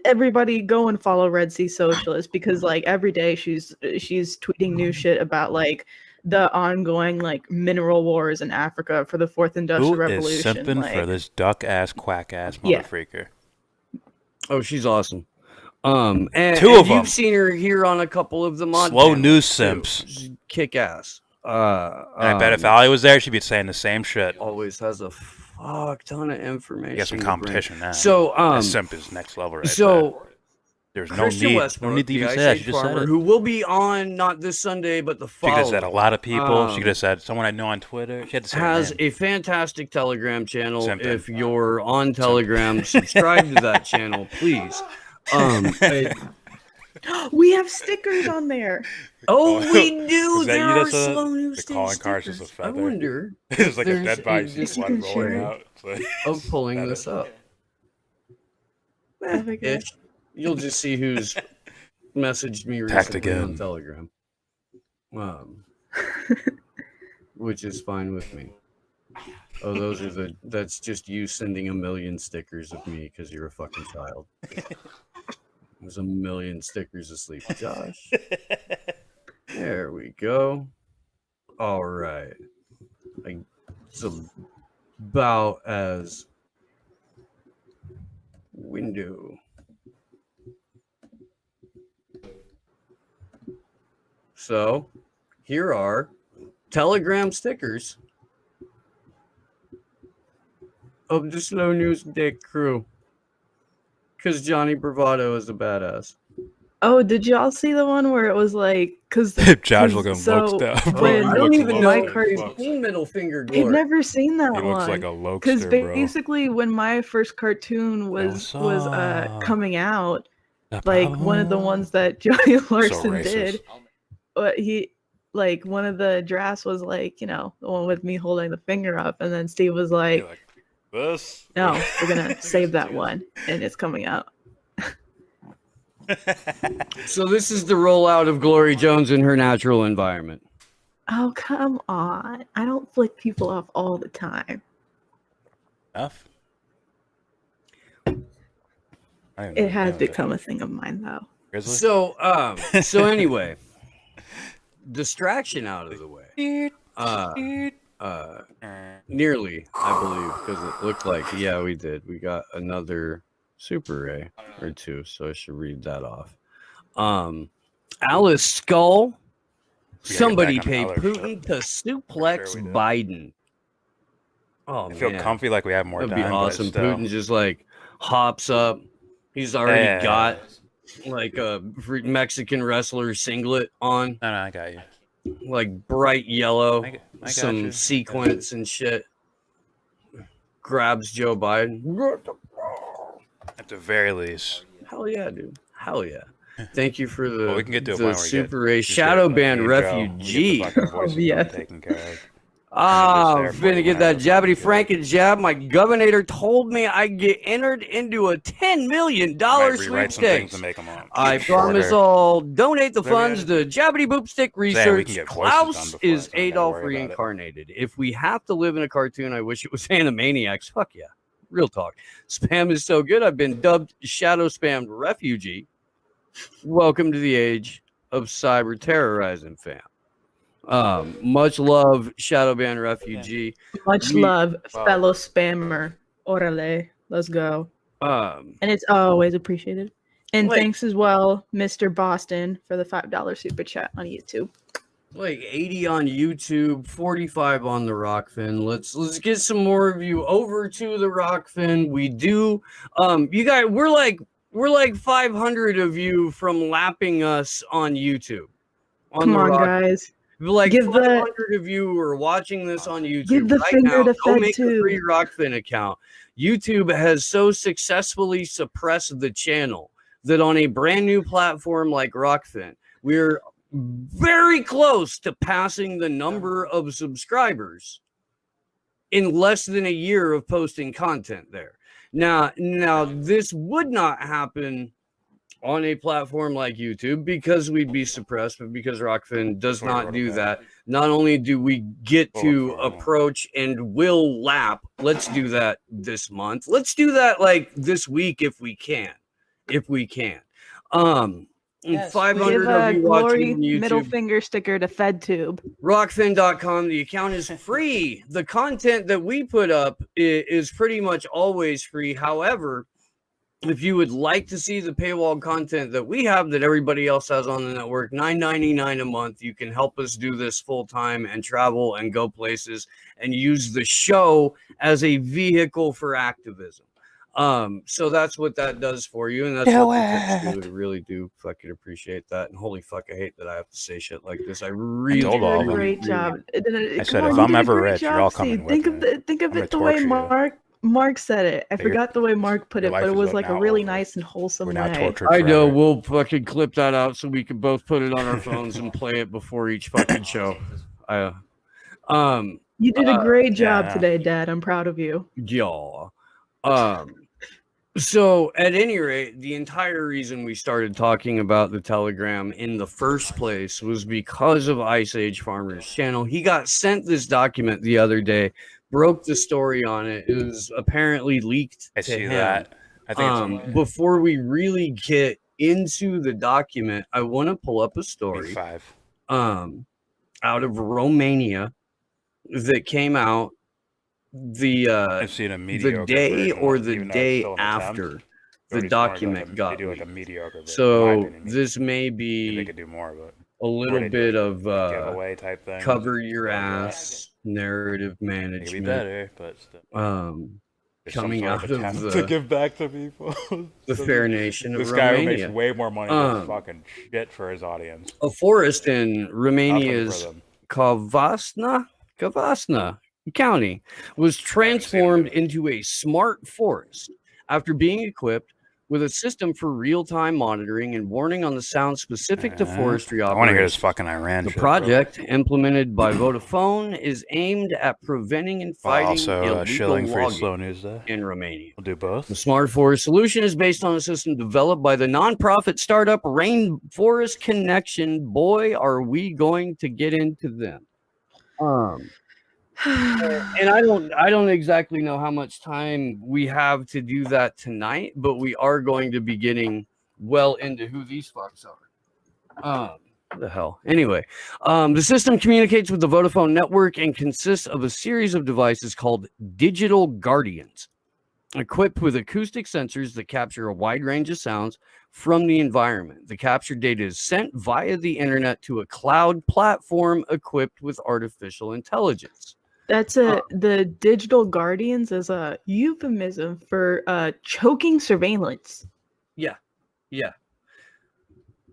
everybody go and follow Red Sea Socialist because like every day she's tweeting new shit about like the ongoing like mineral wars in Africa for the Fourth Industrial Who is Revolution. simping Like, for this duck ass quack ass Yeah. motherfreaker? Oh, she's awesome. And, Two and of 'em. you've seen her here on a couple of the mod Slow panels, news too. simps. She's kick ass. And I bet if Ali was there, she'd be saying the same shit. Always has a fuck ton of information. You got some to bring. competition now. So that simp is next level right so there. There's Christian no Westbrook, need to even the say that. Ice She Age just said farmer, it. who will be on not this Sunday but the She could following. have said a lot of people. She could Um, have said someone I know on Twitter. She had to say her has name. a fantastic Telegram channel. Simping. If you're on Telegram, subscribe to that channel, please. we have stickers on there. Oh, we do. Is that There you are that said it? slow news The calling card's stickers. just a I feather. wonder. It's like a there's dead body. a Just one rolling description out. It's like, of pulling this up. Ish. You'll just see who's messaged me Tacked recently on again. Telegram. Which is fine with me. Oh, that's just you sending a million stickers of me because you're a fucking child. There's a million stickers asleep. Josh. There we go. All right. It's about as window. So here are Telegram stickers of the Slow News Dick crew. Because Johnny Bravado is a badass. Oh, did y'all see the one where it was like, because Josh looking so loked out. when I don't even my know. cartoon, Full middle finger I've glory. never seen that He one. looks like a Because lokester, bro. basically, when my first cartoon was coming out, The like one of the ones that Joey Larson racist. did, he like one of the drafts was like, you know, the one with me holding the finger up, and then Steve was like, this? "No, we're gonna save that one, and it's coming out." So this is the rollout of Glory Jones in her natural environment. Oh, come on. I don't flick people off all the time. Enough. It has become a thing of mine, though. So, anyway, distraction out of the way. Nearly, I believe, because it looked like, yeah, we did. We got another Super Ray or two, so I should read that off. Alice Skull. Somebody pay Putin to suplex Biden. Oh, I feel comfy like we have more That'd time. be awesome. But still. Putin just like hops up. He's already got like a Mexican wrestler singlet on. No, I got you. Like bright yellow, I got some you. sequence and shit. Grabs Joe Biden. At the very least. Hell yeah, dude. Hell yeah. Thank you for the, we can get to a the point where Super Ray Shadow Band refugee. Taken care of. I'm finna get that jabbity franken jab. My governor told me I get entered into a $10 million sweepstakes. I promise I'll donate the funds to Jabbity Boop Stick Research. Klaus is Adolf reincarnated. If we have to live in a cartoon, I wish it was Animaniacs. Fuck yeah. Real talk. Spam is so good. I've been dubbed Shadow Spammed Refugee. Welcome to the age of cyber terrorizing, fam. Much love, Shadowban Refugee. Much love, fellow spammer. Orale, let's go. And it's always appreciated. And thanks as well, Mr. Boston, for the $5 super chat on YouTube. Like 80 on YouTube, 45 on the Rockfin. Let's get some more of you over to the Rockfin. We do. You guys, we're like 500 of you from lapping us on YouTube. Come on, guys. Like 500 of you who are watching this on YouTube give the right finger now. to Go Fed make a too. free Rockfin account. YouTube has so successfully suppressed the channel that on a brand new platform like Rockfin, we're very close to passing the number of subscribers in less than a year of posting content there. Now this would not happen on a platform like YouTube because we'd be suppressed, but because Rockfin does not do that, not only do we get to approach and will lap, let's do that this month. Let's do that like this week if we can. Yes, 500 give of you glory watching on YouTube. middle finger sticker to FedTube. Rockfin.com. The account is free. The content that we put up is pretty much always free. However, if you would like to see the paywall content that we have that everybody else has on the network, $9.99 a month, you can help us do this full time and travel and go places and use the show as a vehicle for activism. So that's what that does for you, and that's what the tips do. I really do fucking appreciate that. And holy fuck, I hate that I have to say shit like this. I really told all of them. Great job. I said, if I'm ever rich, you're all coming with Think me. of I'm it the gonna way torture you. Mark said it. I forgot the way Mark put it, Your but it life was is like a now really over. nice and wholesome We're now way. tortured I know. forever. We'll fucking clip that out so we can both put it on our phones and play it before each fucking show. You did a great job today, Dad. I'm proud of you. Y'all. So at any rate, the entire reason we started talking about the Telegram in the first place was because of Ice Age Farmer's channel. He got sent this document the other day, broke the story on it. It was apparently leaked I to see him. that. I think it's Before we really get into the document, I want to pull up a story out of Romania that came out I've seen a the mediocre day version or of it, the even though it's day still an attempt. after the Nobody's document they got do like a leaked. mediocre version, in my So opinion. this may They be could do more, but a little they bit do of giveaway type thing. cover your ass narrative It could be management. better, but still. coming out of the to give back to people. the fair nation of this guy who Romania. makes way more money than fucking shit for his audience. A forest in Romania's Nothing Cavasna County was transformed into a smart forest after being equipped with a system for real-time monitoring and warning on the sounds specific to forestry operations. I want to hear this fucking Iran The shit, project, implemented by Vodafone, is aimed at preventing and fighting also illegal shilling for logging slow news there. in Romania. We'll do both. The Smart Forest solution is based on a system developed by the nonprofit startup Rainforest Connection. Boy, are we going to get into them. And I don't exactly know how much time we have to do that tonight, but we are going to be getting well into who these fucks are. What the hell? Anyway, the system communicates with the Vodafone network and consists of a series of devices called digital guardians, equipped with acoustic sensors that capture a wide range of sounds from the environment. The captured data is sent via the internet to a cloud platform equipped with artificial intelligence. That's the digital guardians is a euphemism for choking surveillance. Yeah.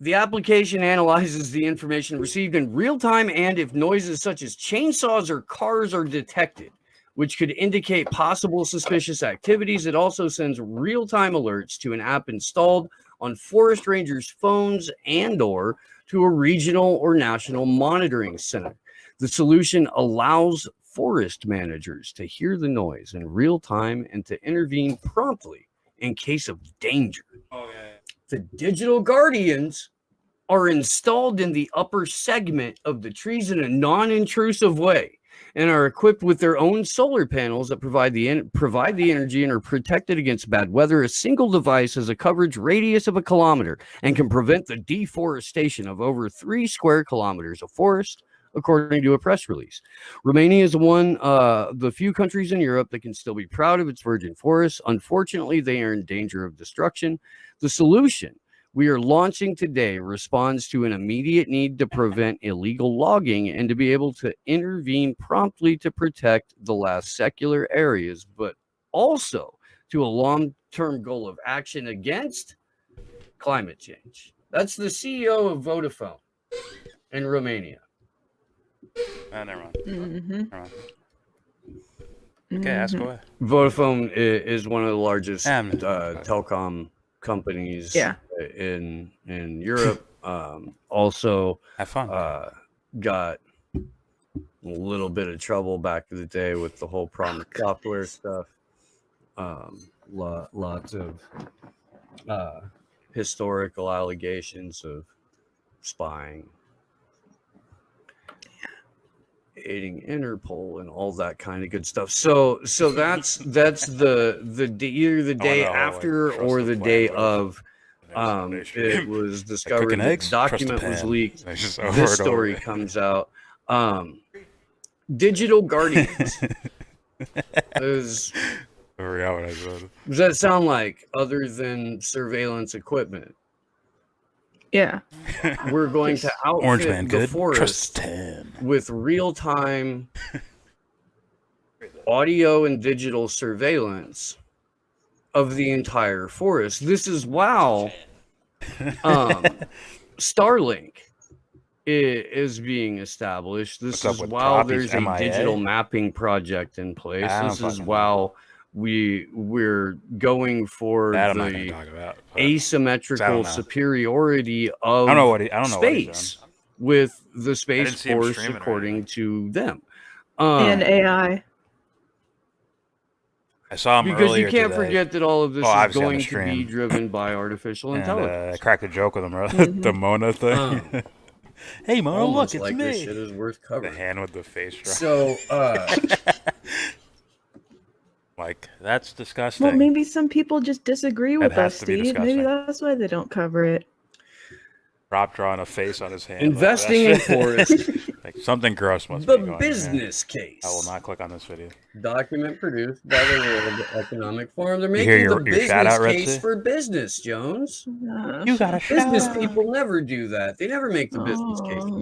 The application analyzes the information received in real time, and if noises such as chainsaws or cars are detected, which could indicate possible suspicious activities, it also sends real-time alerts to an app installed on forest rangers' phones and/or to a regional or national monitoring center. The solution allows forest managers to hear the noise in real time and to intervene promptly in case of danger. The digital guardians are installed in the upper segment of the trees in a non-intrusive way and are equipped with their own solar panels that provide the energy and are protected against bad weather. A single device has a coverage radius of 1 kilometer and can prevent the deforestation of over 3 square kilometers of forest, according to a press release. Romania is one of the few countries in Europe that can still be proud of its virgin forests. Unfortunately, they are in danger of destruction. The solution we are launching today responds to an immediate need to prevent illegal logging and to be able to intervene promptly to protect the last secular areas, but also to a long-term goal of action against climate change. That's the CEO of Vodafone in Romania. Never mind. Mm-hmm. Never mind. Okay, ask away. Vodafone is one of the largest telecom companies in Europe. Also have fun. Got a little bit of trouble back in the day with the whole Promise Software stuff. Lots of historical allegations of spying, aiding Interpol and all that kind of good stuff. So that's the either the day after or the day of it was discovered that the document was leaked. This story comes out. Digital guardians is does that sound like other than surveillance equipment? Yeah. We're going to Orange Man, outfit the good. forest with real-time audio and digital surveillance of the entire forest. This is while Starlink is being established. This is while there's a digital mapping project in place. This is while we're going for the asymmetrical superiority of space with the Space Force, according to them. And AI. I saw him because earlier you can't today. forget that all of this is going to be stream. driven by artificial intelligence. I cracked a joke with him earlier. The Mona thing. Hey Mona, look, it's like me. This shit is worth covering. The hand with the face drop. So, like, that's disgusting. Well, maybe some people just disagree with has us, to be Steve. disgusting. Maybe that's why they don't cover it. Rob drawing a face on his hand. Investing in forests. Like, something gross must The be going business on here. case. I will not click on this video. Document produced by the World Economic Forum. They're You making hear the your business shout out, Red case Sea? for business, Jones. You got a shout Business out. people never do that. They never make the business case for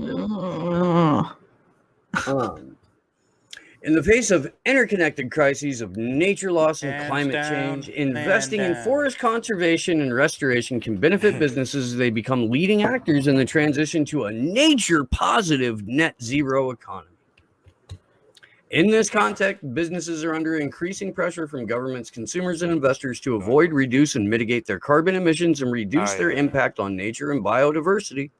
business. In the face of interconnected crises of nature loss and climate change, investing in forest conservation and restoration can benefit businesses as they become leading actors in the transition to a nature-positive net zero economy. In this context, businesses are under increasing pressure from governments, consumers, and investors to avoid, reduce, and mitigate their carbon emissions and reduce their impact on nature and biodiversity.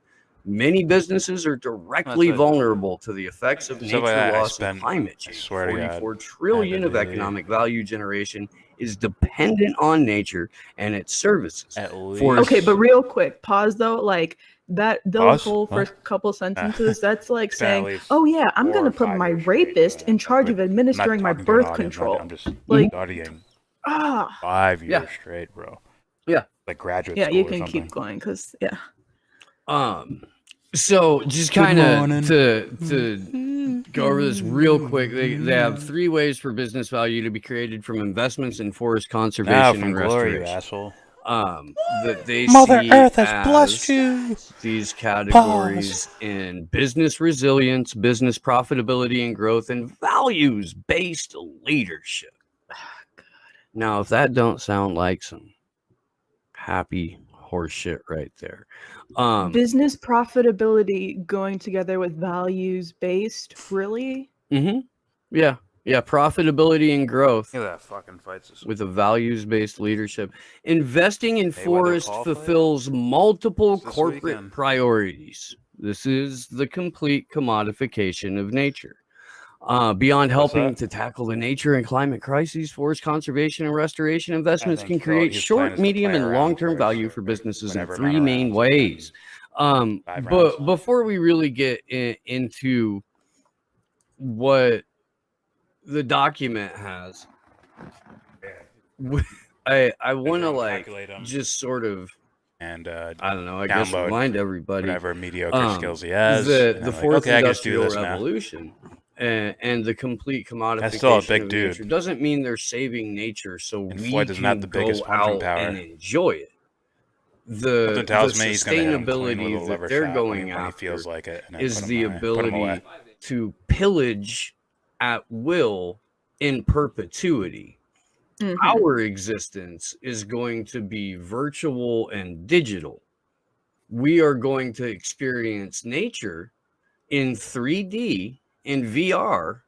Many businesses are directly vulnerable to the effects of nature loss and climate change. 44 trillion of economic value generation is dependent on nature and its services. Okay, but real quick, pause though. Like that, those whole first couple sentences, that's like saying, "Oh yeah, I'm gonna put my rapist in charge of administering my birth control." I'm just like, studying 5 years straight, bro. Yeah, like graduate yeah, school you or can something. keep going because yeah. So just kind of to go over this real quick, they have 3 ways for business value to be created from investments in forest conservation and glory, restoration. you asshole. That they Mother see Earth has as blessed you. These categories in business resilience, business profitability and growth, and values-based leadership. Now, if that don't sound like some happy horse shit right there. Business profitability going together with values based, really? Yeah, profitability and growth. Look at that fucking fight system. With a values-based leadership. Investing in Mayweather forest call fulfills multiple this corporate weekend. priorities. This is the complete commodification of nature. Beyond helping to tackle the nature and climate crises, forest conservation and restoration investments can create short, medium, and long-term value for businesses in 3 main ways. But before we really get into what the document has, I want to like just sort of, and I don't know, I guess download remind everybody whatever mediocre skills he has. The fourth I just do industrial this now. revolution and the complete commodification That's still a big of dude. nature doesn't mean they're saving nature so And we Floyd doesn't have can the go biggest punching out power. and enjoy it. The Something tells me he's gonna hit him clean with a sustainability that liver they're shot going when he after feels like it, and then is put the him ability away. to pillage at will in perpetuity. Our existence is going to be virtual and digital. We are going to experience nature in 3D, in VR,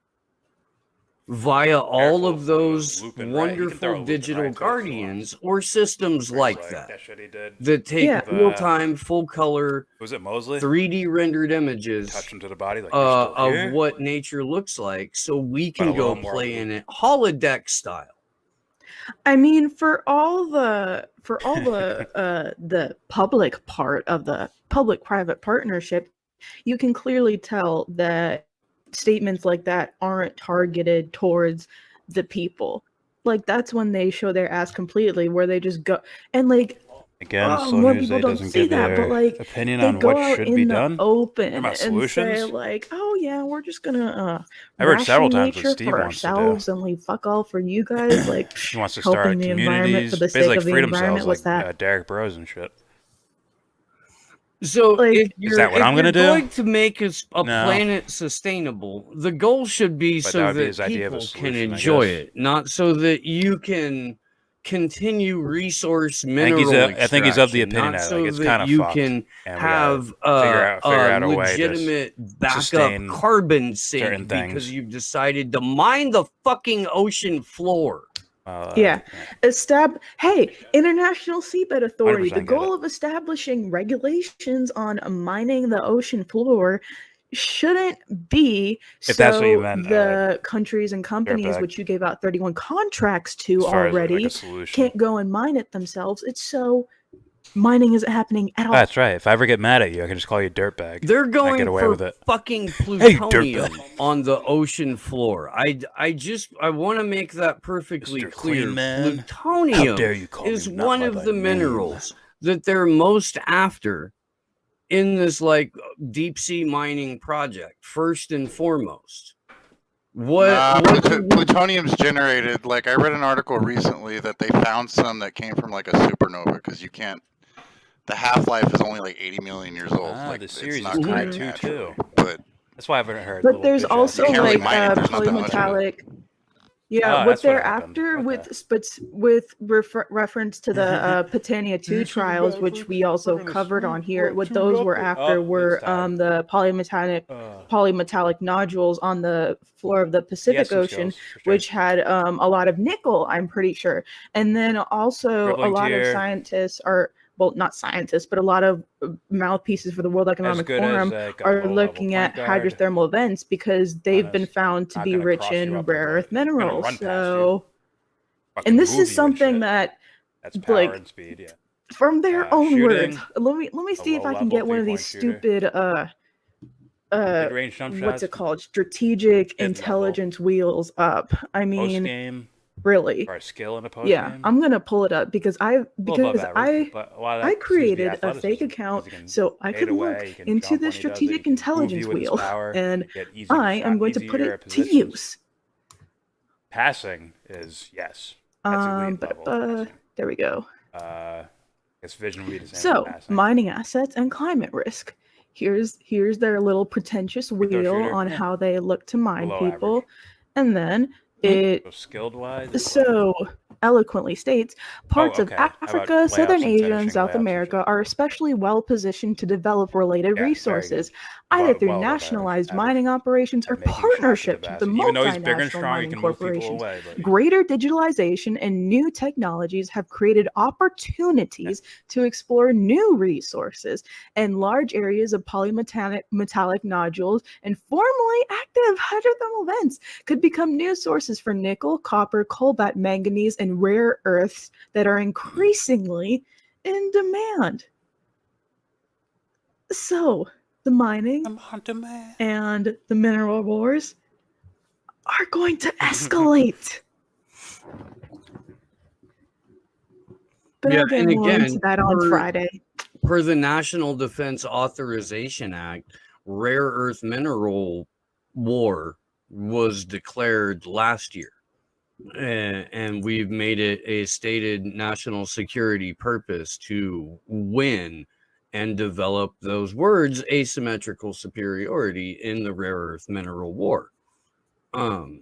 via all of those wonderful digital guardians or systems like that that take real-time, full-color, was it Mosley? 3D rendered images Touch him to the body, like you're still here? of what nature looks like, so we But a can little go more play in it holodeck style. I mean, for all the the public part of the public-private partnership, you can clearly tell that statements like that aren't targeted towards the people. Like that's when they show their ass completely, where they just go and like. Again, Slow more News people Day don't doesn't see give that, their but like opinion they on go what out should in be the done. open They're about and say solutions. like, "Oh yeah, we're just gonna I've heard several ration times what nature Steve for wants to do. ourselves and leave fuck all for you guys." Like He wants to helping start the environment for communities, the basically sake like of the freedom environment. cells, What's like that? Derek Bros and shit. So if you're, that what if I'm you're gonna do? going to make a No. planet sustainable, the goal should be But so that would be that his idea of a people can solution, I enjoy guess. it, not so that you can continue resource I think mineral I think he's of the extraction, opinion not that so like it's that kind of you fucked, can and we have gotta figure out a way to legitimate backup sustain carbon certain sink things. because you've decided to mine the fucking ocean floor. Yeah. Hey, International Seabed Authority. 100% The get goal of establishing regulations on mining the ocean floor shouldn't be If that's what you so meant, the countries and companies dirtbag. which you gave out 31 contracts to As far as, like, already a solution. can't go and mine it themselves. It's so mining isn't happening at all. That's right. If I ever get mad at you, I can just call you dirtbag. They're I going get away for with it. fucking Hey, plutonium dirtbag. on the ocean floor. I want to make that perfectly Mr. clear. Clean Man, Plutonium how dare you call is me not one by of thy the name. minerals that they're most after in this like deep sea mining project, first and foremost. Plutonium's generated. Like I read an article recently that they found some that came from like a supernova because you can't. The half-life is only like 80 million years old. Ah, like the series it's not is created tied naturally. too. But That's why I haven't heard. But there's bitch also ass. like polymetallic. Yeah, Oh, what that's they're what happened. after Okay. with reference to the Patania 2 trials, which we also covered on here, what those were after were the polymetallic nodules on the floor of the Pacific Ocean, which had a lot of nickel, I'm pretty sure. And then also Dribbling a lot of tier. scientists are, well, not scientists, but a lot of mouthpieces for the World Economic good Forum as, like, a are low-level looking point at guard. hydrothermal vents because they've been found to not be gonna rich cross you in up the rare earth gonna minerals. run past you. So, Fucking and this move is you and something shit. that, That's power like, and speed. Yeah. from their own shooting, words, let me see if I can low-level get one of three-point these shooter. stupid Mid-range jump what's shots. it called, strategic Mid-level. intelligence wheels up. I Post mean, game. really. Or a skill in a post Yeah, game. I'm gonna pull it up because above average, but a lot of that I seems to be created a athleticism, fake 'cause account he can so I fade could away, look he can into jump the when he does it, he strategic can move intelligence you with his wheel, power, and get easy I am shot, going to easy put area it to positions. use. Passing is yes. That's elite level. There we go. I guess vision would be the same. So, as passing. mining assets and climate risk. Here's their little pretentious wheel shooter, on yeah. how they look to mine Below people. And then it So skilled wise. so eloquently states parts okay. of How about Africa, layups Southern and Asia, finishing and South layups and America are especially well positioned to develop related Yeah, very resources, good. either Well- through well above nationalized average. mining operations or At making shots at the partnerships with the basket. Even though he's bigger and multinational strong, he mining can move people corporations. away, but- Greater digitalization and new technologies have created opportunities to explore new resources and large areas of polymetallic nodules and formerly active hydrothermal vents could become new sources for nickel, copper, cobalt, manganese, and rare earths that are increasingly in demand. So, the mining and the mineral wars are going to escalate. But Yeah, I'll get and more again, into that on Friday. Per the National Defense Authorization Act, rare earth mineral war was declared last year. And we've made it a stated national security purpose to win and develop those words asymmetrical superiority in the rare earth mineral war. I'm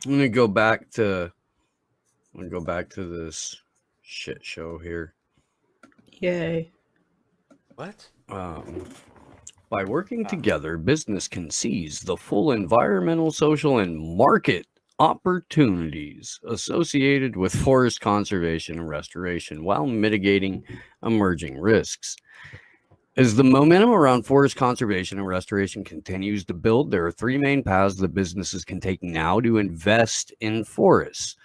gonna go back to this shit show here. Yay. What? By working together, business can seize the full environmental, social, and market opportunities associated with forest conservation and restoration while mitigating emerging risks. As the momentum around forest conservation and restoration continues to build, there are three main paths that businesses can take now to invest in forests.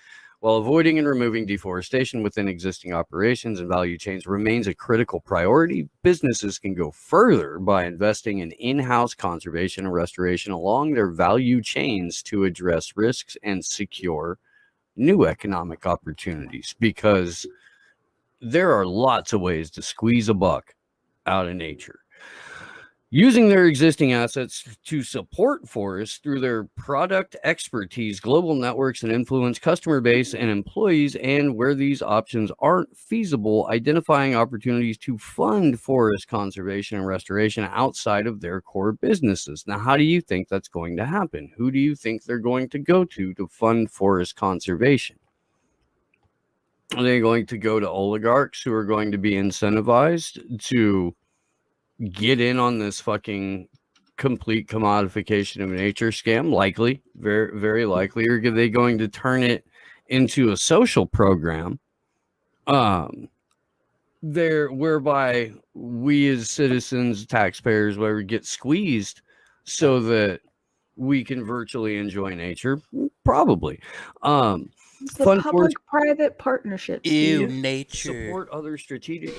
While avoiding and removing deforestation within existing operations and value chains remains a critical priority, businesses can go further by investing in in-house conservation and restoration along their value chains to address risks and secure new economic opportunities, because there are lots of ways to squeeze a buck out of nature. Using their existing assets to support forests through their product expertise, global networks, and influence customer base and employees, and where these options aren't feasible, identifying opportunities to fund forest conservation and restoration outside of their core businesses. Now, how do you think that's going to happen? Who do you think they're going to go to fund forest conservation? Are they going to go to oligarchs who are going to be incentivized to get in on this fucking complete commodification of nature scam? Likely, very, very likely. Or are they going to turn it into a social program there whereby we as citizens, taxpayers, whatever, get squeezed so that we can virtually enjoy nature? Probably. It's the public-private partnership. Ew, Steve. nature. Support other strategic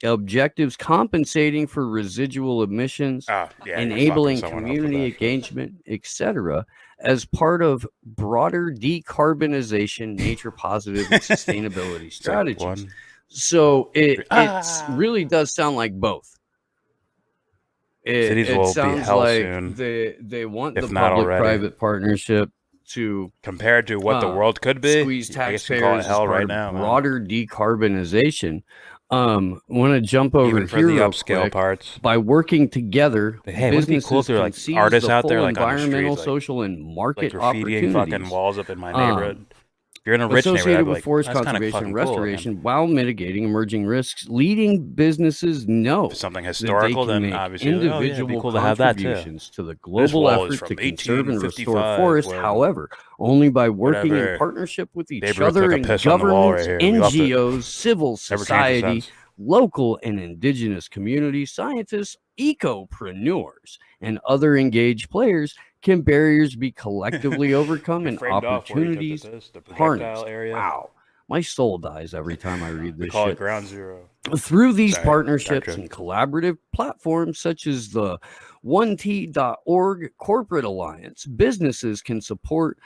objectives, compensating for residual emissions, enabling community engagement, etc., as part of broader decarbonization, nature positive, and sustainability strategies. So it really does sound like both. Cities will be sounds hell like soon. They want if the not public-private partnership to, compared to what the world could be, squeeze I guess you can call it taxpayers hell as part right of now. Man. broader decarbonization. Want to jump over Even for here the real upscale quick. parts. By working together, Hey, wouldn't it be cool businesses if there were can like seize artists the out full there like on the environmental, streets, like, social, and market graffitiing fucking opportunities walls up in my neighborhood? If you're in a rich neighborhood, associated I'd be with like, forest that's kind of conservation fucking and cool. restoration while mitigating emerging risks. Leading businesses know If something that historical, they can then make obviously, like, oh, yeah, it'd be individual cool to have that too. contributions to the This global wall is effort from to conserve and restore 1855 forests. when However, only by working in whatever partnership with each Babe Ruth other took a and piss on the wall right governments, here. We loved it. NGOs, civil Never changed the society, sense. local and indigenous communities, scientists, ecopreneurs, and other engaged players can barriers be collectively overcome and Framed off where he took the opportunities piss, the projectile harnessed. area. Wow. My soul dies every time I read We this call shit. it Ground Zero. Through these Sorry, partnerships Dark and collaborative platforms such as the 1T.org Corporate Alliance, businesses can support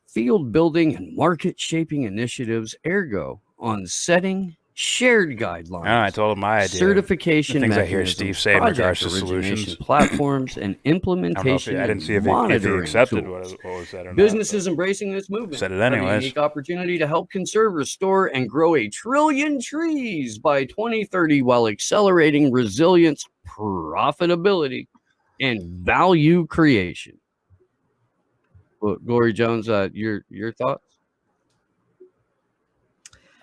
field building and market shaping initiatives, ergo, on setting shared guidelines. I told him my idea. Certification The things I hear mechanisms, Steve say in project regards to origination solutions. platforms, and I don't know if implementation I didn't see and if he monitoring accepted tools. what was said or not. Businesses embracing this movement Said it have a anyways. unique opportunity to help conserve, restore, and grow 1 trillion trees by 2030 while accelerating resilience, profitability, and value creation. Well, Glory Jones, your thoughts?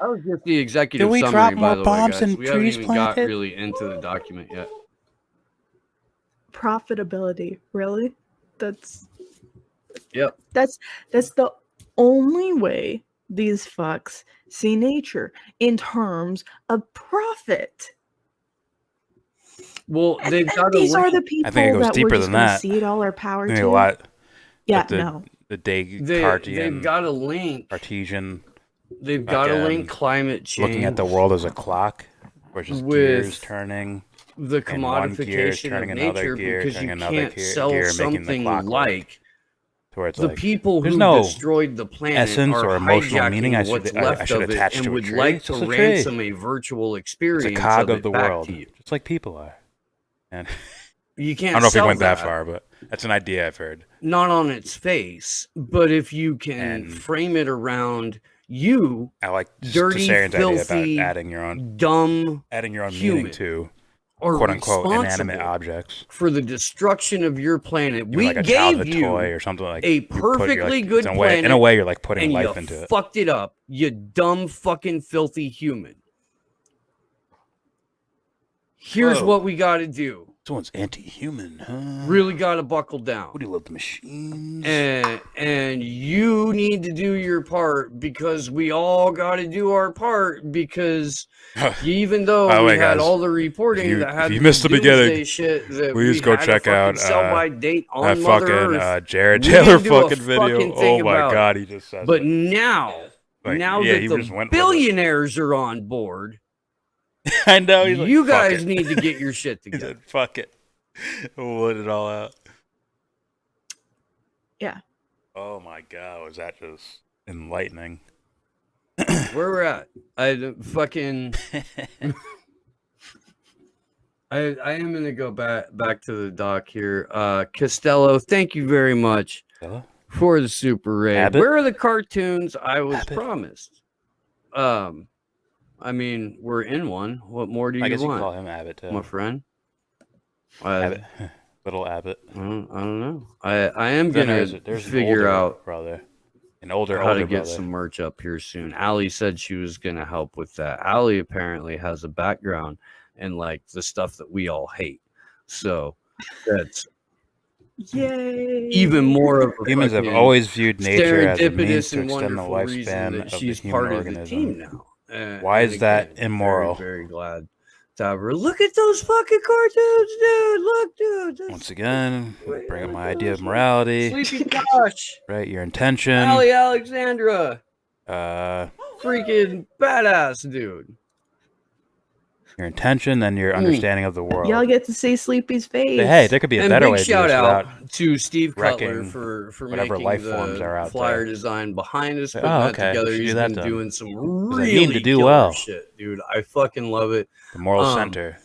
That was just the executive Did we summary, drop by more the way, bombs guys. and We haven't trees even got planted? really into the document yet. Profitability, really? That's Yep. that's the only way these fucks see nature in terms of profit. Well, they've And got these a are the link. people I think it goes that we're deeper just than going to that. cede all our power I think to. a lot. Yeah, like no. The Descartesian, They've got a link. Cartesian. They've got to link climate change. Looking at the world as a clock, where just with gears turning. the and one gear is commodification turning of another nature gear, because turning you another can't gear, sell making the something clock work. like To where it's the like, people there's who no destroyed the planet essence are or emotional hijacking meaning. I what's should, I left should of it attach and to a would tree. like It's to just a tree. ransom a virtual It's experience a cog of of the it back world, to you. just like people are. And You I can't don't know if we sell went that that. far, but that's an idea I've heard. Not on its face, but if you can frame it around you, I like dirty, Tsarian's idea filthy, about adding your own human meaning to are quote unquote inanimate responsible objects. for the destruction of your planet. Even We like a gave childhood you toy or something like a you put- you're perfectly like- good in planet. a way, you're like putting and life you into it. fucked it up, you dumb fucking filthy human. Here's Whoa. what we got to do. Someone's anti-human, huh? Really got to buckle down. What do you love, the machines? And you need to do your part because we all got to do our part because even though By the we way, had guys, all the reporting that had if you missed the doomsday beginning, shit that please we go had to check fucking out sell by date on that Mother fucking Earth. Jared We Taylor didn't do a fucking video. thing Oh my about god, it. he just says But it. now, Like, now yeah, that he the just went with it. billionaires are on board, I know. He's like, you "Fuck guys it." need to get your shit He together. said, "Fuck it, we'll let it all out." Yeah. Oh my god, was that just enlightening? Where we're at, I fucking. I am gonna go back to the doc here. Costello, thank you very much for the super raid. Abbott? Where are the cartoons I was promised? I mean, we're in one. What more do you I guess want? you can call him Abbott too. My friend. Abbott. Little Abbott. I don't know. I am Then gonna there's an figure older out brother, an older how to older get brother. some merch up here soon. Allie said she was gonna help with that. Allie apparently has a background in like the stuff that we all hate, so that's Yay. even more of a Humans have fucking always viewed nature as a means serendipitous to and extend the wonderful reason lifespan that of the she's human part of organism. the team now. Why And is that again, immoral? Very, very glad to have her. Look at those fucking cartoons, dude. Look, dude. That's Once again, bring up my idea of morality. Sleepy Josh, Right, your intention. Allie Alexandra, Uh, freaking badass dude. your intention, then your understanding of the world. Y'all get to see Sleepy's face. Hey, there could be a And better big way to do shout this out without to Steve Cutler wrecking for whatever making life the forms are out flyer there. design behind us, Oh, putting that okay. together. We should He's do that been then. doing some 'Cause I really need to do killer well. shit, dude. I fucking love it. The moral Um, center.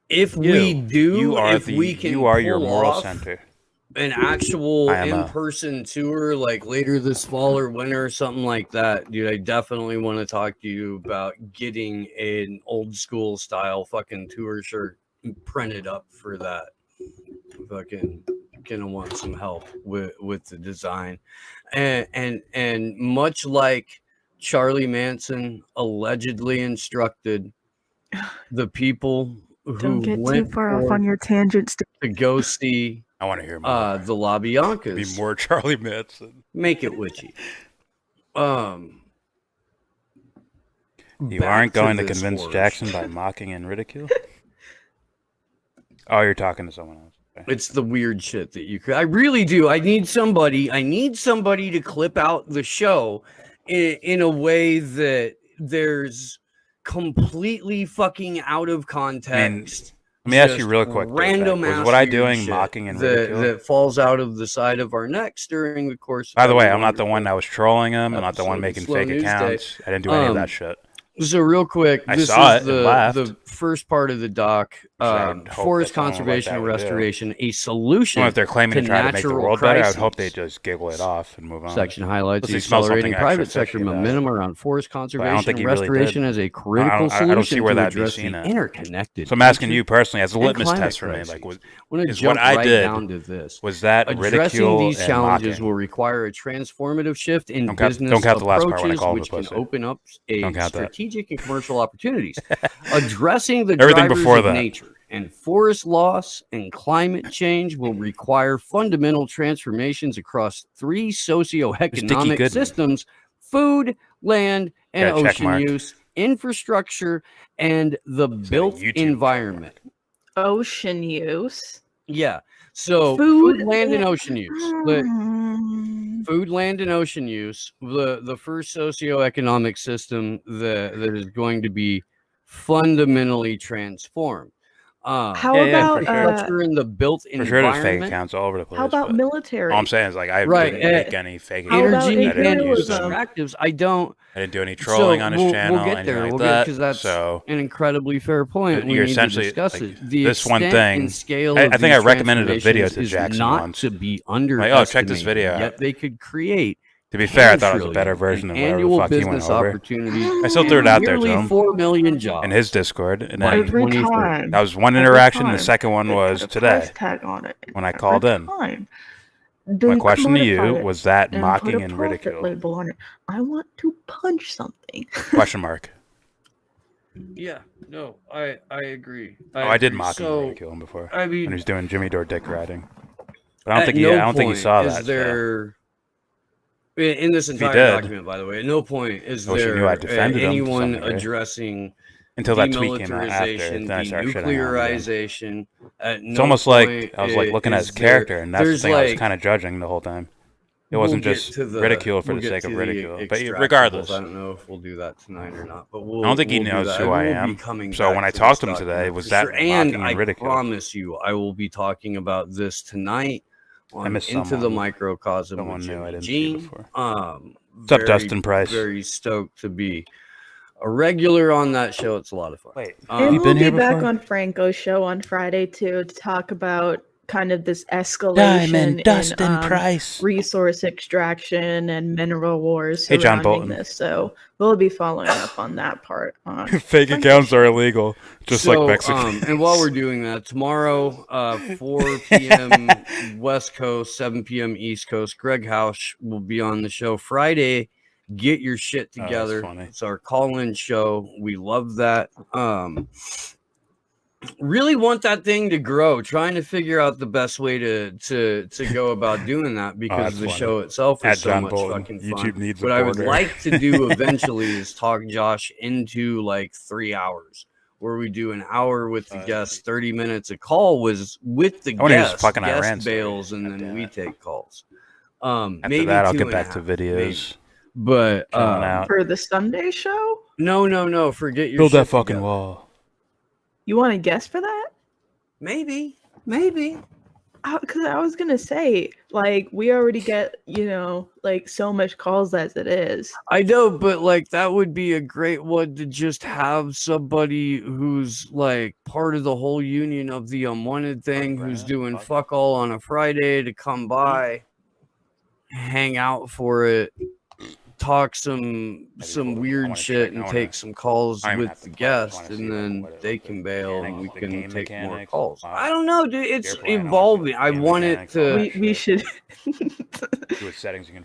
If we do, you are if we can you are your pull moral off center. an actual IMO. in-person tour, like later this fall or winter or something like that, dude, I definitely want to talk to you about getting an old school style fucking tour shirt printed up for that. Fucking gonna want some help with the design, and much like Charlie Manson allegedly instructed the people who Don't get too went far off on your tangents. to go see I want to hear more. the LaBiancas. Be more Charlie Manson. Make it witchy. You back aren't to going to this convince horse. Jackson by mocking and ridicule? Oh, you're talking to someone else. Okay. It's the weird shit that you could. I really do. I need somebody to clip out the show in a way that there's completely fucking out of context. Let me ask you real quick. Random was ass what I weird doing shit mocking and that, ridicule? that falls out of the side of our necks during the course. By the of way, our I'm not the wonderful one that was trolling him. I'm not the one episode of making Slow fake News Day. accounts. I didn't do any of that shit. So real quick, I this saw is it and laughed. the first part of the doc, hope forest that someone like conservation that and would do. restoration, a solution Well, if they're claiming to try to make the natural world better, I would crises. hope they just giggle it off and move on. Section highlights Unless the he smells something accelerating extra private sector fishy about it. momentum around forest But I don't conservation think and he really restoration did. as a critical I don't see solution where to that'd be address the seen at. interconnected. So I'm asking nature you personally, as a and litmus climate test for me, crises. like, I'm gonna is jump what I right did down to this. was that Addressing ridicule these and challenges mocking? will require a transformative shift in Don't count- business don't count the last part when I approaches, called him a which can pussy. open up Don't a count that. strategic and commercial opportunities. Addressing the Everything drivers before of that. nature and forest loss and climate change will require fundamental transformations across three socioeconomic Goodman. systems: food, land, and Got a check ocean mark. use, infrastructure, and the built environment. Ocean use. Yeah. So Food, food, land, and ocean use. Food, land, and ocean use. The first socioeconomic system that is going to be fundamentally transformed. How about infrastructure in the built For sure, there's fake environment? accounts all over the place. how about but military? all I'm saying is, like, I Right, didn't make any fake How about accounts. I didn't use imperialism? them. Extractives. I don't. I didn't do any trolling on his channel, We'll get anything there. like We'll that. because that's So an incredibly fair point. We you're need to essentially discuss like, it. The this one extent thing. and scale I of think I these recommended a video to transformations is Jackson not once. to be Like, underestimated. oh, check this video out. Yet they could create. To be fair, I thought it was a 10 better trillion version of in whatever the annual fuck he went business over. opportunities I still threw it out there to nearly him 4 million jobs in his Discord, and by then Every 2030. time. that was one Every interaction. And the time. second one They was put a today price tag on it. when I Every called in. time. My They question to you commodify it was that and mocking put a and profit ridicule? label on it. I want to punch something. Question mark. Yeah, no, I agree. I did agree. mock him So, and ridicule him before I mean, when he was doing Jimmy Dore dick riding. But I don't at think he. no I don't think he point saw is that. So. there in this If he entire did, document, by the way, at no point is I wish he knew I there defended him to some anyone degree. addressing Until that tweet came out after, demilitarization, then I started shitting on him again. denuclearization. At It's no almost point like I was like looking at is his character, and that's the there's thing I was like- kind of judging the whole time. It we'll wasn't get just to the- ridicule for we'll the get sake of to ridicule. But extractables. regardless, I don't know if we'll do that tonight or not, but I don't think he we'll do knows that. who I will be am. coming So back when I to talked this to him today, document was for that sure. mocking And and I ridicule? promise you, I will be talking about this tonight on miss Into the someone. Microcosm Someone with new I Jimmy didn't see G. before. What's up, Dustin Price? Very stoked to be a regular on that show. It's a lot of fun. Wait, And we'll be back on Franco's show on Friday too to talk about kind of this escalation Dustin in Price. resource extraction and mineral wars Hey, John surrounding Bolton. this. So we'll be following up on that part. On Fake accounts are illegal, just like So, Mexico. and while we're doing that, tomorrow, 4 p.m. West Coast, 7 p.m. East Coast, Greg House will be on the show. Friday, get your shit Oh, that's together. funny. It's our call-in show. We love that. Really want that thing to grow. Trying to figure out the best way to go about doing that because that's the funny. show itself is At so John much Bolton, fucking fun. YouTube needs a What I would border. like to do eventually is talk Josh into like 3 hours, where we do an hour with the guests, 30 minutes. A call was with the I wanna hear his guest, fucking guest Iran story. bails, and then we take calls. After Maybe that, I'll 2 get and back a to half, videos. maybe. But Chilling out. for the Sunday show. no, forget your Build that shit fucking together. wall. You want to guess for that? Maybe. Because I was gonna say, like, we already get, like, so much calls as it is. I know, but like that would be a great one to just have somebody who's like part of the whole union of the unwanted thing, who's doing fuck all on a Friday to come by, hang out for it, talk some weird shit, and take some calls with the guest, and then they can bail and we can take more calls. I don't know, dude. It's evolving. I want it to. We should.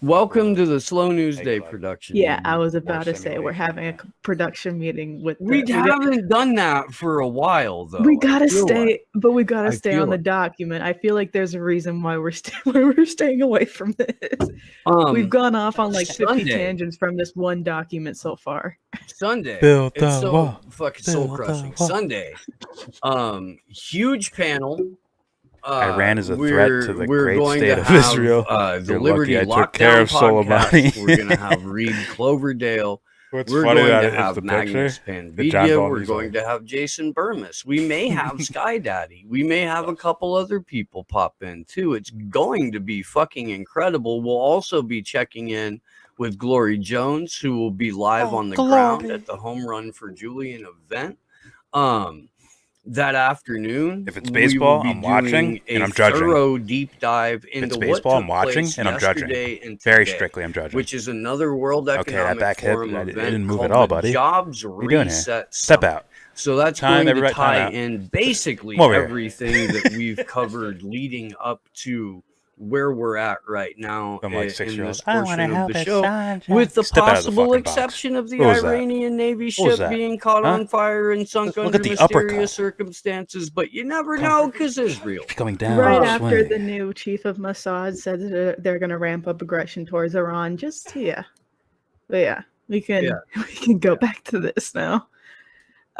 Welcome to the Slow News Day production. Yeah, I was about to say we're having a production meeting with. We haven't done that for a while, though. We gotta stay, but we gotta stay on the document. I feel like there's a reason why we're staying away from this. We've gone off on like 50 tangents from this one document so far. Sunday, it's so fucking soul crushing. Sunday, huge panel. Iran is a threat to the great state of have, Israel. The Liberty I took care of Soleimani. We're going to have Reed Cloverdale. We're going to have Magnus Panvidia. We're going to have Jason Burmis. We may have Sky Daddy. We may have a couple other people pop in too. It's going to be fucking incredible. We'll also be checking in with Glory Jones, who will be live on the ground at the Home Run for Julian event. That afternoon, if it's baseball, I'm watching and I'm judging. Thorough deep dive into if it's baseball, I'm watching and I'm judging. Very strictly, I'm judging. Which is another World Economic Forum event. It didn't move at all, buddy. Jobs Reset. Step out. So that's going to tie in basically everything that we've covered leading up to where we're at right now in this portion of the show, with the possible exception of the Iranian Navy ship being caught on fire and sunk under mysterious circumstances. But you never know, because Israel coming down right after the new chief of Mossad said that they're going to ramp up aggression towards Iran. Just we can go back to this now.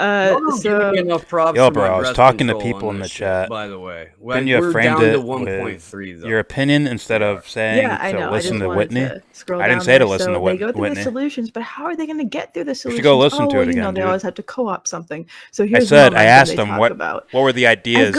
Enough props YellBRo, I was talking to people in the chat. By the way, when you framed it with your opinion instead of saying to listen to Whitney, I didn't say to listen to Whitney. They go through the solutions, but how are they going to get through the solutions? You should go listen to it again. They always have to co-op something. So I asked them what were the ideas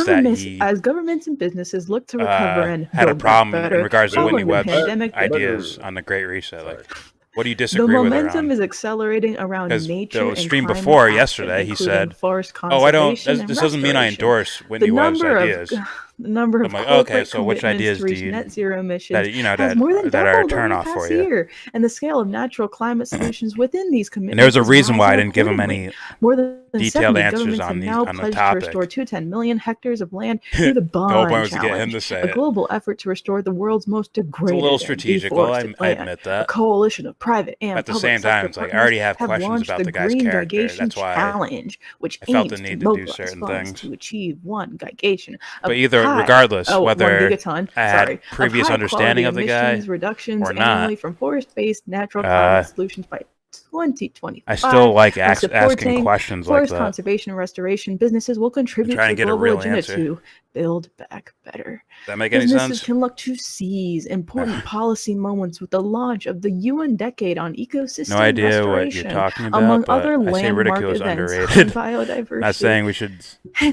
as governments and businesses look to recover and had a problem in regards to Whitney Webb's ideas on the Great Reset. Like, what do you disagree with? The momentum is accelerating around nature and stream climate before action, yesterday, he said, forest "Oh, I don't. conservation This and doesn't mean I endorse Whitney Webb's ideas." The number of I'm like, corporate okay, so which ideas commitments to do you reach net zero emissions that has more than that are a doubled over the turnoff past for you? year, and the scale of natural climate solutions within these commitments. And there was a is reason why I rising didn't give him accordingly. any More than detailed 70 answers governments on have the now on the pledged to topic. restore 210 million hectares of land through the The whole point Bond was to get him Challenge, to say a it. global effort to restore the world's most degraded little and strategical, deforested I land. admit that. A coalition of private and At the public same time, sector it's like I partners already have questions launched about the guy's Green character. Gigation That's why Challenge, which I felt the aims need to to do mobilize certain funds things. to achieve 1 gigation. But regardless, whether 1 gigaton, I had sorry, previous of understanding of the guy emissions reductions or not, annually from forest-based natural climate solutions by 2025. I still like By asking supporting questions like forest that. conservation and restoration, businesses will contribute trying to to the get a global real agenda answer. to build back better. Does that make any Businesses sense? can look to seize important policy moments with the launch of the UN Decade on Ecosystem No idea Restoration, what you're talking about, among but other I say landmark ridicule is events underrated. on biodiversity. Not saying we should and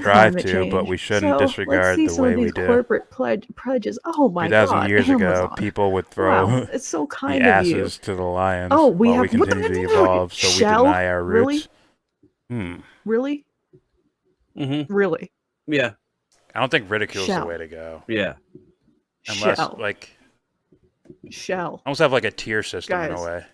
strive climate to, but we change. shouldn't So, let's disregard see the some way of we these do. corporate pledges. Oh my 2,000 God, years ago, Amazon. people would throw Wow, it's so kind the of you. asses to the lions Oh, while we continue to evolve, so we Shell? deny our Really? roots. Really? Mm-hmm. Really? Yeah. I don't think ridicule is the Shell. way to go. Yeah. Unless, Shell. like, Shell. almost have like a tier system in Guys. a way.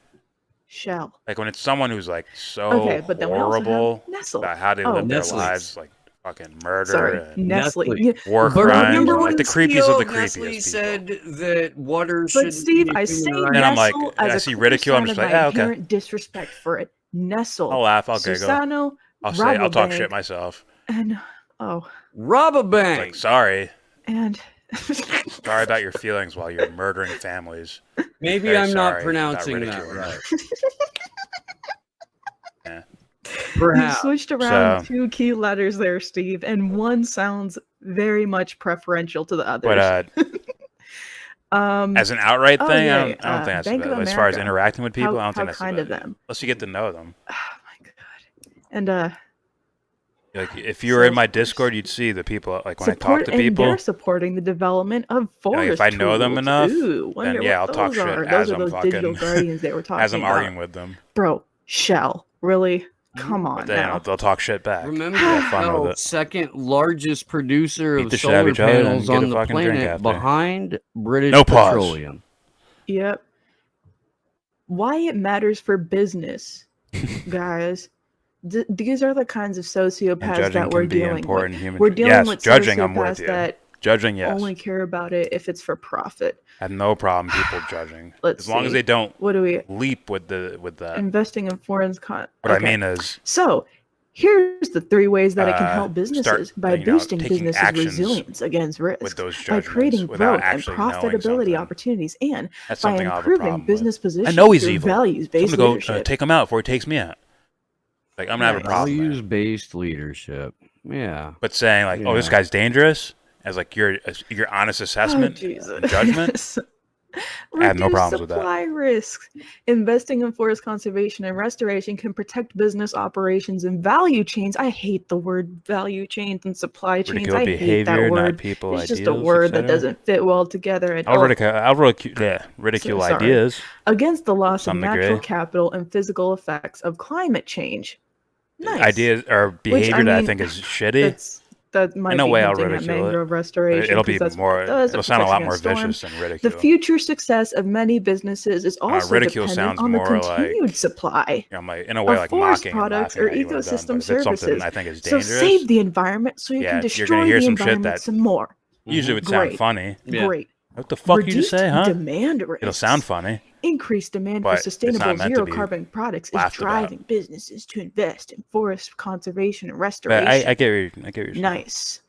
Shell. Like when it's someone who's like so Okay, but then we also have horrible Nestle. about how they Oh, live their Nestle. lives, like fucking murder Sorry, and Nestle. Yeah, war But crimes, remember and, when like the creepiest of the Nestle creepiest said that water But should Steve, be I in say the And I'm like, Nestle I as a see clear ridicule, I'm sign just of like, my ah, okay. inherent disrespect for it. Nestle. I'll laugh, I'll giggle. Susano, I'll talk Rabobank, shit myself. And Rabobank. Like, sorry. And Sorry about your feelings while you're murdering families. Maybe Very I'm not sorry pronouncing about that ridiculing right. Yeah. you Perhaps. switched around So- 2 key letters there, Steve, and one sounds very much preferential to the others. But as an outright oh, thing, yeah, I don't think that's Bank the of best. As far as America. interacting with people, I don't How think that's kind the of best. them. Unless you get to know them. And Like if you were in my Discord, you'd see the people. Like when I talk to And people, they're supporting the development of forest if I know them tools. enough, Ooh, wonder then yeah, I'll what talk those shit are. as Those are I'm those digital fucking guardians they were talking as I'm about. arguing with them. Bro, Shell, really? Come on But then now. they'll talk shit back. Remember, have fun with Shell, it. second largest producer Beat of the shit out of solar each other and panels get a on the fucking drink planet after. behind British No pause. Petroleum. Yep. Why it matters for business, guys. These are the kinds of And sociopaths judging that we're can be dealing important with. human. We're dealing Yes, with judging. I'm with sociopaths you. that Judging, yes. only care about it if it's for profit. I have no problem people judging, Let's as long as see. they don't What do we leap with that. investing in foreign What I mean is, So here's the 3 ways that it can help start, businesses by boosting taking businesses' actions resilience against risk, with those by judgments creating without growth and actually knowing profitability something. opportunities, and That's by something I'll have a improving problem with. business I positions know he's through evil. values-based I'm gonna go leadership. take him out before he takes me out. Like I'm gonna have a problem there. Values-based leadership. Yeah. But saying like, "Oh, this guy's dangerous," as like your honest assessment, and judgment. I have no problems with that. Supply risks. Investing in forest conservation and restoration can protect business operations and value chains. I hate the word value chains and supply chains. Ridicule I hate behavior, that word. not people, It's just a ideals, word that etc. doesn't fit well together. And I'll ridicule sorry. ideas. Against the loss of some natural degree. capital and physical effects of climate change. Nice. Ideas or behavior that I mean, think is shitty. That might In a be way, I'll hinting at ridicule it. mangrove restoration. It'll 'cause be that's what more. it does. It'll It sound a protects lot more against storm. vicious than The ridicule. future success of many businesses is also ridicule dependent sounds on the more continued like, supply I'm like in a way of like forest mocking and products laughing or at you when it's done, ecosystem but if it's something services. I think is So dangerous, save the environment so you yeah, can you're destroy gonna hear the some shit environment that some more. usually would sound Great. funny. Great. What the fuck you just Reduced say, huh? demand risks. It'll sound funny. Increased demand But for it's sustainable not meant to zero be carbon products is laughed about. driving businesses to invest in forest conservation and But restoration. I get your Nice.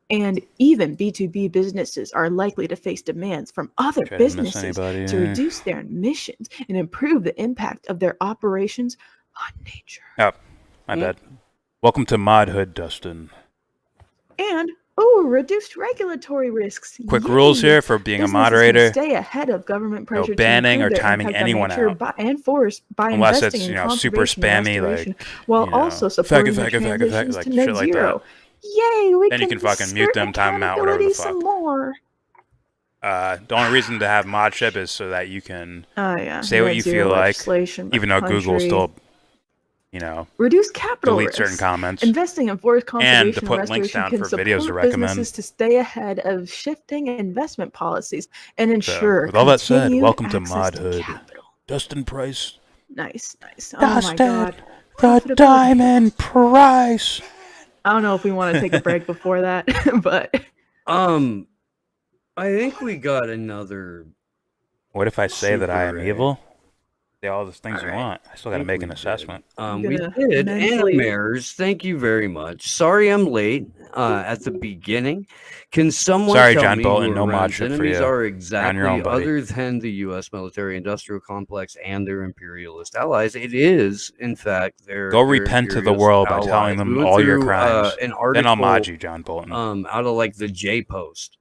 And even B2B businesses are likely to face demands from other Try to miss businesses anybody, to reduce their emissions and improve the impact of their operations on nature. Oh, my bad. Welcome to Modhood, Dustin. And reduced regulatory risks. Quick Yay! rules here for being a Businesses can moderator. stay ahead of government No pressure banning to or improve their timing impact on anyone nature out. and forest by Unless investing it's, in you know, super conservation and spammy, restoration, like, while you know, also supporting the like transitions like to net shit like zero. that. Yay! We Then can you can fucking mute skirt them, time them out, whatever the accountability fuck. some more. The only reason to have modship is so that you can Oh, yeah. say what Net you zero feel like, legislation by even though Google country. still, you know, Reduce capital delete risks. certain comments. Investing in forest conservation And to put links restoration down can for support videos to businesses recommend. to stay ahead of shifting investment policies and ensure with all that said, continued welcome to access Modhood. capital. Dustin Price. Nice. Oh Dustin, my god. the Diamond Price. I don't know if we want to take a break before that, but I think we got another. What if I say that I am Super evil? Say all the things you want. I still got to make an assessment. We did. Anna Mares, thank you very much. Sorry I'm late at the beginning. Can someone Sorry, tell John me Bolton, who no mod Iran's ship for enemies you. are You're on exactly your own, buddy. other than the U.S. military-industrial complex and their imperialist allies? It is, in fact, their Go repent to the imperialist world by allies. telling them We went all your through, crimes. An Then I'll mod article, you, John Bolton. out of like the J Post,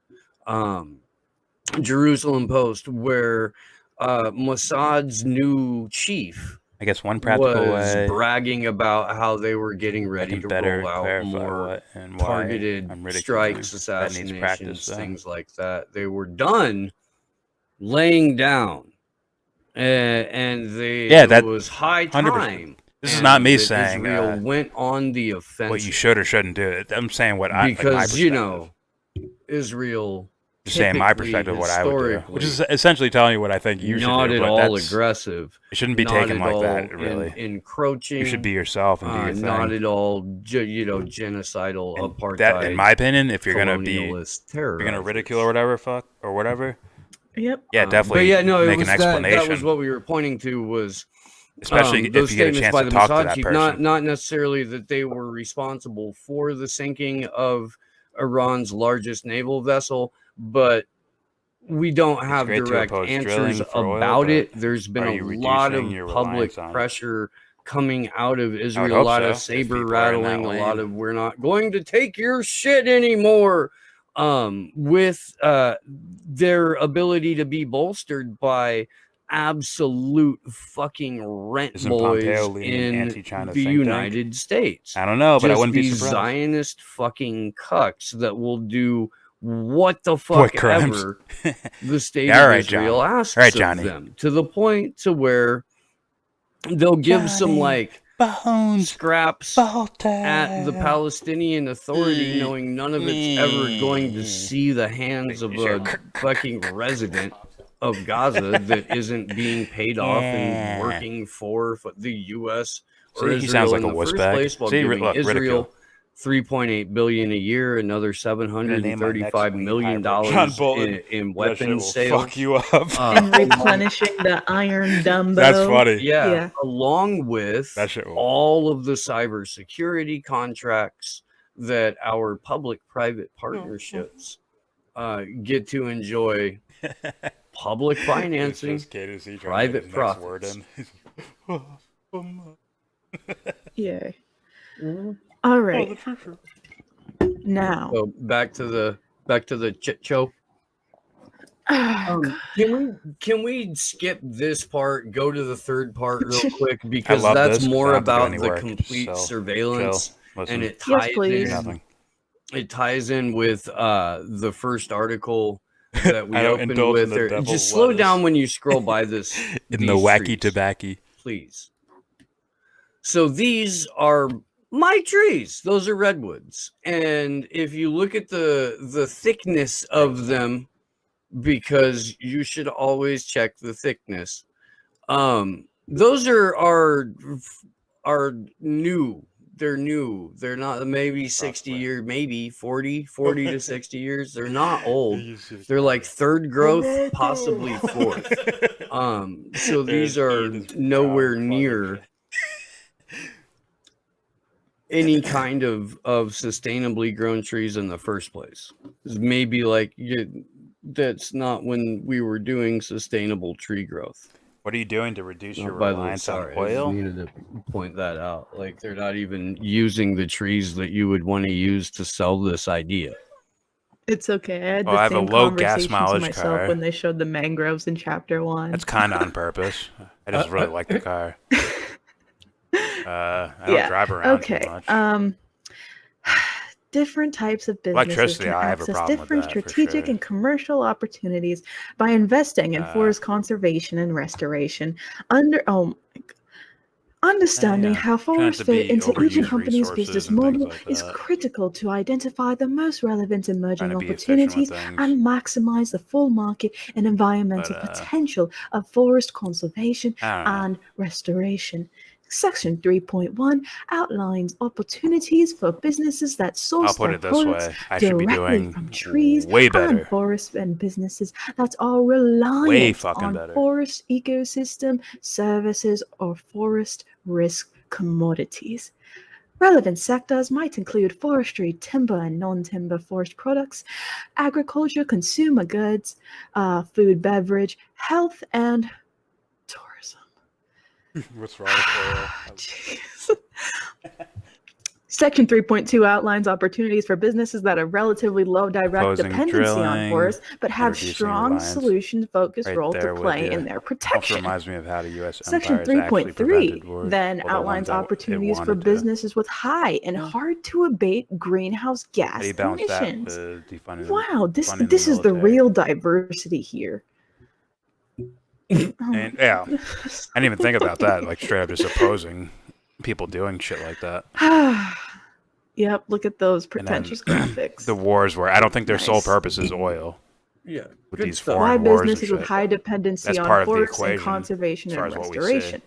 Jerusalem Post, where Mossad's new chief, I guess one practical was way bragging about how they were getting ready can to better roll out clarify more what and why targeted I'm ridiculing strikes, that needs practice, assassinations, though. things like that. They were done laying down, and it was high 100%. time. This is not me that saying Israel went on the offensive. what you should or shouldn't do. I'm saying what I because like my you know Israel. Just saying my typically, perspective of what I would do, which is historically, essentially telling you what I think you should do. not at but all that's- aggressive. It shouldn't be not taken at like all that, really. encroaching. You should be yourself and do your thing. Not at all, genocidal, apartheid. That, in my opinion, if you're gonna be, colonialist if you're gonna terrorists. ridicule or whatever, Yep. yeah, definitely. But yeah, no, make it was an explanation. that was what we were pointing to was. Especially if those you get a statements chance by to the talk to Mossad that chief, person. not necessarily that they were responsible for the sinking of Iran's largest naval vessel, but we don't have great to direct oppose answers drilling for oil, about but it. There's been are a you lot of reducing your public reliance on it? pressure coming out of Israel, a hope lot so, of if saber people are in that rattling, a lot lane. of we're not going to take your shit anymore. With their ability to be bolstered by absolute fucking rent Isn't Pompeo boys leading an in anti-China the think tank? United States. I don't know, but I Just wouldn't be these surprised. Zionist fucking cucks that will do what the What fuck crimes? ever the state Yeah, all of right, Israel Johnny. asks All right, of Johnny. them, to the point to where they'll give some Johnny, like bones, scraps at the Palestinian Authority, knowing none of it's ever going to see the hands of a fucking resident of Gaza that isn't being paid off and working for the U.S. or See, he sounds Israel like in a the wuss first bag. place, while See, giving look, Israel ridicule. $3.8 billion a year, another $735 million John Bolton. in That shit weapons will sales. fuck you up. And replenishing the Iron Dumbo. That's funny. Yeah, along with That shit will. all of the cybersecurity contracts that our public-private partnerships get to enjoy, public financing, private profits. Yeah. All right. Now, So back to the chit show. Can we skip this part? Go to the third part real quick, because love that's this 'cause I more don't have to do about any the work. complete Just surveillance, chill, listen. and it Yes, ties please. in. It ties in with the first article that we I don't opened indulge in with. the Or, devil's just slow lettuce. down when you scroll by this. In the these wacky trees, tobacco. please. So these are my trees. Those are redwoods, and if you look at the thickness of them, because you should always check the thickness. Those are new. They're new. They're not maybe 60 years, maybe 40 to 60 years. They're not old. They're like third growth, possibly fourth. So these are nowhere near any kind of sustainably grown trees in the first place. It's maybe like that's not when we were doing sustainable tree growth. What are you doing to reduce your By the way, reliance sorry, on I just oil? needed to point that out. Like, they're not even using the trees that you would want to use to sell this idea. it's okay. I had Oh, I the have a same low gas conversation to mileage myself car. when they showed the mangroves in chapter 1. That's kind of on purpose. I just really like the car. I don't drive around too much. Different types of businesses Electricity, can I have a access problem with different that, for strategic sure. and commercial opportunities by investing in forest conservation and restoration. Understanding how forests to fit be into each overuse company's resources business and things model like is that. critical to identify the most relevant emerging Trying to be efficient with opportunities things. and maximize the full market and environmental potential of forest conservation I don't know. and restoration. Section 3.1 outlines opportunities for businesses that source I'll put their it this products way. I should be directly doing from trees way better. and forests, and businesses that are Way reliant fucking on better. forest ecosystem services or forest risk commodities. Relevant sectors might include forestry, timber and non-timber forest products, agriculture, consumer goods, food, beverage, health, and What's wrong with oil? Section 3.2 outlines opportunities for businesses that have relatively low direct Opposing dependency on drilling forests, but have and reducing strong reliance. solution-focused Right role to there with play you. in their Also protection. reminds me of how the U.S. Section empire has actually 3.3 prevented wars. then Well, the outlines ones that it opportunities for wanted to. businesses with high and hard to abate greenhouse How gas do you balance that emissions. with defunding Wow, this funding this is the military? real diversity here. And yeah, I didn't even think about that. Like straight up just opposing people doing shit like that. Yep, look at those And then pretentious graphics. the wars where I don't think their sole Nice. purpose is oil. Yeah, With good these stuff. Why foreign wars and businesses with shit. high dependency That's on part of the forests and equation, conservation as far and as what we see. restoration.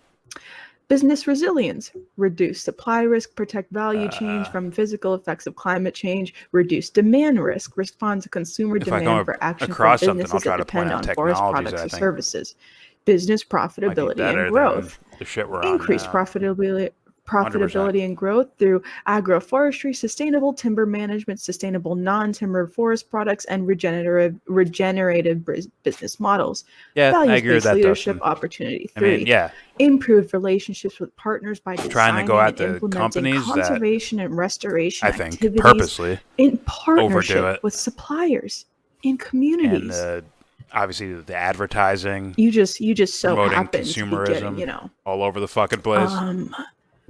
Business resilience, reduce supply risk, protect value chains from physical effects of climate change, reduce demand risk, respond to consumer If I demand come for action across from something, I'll businesses try that to point depend out on forest technologies products I or think services. Business might be profitability better and growth. than the shit we're on Increase now. profitability 100%. and growth through agroforestry, sustainable timber management, sustainable non-timber forest products, and regenerative business models. Yeah, I agree with Values-based that, leadership Dustin. opportunity I mean, 3. yeah. Improved relationships with partners by Trying to designing go and at the implementing companies that conservation and restoration I think activities purposely in overdo partnership it. with suppliers and And communities. the obviously the advertising. You just so promoting happen to be consumerism, getting, all over the fucking place. On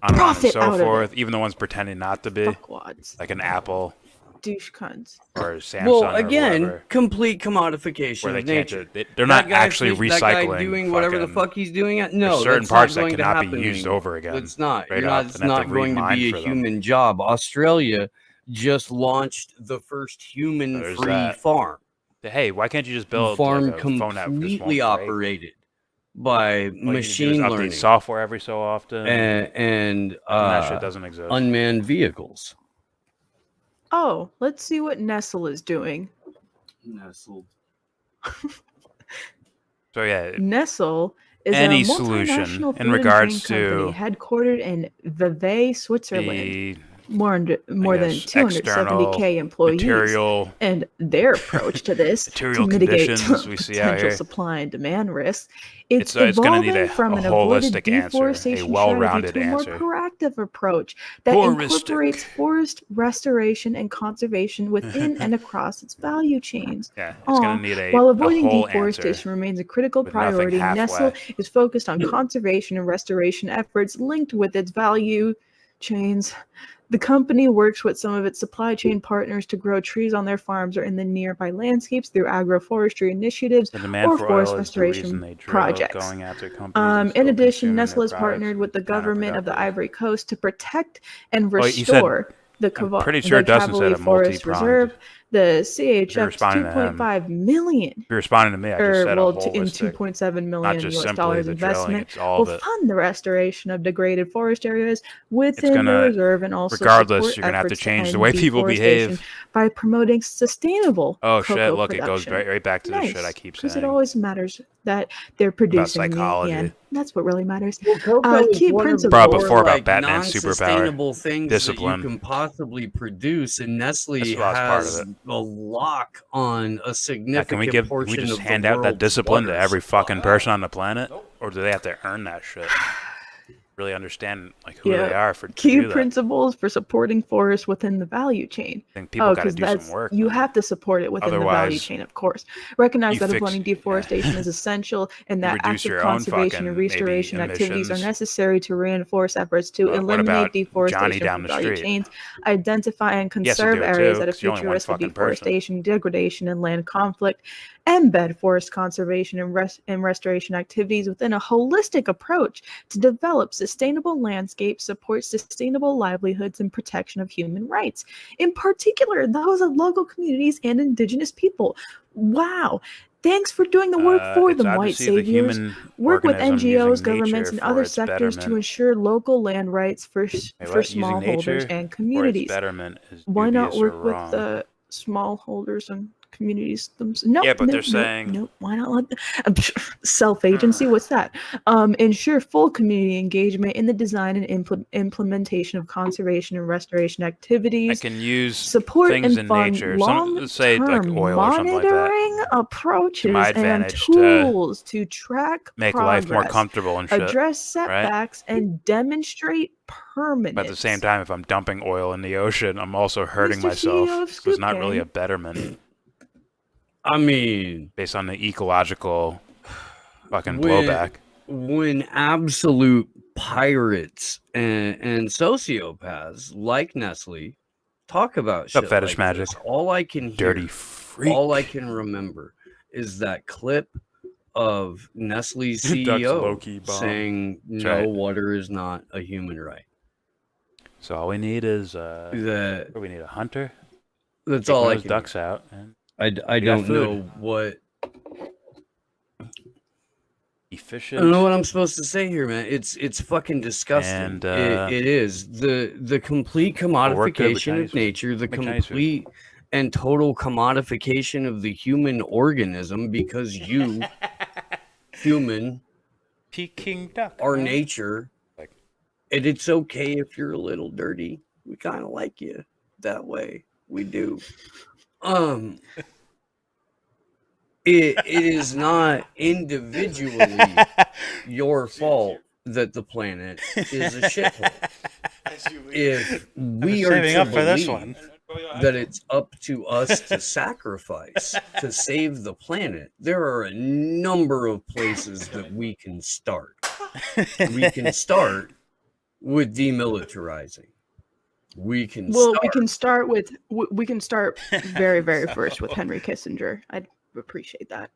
and profit out so of forth. it. Even the ones pretending not to be, Fuckwads. like an Apple Douche cunts. or Samsung. Well, or again, whoever, complete commodification where they of can't. nature. They're That not guy actually that guy recycling. doing whatever the fuck he's doing. No, there's certain that's parts not that going cannot to be happen used anymore. over again. It's not. Straight You're up, not. It's and have not going to remine be a for them. human job. Australia just launched the first human-free that. farm. Hey, why can't you just build Farm like a phone app that just completely won't break? operated by All you need to do is machine update learning software every so often, and that shit doesn't exist. unmanned vehicles. Oh, let's see what Nestle is doing. Nestle. So yeah, Nestle is any a solution multinational food in regards and drink company to headquartered in Vevey, Switzerland. the More than guess, 270K employees, material- and their approach to this to material mitigate conditions we see out potential here. supply and demand risks. It's It's gonna need evolving a from an avoided holistic answer, a deforestation well-rounded strategy to a more answer. proactive approach that incorporates forest restoration and conservation within and across its value chains. Yeah, it's gonna need While a avoiding whole deforestation answer remains a critical with nothing priority, Nestle halfway. is focused on conservation and restoration efforts linked with its value chains. The company works with some of its supply chain partners to grow trees on their farms or in the nearby landscapes through agroforestry initiatives The demand or for forest oil is the reason restoration they drill, projects. going after companies and In still addition, consuming Nestle their has partnered products with the government of the Ivory Coast to protect and Well, you said- restore the I'm pretty sure the Dustin said Cavally a Forest multi-pronged. Reserve. The If you're CHF's responding to him, 2.5 million if you're responding to me, I just said a in holistic, 2.7 not million just US simply dollars the drilling. investment It's all will of it. fund the restoration of degraded forest areas within the gonna- reserve and also regardless, support you're gonna have to efforts change the end way people deforestation behave. by promoting sustainable Oh shit! cocoa Look, it goes production. right back to the shit I Nice, keep because saying it always matters that they're about producing in the psychology. end. That's what really matters. Cocoa is Key one of the principles. Brought more, before about like, Batman's superpower, non-sustainable things discipline. that you can possibly produce, and Nestle That's part of has it. a lock on a Yeah, significant can we portion just of hand the out that world's discipline to water every supply. fucking person on the planet, or do they have to earn that shit? Really understand like who they are for to Key do that. principles for supporting forests within the value chain. I think people gotta 'cause do some that's work, you have to support it within the value Otherwise, chain, of course. Recognize you that fix- avoiding deforestation is essential, and that reduce active your own conservation and fucking, maybe, restoration activities are emissions. necessary to reinforce efforts to What eliminate about Johnny deforestation down from the value street? chains, identify and He has to conserve do it areas too, that have 'cause you're only future one risk of fucking person. deforestation, degradation, and land conflict, embed forest conservation and restoration activities within a holistic approach to develop sustainable landscapes, support sustainable livelihoods, and protection of human rights, in particular those of local communities and indigenous people. Wow. Thanks for doing the work for It's them, odd to white see the saviors. human Work with organism NGOs, using governments, nature and for other its sectors to betterment. ensure local land rights for Wait, what? Using smallholders nature and for communities. its betterment is Why not dubious or work with wrong. the smallholders and communities themselves? Yeah, but they're saying- Why not let self-agency? What's that? Ensure full community engagement in the design and implementation of conservation and restoration I activities. can use Support things and in fund nature. Let's say like long-term oil or something like that. monitoring approaches my and advantage to tools to track make life more progress, comfortable and shit, address right? setbacks, and demonstrate permanence. But at the same time, if I'm dumping oil in the ocean, I'm also hurting Mr. myself. CEO of So it's not Scoop really a Gang. betterment. I mean, based on the ecological fucking when, blowback. when absolute pirates and sociopaths like Nestle talk about What's up, shit fetish like magic? this, all I can hear, Dirty freak. all I can remember is that clip of Nestle's Ducks CEO low-key bomb. saying That's no, right. water is not a human right. So all we need is That- we need a hunter. That's Take all one I of those can ducks hear. out. And I we got don't food. know what Efficient. I don't know what I'm supposed to say here, man. It's fucking disgusting. And, it is the complete we're good with commodification Chinese of nature, the Make Chinese food. complete and total commodification of the human organism because you, human, Peking duck, are man. nature, and it's okay if you're a little dirty. We kind of like you that way. We do. It is not individually your fault that the planet is a shithole. If we are saving to up for this believe one. that it's up to us to sacrifice to save the planet, there are a number of places that we can start. We can start with demilitarizing. We can start very, very first with Henry Kissinger. I'd appreciate that.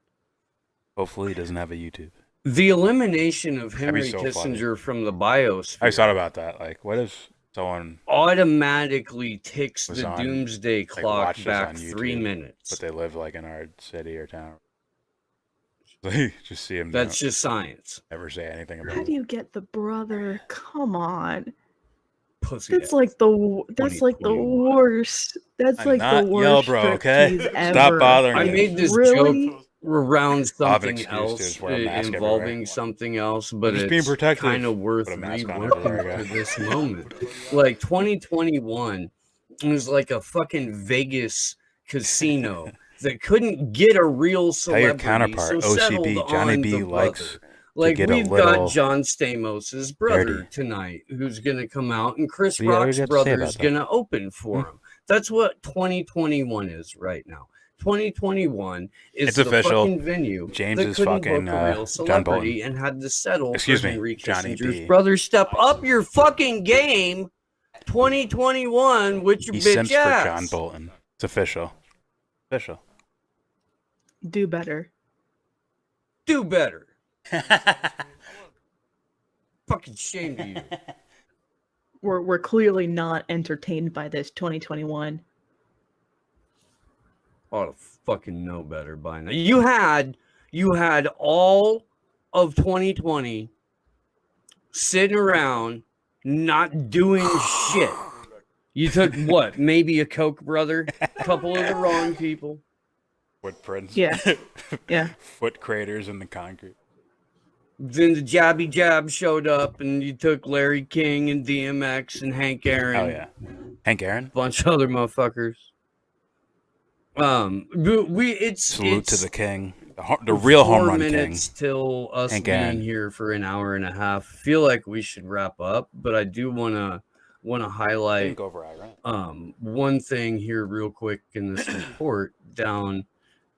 Hopefully he doesn't have a YouTube. The elimination of That'd be Henry so Kissinger funny. from the biosphere. I thought about that. Like, what if someone automatically ticks was the on, doomsday like, clock watched us back on 3 YouTube, minutes? but they live like in our city or town. Like, just see him. That's just science. Never say anything about How it. do you get the brother? Come on. Pussy. That's like the worst. That's like the worst YellBRo, okay? striptease ever. Stop bothering I me. made this Really? joke around I'll have an something excuse to else just wear a mask involving everywhere. something else, but just it's being protective. kind of worth Put a mask on everywhere I reworking go. for this moment. Like 2021 was like a fucking Vegas casino that couldn't get a real Tell your celebrity, counterpart, so settled OCB, Johnny on B the likes brother. to Like get a we've little got John Stamos' brother dirty. tonight, who's gonna come out, and Chris What do you Rock's have to say brother about is that? gonna open for him. That's what 2021 is right now. 2021 is It's the official. fucking venue James that is couldn't fucking, book a real John celebrity Bolton. and had to settle Excuse for me, Henry Johnny Kissinger's B. brother. Step up your fucking game. 2021 with your He bitch simps for ass. John Bolton. It's official. Official. Do better. Do better. Fucking shame to you. We're clearly not entertained by this 2021. Ought to fucking know better by now. You had all of 2020 sitting around not doing shit. You took what? Maybe a Koch brother, a couple of the wrong people. Footprints. Yeah. Yeah. Foot craters in the concrete. Then the Jabby Jab showed up, and you took Larry King and DMX and Hank Aaron. Oh yeah, Hank Aaron. Bunch of other motherfuckers. Salute to the king, the real home run 4 king. minutes till us Hank being Aaron. here for an hour and a half. Feel like we should wrap up, but I do wanna highlight Think over Iran. one thing here real quick in this report down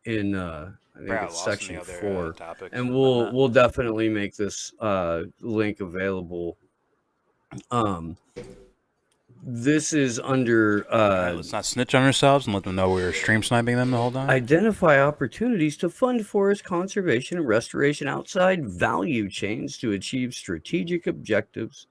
in I think it's section 4, and we'll definitely make this link available. This is under Let's not snitch on ourselves and let them know we were stream sniping them the whole time. identify opportunities to fund forest conservation and restoration outside value chains to achieve strategic objectives,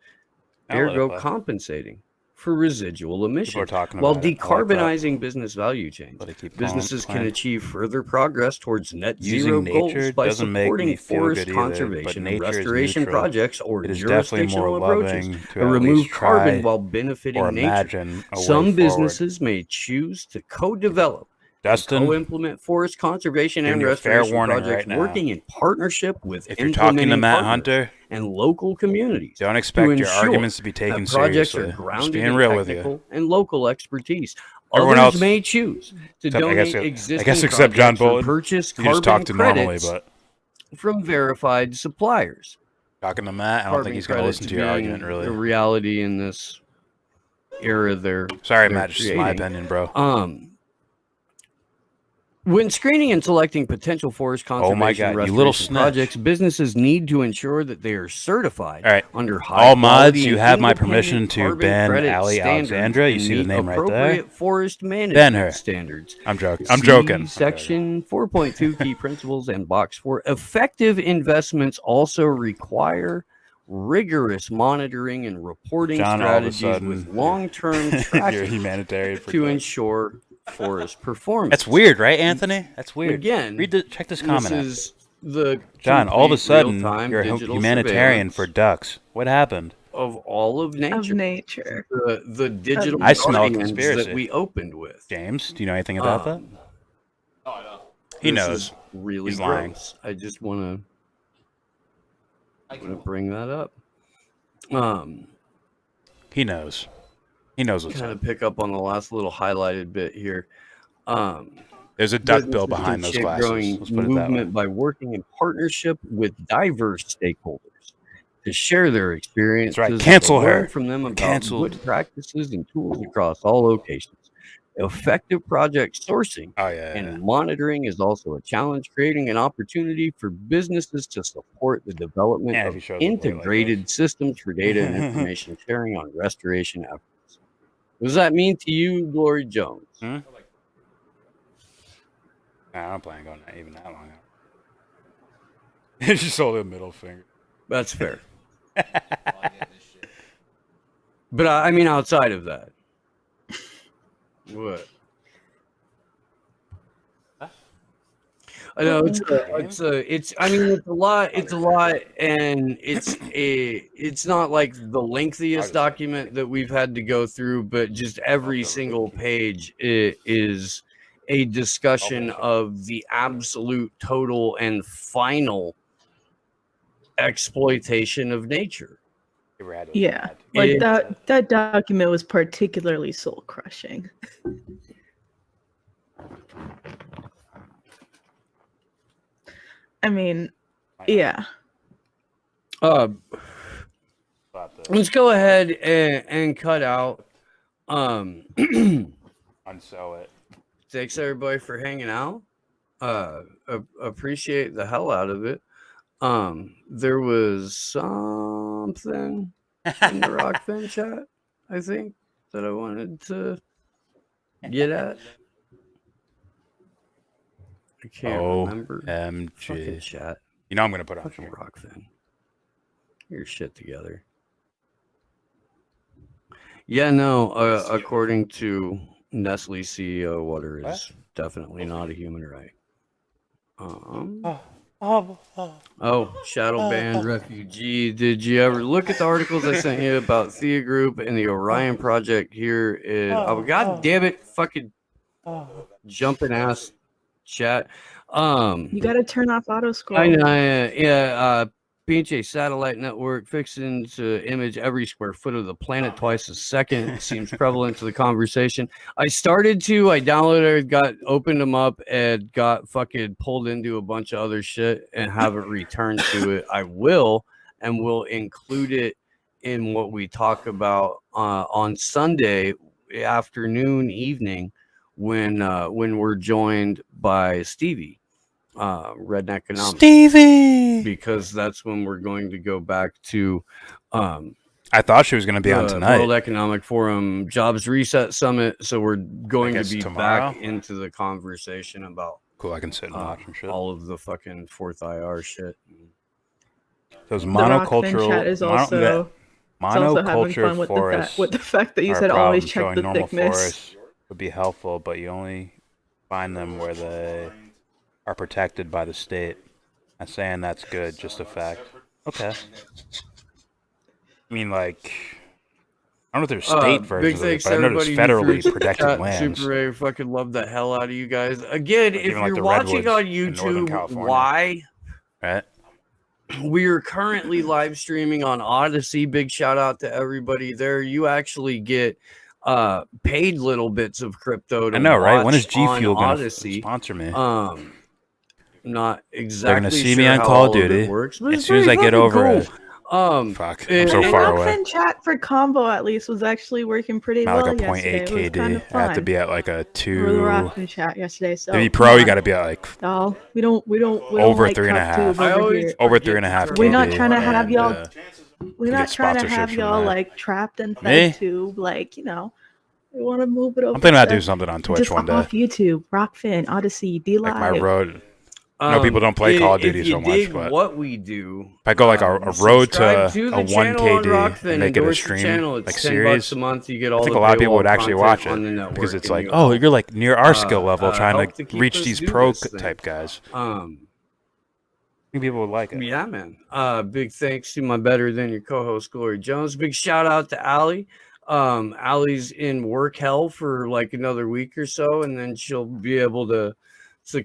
I'll let it ergo play. compensating for residual emissions talking while about it. I like that. decarbonizing business value chains. Businesses can playing. achieve further progress towards net Using zero nature goals by doesn't make supporting me feel forest good either, but conservation and nature is restoration neutral. projects or It is definitely more jurisdictional approaches loving to that at remove least carbon try while benefiting or nature. imagine a way Some forward. businesses may choose to co-develop Dustin, and co-implement forest conservation and giving you a fair restoration warning projects, right now. working in partnership with If you're talking to implementing Matt partners Hunter, and local communities. don't expect to your ensure arguments to be taken that projects seriously. are Just grounded being in real with you. technical and local expertise. Everyone Others else- may choose to except- I donate guess- existing I guess except John projects or Bolton. purchase You just carbon talk to normally, credits but from verified suppliers. talking to Matt, I don't Carbon think he's going to credits listen to your being argument, really. a reality in this era they're Sorry, they're Matt, just my creating. opinion, bro. When screening and selecting potential forest conservation Oh my God, and you little restoration snitch. projects, businesses need to ensure that they are certified All right. under high All mods, quality you and have my independent permission to carbon ban credit Ali standards Alexandra. You and see the meet name right there? appropriate forest management Ban her. standards. I'm joking. See Section 4.2 key principles and box 4. Effective investments also require rigorous monitoring and reporting John, all of a strategies sudden, with long-term you're tracking humanitarian for to good. ensure forest performance. That's weird, right, Anthony? That's weird. Again, check this comment out. This is the John, all of a complete sudden, real-time you're a digital humanitarian surveillance for ducks. What happened? of all of nature. The digital I smell a guardians conspiracy. that we opened with. James, do you know anything about that? Oh, I know. He This knows. is really He's lying. gross. I just want to bring that up. He knows. He knows what's kind up. of pick up on the last little highlighted bit here. There's a duck bill Businesses behind can those shape glasses. growing Let's put it that way. movement by working in partnership with diverse stakeholders to share their experiences. That's right. and Cancel to learn her. from them about Canceled. good practices and tools across all locations. Effective project sourcing yeah. and monitoring is also a challenge, creating an opportunity for businesses to support the development Yeah, if of he shows up late like integrated systems for data and information sharing on restoration efforts. What does that mean to you, Glory Jones? Nah, I don't plan on going even that long. Just hold a middle finger. That's fair. But I mean, outside of that, what? I know it's I mean, it's a lot, and it's not like the lengthiest document that we've had to go through, but just every single page is a discussion of the absolute, total, and final exploitation of nature. Yeah, like that document was particularly soul crushing. I mean, yeah. Let's go ahead and cut out. Unsew it. Thanks everybody for hanging out. Appreciate the hell out of it. There was something in the Rockfin chat, I think, that I wanted to get at. I can't remember. Fucking chat. You know I'm gonna put on fucking Rockfin. Get your shit together. Yeah, no. According to Nestle CEO, water is definitely not a human right. Shadow Band refugee. Did you ever look at the articles I sent you about Thea Group and the Orion Project here in God damn it, fucking jumping ass chat. You gotta turn off auto scroll. I know, yeah. PJ satellite network fixing to image every square foot of the planet twice a second. It seems prevalent to the conversation. I downloaded, opened them up, and got fucking pulled into a bunch of other shit and haven't returned to it. I will, and we'll include it in what we talk about on Sunday afternoon, evening, when we're joined by Stevie. Redneck Economics. Stevie! Because that's when we're going to go back to I thought she was going to be on tonight. World Economic Forum Jobs Reset Summit. So we're going to be tomorrow? back into the conversation about cool. I can sit and watch and shit. All of the fucking fourth IR shit. Those monocultural chat is also having fun with the fact that you said always check the thickness. Would be helpful, but you only find them where they are protected by the state. I'm saying that's good, just a fact. Okay. I mean, like, I don't know if there's state versions of it, but I know there's federally protected lands. Super Ray, fucking love the hell out of you guys. Again, if you're watching on YouTube, why? Right. We are currently live streaming on Odyssey. Big shout out to everybody there. You actually get paid little bits of crypto to I know, right? When is watch G Fuel on gonna Odyssey. sponsor me? Not exactly. They're gonna see sure me on how Call all of of it Duty works, but as it's soon as I very get fucking over cool. it. Fuck, I'm so far away. Rockfin chat for combo at least was actually working pretty Not well like a yesterday. 0.8 It was KD. kind of I have to fun. be at like a 2. For the Rockfin chat yesterday. So To be pro, you got to be at like no, we don't over like 3.5. cup over here. Over 3.5. We're not trying to have y'all. to We're not get trying to sponsorships have from y'all that. like trapped in Me? FedTube. Like we want to move it over. I'm thinking about to doing something on Twitch just one day. off YouTube, Rockfin, Odyssey, D Like Live. my road. I know people don't play Call of Duty if you so much, dig but what we do, if I go like a road to subscribe to the a 1 channel on KD Rockfin, and make it a endorse the stream channel. It's like $10 series, a month. You get all I think the a lot of people paywall would actually content watch on the it network, because it's and like, you oh, help, you're like near our skill level trying help to to keep reach us these do pro this thing. type guys. I think people would like it. Yeah, man. Big thanks to my better than your co-host Glory Jones. Big shout out to Allie. Allie's in work hell for like another week or so, and then she'll be able to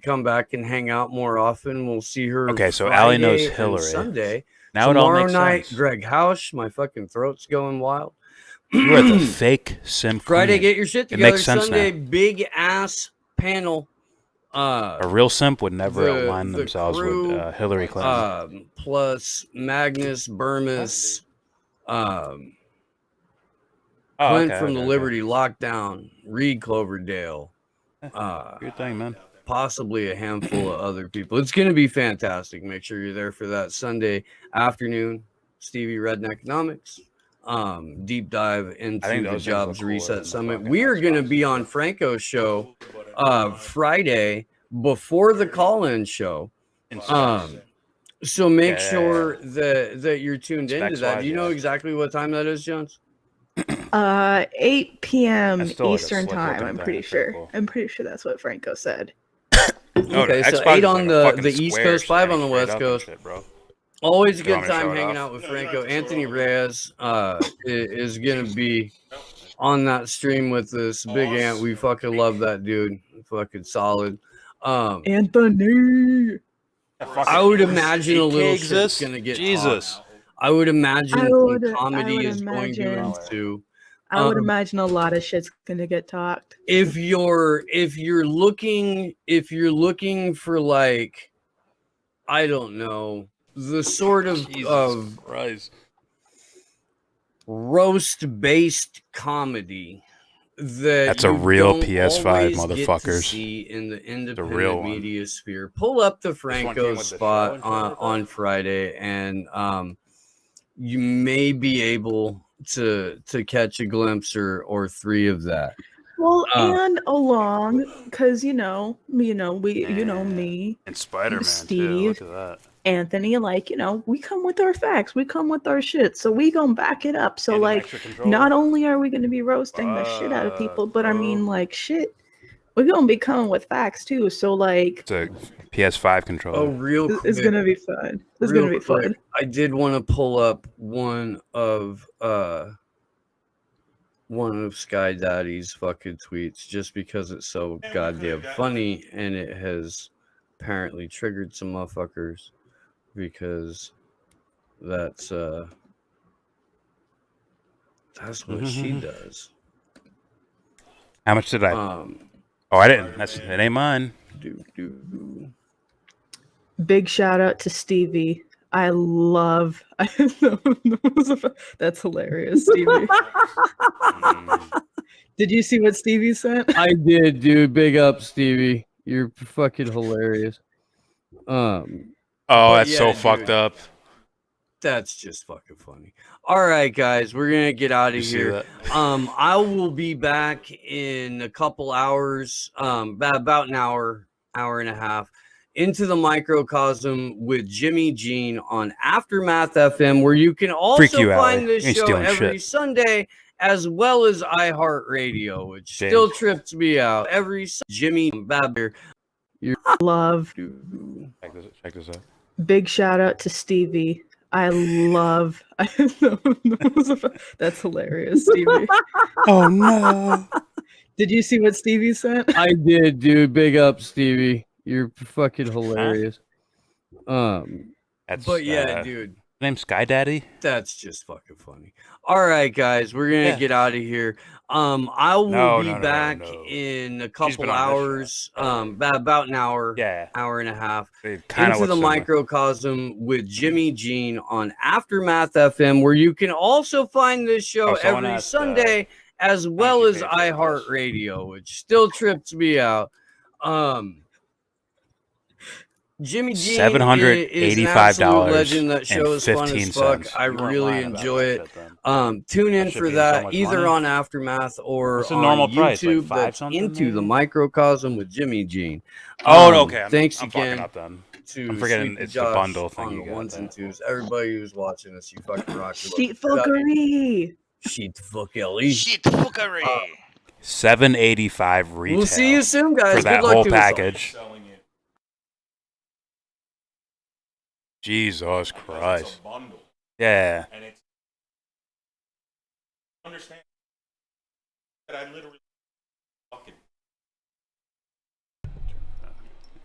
come back and hang out more often. We'll see her. Okay, so Friday Allie knows and Hillary. Sunday. Now it all Tomorrow makes night, sense. Greg Hausch. My fucking throat's going wild. You are the fake sim Friday, queen. get your shit It together. makes sense Sunday, now. big ass panel. A real simp would never align the themselves crew, with Hillary Clinton. Plus Magnus, Burmis, Clint from the Liberty Lockdown, Reed Cloverdale. Good thing, man. Possibly a handful of other people. It's going to be fantastic. Make sure you're there for that Sunday afternoon. Stevie Redden Economics. Deep dive into the Jobs Reset Summit. We are going to be on Franco's show Friday before the call-in show. So make sure that you're tuned into that. Do you know exactly what time that is, Jones? 8 p.m. That's still like a Eastern slick time. looking I'm thing. pretty That's pretty sure. cool. I'm pretty sure that's what Franco said. Okay, so 8 on the East Coast, 5 on the West Coast. Always a good time hanging out with Franco. Anthony Reyes is going to be on that stream with us. Big Ant, we fucking love that dude. Fucking solid. Anthony! I would imagine a little shit's going to get talked. I would imagine some comedy is going to ensue. I would imagine a lot of shit's gonna get talked. If you're looking for, like, I don't know, the sort of roast based comedy That's a real PS5, motherfuckers. See in the independent real media sphere, pull up the Franco spot on Friday, and you may be able to catch a glimpse or three of that. Well, and along, because me, and Spider-Man Steve, too. Look at that. Anthony, like, we come with our facts, we come with our shit, so we gonna back it up. So, like, not only are we gonna be roasting the shit out of people, but I mean, like, shit, we're gonna be coming with facts too. So, like, It's a PS5 controller. Oh, real quick. It's gonna be fun. It's gonna be fun. I did want to pull up one of Sky Daddy's fucking tweets just because it's so goddamn funny, and it has apparently triggered some motherfuckers because that's what she does. How much did I? Oh, I didn't. It ain't mine. Big shout out to Stevie. I love. That's hilarious, Stevie. Did you see what Stevie sent? I did, dude. Big up, Stevie. You're fucking hilarious. Oh, that's so fucked up. That's just fucking funny. All right, guys, we're gonna get out of here. I will be back in a couple hours, about an hour and a half, into the microcosm with Jimmy Jean on Aftermath FM, where you can also find this show every Sunday, as well as iHeartRadio, which still trips me out. Every Jimmy Babber, love. Check this out. Big shout out to Stevie. I love. That's hilarious, Stevie. Oh no! Did you see what Stevie sent? I did, dude. Big up, Stevie. You're fucking hilarious. But yeah, dude. Name's Sky Daddy. That's just fucking funny. All right, guys, we're gonna get out of here. I will be back in a couple hours, about an hour, hour and a half, into the microcosm with Jimmy Jean on Aftermath FM, where you can also find this show every Sunday, as well as iHeartRadio, which still trips me out. Jimmy Jean $785 legend. That show is fun as fuck. I really enjoy it. Tune in for that either on Aftermath or on YouTube. That's Into the Microcosm with Jimmy Jean. Okay. Thanks I'm again. Fucking up then. I'm forgetting it's the bundle thing. On the ones and twos. Everybody who's watching this, you fucking rock. Sheet fuckery. Sheet fuckery. Sheet fuckery. $785 retail. We'll see you soon, guys. For that Good luck whole to us all. package. Jesus Christ. Yeah. And it's understand that I literally fucking.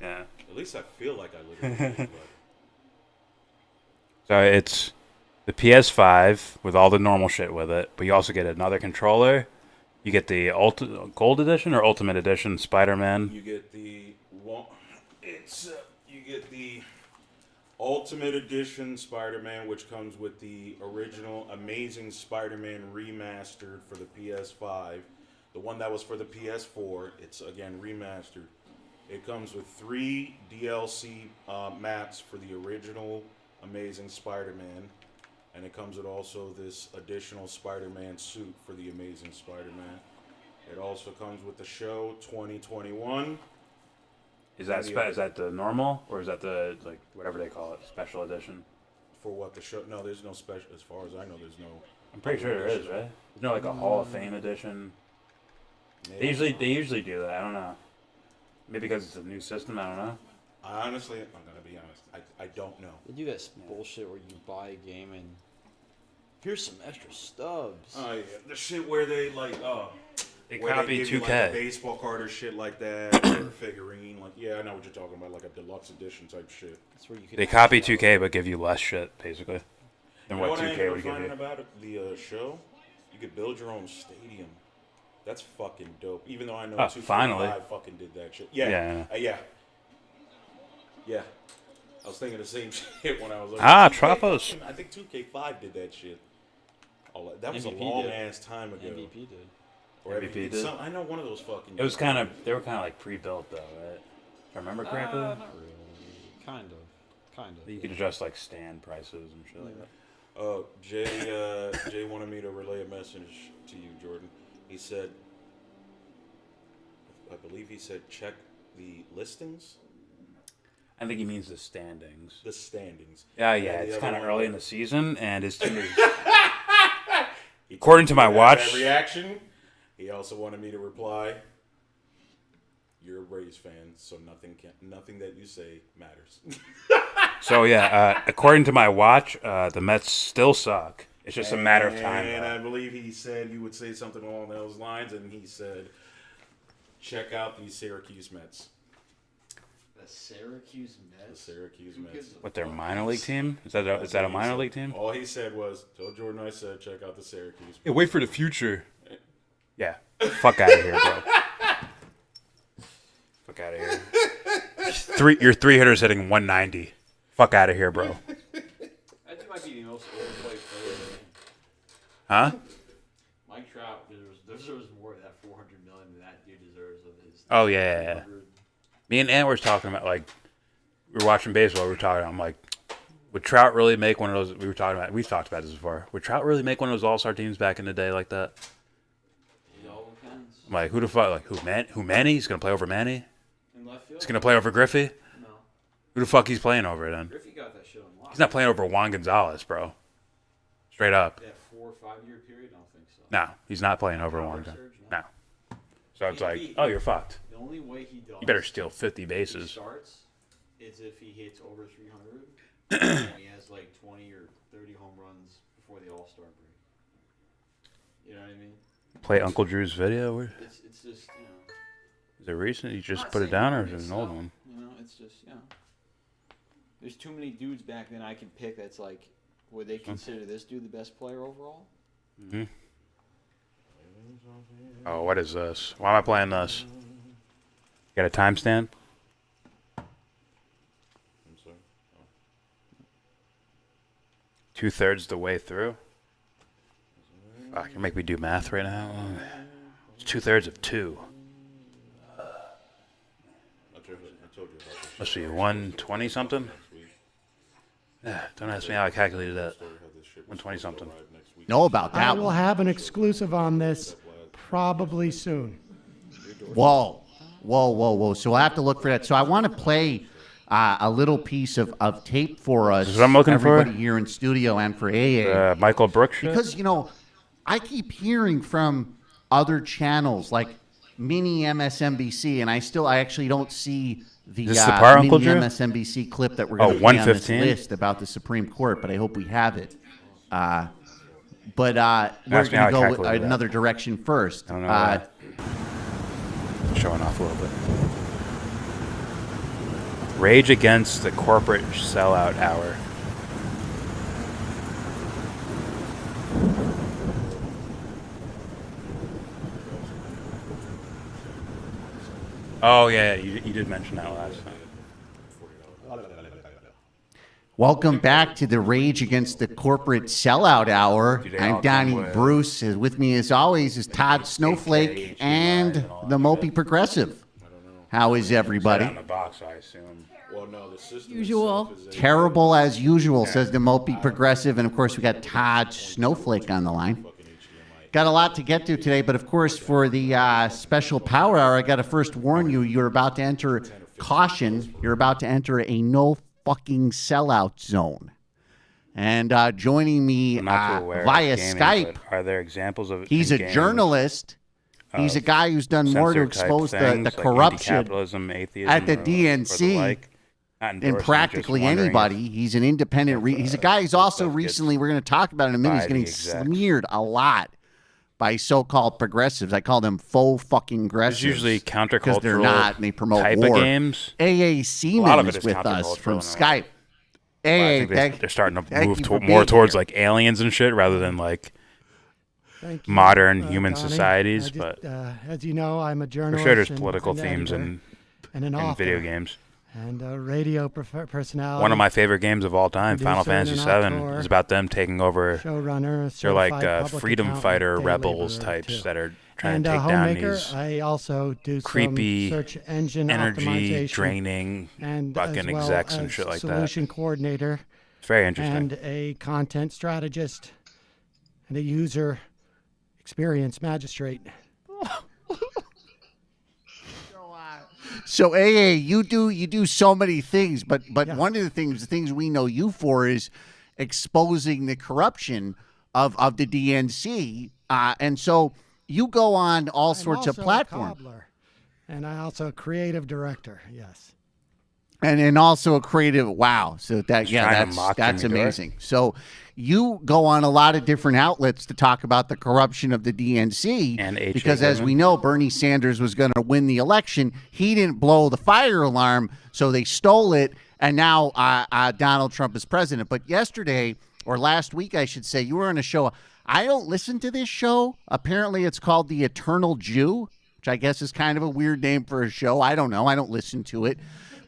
Yeah. At least I feel like I literally. So it's the PS5 with all the normal shit with it, but you also get another controller. You get the Gold Edition or Ultimate Edition Spider-Man. You get the you get the Ultimate Edition Spider-Man, which comes with the original Amazing Spider-Man remastered for the PS5. The one that was for the PS4, it's again remastered. It comes with 3 DLC maps for the original Amazing Spider-Man. And it comes with also this additional Spider-Man suit for the Amazing Spider-Man. It also comes with the show 2021. Is that the normal, or is that the, like, whatever they call it, special edition? For what, the show? No, there's no special. As far as I know, there's no. I'm pretty sure there is, right? There's no like a Hall of Fame edition. They usually do that. I don't know. Maybe because it's a new system. I don't know. Honestly, I'm gonna be honest. I don't know. They do that bullshit where you buy a game and here's some extra stubs. Oh yeah, the shit where they like they where copy give you, 2K. like, a baseball card or shit like that, or a figurine. Like, yeah, I know what you're talking about, like a deluxe edition type shit. That's where you can. They copy 2K but give you less shit, basically, than what 2K would give finding you. about it, the show, you could build your own stadium. That's fucking dope. Even though I know 2K5 finally. fucking did that shit. Yeah. Yeah. Yeah. I was thinking the same shit when I was like, Tropos. I think 2K5 did that shit. That was MVP a long did. ass time ago. MVP did. Or MVP did. I know one of those fucking. It was they were kind of like pre-built though, right? If I remember correctly. Not really. Kind of. You could adjust like stand prices and shit like that. Oh, Jay wanted me to relay a message to you, Jordan. He said, I believe he said, check the listings. I think he means the standings. The standings. Yeah. It's kind of early in the season, and his team is. According to my watch. That reaction. He also wanted me to reply. You're a Braves fan, so nothing that you say matters. So yeah, according to my watch, the Mets still suck. It's just a matter of time. And I believe he said you would say something along those lines, and he said, check out the Syracuse Mets. The Syracuse Mets? The Syracuse Mets. What, their minor league team? Is that a minor league team? All he said was, tell Jordan I said, check out the Syracuse Mets. Hey, wait for the future. Yeah. Fuck out of here, bro. Fuck out of here. Your 3 hitters hitting 190. Fuck out of here, bro. That might be the most overplayed player. Huh? Mike Trout deserves more of that $400 million than that dude deserves of his. Oh yeah. Me and Ant were talking about, like, we were watching baseball. We were talking. I'm like, would Trout really make one of those? We've talked about this before. Would Trout really make one of those All-Star teams back in the day like that? It all depends. I'm like, who the fuck? Like, who Manny? He's gonna play over Manny? In left field? He's gonna play over Griffey? No. Who the fuck he's playing over then? Griffey got that shit on lock. He's not playing over Juan Gonzalez, bro. Straight up. That 4 or 5 year period, I don't think so. No, he's not playing over Juan Gonzalez. No. So it's like, oh, you're fucked. The only way he does. You better steal 50 bases. He starts is if he hits over 300 and he has like 20 or 30 home runs before the All-Star break. You know what I mean? Play Uncle Drew's video. It's just, you know. Is it recent? You just put it down, or is it an old one? You know, it's just, you know. There's too many dudes back then I can pick that's like, would they consider this dude the best player overall? Mm-hmm. Oh, what is this? Why am I playing this? Got a timestamp? I'm sorry. Oh. 2/3 the way through? Fuck, you make me do math right now? It's 2/3 of 2. I told you about this. Must be 120 something? Yeah, don't ask me how I calculated that. 120 something. Know about that I will have an exclusive on this probably soon. Whoa. So I have to look for that. So I want to play a little piece of tape for us. Is what I'm looking everybody for? here in studio and for AA. Michael Brooks shit? Because, you know, I keep hearing from other channels like mini MSNBC, and I actually don't see the Is this the part, mini Uncle Drew? MSNBC clip that we're going to play on this 115? list about the Supreme Court, but I hope we have it. But we're Ask me going how I to go calculated that. another direction first. I don't know why. Showing off a little bit. Rage against the corporate sellout hour. Oh yeah, you did mention that last time. Welcome back to the Rage Against the Corporate Sellout Hour. I'm Donnie Bruce. With me, as always, is Todd Snowflake and the Mopey Progressive. How is everybody? On the box, I assume. Well, no, the system Usual. Terrible as usual, says the Mopey Progressive. And, of course, we got Todd Snowflake on the line. Got a lot to get to today, but, of course, for the special Power Hour, I got to first warn you, you're about to enter caution. You're about to enter a no fucking sellout zone. And joining me via Skype, are there examples of? He's a journalist. He's a guy who's done more to expose the corruption at the DNC than practically anybody. He's an independent. He's a guy who's also recently, we're going to talk about in a minute, he's getting smeared a lot by so-called progressives. I call them faux fucking progressives. It's usually countercultural because they're not, and they promote type war. Of games. AA Seaman is with us from Skype. I think they're starting to move more towards like aliens and shit rather than like modern human Donnie. societies. But as you know, I'm a journalist. For sure, there's political themes and in video games. And a radio personality. One of my favorite games of all time, Final Fantasy VII, is about them taking over. Showrunner, they're like freedom fighter rebels types that are trying to take down these I also do creepy, some search engine energy draining and fucking execs and shit like that. Solution coordinator. It's very interesting. And a content strategist and a user experience magistrate. So AA, you do so many things, but one of the things we know you for is exposing the corruption of the DNC, and so you go on all sorts of platforms. And I also a creative director, yes. And also a creative. Wow, so that's amazing. So you go on a lot of different outlets to talk about the corruption of the DNC, because as we know, Bernie Sanders was going to win the election. He didn't blow the fire alarm, so they stole it, and now Donald Trump is president. But yesterday, or last week, I should say, you were on a show. I don't listen to this show. Apparently, it's called The Eternal Jew, which I guess is kind of a weird name for a show. I don't know. I don't listen to it.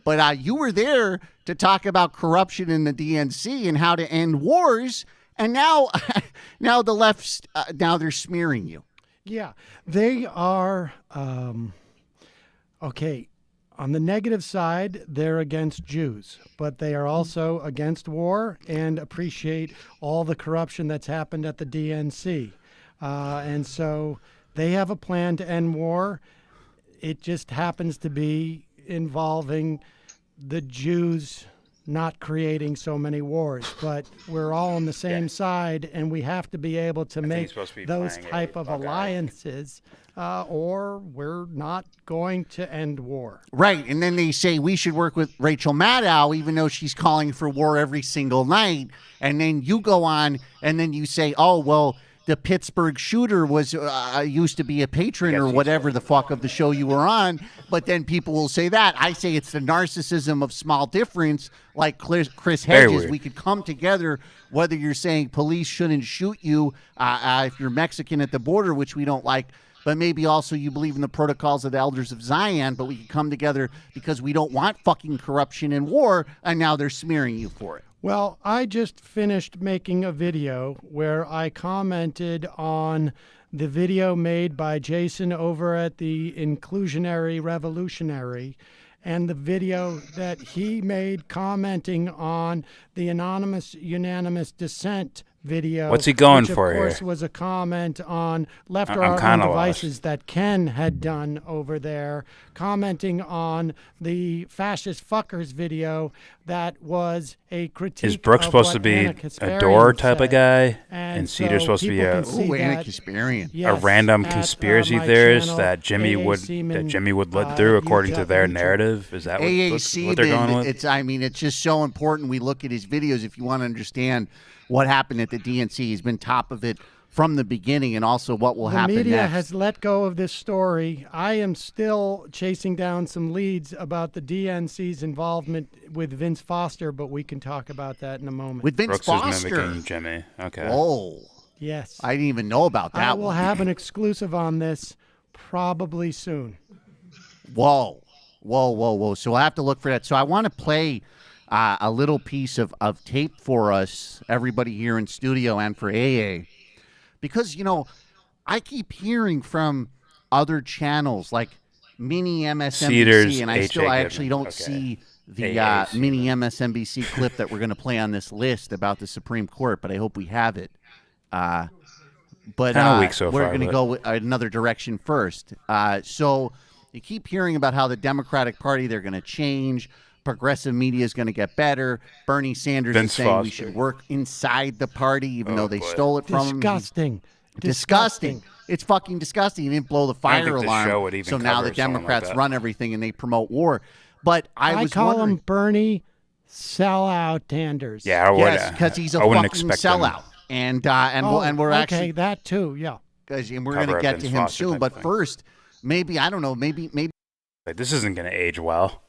But you were there to talk about corruption in the DNC and how to end wars. And now the left's, now they're smearing you. Yeah, they are, okay, on the negative side, they're against Jews, but they are also against war and appreciate all the corruption that's happened at the DNC. And so they have a plan to end war. It just happens to be involving the Jews not creating so many wars, but we're all on the same side, and we have to be able to make those type of alliances, or we're not going to end war. Right, and then they say we should work with Rachel Maddow, even though she's calling for war every single night, and then you go on, and then you say, oh, well, the Pittsburgh shooter was used to be a patron or whatever the fuck of the show you were on, but then people will say that. I say it's the narcissism of small difference, like Chris Hedges. We could come together, whether you're saying police shouldn't shoot you if you're Mexican at the border, which we don't like, but maybe also you believe in the protocols of the elders of Zion, but we can come together because we don't want fucking corruption and war, and now they're smearing you for it. Well, I just finished making a video where I commented on the video made by Jason over at the Inclusionary Revolutionary and the video that he made commenting on the anonymous unanimous dissent video. What's he going which, for of course, here? was a comment on left or right devices that Ken had done over there, commenting on the fascist fuckers video that was a critique. Is Brooks supposed to be a door type of guy, and Cedar supposed to be a random conspiracy theorist that Jimmy would let through according to their narrative? Is that what they're going with? It's just so important we look at his videos if you want to understand what happened at the DNC. He's been top of it from the beginning, and also what will happen next. The media has let go of this story. I am still chasing down some leads about the DNC's involvement with Vince Foster, but we can talk about that in a moment. With Vince Brooks Foster? is mimicking Jimmy. Okay. Oh. Yes. I didn't even know about that. I will have an exclusive on this probably soon. Whoa. So I'll have to look for that. So I want to play a little piece of tape for us, everybody here in studio and for AA. Because, you know, I keep hearing from other channels like mini MSNBC, Cedars, and I actually don't see the mini MSNBC clip that we're going to play on this list about the Supreme Court, but I hope we have it. But Kind of weak so we're far, going to go another direction first. So you keep hearing about how the Democratic Party, they're going to change. Progressive media is going to get better. Bernie Sanders is saying we should work inside the party, even though they stole it from him. Disgusting. It's fucking disgusting. He didn't blow the fire alarm. So now the Democrats run everything and they promote war. But I call him Bernie sellout Sanders. Yeah, yes, because he's a fucking sellout. And we're actually that too, yeah. And we're going to get to him soon. But first, maybe I don't know. Maybe like, this isn't going to age well.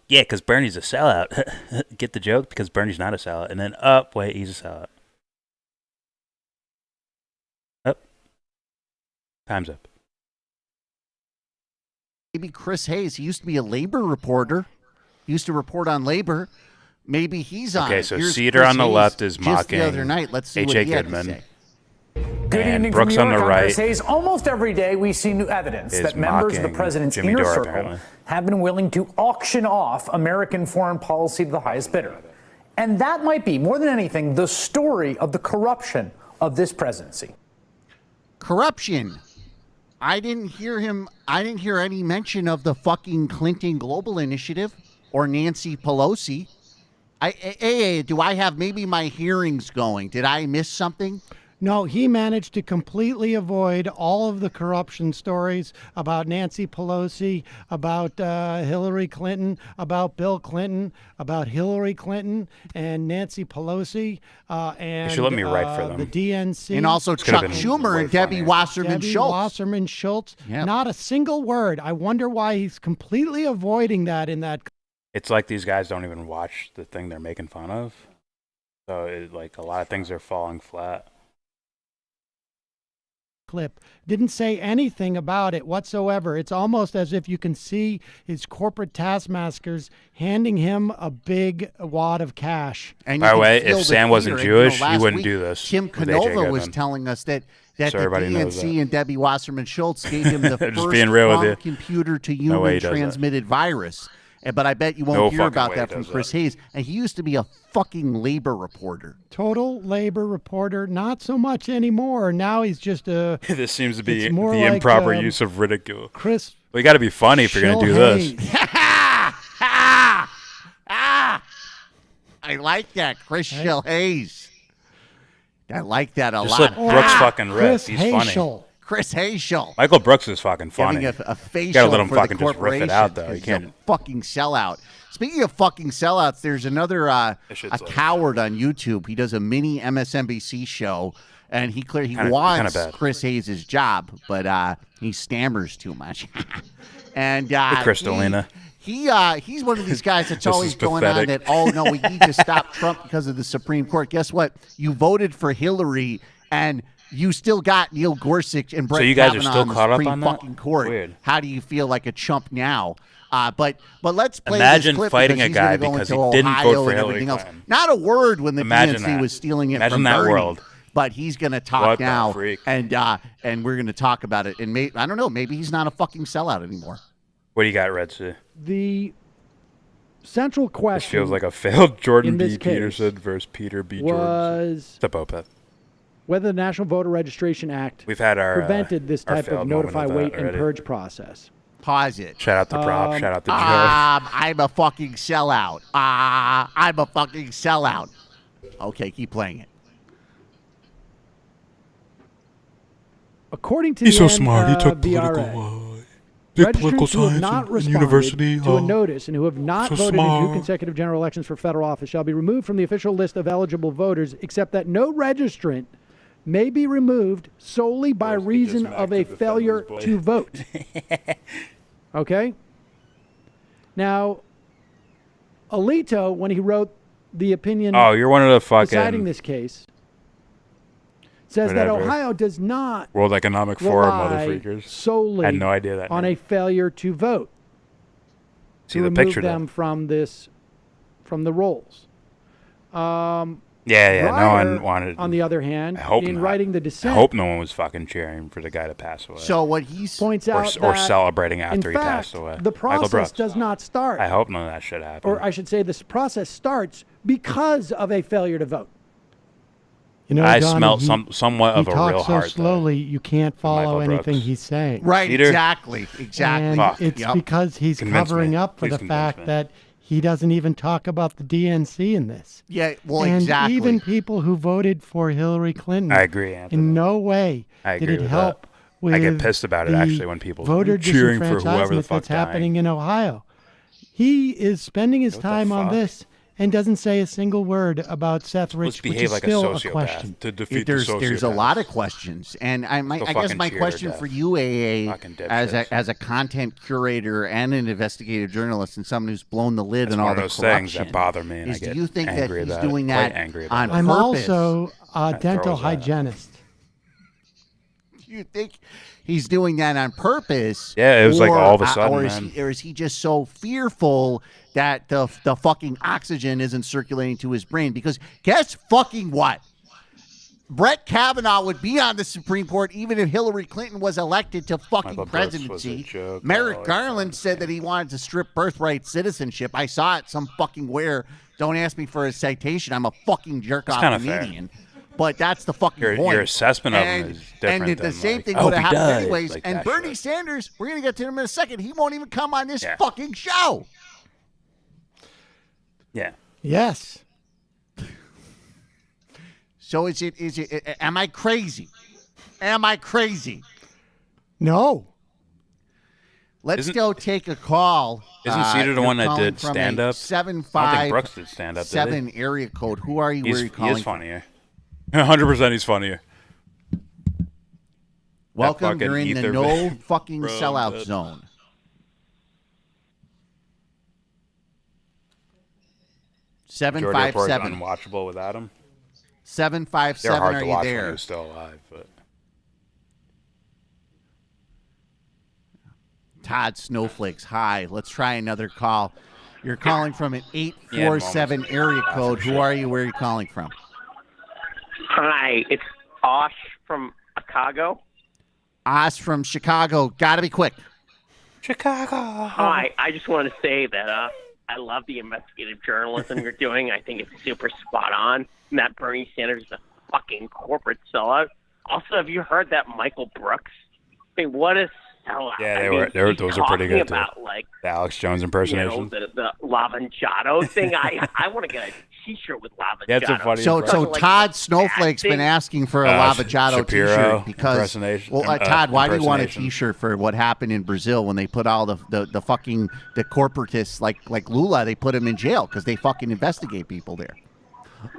Yeah, because Bernie's a sellout. Get the joke? Because Bernie's not a sellout. And then wait, he's a sellout. Time's up. Maybe Chris Hayes. He used to be a labor reporter. He used to report on labor. Maybe he's on. Okay, so Cedar on the left is mocking the other night. Let's see what he had to say. Good evening Brooks from New York. on the right. Chris Hayes. Almost every day we see new evidence that members of the president's inner circle have been willing to auction off American foreign policy to the highest bidder. And that might be, more than anything, the story of the corruption of this presidency. Corruption. I didn't hear any mention of the fucking Clinton Global Initiative or Nancy Pelosi. Do I have maybe my hearings going? Did I miss something? No, he managed to completely avoid all of the corruption stories about Nancy Pelosi, about Hillary Clinton, about Bill Clinton, about Hillary Clinton and Nancy Pelosi, and you should let me write for them. The DNC. And also Chuck Schumer and Debbie Wasserman Schultz. Yep. Not a single word. I wonder why he's completely avoiding that in that. It's like these guys don't even watch the thing they're making fun of. So, like, a lot of things are falling flat. Clip didn't say anything about it whatsoever. It's almost as if you can see his corporate taskmasters handing him a big wad of cash. And by the way, if Sam wasn't Jewish, he wouldn't do this. Tim Canova was telling us that the DNC and Debbie Wasserman Schultz gave him the first computer to human transmitted virus. But I bet you won't hear about that from Chris Hayes. And he used to be a fucking labor reporter. Total labor reporter. Not so much anymore. Now he's just a... This seems to be the improper use of ridicule. Chris... Well, you got to be funny if you're going to do this. I like that. Chris Hayes. I like that a lot. Just let Brooks fucking rip. He's funny. Chris Hayes. Michael Brooks is fucking funny. Giving a facial you gotta let him for fucking the just rip it out, though. You He's can't. a fucking sellout. Speaking of fucking sellouts, there's another a coward on YouTube. He does a mini MSNBC show, and he wants Chris Hayes' job, but he stammers too much. And Crystalina. He's one of these guys that's always going on that, oh, no, we need to stop Trump because of the Supreme Court. Guess what? You voted for Hillary, and you still got Neil Gorsuch and Brett Kavanaugh on the Supreme fucking court. Weird. How do you feel like a chump now? But let's play Imagine this clip fighting a guy go because he into didn't Ohio vote for and Hillary everything else. Clinton. Not a word when the Imagine DNC that. was stealing it Imagine from that Bernie. world. But he's going to talk What the now, freak? and we're going to talk about it. And I don't know, maybe he's not a fucking sellout anymore. What do you got, Red C? The central question. This feels like a failed Jordan B. in this Peterson versus Peter B. Jordan. Was the Opeth. Whether the National Voter Registration Act We've had our prevented this type of notify, wait, and already. purge process. Pause it. Shout out to Prop. Shout out to Joe. I'm a fucking sellout. I'm a fucking sellout. Okay, keep playing it. According to He's the so smart. He took VRA, political registrants who have science not in responded university. to a notice and who have not so voted smart. in 2 consecutive general elections for federal office shall be removed from the official list of eligible voters, except that no registrant may be removed solely by reason of a failure to vote. Okay? Now, Alito, when he wrote the opinion you're one of the fucking deciding this case, says that Ohio does not World Economic Forum rely motherfreakers. solely I had no idea that on a failure to vote. See to the remove picture, though. them from the rolls. Yeah, no Breyer, one wanted. on the other hand, I hope in not. writing the I dissent, hope no one was fucking cheering for the guy to pass away. So what he points out or that, celebrating in after he fact, passed away. the Michael process Brooks. does not start. I hope none of that shit happened. Or I should say, this process starts because of a failure to vote. You know, I Donnie, smell somewhat of a real He talks so heart. slowly, you can't follow Michael anything Brooks. he's saying. Right, Peter? exactly. And Fuck. it's Yep. because he's Convince covering me. up for Please the convince fact me. that he doesn't even talk about the DNC in this. Yeah, well, and exactly. even people who voted for Hillary Clinton, I agree, Anthony. in no way I did agree it with help that. with I get pissed about it, the actually, when people voter cheering for whoever the disenfranchisement fuck that's happening in Ohio. He is spending his time on fuck? this and doesn't say a single word about Seth Rich, which behave is like a still a sociopath question. to defeat There's the a lot of questions, and I Still guess fucking my cheer question to for death. you, AA, Fucking as dipshits. a content curator and an investigative journalist, and someone who's blown the lid That's on one all of the those things corruption, that bother me, and I is get do you think that angry he's about it, doing quite that angry about on it. I'm purpose? also a That dental throws that up. hygienist. Do you think he's doing that on purpose? Yeah, it was like all of a sudden, or man. is he just so fearful that the fucking oxygen isn't circulating to his brain? Because guess fucking what? Brett Kavanaugh would be on the Supreme Court even if Hillary Clinton was elected to fucking Michael Brooks was a presidency. joke. Merrick Garland said that he wanted to strip birthright citizenship. I saw it some fucking where. Don't ask me for a citation. I'm a fucking jerk-off kinda fair. comedian. But that's the fucking Your point. assessment of him is different And the than, same like, thing I would hope have he happened dies, anyways. like And that Bernie shit. Sanders, we're going to get to him in a second. He won't even come on this fucking show. Yeah. Yes. So is it, am I crazy? Am I crazy? No. Let's go take a call. Isn't Cedar the you're one that calling did from a stand-up? 757 Brooks did stand-up, area code. Who are you? Where are you He calling is from? funnier. 100% he's funnier. Welcome. That You're in fucking the ether no man. fucking Bro, I'm sellout dead. zone. Jordan Report's 757. unwatchable without him. 757. They're hard Are to you watch when there? he was still alive, but Todd Snowflakes. Hi. Let's try another call. You're calling from an 847 area code. Who are you? Where are you calling from? Hi, it's Osh from Chicago. Oz from Chicago. Gotta be quick. Chicago. Hi, I just want to say that I love the investigative journalism you're doing. I think it's super spot on. And that Bernie Sanders is a fucking corporate sellout. Also, have you heard that Michael Brooks? I mean, what a sellout. yeah, I mean, he's those are pretty talking good too. about, like, The Alex Jones you know, impersonation. the Lavanjato thing. I want to get a T-shirt with Lavanjato. Yeah, it's a funny So impression. Todd Snowflake's been asking for a Lavajato Shapiro T-shirt because. impersonation. Well, Todd, why do you want a impersonation. T-shirt for what happened in Brazil when they put all the fucking the corporatists like Lula? They put him in jail because they fucking investigate people there.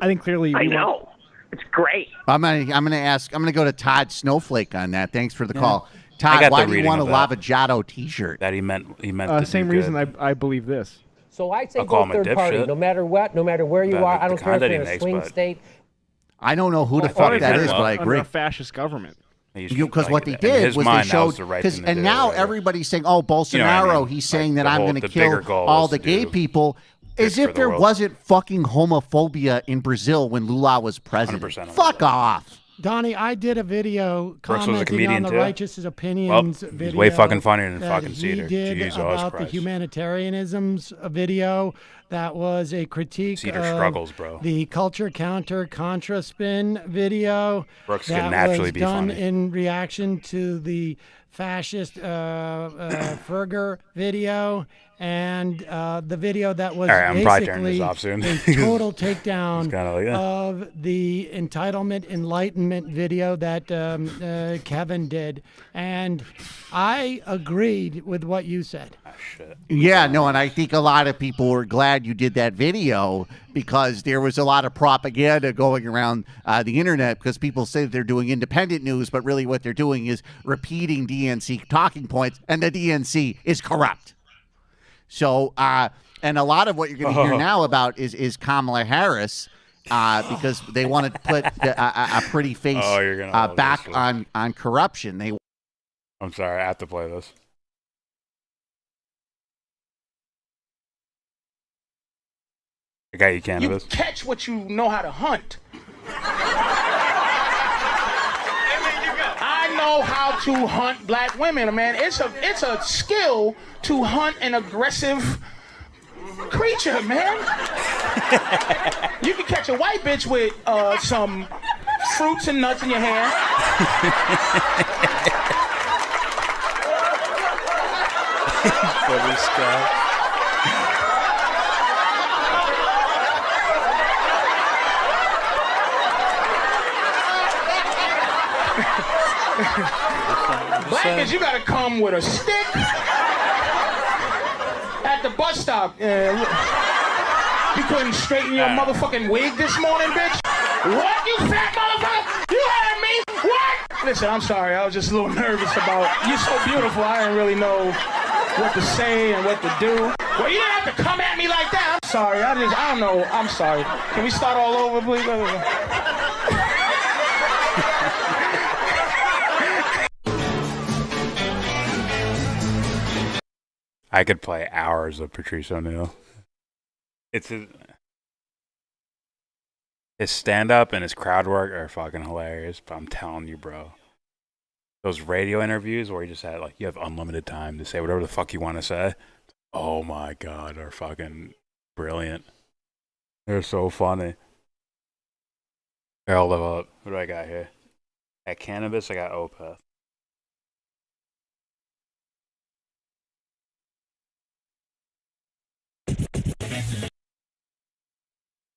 I think clearly. I know. It's great. I'm gonna go to Todd Snowflake on that. Thanks for the Yeah. call. I Todd, got why the do you reading want a of that. Lavajato T-shirt? That he meant to Same do reason good. I believe this. So I say I'll call go him a third party, dipshit. no matter what, no matter where you The- are. I the don't care if kind that you're he in a makes, swing but- state. I don't know who the Well, fuck or that even is, but I Under agree. a fascist government. Because what they in did his was mind, they that was showed the right thing to and do, now whatever. everybody's saying, "Oh, Bolsonaro, You know what I mean? he's saying Like, that the I'm whole- going to the bigger kill goal all was the to gay do people," as good if for the there world. wasn't fucking homophobia in Brazil when Lula was president. 100% Fuck off. Donnie, I did a video Brooks was a commenting on comedian, the too? Righteous Opinions Well, he's video. way fucking funnier than that fucking he Cedar. did Jesus about Christ. the humanitarianism's video. That was a critique Cedar of struggles, bro. the culture counter contra spin video. Brooks that can naturally was be done funny. in reaction to the fascist Ferger video, and the video that was All right, I'm probably turning basically this off soon. a total takedown It's kinda like that. of the entitlement enlightenment video that Kevin did, and I agreed with what you said. Yeah, no, and I think a lot of people were glad you did that video because there was a lot of propaganda going around the internet because people say they're doing independent news, but really what they're doing is repeating DNC talking points, and the DNC is corrupt. So, and a lot of what you're going to hear now about is Kamala Harris because they want to put a pretty face you're gonna love back this one. on corruption. I'm sorry, I have to play this. I got you, cannabis. You catch what you know how to hunt. I know how to hunt black women, man. It's a skill to hunt an aggressive creature, man. You can catch a white bitch with some fruits and nuts in your hand. Butterscotch. Black is you gotta come with a stick at the bus stop. You couldn't straighten your motherfucking wig this morning, bitch. What, you fat motherfucker? You heard me? What? Listen, I'm sorry. I was just a little nervous about. You're so beautiful. I didn't really know what to say and what to do. Well, you didn't have to come at me like that. I'm sorry. I don't know. I'm sorry. Can we start all over, please? I could play hours of Patrice O'Neal. It's his stand-up and his crowd work are fucking hilarious, but I'm telling you, bro. Those radio interviews where he just had, like, you have unlimited time to say whatever the fuck you want to say. Oh my God, are fucking brilliant. They're so funny. Here, I'll live up. What do I got here? At Cannabis, I got Opeth.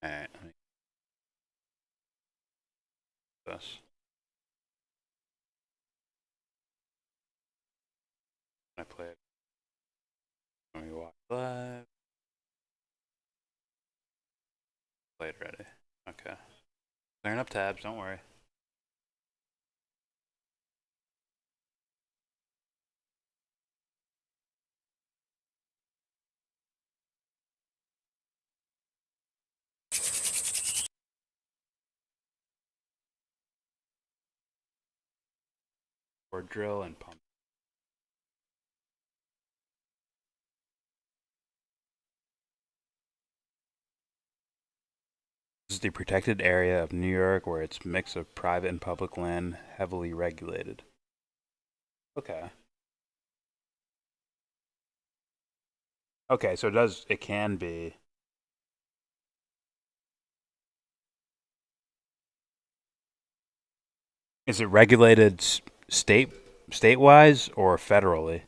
Alright. This. I play it. Let me watch live. Play it ready. Okay. Clearing up tabs, don't worry. Or drill and pump. This is the protected area of New York where it's a mix of private and public land, heavily regulated. Okay. Okay, so it can be. Is it regulated state-wise or federally?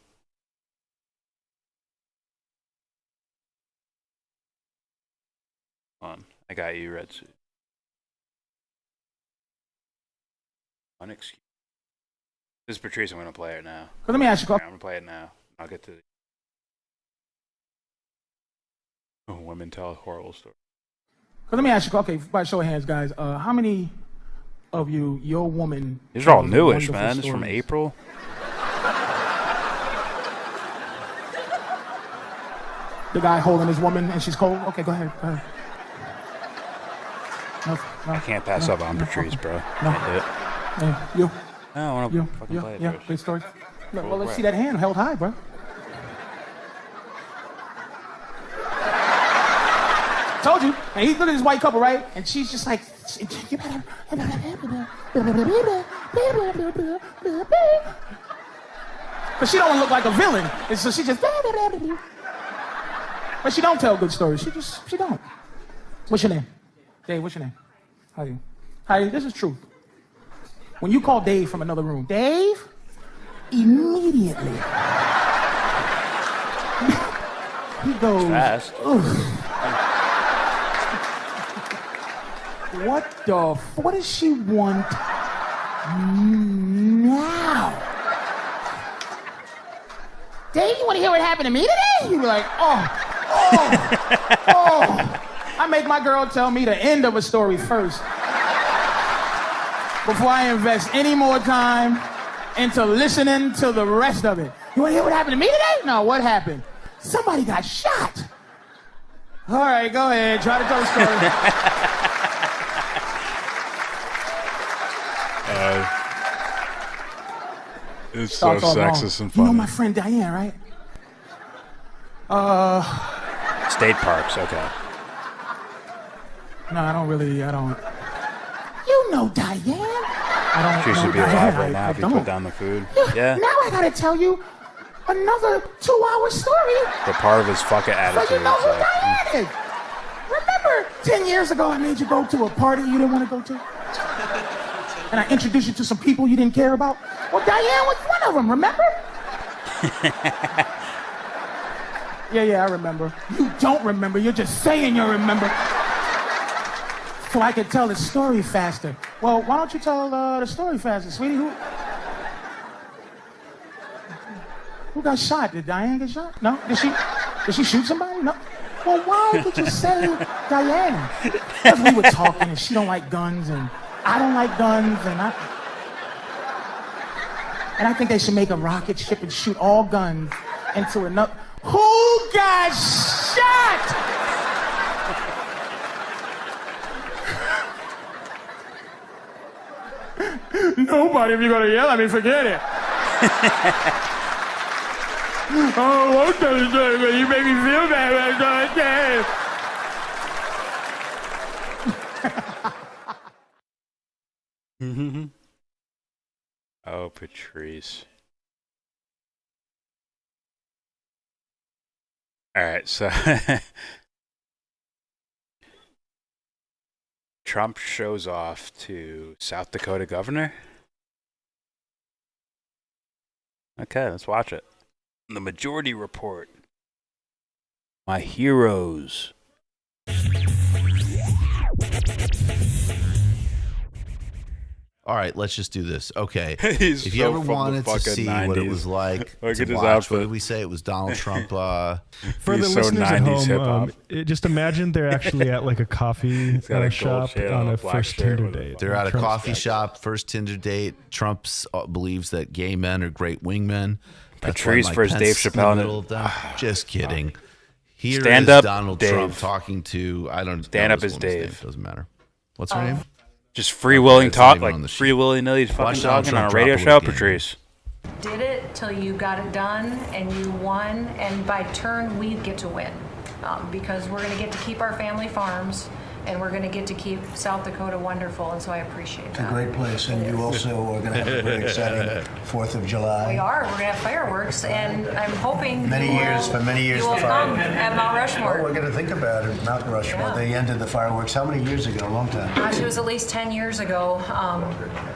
Hold on, I got you, Red Suit. Unexcused. This is Patrice. I'm gonna play it now. Let me ask you. I'm gonna play it now. I'll get to. Oh, women tell a horrible story. Let me ask you. Okay, by show of hands, guys. How many of you, your woman? These are all newish, man. It's from April. The guy holding his woman and she's cold. Okay, go ahead. Go ahead. No, I can't pass up on Patrice, bro. No. Can't do it. You. No, I want to fucking play it Yeah, first. great story. Well, let's see that hand held high, bro. Told you. And he's looking at this white couple, right? And she's just like, you better. But she don't want to look like a villain. And so she just. But she don't tell good stories. She don't. What's your name? Dave, what's your name? How are you? Hi, this is truth. When you call Dave from another room, Dave, immediately. He goes. Fast. What does she want now? Dave, you want to hear what happened to me today? You'd be like, oh. I make my girl tell me the end of a story first before I invest any more time into listening to the rest of it. You want to hear what happened to me today? No, what happened? Somebody got shot. All right, go ahead. Try to tell the story. It's so sexist and funny. You know my friend Diane, right? State parks, okay. No, I don't. You know Diane. I don't She know should be Diane. alive right now if you don't. put down the food. Yeah. Now I gotta tell you another 2-hour story. But part of his fucking attitude So you know is who like, Diane is. Remember 10 years ago I made you go to a party you didn't want to go to? And I introduced you to some people you didn't care about? Well, Diane was one of them, remember? Yeah, I remember. You don't remember, you're just saying you remember. So I can tell the story faster. Well, why don't you tell the story faster, sweetie? Who got shot? Did Diane get shot? No? Did she shoot somebody? No? Well, why did you say Diane? Because we were talking and she don't like guns and I don't like guns and I think they should make a rocket ship and shoot all guns into another. Who got shot? Nobody. If you're gonna yell at me, forget it. Oh, won't tell the story, but you make me feel bad when I tell it. oh, Patrice. All right, so Trump shows off to South Dakota governor. Okay, let's watch it. The Majority Report. My heroes. All right, let's just do this. Okay. He's if you so ever from the wanted to fucking see what it 90s. was like Look to at his watch, outfit. what did we say? It was Donald Trump. For the He's so listeners at 90s home, hip-hop. just imagine they're actually at like a coffee got a gold shop shade on on a a black first shirt Tinder with a date. They're at a Trump's coffee got- shop, first Tinder date. Trump believes that gay men are great wingmen. That's Patrice why Mike versus Pence Dave in the Chappelle. middle of them. Just kidding. Here Stand is up, Donald Dave. Trump talking to Stand know up this is woman's Dave. name. Doesn't matter. What's her name? Just free willing It's not talk, even on like the free sheet. willy nilly fucking Watch Donald talking on a Trump radio drop a show, little game. Patrice. Did it till you got it done and you won, and by turn we get to win because we're going to get to keep our family farms and we're going to get to keep South Dakota wonderful, and so I appreciate It's a that. great place, and you also are going to have a very exciting 4th of July. We are. We're going to have fireworks, and I'm hoping For many years, you will the come fireworks. at Mount Rushmore. Well, we're going to think about it, Mount Rushmore. Yeah. They ended the fireworks how many years ago? A long time. Gosh, it was at least 10 years ago.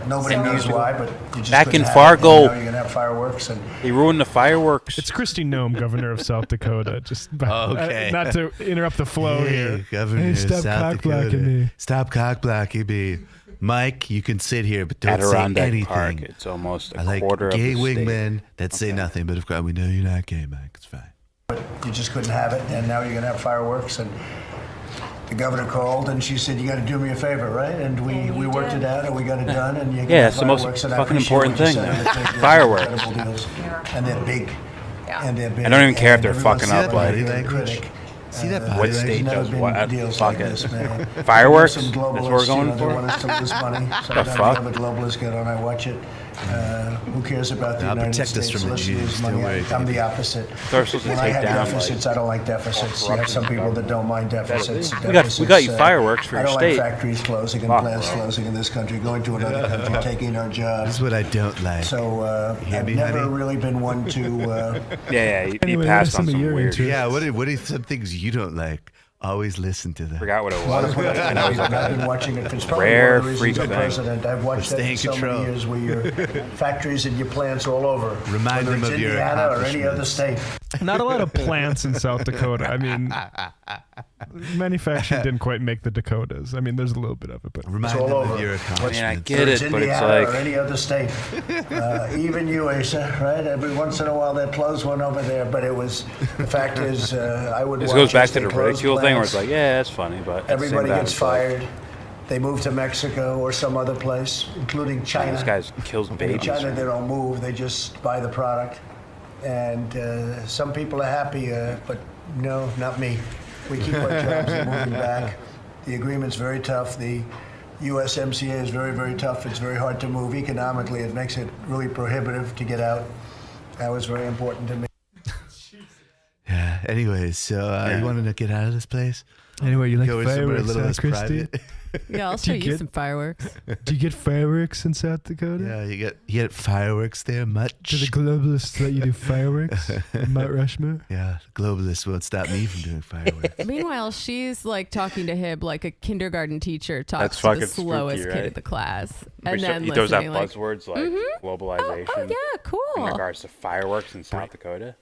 Nobody so- knows why, but you just Back couldn't in have Fargo. it, and now you're going to have fireworks, and He ruined the fireworks. It's Kristi Noem, governor of South Dakota. Just Okay. not to interrupt the flow here. Governor Hey, of stop South cock-blocking Dakota. me. Stop cock blocking me. Mike, you can sit here, but don't say Adirondack anything. Park. It's almost a I like quarter gay of the state. wingmen that say nothing, but of course we know you're not gay, Mike. It's fine. you just couldn't have it, and now you're going to have fireworks, and the governor called, and she said, you got to do me a favor, right? And we worked it out, and we got it done, and you Yeah, that's the most fucking important thing. Fireworks. And they're big. And they're big. I don't even care if they're and fucking up everyone's like critic. See that what body state language? does what. Deals Fuck like it. this, man. Fireworks? Some That's what we're globalists, going They for? want us to lose money. The Sometimes fuck? you have a globalist get on, I watch it. Who cares about the I'll United protect us States? from the Let's Jews, lose don't money. worry, I'm the opposite. They're supposed to When I take have down, deficits, like, I don't like deficits. You have some people that don't mind deficits. We got you fireworks for I your don't state. like factories closing and Fuck, plants bro. closing in this country, going to another country, taking our jobs. This is what I don't like. So Hear I've me, never honey? really been one to. Yeah, he Anyway, passed what are on some of some your weird interests? shit. Yeah, what are some things you don't like? Always listen to them. Forgot what it One was. of what I know he's I've been a watching it. It's probably rare one of the reasons freak I'm thing. president. I've watched Stay that in for so control. many years where your factories and your plants all over. Remind whether them it's of your Indiana or any other accomplishments. state. Not a lot of plants in South Dakota. I mean, manufacturing didn't quite make the Dakotas. I mean, there's a little bit of it, but Remind It's all them over. of your I accomplishments. mean, I get Whether it, it's but it's Indiana like or any other state. Even you, Asa, right? Every once in a while they'd close one over there, but it was, the fact is, I would this watch goes back as to they the close ridicule thing where it's plants. like, yeah, it's funny, but at the same Everybody time, gets it's like, fired. They move to Mexico or some other place, including China. this guy kills In babies. China, they don't move; they just buy the product. And some people are happy, but no, not me. We keep our jobs. They're moving back. The agreement's very tough. The USMCA is very, very tough. It's very hard to move economically. It makes it really prohibitive to get out. That was very important to me. Yeah. Anyways, so you want to get out of this place? Anyway, you like Go with somewhere a fireworks, little huh, less Christy? private. Yeah, I'll Do show you you get- some fireworks. Do you get fireworks in South Dakota? Yeah, you get fireworks there much. Do the globalists let you do fireworks? Mount Rushmore? Yeah, the globalists won't stop me from doing fireworks. Meanwhile, she's like talking to him like a kindergarten teacher That's talks to the fucking slowest spooky, kid right? in the class, and So then he throws out listening, like, buzzwords like "Mhm. globalization. Oh, yeah, cool. In regards to fireworks in South Dakota.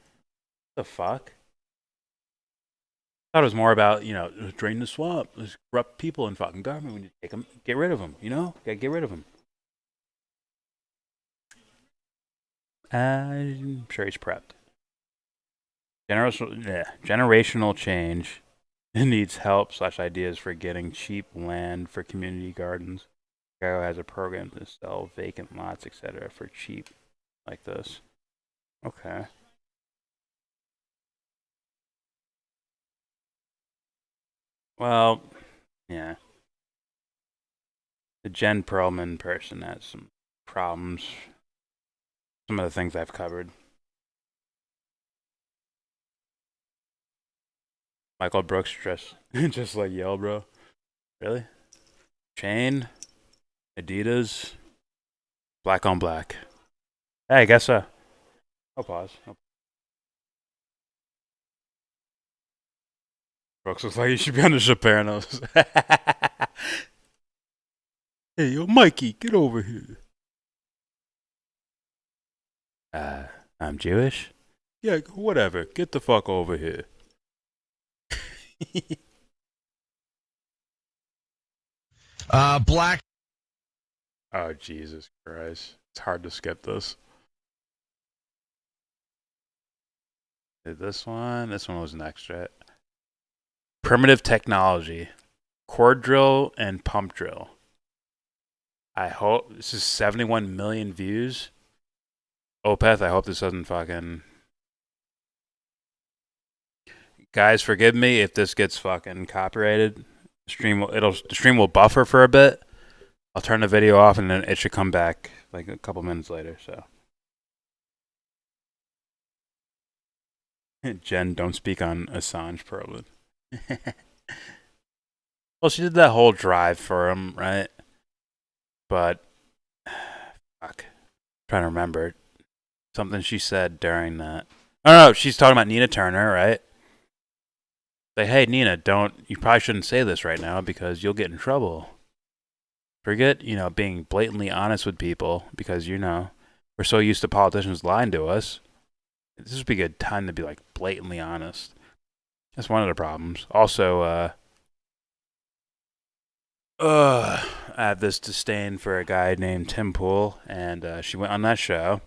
The fuck? I thought it was more about, drain the swamp. There's corrupt people in fucking government. We need to take them, get rid of them. Gotta get rid of them. I'm sure he's prepped. Generational change needs help / ideas for getting cheap land for community gardens. Chicago has a program to sell vacant lots, etc. for cheap like this. Okay. Well, yeah. The Jen Perlman person has some problems. Some of the things I've covered. Michael Brooks dress just like YellBRo. Really? Chain, Adidas, black on black. Hey, I guess so. I'll pause. Brooks looks like he should be on the Sopranos. Hey, yo, Mikey, get over here. I'm Jewish? Yeah, whatever. Get the fuck over here. Black. Oh, Jesus Christ. It's hard to skip this. This one was next, right? Primitive technology. Core drill and pump drill. I hope this is 71 million views. Opeth, I hope this doesn't fucking... Guys, forgive me if this gets fucking copyrighted. The stream will buffer for a bit. I'll turn the video off and then it should come back like a couple minutes later, so. Jen, don't speak on Assange Perlman. Well, she did that whole drive for him, right? But, fuck. I'm trying to remember. Something she said during that. Oh, no, she's talking about Nina Turner, right? Like, hey, Nina, you probably shouldn't say this right now because you'll get in trouble. Forget, being blatantly honest with people because, we're so used to politicians lying to us. This would be a good time to be, like, blatantly honest. That's one of the problems. Also, I have this disdain for a guy named Tim Pool, and she went on that show.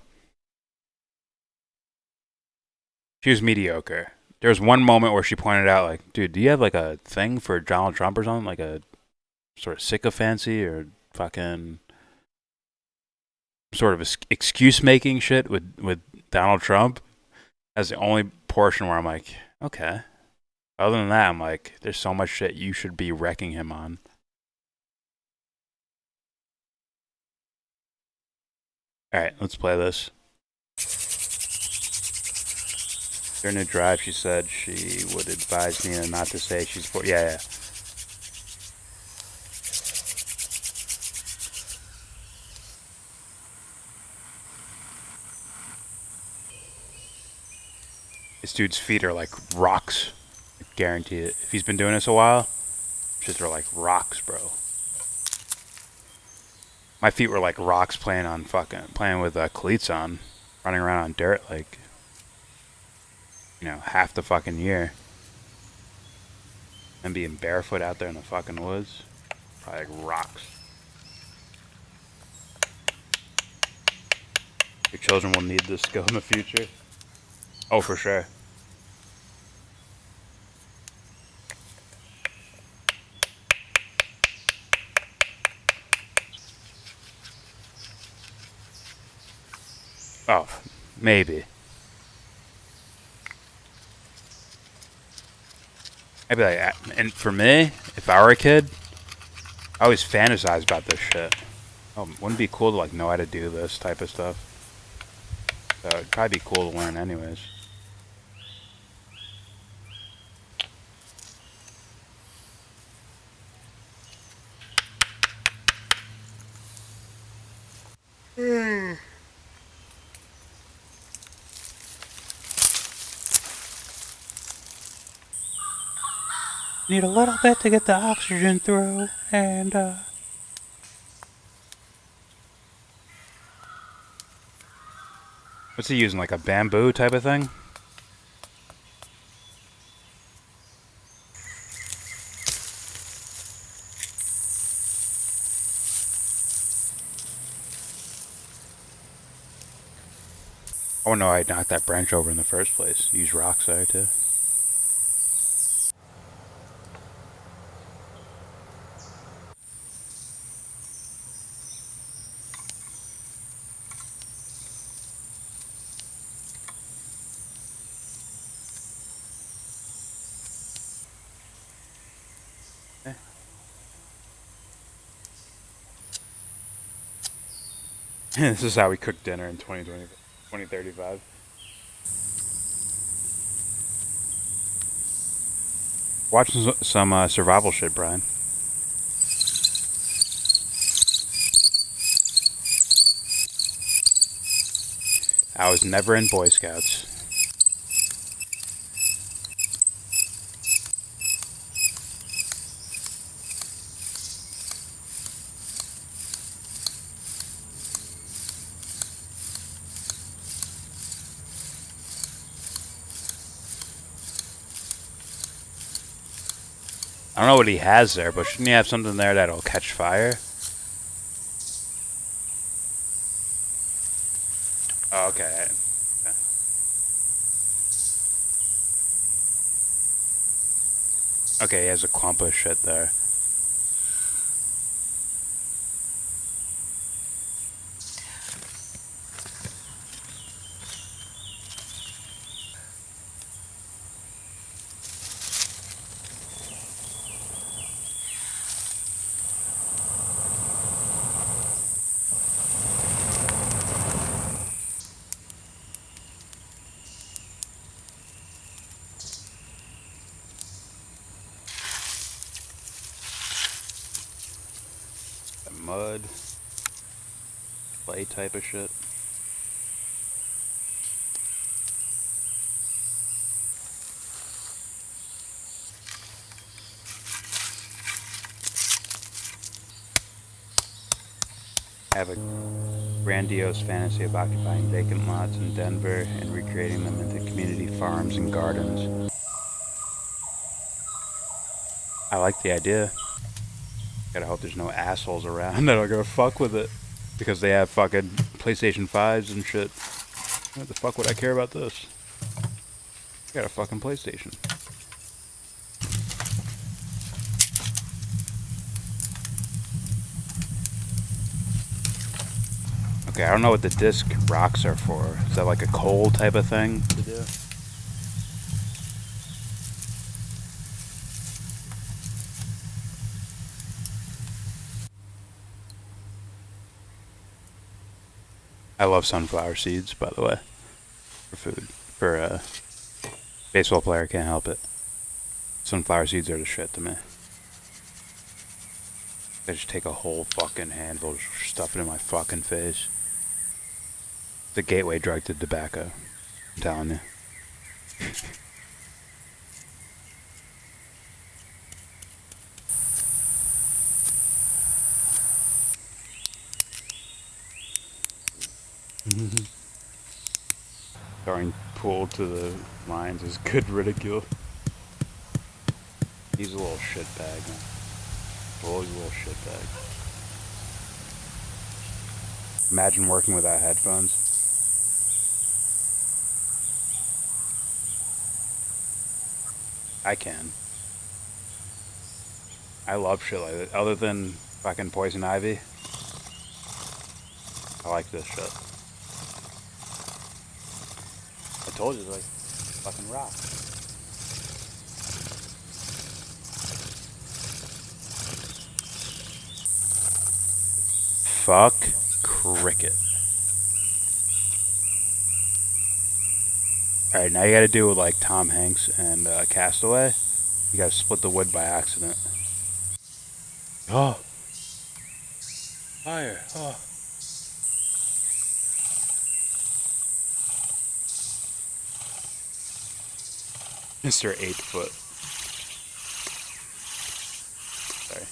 She was mediocre. There was one moment where she pointed out, like, dude, do you have, like, a thing for Donald Trump or something? Like a sort of sycophancy or fucking sort of excuse-making shit with Donald Trump? That's the only portion where I'm like, okay. Other than that, I'm like, there's so much shit you should be wrecking him on. Alright, let's play this. During the drive, she said she would advise Nina not to say she's for. Yeah. This dude's feet are like rocks. I guarantee it. If he's been doing this a while, shit, they're like rocks, bro. My feet were like rocks playing with cleats on, running around on dirt like, half the fucking year. And being barefoot out there in the fucking woods, probably like rocks. Your children will need this skill in the future. Oh, for sure. Oh, maybe. I'd be like, and for me, if I were a kid, I always fantasize about this shit. Oh, wouldn't it be cool to like know how to do this type of stuff? So it'd probably be cool to learn anyways. Need a little bit to get the oxygen through, and what's he using, like a bamboo type of thing? Oh no, I knocked that branch over in the first place. Use rocks there too. This is how we cook dinner in 2035. Watching some survival shit, Brian. I was never in Boy Scouts. I don't know what he has there, but shouldn't he have something there that'll catch fire? Oh, okay. Okay, he has a clump of shit there. Mud, clay type of shit. I have a grandiose fantasy of occupying vacant lots in Denver and recreating them into community farms and gardens. I like the idea. Gotta hope there's no assholes around that are gonna fuck with it. Because they have fucking PlayStation 5s and shit. What the fuck would I care about this? I got a fucking PlayStation. Okay, I don't know what the disc rocks are for. Is that like a coal type of thing to do? I love sunflower seeds, by the way, for food. For a baseball player, can't help it. Sunflower seeds are the shit to me. I just take a whole fucking handful, just stuff it in my fucking face. The gateway drug to tobacco, I'm telling you. Throwing pool to the lines is good ridicule. He's a little shitbag, man. Always a little shitbag. Imagine working without headphones. I can. I love shit like that. Other than fucking Poison Ivy, I like this shit. I told you, like, fucking rock. Fuck cricket. Alright, now you gotta do with like Tom Hanks and Castaway. You gotta split the wood by accident. Oh! Fire! Oh! Mr. 8-foot. Sorry.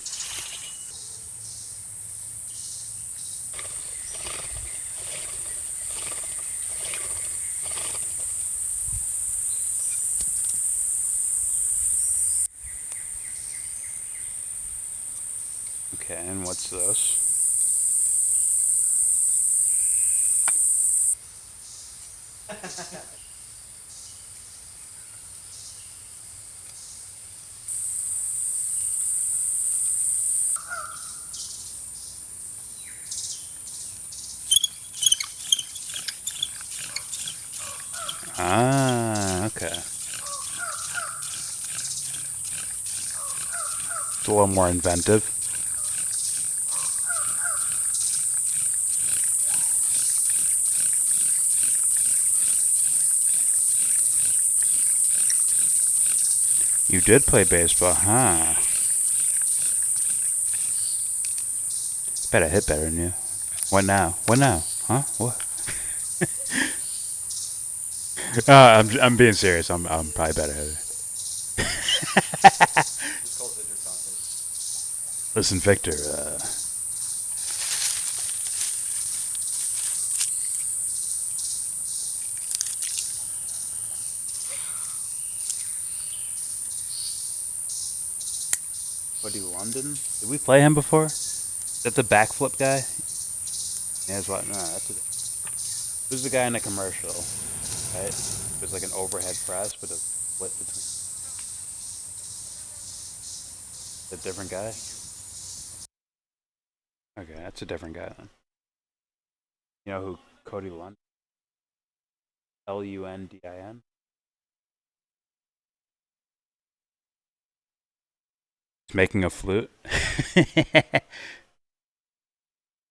Okay, and what's this? Ah, okay. It's a little more inventive. You did play baseball, huh? Bet I hit better than you. What now? What now? Huh? What? I'm being serious. I'm probably better hitter. Listen, Victor. Buddy London? Did we play him before? Is that the backflip guy? Yeah, that's what. No, that's who's the guy in the commercial? Right? There's like an overhead press with a split between. A different guy? Okay, that's a different guy then. You know who Cody Lundin? Lundin? He's making a flute.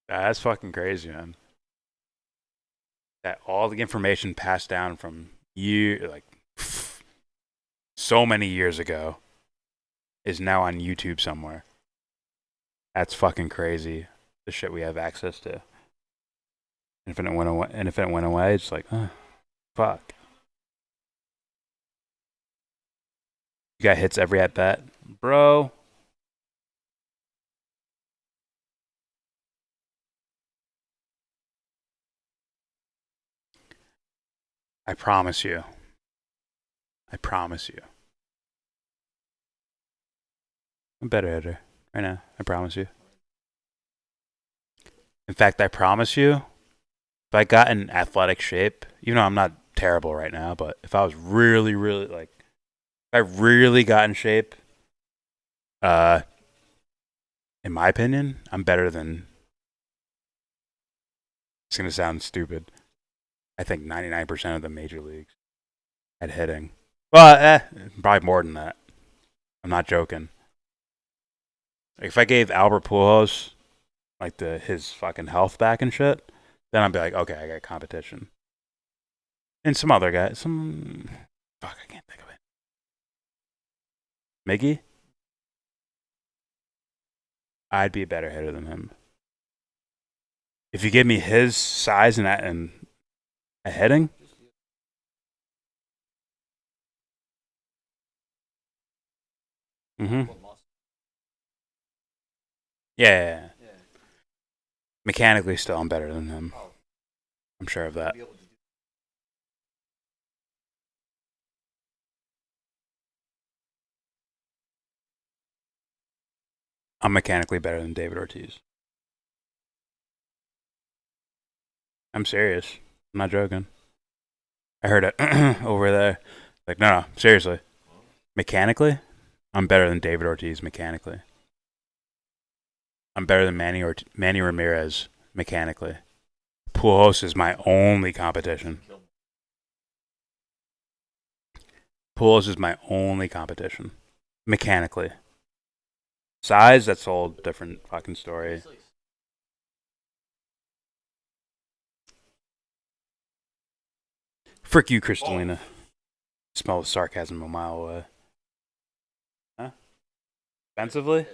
That's fucking crazy, man. That all the information passed down from so many years ago is now on YouTube somewhere. That's fucking crazy. The shit we have access to. And if it went away, it's like, fuck. You got hits every at bat, bro. I promise you. I promise you. I'm a better hitter right now. I promise you. In fact, I promise you, if I got in athletic shape, even though I'm not terrible right now, but if I was really, really if I really got in shape, in my opinion, I'm better than. It's gonna sound stupid. I think 99% of the major leagues at hitting. Well, probably more than that. I'm not joking. If I gave Albert Pujols his fucking health back and shit, then I'd be like, okay, I got competition. And some other guy, fuck, I can't think of it. Miggy? I'd be a better hitter than him. If you give me his size and a hitting, yeah. Mechanically, still, I'm better than him. I'm sure of that. I'm mechanically better than David Ortiz. I'm serious. I'm not joking. I heard it over there. Like, no, seriously. Mechanically, I'm better than David Ortiz mechanically. I'm better than Manny Ramirez mechanically. Pujols is my only competition. Pujols is my only competition. Mechanically. Size, that's a whole different fucking story. Frick you, Kristalina. Smell the sarcasm a mile away. Huh? Defensively?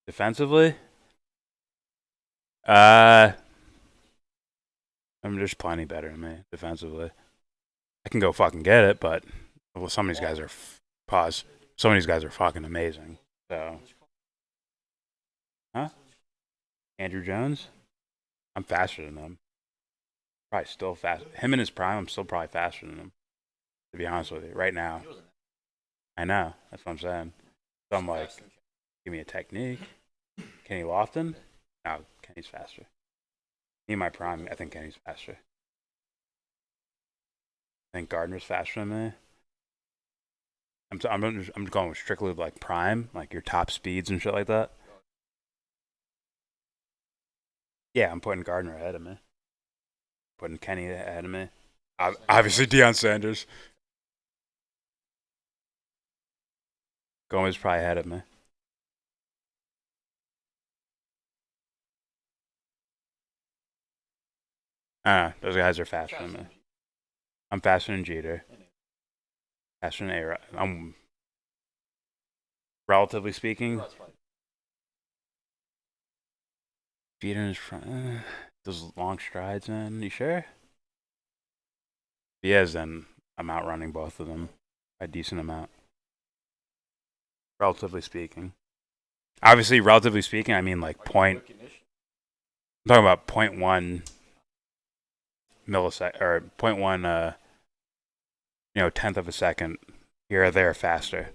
Defensively? I'm just plenty better than me defensively. I can go fucking get it, but Well, some of these guys are pause. Some of these guys are fucking amazing. So, huh? Andrew Jones? I'm faster than him. Probably still fast. Him in his prime, I'm still probably faster than him. To be honest with you, right now. I know. That's what I'm saying. So I'm like, give me a technique. Kenny Lofton? No, Kenny's faster. Me in my prime, I think Kenny's faster. I think Gardner's faster than me. I'm going strictly like prime, like your top speeds and shit like that. Yeah, I'm putting Gardner ahead of me. Putting Kenny ahead of me. Obviously, Deion Sanders. Gomez probably ahead of me. Those guys are faster than me. I'm faster than Jeter. Faster than A-Rod. I'm, relatively speaking, Jeter in his front. Those long strides, man. You sure? If he is, then I'm outrunning both of them by a decent amount. Relatively speaking. Obviously, relatively speaking, I mean like point. I'm talking about 0.1 millisecond or 0.1 tenth of a second here or there faster.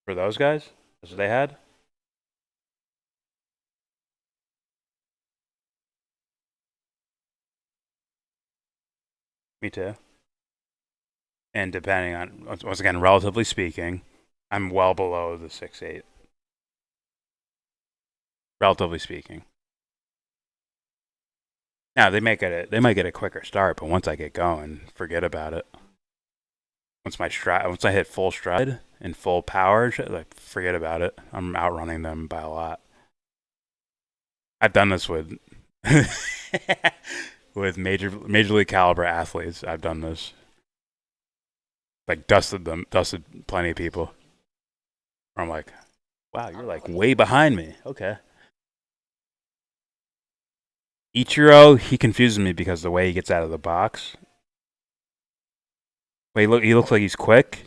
For those guys? That's what they had? Me too. And depending on, once again, relatively speaking, I'm well below the 6'8". Relatively speaking. Now they might get a quicker start, but once I get going, forget about it. Once I hit full stride and full power, like forget about it. I'm outrunning them by a lot. I've done this with with major league caliber athletes. I've done this. Like dusted plenty of people. I'm like, wow, you're like way behind me. Okay. Ichiro, he confuses me because the way he gets out of the box. Wait, he looks like he's quick.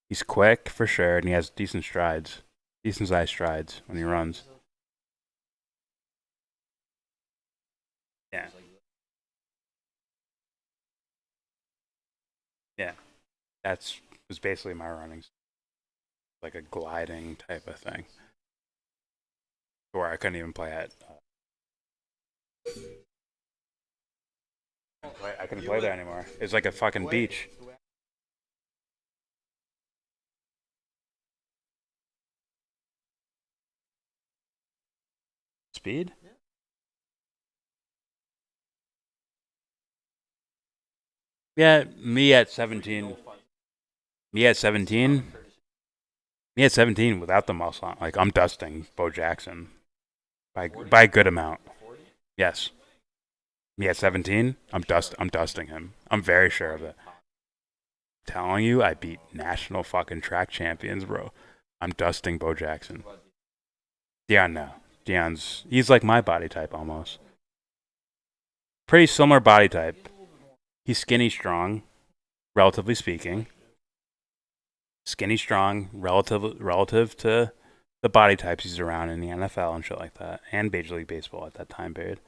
He's quick for sure, and he has decent strides, decent sized strides when he runs. Yeah. Yeah. Was basically my running. Like a gliding type of thing. Where I couldn't even play at. I couldn't play there anymore. It's like a fucking beach. Speed? Yeah, me at 17 without the muscle on. Like I'm dusting Bo Jackson by a good amount. Yes. Me at 17, I'm dusting him. I'm very sure of it. I'm telling you, I beat national fucking track champions, bro. I'm dusting Bo Jackson. Deion, no. He's like my body type almost. Pretty similar body type. He's skinny strong, relatively speaking. Skinny strong, relative to the body types he's around in the NFL and shit like that, and Major League Baseball at that time period.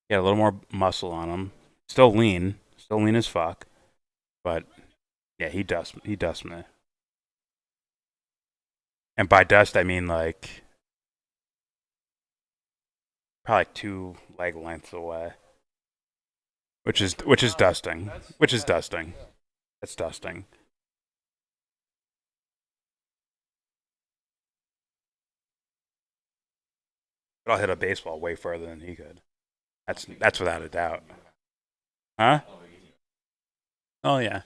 He had a little more muscle on him. Still lean as fuck. But yeah, he dusts me. And by dust, I mean like probably like 2 leg lengths away. Which is dusting. That's dusting. But I'll hit a baseball way further than he could. That's without a doubt. Huh? Oh yeah.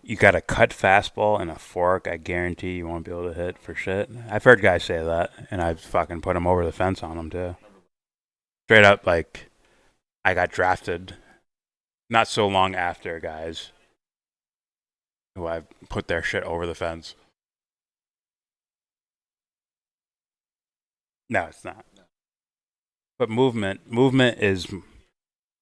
You got a cut fastball and a fork, I guarantee you won't be able to hit for shit. I've heard guys say that, and I've fucking put them over the fence on them too. Straight up, like, I got drafted not so long after guys who I put their shit over the fence. No, it's not. But movement is,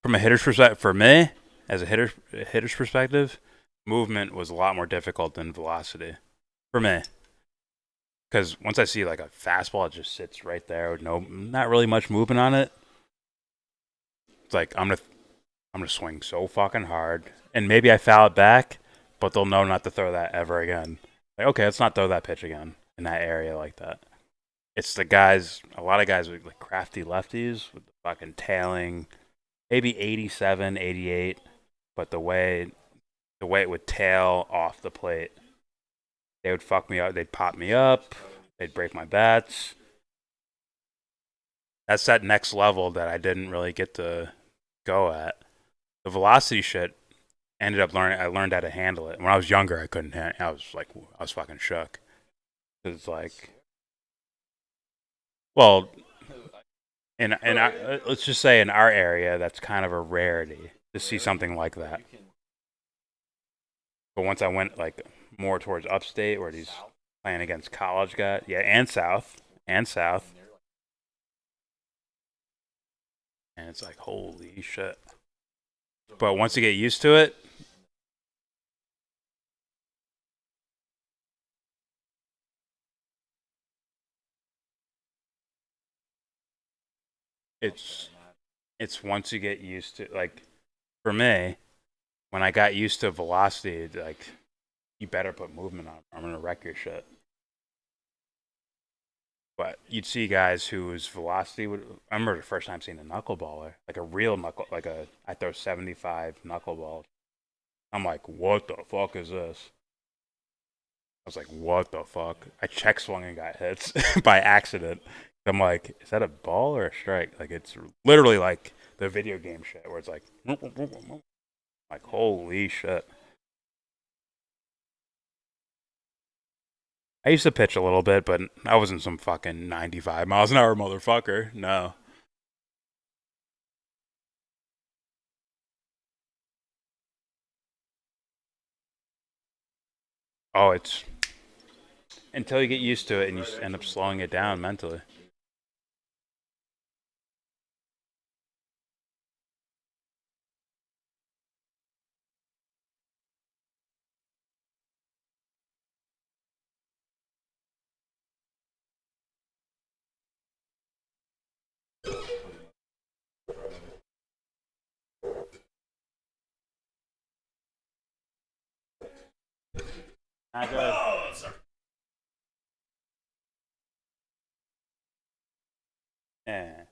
from a hitter's perspective, for me, as a hitter's perspective, movement was a lot more difficult than velocity for me. Because once I see like a fastball, it just sits right there with not really much movement on it. It's like I'm gonna swing so fucking hard, and maybe I foul it back, but they'll know not to throw that ever again. Like, okay, let's not throw that pitch again in that area like that. It's the guys, a lot of guys with like crafty lefties with the fucking tailing, maybe 87, 88, but the way it would tail off the plate, they would fuck me up. They'd pop me up. They'd break my bats. That's that next level that I didn't really get to go at. The velocity shit ended up learning. I learned how to handle it. When I was younger, I couldn't. I was fucking shook. It's like, well, let's just say in our area, that's kind of a rarity to see something like that. But once I went like more towards upstate, where he's playing against college guys, and south, and it's like, holy shit. But once you get used to it, it's once you get used to, like, for me, when I got used to velocity, like, you better put movement on. I'm gonna wreck your shit. But you'd see guys whose velocity would. I remember the first time seeing a knuckleballer, like a real I throw 75 knuckleball. I'm like, what the fuck is this? I was like, what the fuck? I check swung and got hits by accident. I'm like, is that a ball or a strike? Like, it's literally like the video game shit where it's like holy shit. I used to pitch a little bit, but I wasn't some fucking 95 miles an hour motherfucker. No. Oh, it's until you get used to it and you end up slowing it down mentally. Yeah.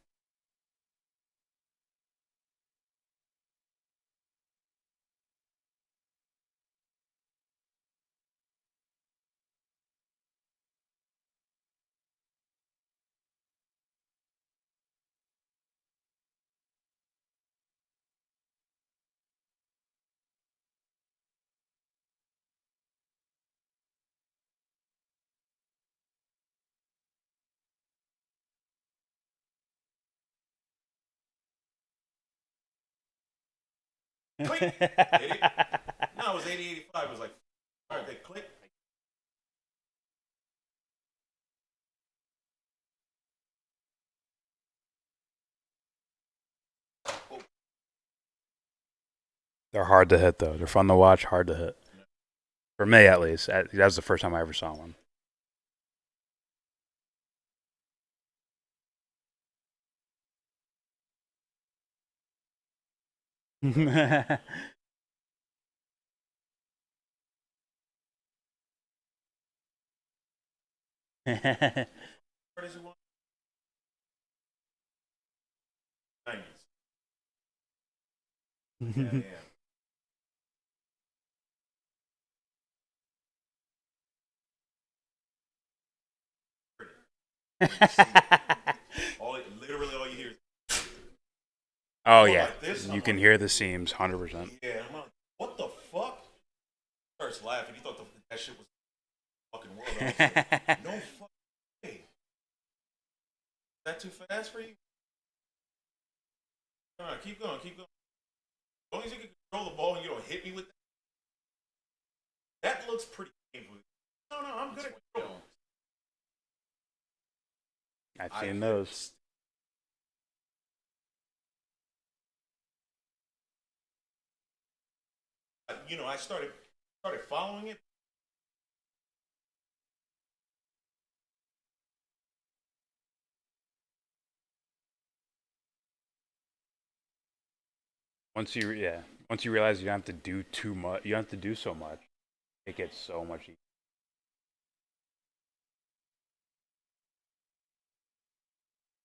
Click. No, it was 80, 85. It was like, all right, they click. They're hard to hit, though. They're fun to watch, hard to hit. For me, at least. That was the first time I ever saw one. Yeah. Literally all you hear is oh, yeah. like this, you can hear the seams 100%. Yeah, I'm like, what the fuck? Starts laughing. He thought that shit was fucking world. I was like, no fucking way. Is that too fast for you? All right, keep going, keep going. As long as you can control the ball and you don't hit me with that looks pretty painful. No, I'm good at I've seen those. I started following it. Once you realize you don't have to do too much, you don't have to do so much. It gets so much easier.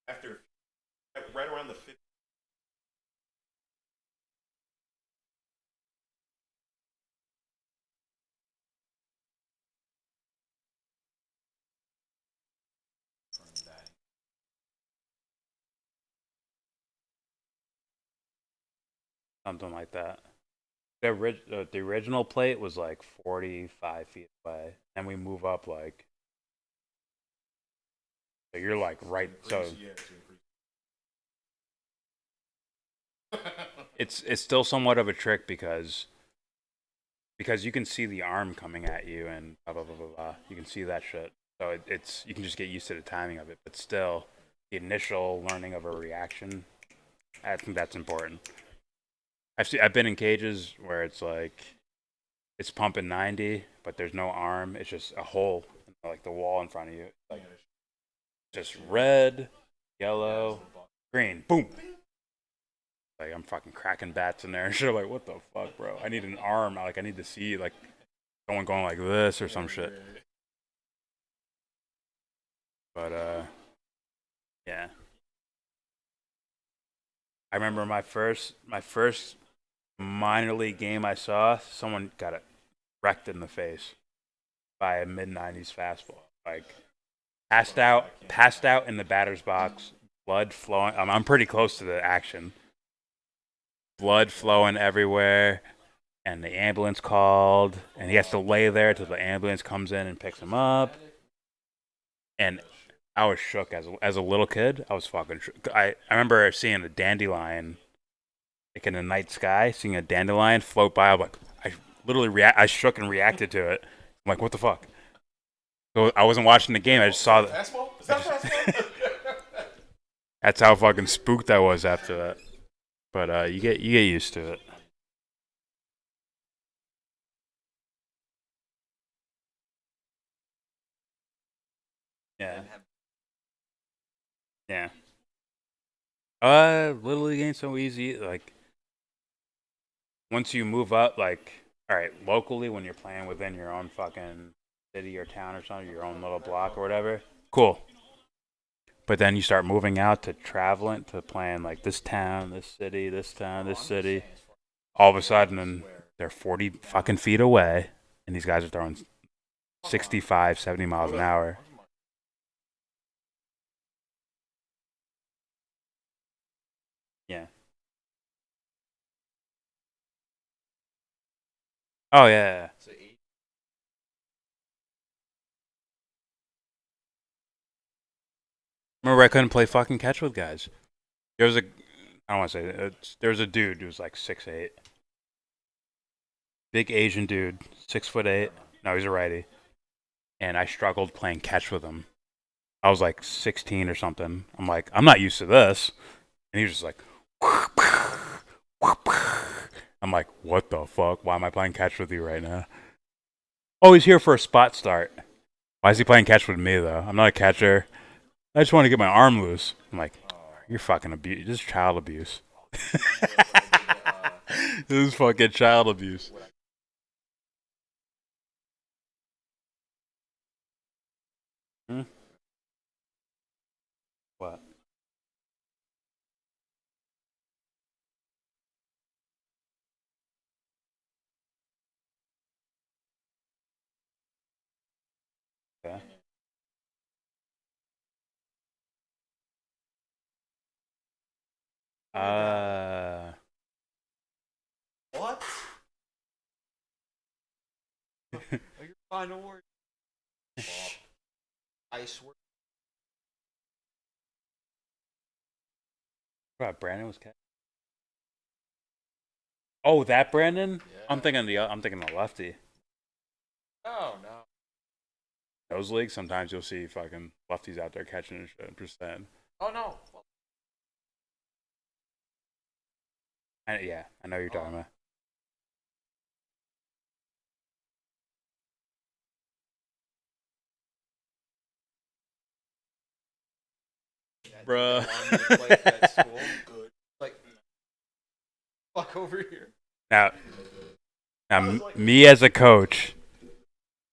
After right around the 50. Something like that. The original plate was like 45 feet away, and we move up like. So you're like right. So it's still somewhat of a trick because you can see the arm coming at you and blah blah blah blah blah. You can see that shit. So it's you can just get used to the timing of it, but still the initial learning of a reaction. I think that's important. I've been in cages where it's like it's pumping 90, but there's no arm. It's just a hole, like the wall in front of you. Like just red, yellow, green, boom. Like I'm fucking cracking bats in there and shit. Like what the fuck, bro? I need an arm. Like I need to see like someone going like this or some shit. But yeah. I remember my first minor league game I saw, someone got it wrecked in the face by a mid-90s fastball. Like passed out in the batter's box, blood flowing. I'm pretty close to the action. Blood flowing everywhere, and the ambulance called, and he has to lay there till the ambulance comes in and picks him up. And I was shook as a little kid. I was fucking shook. I remember seeing a dandelion, like in the night sky, seeing a dandelion float by. I'm like, I literally I shook and reacted to it. I'm like, what the fuck? So I wasn't watching the game. I just saw that. Fastball? Is that fastball? That's how fucking spooked I was after that. But you get used to it. Yeah. Yeah. Little League ain't so easy. Like, once you move up, like, all right, locally when you're playing within your own fucking city or town or something, your own little block or whatever, cool. But then you start moving out to traveling to playing like this town, this city, this town, this city. All of a sudden, they're 40 fucking feet away, and these guys are throwing 65, 70 miles an hour. Yeah. Oh yeah. Remember, I couldn't play fucking catch with guys. There was I don't want to say it. There was a dude who was like 6'8", big Asian dude, 6'8". No, he's a righty, and I struggled playing catch with him. I was like 16 or something. I'm like, I'm not used to this, and he was just like, I'm like, what the fuck? Why am I playing catch with you right now? Oh, he's here for a spot start. Why is he playing catch with me though? I'm not a catcher. I just want to get my arm loose. I'm like, you're fucking abuse. This is child abuse. This is fucking child abuse. Hmm? What? Okay. What? Your final word. I swear. What, Brandon was catch? Oh, that Brandon? Yeah. I'm thinking the lefty. Oh no. Those leagues, sometimes you'll see fucking lefties out there catching and shit. I'm just saying. Oh no. Yeah, I know what you're talking about. Bruh. Like, fuck over here. Now, me as a coach,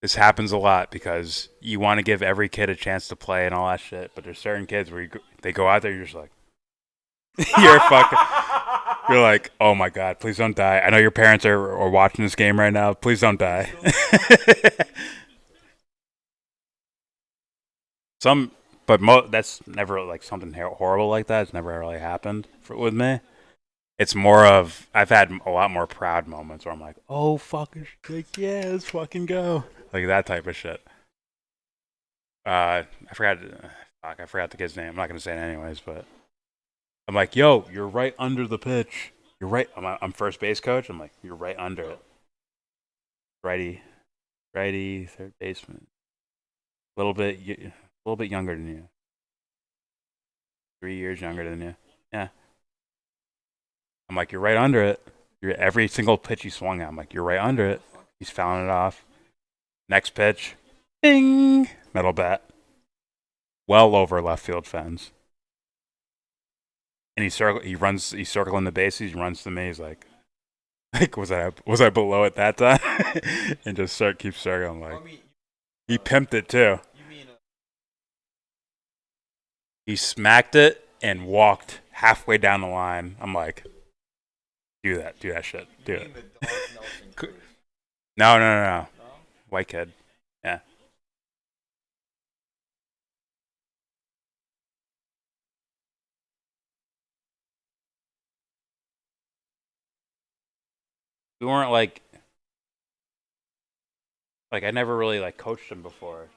this happens a lot because you want to give every kid a chance to play and all that shit, but there's certain kids where they go out there, you're just like, you're like, oh my god, please don't die. I know your parents are watching this game right now. Please don't die. That's never like something horrible like that. It's never really happened with me. It's more of I've had a lot more proud moments where I'm like, oh fucking like, yeah, let's fucking go, like that type of shit. I forgot the kid's name. I'm not gonna say it anyways, but I'm like, yo, you're right under the pitch. You're right. I'm first base coach. I'm like, you're right under it. Righty, third baseman. A little bit younger than you. 3 years younger than you. Yeah. I'm like, you're right under it. Every single pitch he swung at, I'm like, you're right under it. He's fouling it off. Next pitch, ding, metal bat, well over left field fence. And he's circling the bases. He runs to me. He's like was I below at that time? And just keeps circling. Like he pimped it too. He smacked it and walked halfway down the line. I'm like, do that shit, do it. No. White kid, yeah. We weren't like I never really like coached him before. You know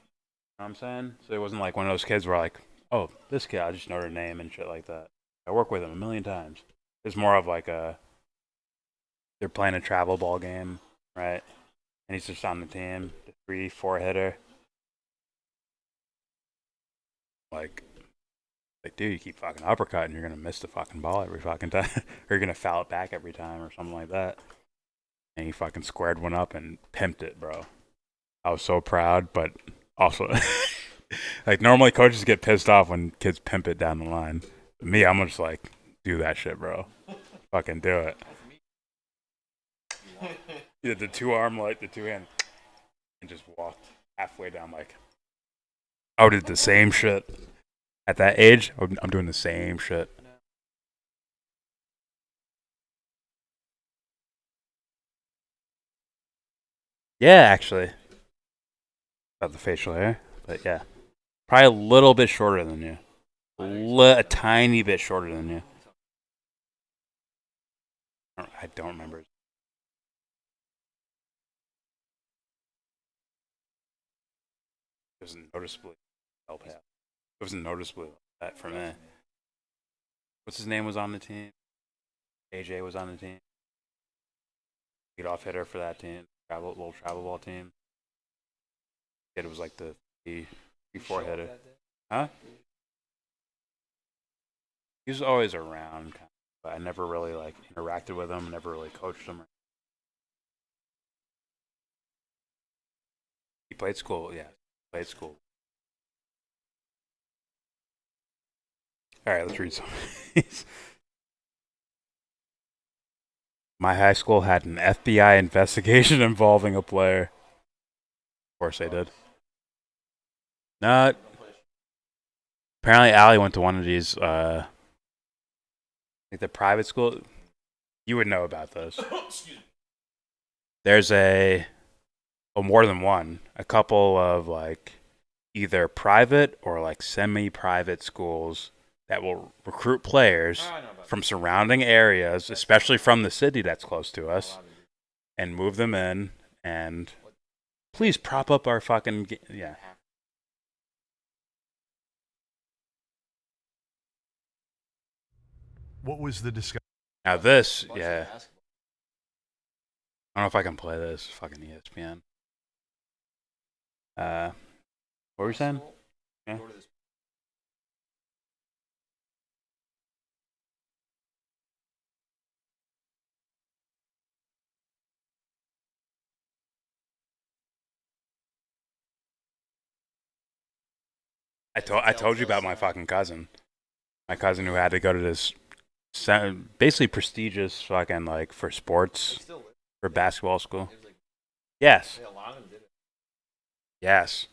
what I'm saying? So it wasn't like one of those kids where like, oh, this kid, I just know their name and shit like that. I work with him a million times. It's more of like they're playing a travel ball game, right? And he's just on the team, the 3-4 hitter. Like, dude, you keep fucking uppercutting, you're gonna miss the fucking ball every fucking time, or you're gonna foul it back every time, or something like that. And he fucking squared one up and pimped it, bro. I was so proud, but also, like, normally coaches get pissed off when kids pimp it down the line. Me, I'm just like, do that shit, bro. Fucking do it. He did the 2-arm, like the 2-hand, and just walked halfway down. Like, I did the same shit. At that age, I'm doing the same shit. Yeah, actually. About the facial hair, but yeah. Probably a little bit shorter than you. A tiny bit shorter than you. I don't remember. It wasn't noticeably It wasn't noticeably like that for me. What's his name was on the team? AJ was on the team. Leadoff hitter for that team. Little travel ball team. It was like the 3-4 hitter. Huh? He was always around, but I never really like interacted with him. Never really coached him. He played school, yeah. Played school. All right, let's read some. My high school had an FBI investigation involving a player. Of course they did. No. Apparently, Allie went to one of these, like the private school. You would know about those. There's more than one. A couple of like either private or like semi-private schools that will recruit players from surrounding areas, especially from the city that's close to us, and move them in. And please prop up our fucking yeah. What was the discussion? Now this, yeah. I don't know if I can play this. Fucking ESPN. What were you saying? Yeah. I told you about my fucking cousin. My cousin who had to go to this basically prestigious fucking like for sports for basketball school. Yes. Yes.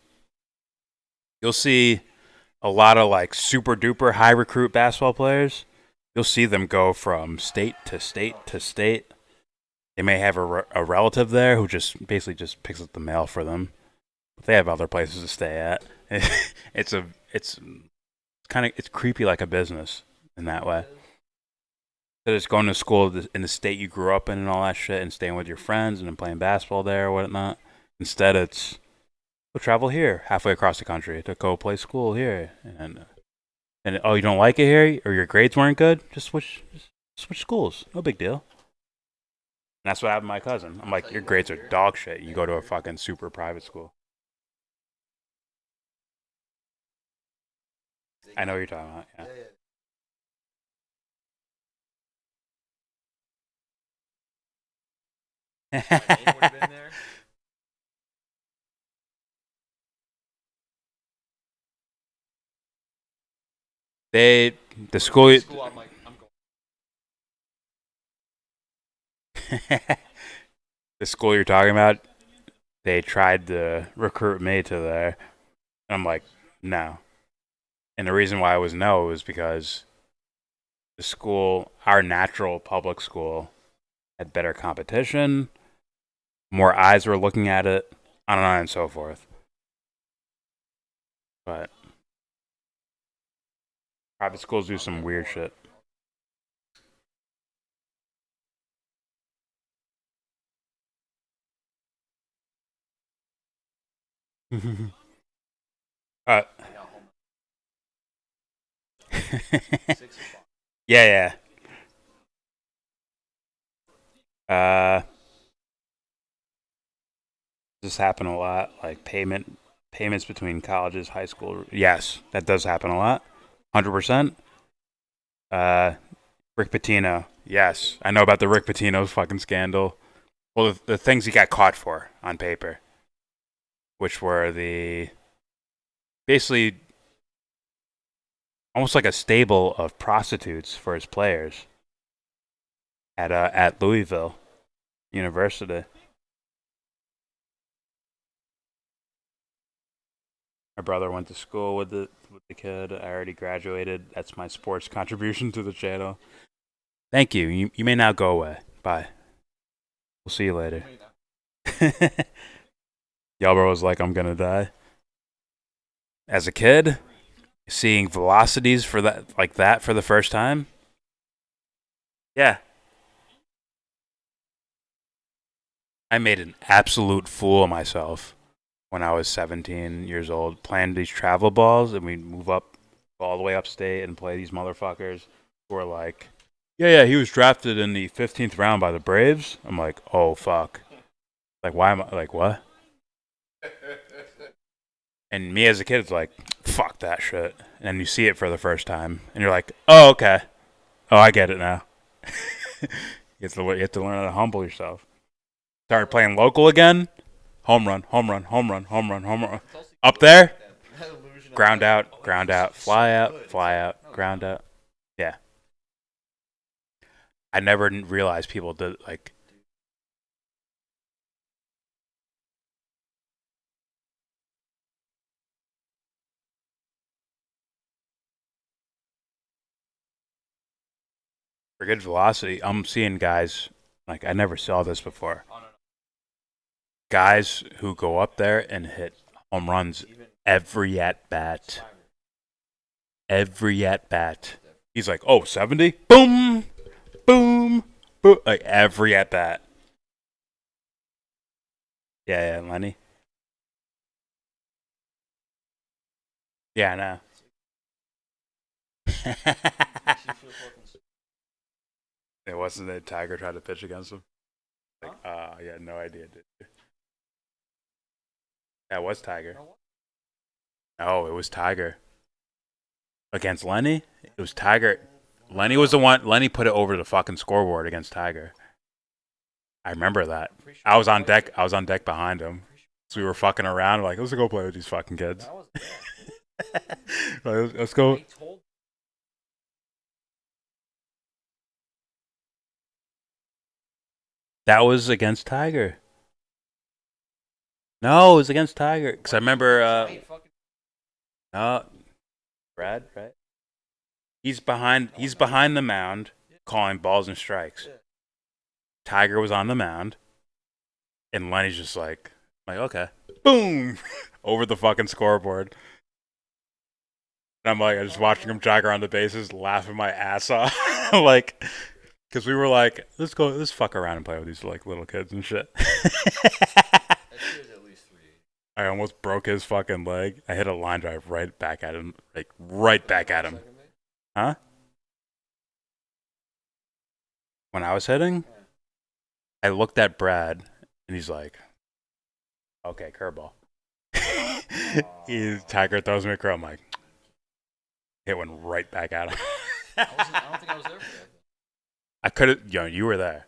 You'll see a lot of like super duper high recruit basketball players. You'll see them go from state to state to state. They may have a relative there who just basically just picks up the mail for them. But they have other places to stay at. It's creepy like a business in that way. So just going to school in the state you grew up in and all that shit, and staying with your friends and then playing basketball there or whatnot. Instead, it's we'll travel here halfway across the country to go play school here, and oh, you don't like it here, or your grades weren't good, just switch schools. No big deal. And that's what happened to my cousin. I'm like, your grades are dog shit. You go to a fucking super private school. I know what you're talking about. Yeah. The school. The school you're talking about, they tried to recruit me to there. And I'm like, no. And the reason why I was no was because the school, our natural public school, had better competition, more eyes were looking at it, on and so forth. But private schools do some weird shit. Yeah. This happen a lot, like payments between colleges, high school. Yes, that does happen a lot. 100%. Rick Pitino. Yes, I know about the Rick Pitino fucking scandal. Well, the things he got caught for on paper, which were basically almost like a stable of prostitutes for his players at Louisville University. My brother went to school with the kid. I already graduated. That's my sports contribution to the channel. Thank you. You may now go away. Bye. We'll see you later. YellBRo was like, I'm gonna die. As a kid, seeing velocities for that for the first time. Yeah. I made an absolute fool of myself when I was 17 years old, playing these travel balls, and we'd move up all the way upstate and play these motherfuckers who were like, yeah, he was drafted in the 15th round by the Braves. I'm like, oh, fuck. Like, why am I, like, what? And me as a kid, it's like, fuck that shit. And then you see it for the first time, and you're like, oh, okay. Oh, I get it now. You have to learn how to humble yourself. Started playing local again. Home run. Up there, ground out, fly out, ground out. Yeah. I never realized people did like. For good velocity, I'm seeing guys like I never saw this before. Guys who go up there and hit home runs every at bat. He's like, oh, 70? Boom! Boom! Boom! Like every at bat. Yeah, Lenny. Yeah, I know. It wasn't that Tiger tried to pitch against him. Like, you had no idea, did you? That was Tiger. No, it was Tiger. Against Lenny? It was Tiger. Lenny was the one. Lenny put it over the fucking scoreboard against Tiger. I remember that. I was on deck. I was on deck behind him. So we were fucking around. Like, let's go play with these fucking kids. Let's go. That was against Tiger. No, it was against Tiger. Because I remember. No, Brad, right? He's behind the mound, calling balls and strikes. Tiger was on the mound, and Lenny's just like okay, boom, over the fucking scoreboard. And I'm like, I just watching him jog around the bases, laughing my ass off, like, because we were like, let's fuck around and play with these like little kids and shit. I almost broke his fucking leg. I hit a line drive right back at him, like right back at him. Huh? When I was hitting, I looked at Brad, and he's like, okay, curveball. Tiger throws me a curl. I'm like, hit one right back at him. I don't think I was there for that. I could have, you were there.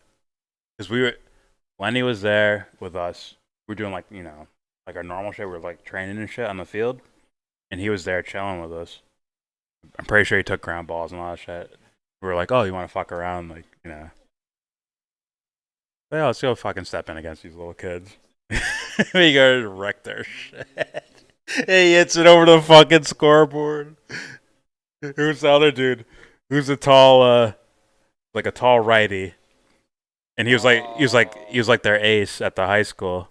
Because Lenny was there with us. We were doing like our normal shit. We were like training and shit on the field. And he was there chilling with us. I'm pretty sure he took ground balls and all that shit. We were like, oh, you want to fuck around? Like, well, let's go fucking step in against these little kids. We go wreck their shit. He hits it over the fucking scoreboard. Who's the other dude? Who's a tall, like a tall righty? And he was like their ace at the high school.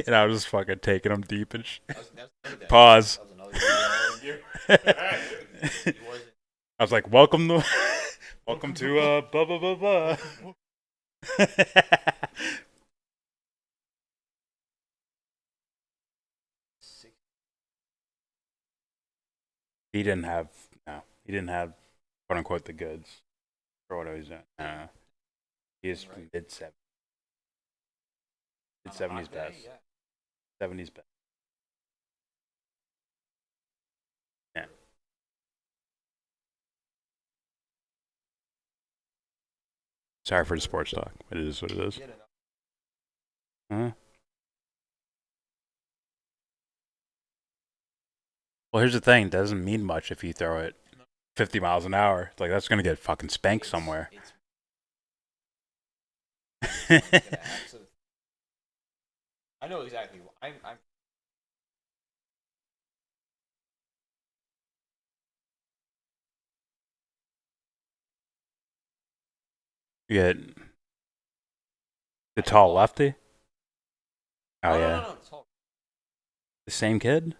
And I was just fucking taking him deep and shit. Pause. I was like, welcome to blah blah blah blah. He didn't have quote unquote the goods for what he was doing. He is mid-70s. Mid-70s best. 70s best. Yeah. Sorry for the sports talk, but it is what it is. Huh? Well, here's the thing. It doesn't mean much if you throw it 50 miles an hour. Like, that's going to get fucking spanked somewhere. I know exactly. I'm You get the tall lefty? Oh, yeah. No. The same kid?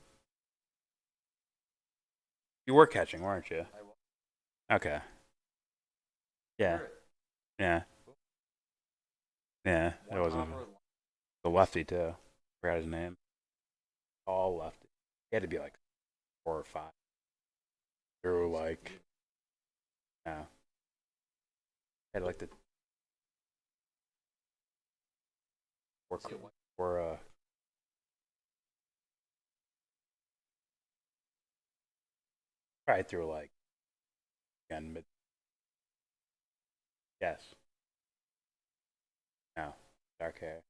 You were catching, weren't you? Okay. Yeah. Yeah. Yeah, it wasn't. The lefty, too. Forgot his name. Tall lefty. He had to be like 4 or 5. They were like. Yeah. Had like the. Or probably through like again mid. Yes. No. Dark hair.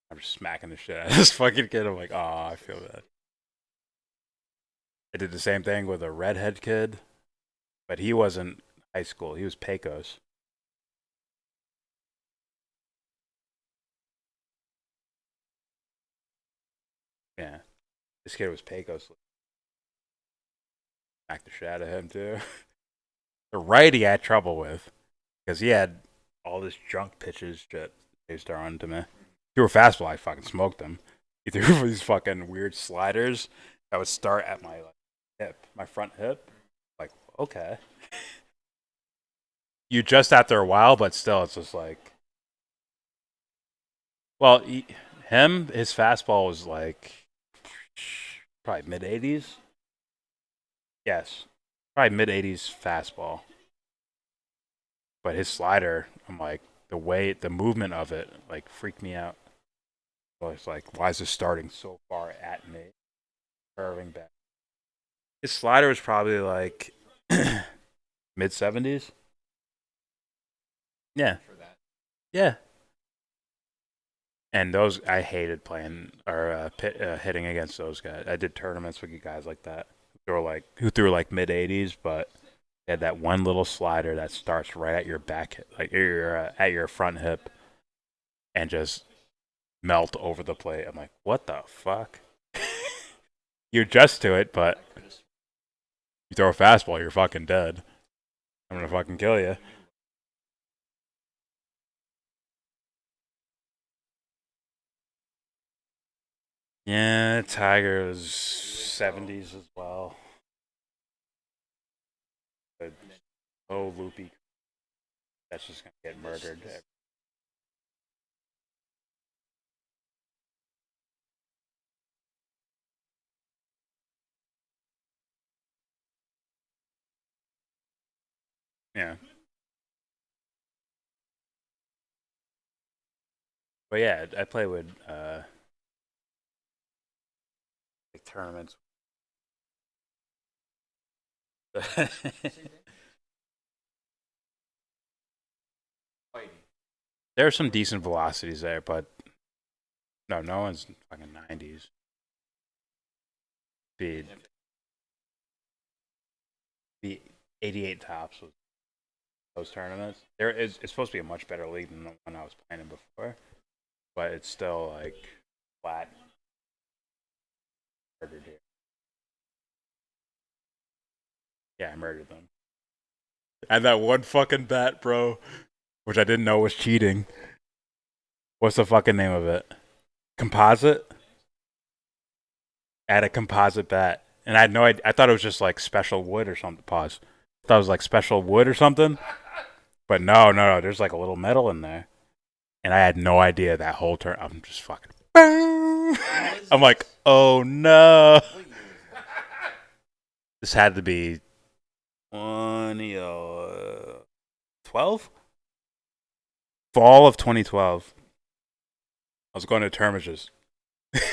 I'm just smacking the shit out of this fucking kid. I'm like, oh, I feel bad. I did the same thing with a redhead kid, but he wasn't high school. He was Pecos. Yeah. This kid was Pecos. Smacked the shit out of him, too. The righty I had trouble with because he had all this junk pitches that they was throwing to me. If you were fastball, I fucking smoked them. He threw these fucking weird sliders that would start at my hip, my front hip. Like, okay. You adjust after a while, but still, it's just like. Well, his fastball was like probably mid 80s. Yes, probably mid 80s fastball. But his slider, I'm like, the movement of it, like, freaked me out. So it's like, why is this starting so far at me? Curving back. His slider was probably like mid 70s. Yeah. Yeah. And those, I hated playing or hitting against those guys. I did tournaments with guys like that who threw like mid 80s, but they had that one little slider that starts right at your back, like at your front hip, and just melt over the plate. I'm like, what the fuck? You adjust to it, but you throw a fastball, you're fucking dead. I'm gonna fucking kill you. Yeah, Tiger was 70s as well. But oh, loopy. That's just gonna get murdered. Yeah. But yeah, I play with like tournaments. There are some decent velocities there, but no one's fucking 90s. Speed. The 88 tops was those tournaments. It's supposed to be a much better league than the one I was playing in before, but it's still like flat. Murdered here. Yeah, I murdered them. I had that one fucking bat, bro, which I didn't know was cheating. What's the fucking name of it? Composite? I had a composite bat. And I had no idea. I thought it was just like special wood or something. Pause. I thought it was like special wood or something. But no. There's like a little metal in there. And I had no idea that whole turn. I'm just fucking. I'm like, oh no. This had to be 2012? Fall of 2012. I was going to tournaments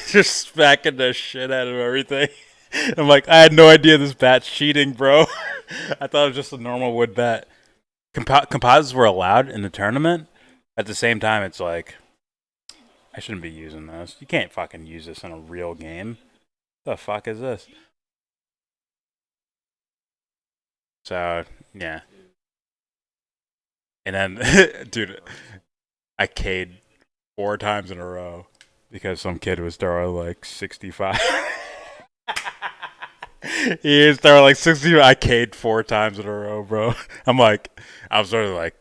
just smacking the shit out of everything. I'm like, I had no idea this bat's cheating, bro. I thought it was just a normal wood bat. Composites were allowed in the tournament. At the same time, it's like, I shouldn't be using this. You can't fucking use this in a real game. What the fuck is this? So, yeah. And then, dude, I K'd 4 times in a row because some kid was throwing like 65. He was throwing like 65. I K'd 4 times in a row, bro. I was sort of like,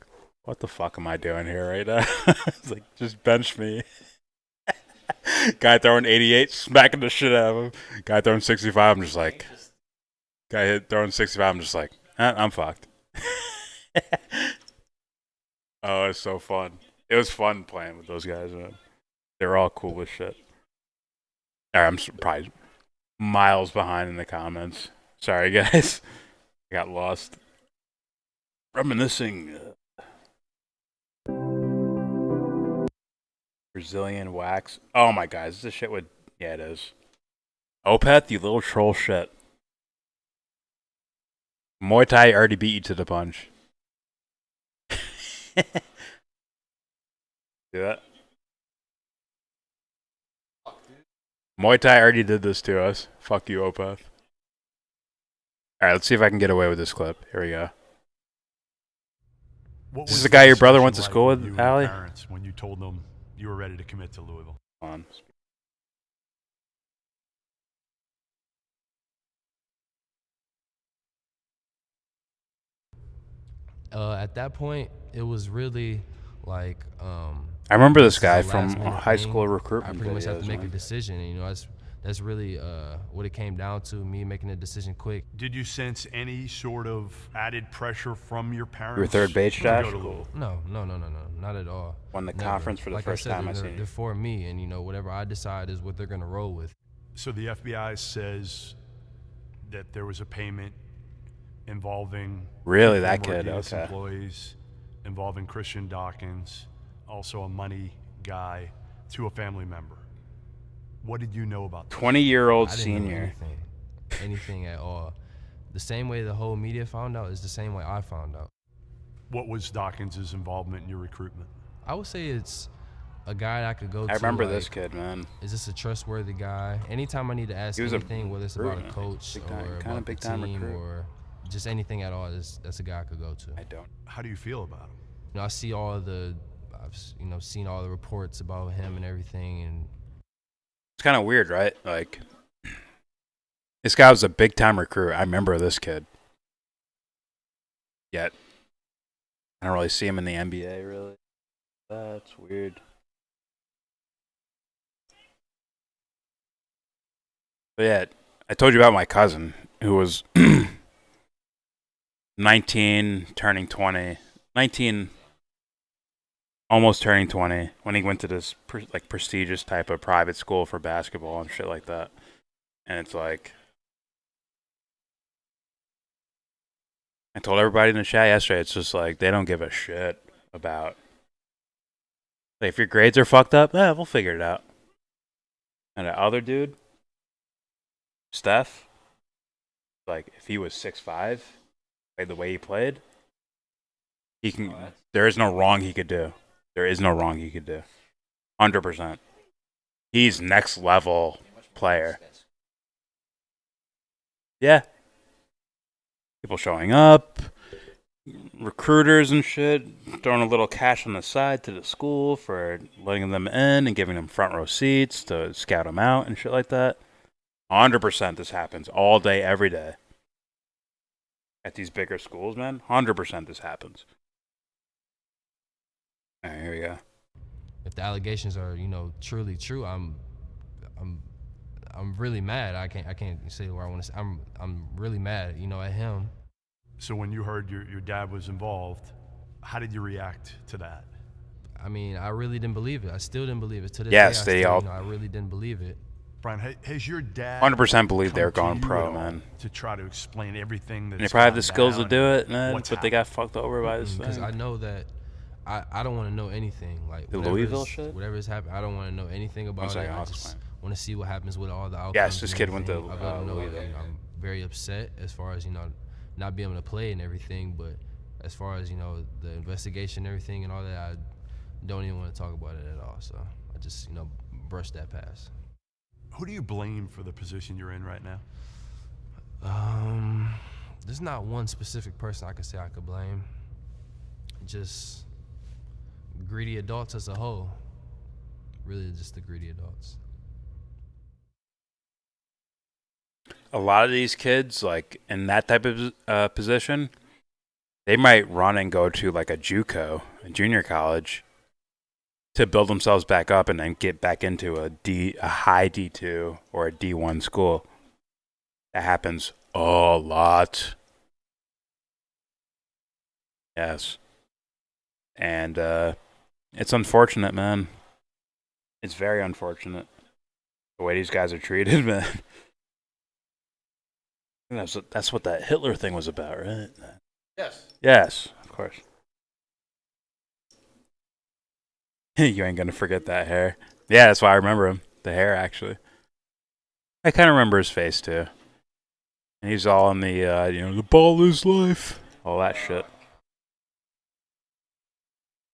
what the fuck am I doing here right now? It's like, just bench me. Guy throwing 88, smacking the shit out of him. Guy throwing 65, I'm just like, throwing 65, I'm just like, I'm fucked. Oh, it's so fun. It was fun playing with those guys, man. They were all cool as shit. Alright, I'm probably miles behind in the comments. Sorry, guys. I got lost. Reminiscing. Brazilian wax. Oh my god, is this shit with... Yeah, it is. Opeth, you little troll shit. Muay Thai already beat you to the punch. See that? Muay Thai already did this to us. Fuck you, Opeth. Alright, let's see if I can get away with this clip. Here we go. This is the guy your brother went to school with, Allie? When you told them you were ready to commit to Louisville. On. At that point, it was really like I remember this guy from high school recruitment. I pretty much have videos, to make man. a decision, and, you know, that's really what it came down to, me making a decision quick. Did you sense any sort of added pressure from your parents? You were third base, to Josh? go to Louisville? No, not at all. Won the Never. conference for the like first I said, time I they're, seen they're for me, and, you know, whatever I decide is what they're gonna roll with. So the FBI says that there was a payment involving Really, that former kid, Adidas okay. employees, involving Christian Dawkins, also a money guy, to a family member. What did you know about this? 20-year-old I didn't know senior. anything at all. The same way the whole media found out is the same way I found out. What was Dawkins' involvement in your recruitment? I would say it's a guy I could go to. I remember like, this kid, man. Is this a trustworthy guy? Anytime I need to ask He was anything, whether it's about a recruit, coach big time- or kinda about the big time team recruit. or just anything at all, that's a guy I could go to. I don't. How do you feel about him? You know, I see all the, I've seen all the reports about him and everything, and It's kind of weird, right? Like, this guy was a big time recruit. I remember this kid. Yet, I don't really see him in the NBA, really. That's weird. But yeah, I told you about my cousin who was 19, turning 20. 19, almost turning 20 when he went to this prestigious type of private school for basketball and shit like that. And it's like, I told everybody in the chat yesterday, it's just like they don't give a shit about, like, if your grades are fucked up, we'll figure it out. And the other dude, Steph, like, if he was 6'5", like the way he played, he can. There is no wrong he could do. There is no wrong he could do. 100%. He's next level player. Yeah. People showing up, recruiters and shit, throwing a little cash on the side to the school for letting them in and giving them front row seats to scout them out and shit like that. 100% this happens all day, every day. At these bigger schools, man, 100% this happens. All right, here we go. if the allegations are, truly true, I'm really mad. I can't say where I want to say. I'm really mad, at him. So when you heard your dad was involved, how did you react to that? I mean, I really didn't believe it. I still didn't believe it. To this Yes, day, they all. I really didn't believe it. Brian, has your dad 100% believe they're come going to you pro, at all man. to try to explain everything that And they probably have the skills to do it, man, but they got fucked over by this Because thing. I know that I don't want to know anything. Like The Louisville shit? Whatever's happened, I don't want to know anything about second, it. I I'll just explain. want to see what happens with all the outcomes. Yes, this and kid went to, everything. I don't know. Louisville. I'm very upset as far as not being able to play and everything. But as far as the investigation and everything and all that, I don't even want to talk about it at all. So I just brush that past. Who do you blame for the position you're in right now? There's not one specific person I could say I could blame. Just greedy adults as a whole. Really, just the greedy adults. A lot of these kids, like in that type of position, they might run and go to like a JUCO, a junior college, to build themselves back up and then get back into a high D2 or a D1 school. That happens a lot. Yes. And it's unfortunate, man. It's very unfortunate the way these guys are treated, man. That's what that Hitler thing was about, right? Yes. Yes, of course. You ain't gonna forget that hair. Yeah, that's why I remember him. The hair, actually. I kind of remember his face too. And he's all in the, the ball is life, all that shit.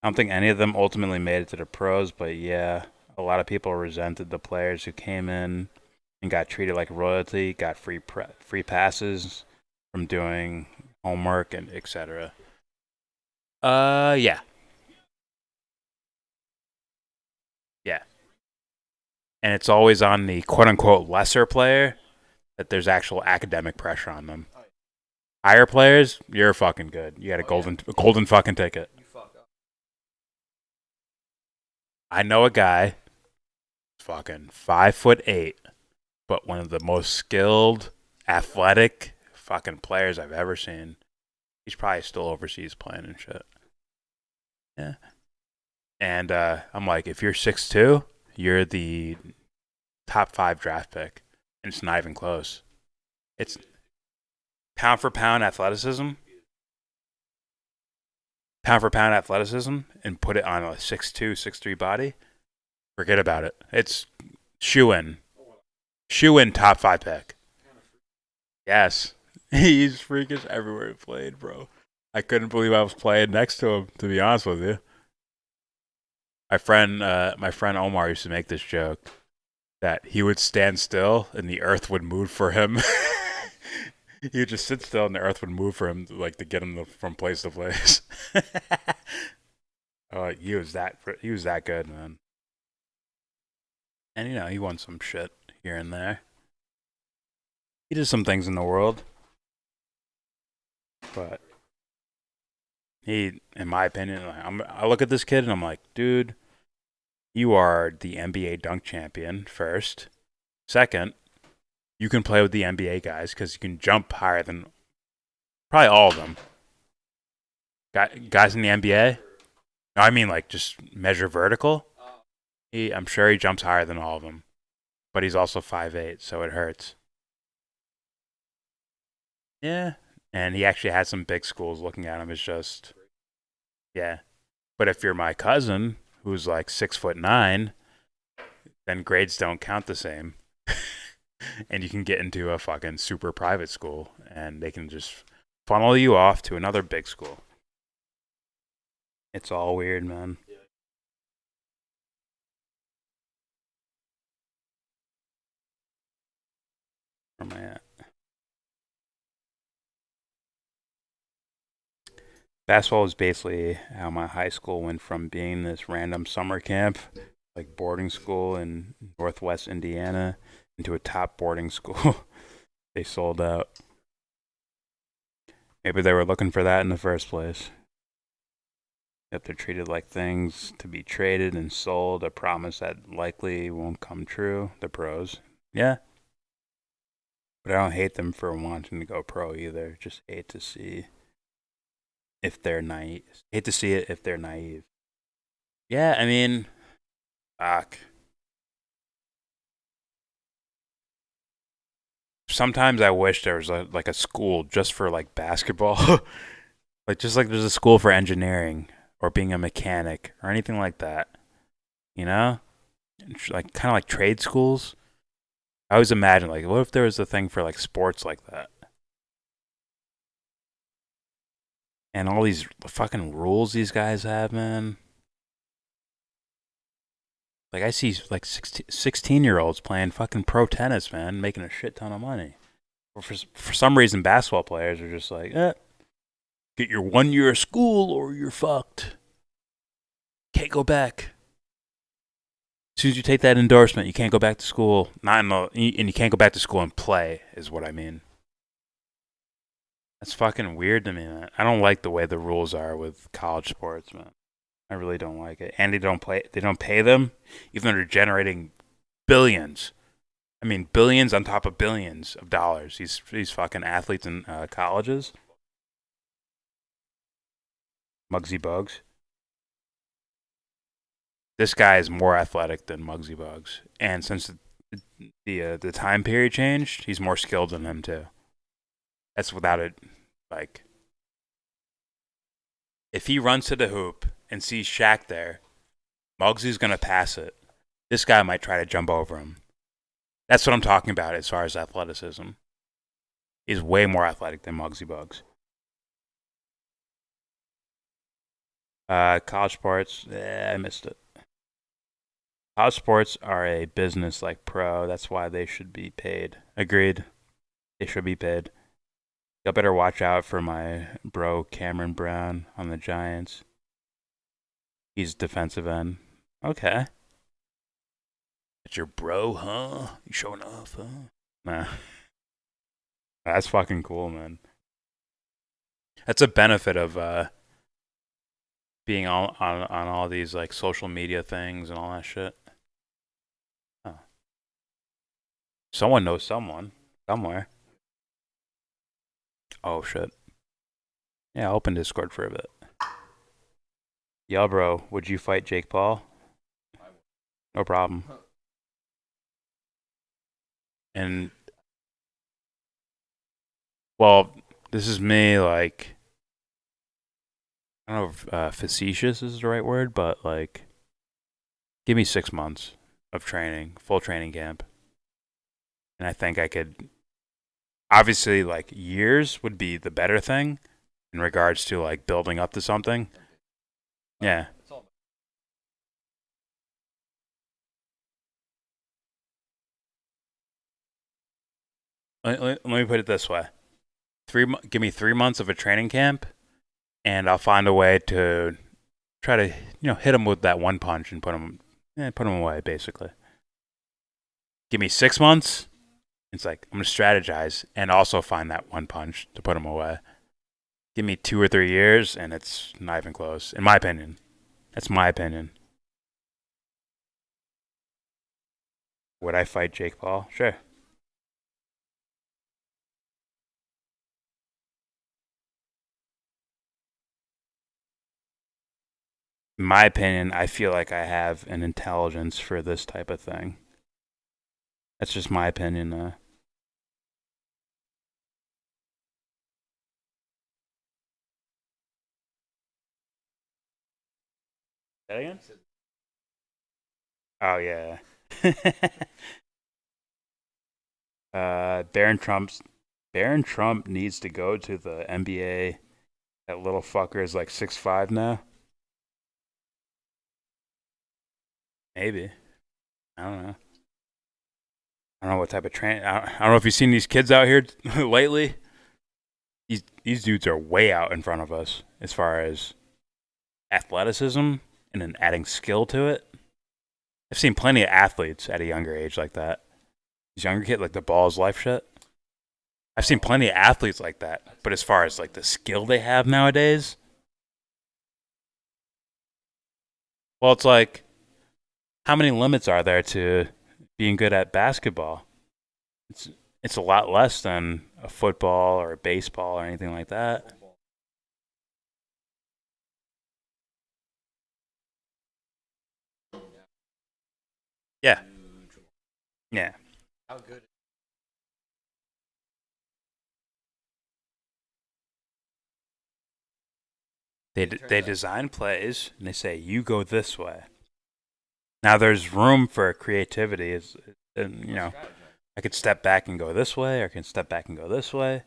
I don't think any of them ultimately made it to the pros, but yeah, a lot of people resented the players who came in and got treated like royalty, got free passes from doing homework and etc. Yeah. Yeah. And it's always on the quote-unquote lesser player that there's actual academic pressure on them. Higher players, you're fucking good. You got a golden fucking ticket. I know a guy, fucking 5'8", but one of the most skilled, athletic fucking players I've ever seen. He's probably still overseas playing and shit. Yeah. And I'm like, if you're 6'2", you're the top 5 draft pick. And it's not even close. It's pound for pound athleticism. Pound for pound athleticism and put it on a 6'2", 6'3" body. Forget about it. It's shoe-in Shoe-in top 5 pick. Yes. He's freakish everywhere he played, bro. I couldn't believe I was playing next to him, to be honest with you. My friend Omar used to make this joke that he would stand still and the earth would move for him. He would just sit still and the earth would move for him, like to get him from place to place. He was that good, man. And he won some shit here and there. He did some things in the world, but he, in my opinion, I look at this kid and I'm like, dude, you are the NBA dunk champion. First, second, you can play with the NBA guys because you can jump higher than probably all of them. Guys in the NBA? No, I mean like just measure vertical. I'm sure he jumps higher than all of them, but he's also 5'8", so it hurts. Yeah, and he actually had some big schools looking at him. It's just, yeah. But if you're my cousin, who's like 6'9", then grades don't count the same. And you can get into a fucking super private school, and they can just funnel you off to another big school. It's all weird, man. Where am I at? Basketball was basically how my high school went from being this random summer camp, like boarding school in Northwest Indiana, into a top boarding school. They sold out. Maybe they were looking for that in the first place. If they're treated like things to be traded and sold, a promise that likely won't come true. The pros. Yeah. But I don't hate them for wanting to go pro either. Just hate to see if they're naive. Hate to see it if they're naive. Yeah, I mean, fuck. Sometimes I wish there was like a school just for like basketball. Just like there's a school for engineering or being a mechanic or anything like that. You know? Like kind of like trade schools. I always imagine like what if there was a thing for like sports like that? And all these fucking rules these guys have, man. Like, I see, like, 16-year-olds playing fucking pro tennis, man, making a shit ton of money. Or for some reason, basketball players are just like, get your 1 year of school or you're fucked. Can't go back. As soon as you take that endorsement, you can't go back to school. And you can't go back to school and play, is what I mean. That's fucking weird to me, man. I don't like the way the rules are with college sports, man. I really don't like it. And they don't pay them, even though they're generating billions. I mean, billions on top of billions of dollars. These fucking athletes in colleges. Muggsy Bogues. This guy is more athletic than Muggsy Bogues. And since the time period changed, he's more skilled than them too. That's without it, like, if he runs to the hoop and sees Shaq there, Muggsy's going to pass it. This guy might try to jump over him. That's what I'm talking about as far as athleticism. He's way more athletic than Muggsy Bogues. College sports, I missed it. College sports are a business like pro. That's why they should be paid. Agreed. They should be paid. Y'all better watch out for my bro Cameron Brown on the Giants. He's defensive end. Okay. It's your bro, huh? You showing off, huh? Nah. That's fucking cool, man. That's a benefit of being on all these like social media things and all that shit. Huh. Someone knows someone somewhere. Oh shit. Yeah, I'll open Discord for a bit. YellBRo, would you fight Jake Paul? No problem. And well, this is me like, I don't know if facetious is the right word, but like, give me 6 months of training, full training camp. And I think I could, obviously, like, years would be the better thing in regards to, like, building up to something. Yeah. Let me put it this way. Give me 3 months of a training camp, and I'll find a way to try to, hit him with that one punch and put him away, basically. Give me 6 months. It's like, I'm going to strategize and also find that one punch to put him away. Give me 2 or 3 years, and it's not even close, in my opinion. That's my opinion. Would I fight Jake Paul? Sure. In my opinion, I feel like I have an intelligence for this type of thing. That's just my opinion, though. That again? Oh, yeah. Barron Trump needs to go to the NBA. That little fucker is like 6'5" now. Maybe. I don't know. I don't know what type of I don't know if you've seen these kids out here lately. These dudes are way out in front of us as far as athleticism and then adding skill to it. I've seen plenty of athletes at a younger age like that. These younger kids, like the balls life shit. I've seen plenty of athletes like that. But as far as like the skill they have nowadays, well, it's like, how many limits are there to being good at basketball? It's a lot less than a football or a baseball or anything like that. Yeah. Yeah. How good? They design plays and they say, you go this way. Now there's room for creativity. I could step back and go this way, or I can step back and go this way.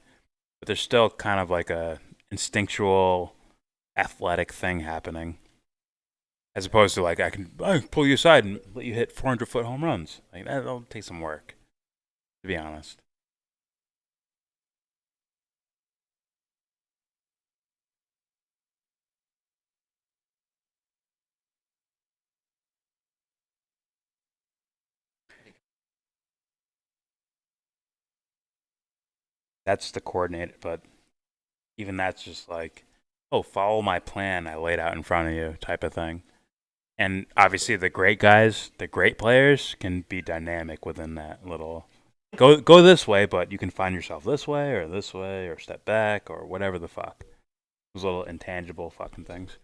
But there's still kind of like a instinctual athletic thing happening. As opposed to like, I can pull you aside and let you hit 400-foot home runs. Like, that'll take some work, to be honest. That's the coordinator, but even that's just like, oh, follow my plan I laid out in front of you type of thing. And obviously the great guys, the great players can be dynamic within that little go this way, but you can find yourself this way or step back or whatever the fuck. Those little intangible fucking things.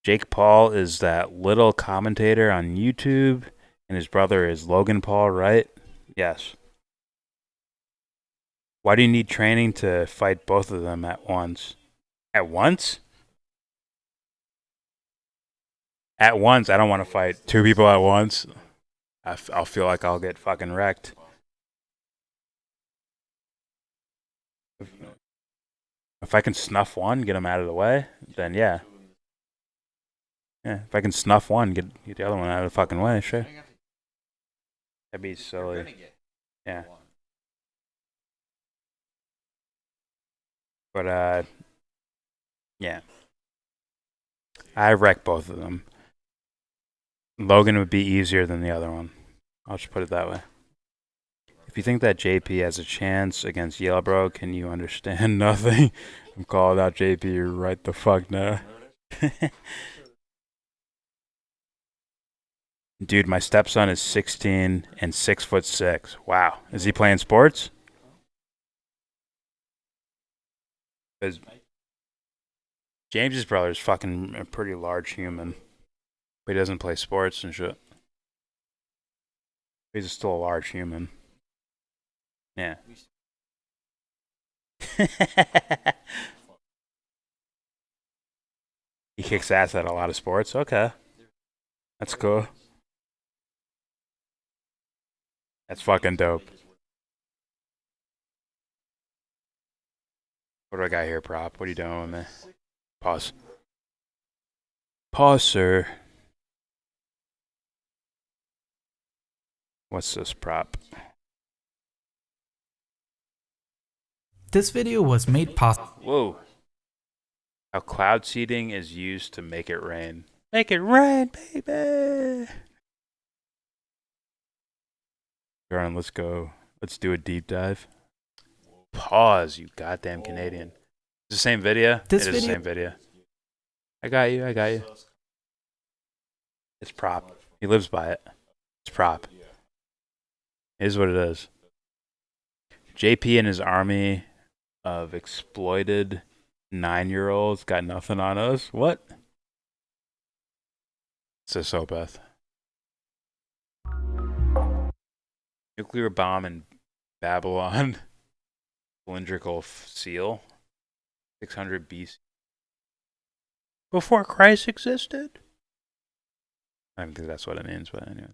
Jake Paul is that little commentator on YouTube, and his brother is Logan Paul, right? Yes. Why do you need training to fight both of them at once? At once? At once, I don't want to fight 2 people at once. I'll feel like I'll get fucking wrecked. If I can snuff one, get him out of the way, then yeah. Yeah, if I can snuff one, get the other one out of the fucking way, sure. That'd be silly. Yeah. But, yeah. I wreck both of them. Logan would be easier than the other one. I'll just put it that way. If you think that JP has a chance against YellBRo, can you understand nothing? I'm calling out JP right the fuck now. Dude, my stepson is 16 and 6'6". Wow. Is he playing sports? Because James's brother is fucking a pretty large human. But he doesn't play sports and shit. He's still a large human. Yeah. He kicks ass at a lot of sports. Okay. That's cool. That's fucking dope. What do I got here, prop? What are you doing with me? Pause. Pause, sir. What's this prop? This video was made possible. Whoa. How cloud seeding is used to make it rain. Make it rain, baby! Jordan, let's go. Let's do a deep dive. Pause, you goddamn Canadian. It's the same video? It is the same video. I got you, I got you. It's prop. He lives by it. It's prop. Here's what it is. JP and his army of exploited 9-year-olds got nothing on us. What? It's a Sopeth. Nuclear bomb in Babylon. Cylindrical seal. 600 BC. Before Christ existed? I don't think that's what it means, but anyway.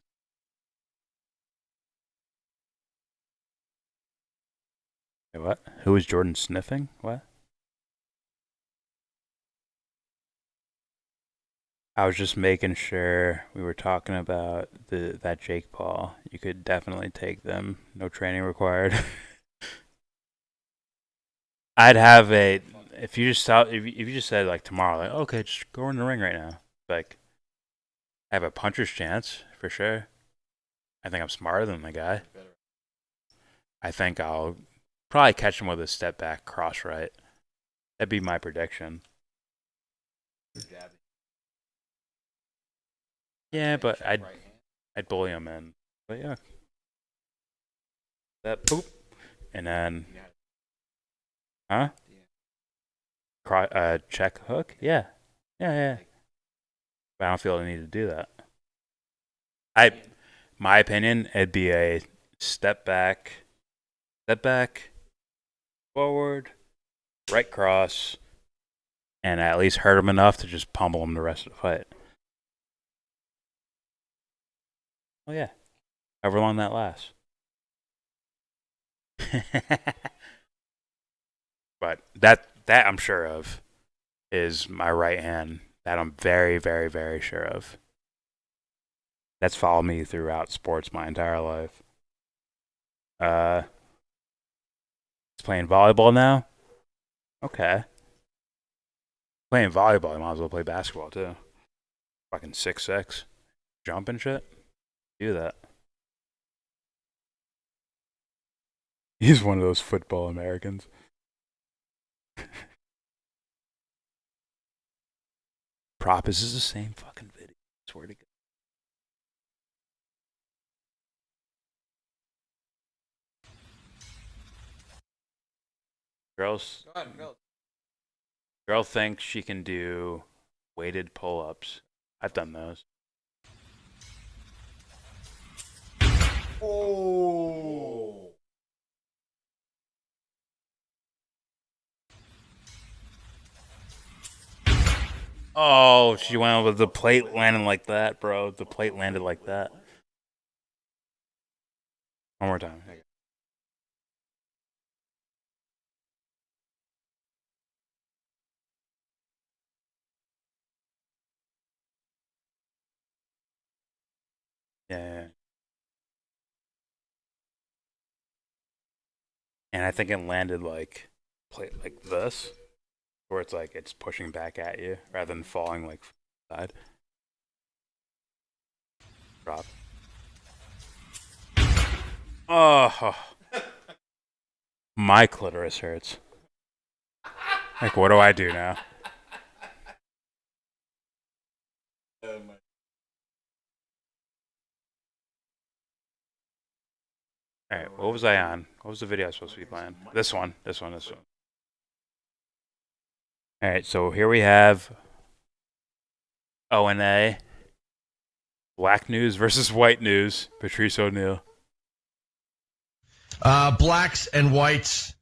Hey, what? Who is Jordan sniffing? What? I was just making sure we were talking about that Jake Paul. You could definitely take them. No training required. I'd have a if you just said like tomorrow, like okay, just go in the ring right now. Like I have a puncher's chance for sure. I think I'm smarter than the guy. I think I'll probably catch him with a step back cross right. That'd be my prediction. Yeah, but I'd bully him in. But yeah. That boop. And then huh? Check hook? Yeah. Yeah. But I don't feel the need to do that. My opinion, it'd be a step back, forward, right cross, and at least hurt him enough to just pummel him the rest of the fight. Oh yeah, however long that lasts. But that I'm sure of is my right hand. That I'm very, very, very sure of. That's followed me throughout sports my entire life. He's playing volleyball now? Okay. Playing volleyball, you might as well play basketball too. Fucking 6'6". Jumping shit. Do that. He's one of those football Americans. Prop, is this the same fucking video? I swear to God. Girl thinks she can do weighted pull-ups. I've done those. Oh. Oh, she went with the plate landing like that, bro. The plate landed like that. One more time. Yeah. And I think it landed like this, where it's like it's pushing back at you rather than falling like side. Drop. Oh, my clitoris hurts. Like, what do I do now? Alright, what was I on? What was the video I was supposed to be playing? This one. Alright, so here we have O&A. Black news versus white news. Patrice O'Neal. Blacks and whites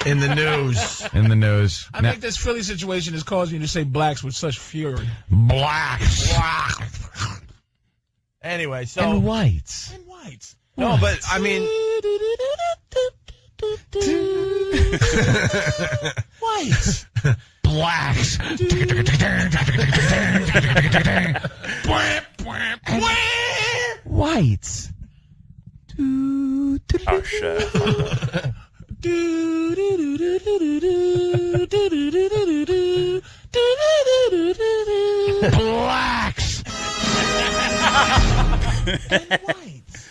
in the news. In the news. I think this Philly situation is causing you to say blacks with such fury. Blacks. Anyway, so. And whites. No, but I mean, Whites. blacks. Whites. Oh shit. Blacks. And whites.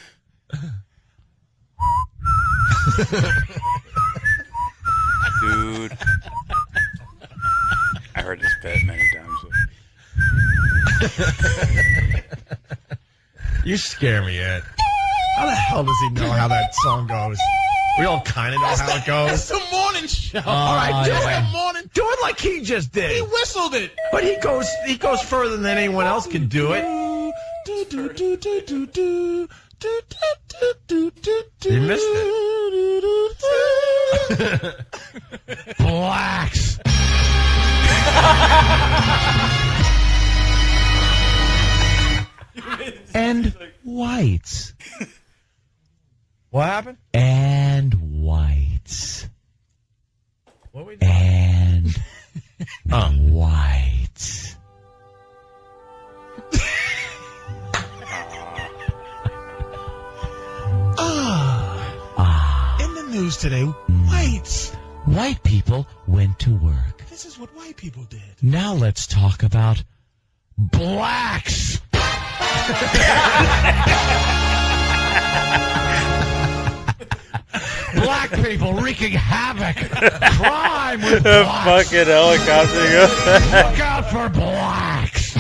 Dude. I heard this bit many times. You scare me, Ed. How the hell does he know how that song goes? We all kind of know how it goes. It's the morning show. All right, do yeah. it morning. Do it like he just did. He whistled it. But he goes further than anyone else can do it. You missed it. Blacks. And whites. What happened? And whites. What we doing? And whites. In the news today, whites. White people went to work. This is what white people did. Now let's talk about blacks. Black people wreaking havoc. Crime with blacks. Fucking helicopter. Look out for blacks.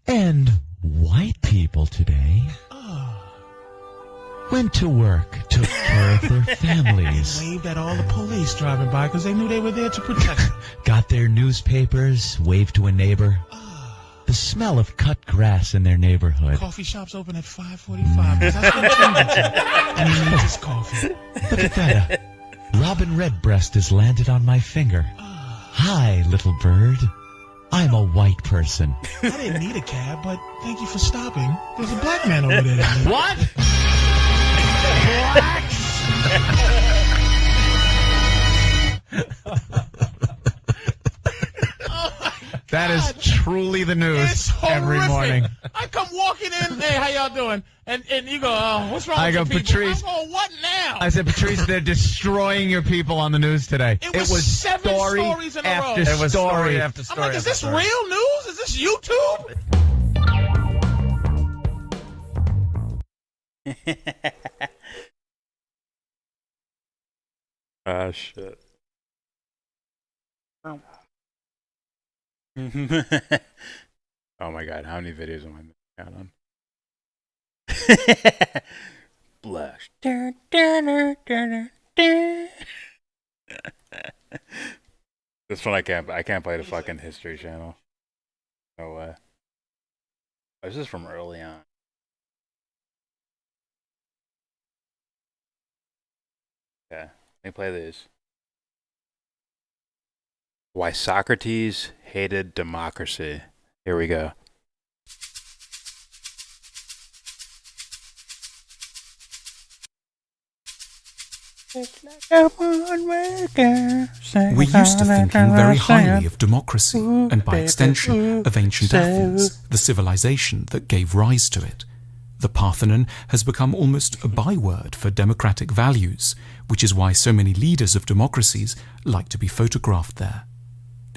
And white people today went to work, took care of their families. Waved at all the police driving by because they knew they were there to protect them. Got their newspapers, waved to a neighbor. The smell of cut grass in their neighborhood. Coffee shops open at 5:45. That's what I'm I need this coffee. Look at that. Robin Redbreast has landed on my finger. Hi, little bird. I'm a white person. I didn't need a cab, but thank you for stopping. There's a black man over there. What? Blacks? That is truly the news every morning. I come walking in, hey, how y'all doing? And you go, what's wrong I with go, you people? Patrice. I go, what now? I said, Patrice, they're destroying your people on the news today. It was 7 stories in a row. It was story after story. I'm like, is this real news? Is this YouTube? Ah, shit. Oh. Oh my god, how many videos am I missing out on? Blush. This one I can't play the fucking History Channel. No way. This is from early on. Yeah, let me play these. Why Socrates hated democracy. Here we go. We used to thinking very highly of democracy, and by extension of ancient Athens, the civilization that gave rise to it. The Parthenon has become almost a byword for democratic values, which is why so many leaders of democracies like to be photographed there.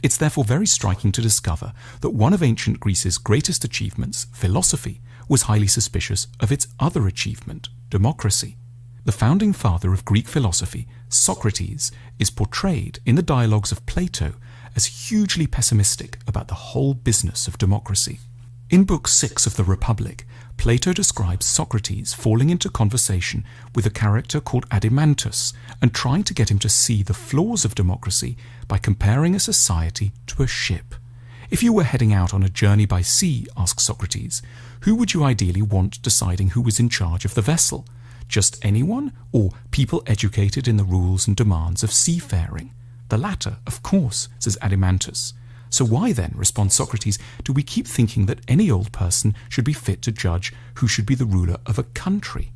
It's therefore very striking to discover that one of ancient Greece's greatest achievements, philosophy, was highly suspicious of its other achievement, democracy. The founding father of Greek philosophy, Socrates, is portrayed in the dialogues of Plato as hugely pessimistic about the whole business of democracy. In Book 6 of the Republic, Plato describes Socrates falling into conversation with a character called Adimantus and trying to get him to see the flaws of democracy by comparing a society to a ship. If you were heading out on a journey by sea, asks Socrates, who would you ideally want deciding who was in charge of the vessel? Just anyone, or people educated in the rules and demands of seafaring? The latter, of course, says Adimantus. So why then, responds Socrates, do we keep thinking that any old person should be fit to judge who should be the ruler of a country?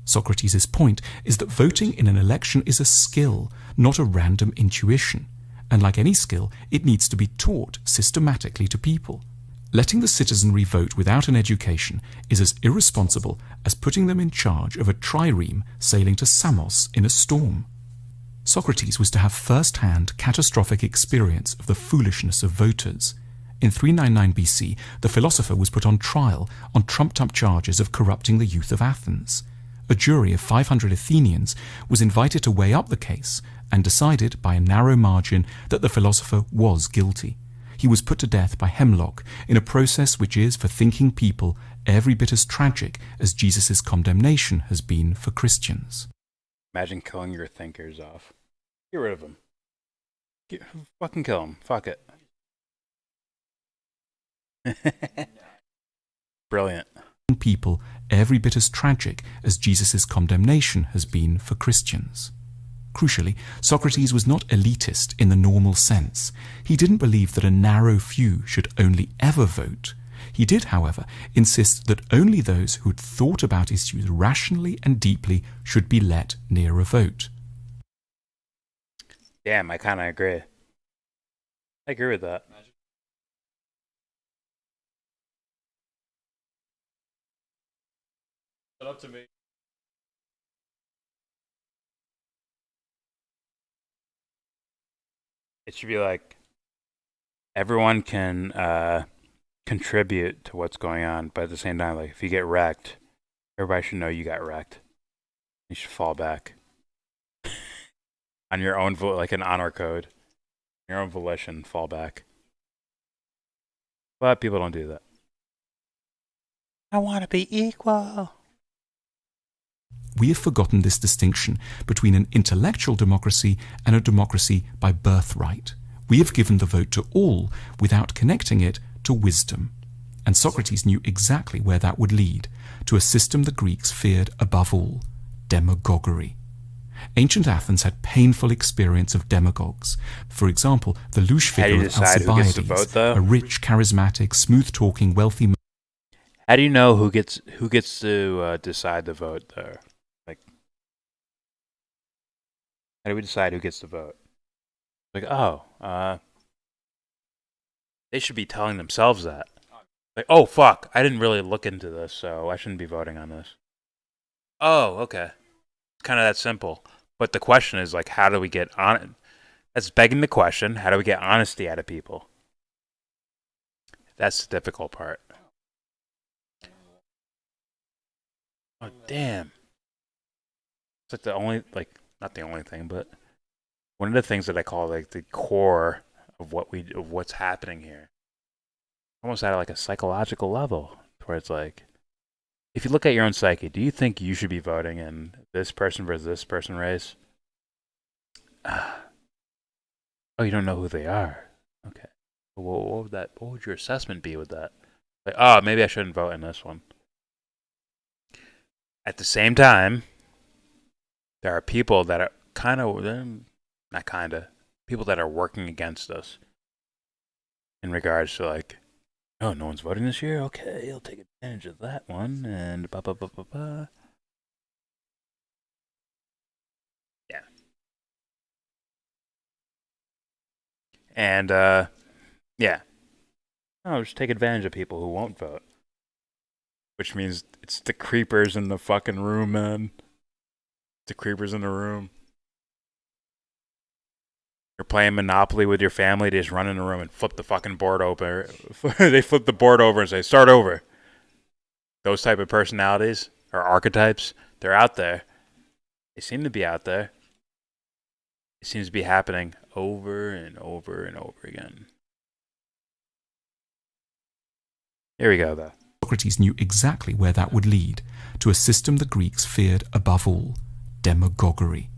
Socrates' point is that voting in an election is a skill, not a random intuition. And like any skill, it needs to be taught systematically to people. Letting the citizenry vote without an education is as irresponsible as putting them in charge of a trireme sailing to Samos in a storm. Socrates was to have first-hand catastrophic experience of the foolishness of voters. In 399 BC, the philosopher was put on trial on trumped-up charges of corrupting the youth of Athens. A jury of 500 Athenians was invited to weigh up the case and decided by a narrow margin that the philosopher was guilty. He was put to death by hemlock in a process which is, for thinking people, every bit as tragic as Jesus' condemnation has been for Christians. Imagine killing your thinkers off. Get rid of them. Fucking kill them. Fuck it. Brilliant. People every bit as tragic as Jesus' condemnation has been for Christians. Crucially, Socrates was not elitist in the normal sense. He didn't believe that a narrow few should only ever vote. He did, however, insist that only those who had thought about issues rationally and deeply should be let near a vote. Damn, I kind of agree. I agree with that. Shut up to me. It should be like everyone can contribute to what's going on, but at the same time, like if you get wrecked, everybody should know you got wrecked. You should fall back on your own, like an honor code, your own volition, fall back. But people don't do that. I want to be equal. We have forgotten this distinction between an intellectual democracy and a democracy by birthright. We have given the vote to all without connecting it to wisdom. And Socrates knew exactly where that would lead, to a system the Greeks feared above all, demagoguery. Ancient Athens had painful experience of demagogues. For example, the louche figure of Alcibiades, a rich, charismatic, smooth-talking, wealthy man. How do you know who gets to decide the vote, though? Like, how do we decide who gets to vote? Like, they should be telling themselves that. Like, oh, fuck, I didn't really look into this, so I shouldn't be voting on this. Oh, okay. It's kind of that simple. But the question is, like, how do we get on? That's begging the question, how do we get honesty out of people? That's the difficult part. Oh, damn. It's like the only, like, not the only thing, but one of the things that I call, like, the core of what's happening here. Almost at, like, a psychological level, where it's like, if you look at your own psyche, do you think you should be voting in this person versus this person race? Oh, you don't know who they are. Okay. What would your assessment be with that? Like, oh, maybe I shouldn't vote in this one. At the same time, there are people that are people that are working against us in regards to, like, oh, no one's voting this year? Okay, I'll take advantage of that one, and ba-ba-ba-ba-ba. Yeah. And, yeah. Oh, just take advantage of people who won't vote. Which means it's the creepers in the fucking room, man. The creepers in the room. You're playing Monopoly with your family, they just run in the room and flip the fucking board over. They flip the board over and say, start over. Those type of personalities, or archetypes, they're out there. They seem to be out there. It seems to be happening over and over and over again. Here we go, though. Socrates knew exactly where that would lead, to a system the Greeks feared above all, demagoguery.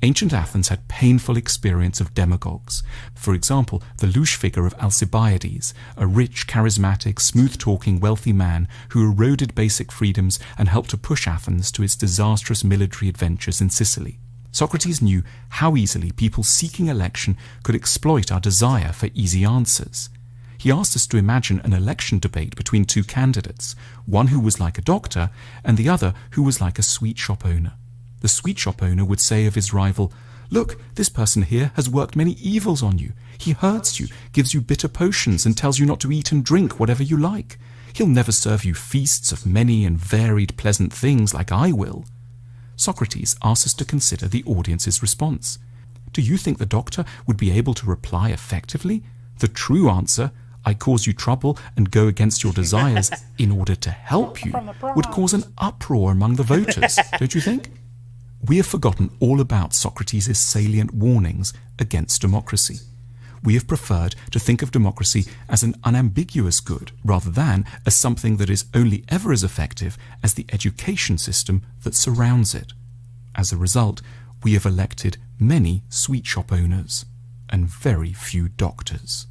Ancient Athens had painful experience of demagogues. For example, the louche figure of Alcibiades, a rich, charismatic, smooth-talking, wealthy man who eroded basic freedoms and helped to push Athens to its disastrous military adventures in Sicily. Socrates knew how easily people seeking election could exploit our desire for easy answers. He asked us to imagine an election debate between two candidates, one who was like a doctor and the other who was like a sweet shop owner. The sweet shop owner would say of his rival, "Look, this person here has worked many evils on you. He hurts you, gives you bitter potions, and tells you not to eat and drink whatever you like. He'll never serve you feasts of many and varied pleasant things like I will." Socrates asks us to consider the audience's response. Do you think the doctor would be able to reply effectively? The true answer, "I cause you trouble and go against your desires in order to help you," would cause an uproar among the voters, don't you think? We have forgotten all about Socrates' salient warnings against democracy. We have preferred to think of democracy as an unambiguous good rather than as something that is only ever as effective as the education system that surrounds it. As a result, we have elected many sweet shop owners and very few doctors.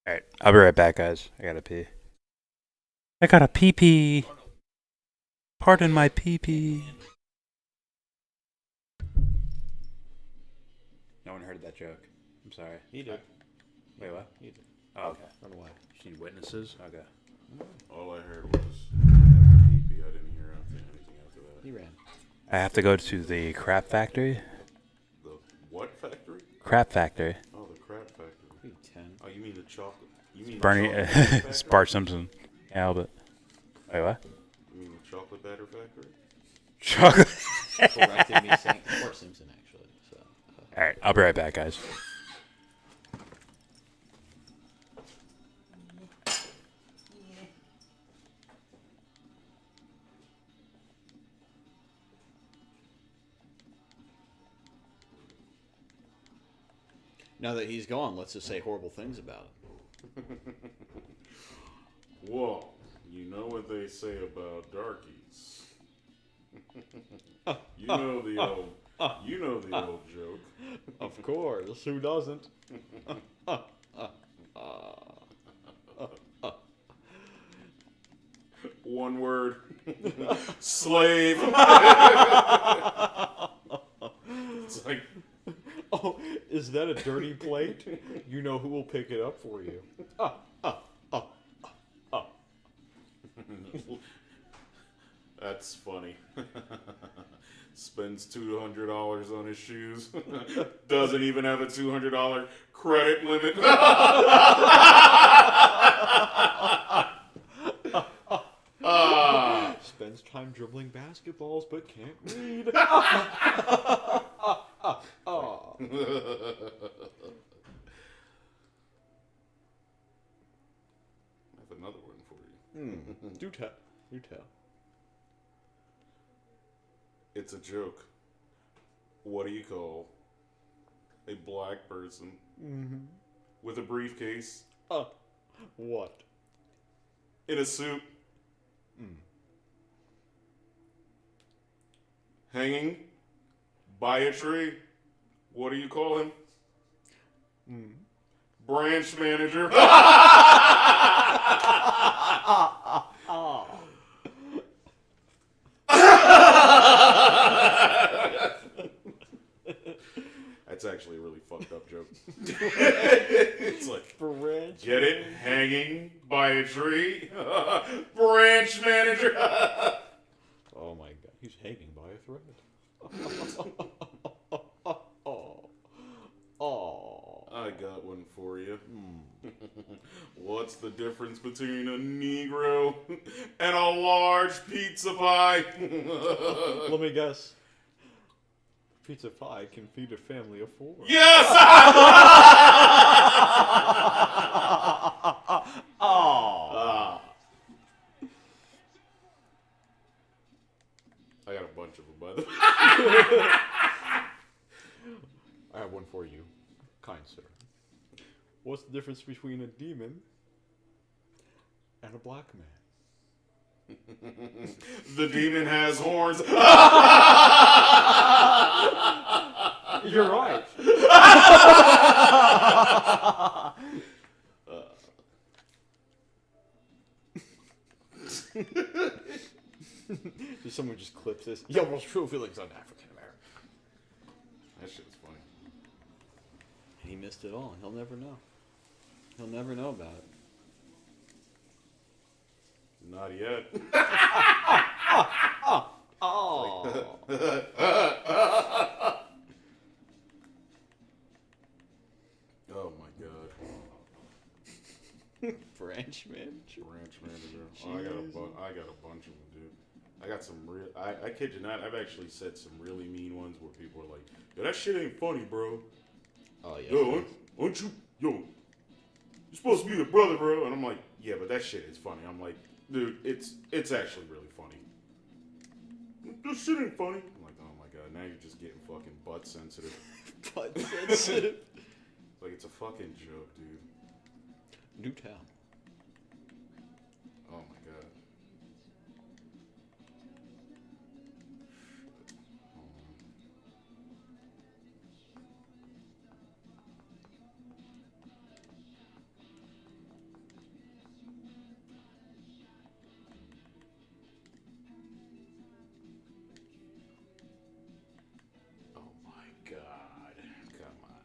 Alright, I'll be right back, guys. I gotta pee. I gotta pee-pee. Pardon my pee-pee. No one heard that joke. I'm sorry. He did. Wait, what? He did. Oh, okay. I don't know why. You need witnesses? Okay. All I heard was pee-pee. I didn't hear anything after that. He ran. I have to go to the crap factory. The what factory? Crap factory. Oh, the crap factory. Oh, you mean the chocolate? You mean Bernie, the chocolate batter factory? Bart Simpson. Yeah, but wait, what? You mean the chocolate batter factory? Chocolate. Corrected me saying Bart Simpson, actually. So. All right, I'll be right back, guys. Now that he's gone, let's just say horrible things about him. Well, you know what they say about darkies. You know the old joke. Of course, who doesn't? One word. Slave. It's like, oh, is that a dirty plate? You know who will pick it up for you. That's funny. Spends $200 on his shoes. Doesn't even have a $200 credit limit. Spends time dribbling basketballs but can't read. I have another one for you. Do tell. Do tell. It's a joke. What do you call a black person with a briefcase? What? In a suit. Hanging by a tree. What do you call him? Branch manager. That's actually a really fucked up joke. It's like, branch get it? Hanging by a tree? Branch manager. Oh my god, he's hanging by a thread. I got one for you. What's the difference between a Negro and a large pizza pie? Let me guess. Pizza pie can feed a family of 4. Yes! I got a bunch of them, by the way. I have one for you, kind sir. What's the difference between a demon and a black man? The demon has horns. You're right. Someone just clips this. YellBRO's true feelings on African American. That shit's funny. And he missed it all. He'll never know. He'll never know about it. Not yet. Oh. Oh my god. Branch manager. Branch manager. Oh, I got a bunch of them, dude. I got some real. I kid you not. I've actually said some really mean ones where people are like, "Yo, that shit ain't funny, bro." Oh yeah. Yo, aren't you? Yo, you're supposed to be the brother, bro. And I'm like, yeah, but that shit is funny. I'm like, dude, it's actually really funny. This shit ain't funny. I'm like, oh my god, now you're just getting fucking butt sensitive. Butt sensitive. Like it's a fucking joke, dude. Newtown. Oh my god. Oh my god. Come on.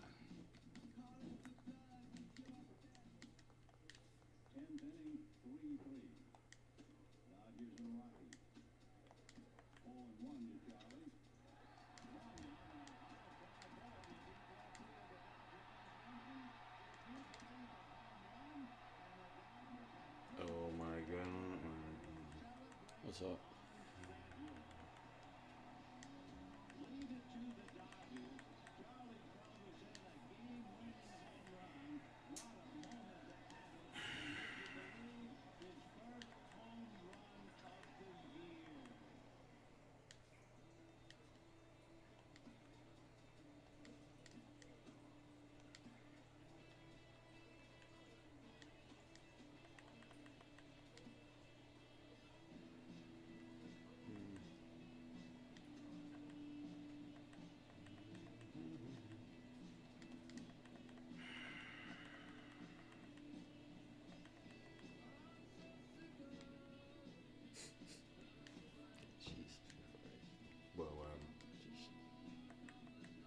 Oh my god. What's up?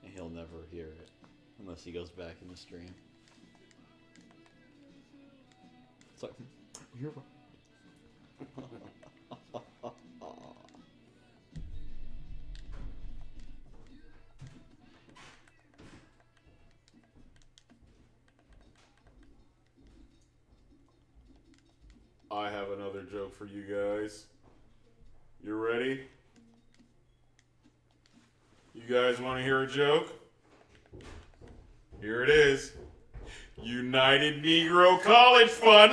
And he'll never hear it unless he goes back in the stream. It's like, you're right. I have another joke for you guys. You ready? You guys want to hear a joke? Here it is. United Negro College Fund.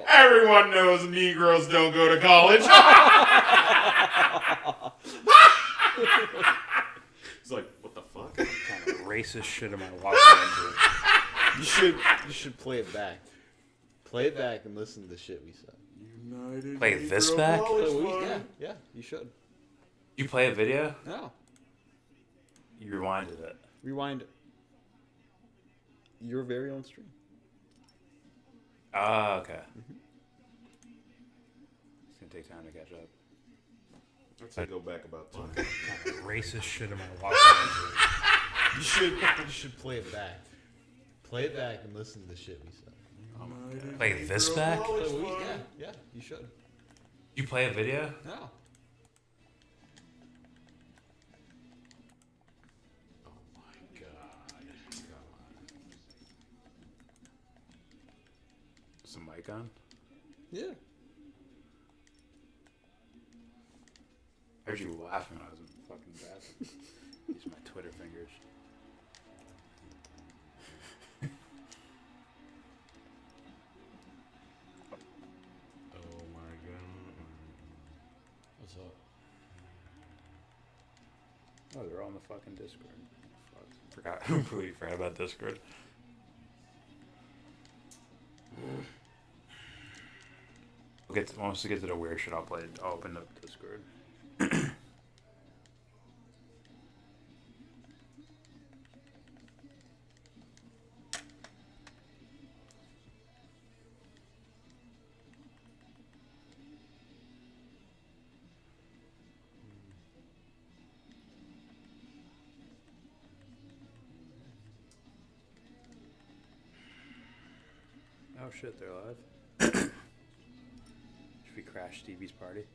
Everyone knows Negroes don't go to college. It's like, what the fuck? What kind of racist shit am I walking into? You should play it back. Play it back and listen to the shit we said. United Play Negro this back? College Fund. Yeah, you should. You play a video? No. You rewinded it. Rewind it. Your very own stream. Ah, okay. It's gonna take time to catch up. I'd say go back about 2 What kind of racist shit am I walking into? You should play it back. Play it back and listen to the shit we said. Play this back? Yeah, you should. You play a video? No. Some mic on? Yeah. I heard you laughing when I was in the fucking bathroom. These are my Twitter fingers. Oh my god. What's up? Oh, they're all in the fucking Discord. Fuck. Completely forgot about Discord. Once we get to the weird shit, I'll open up Discord. shit, they're live. Should we crash Stevie's party?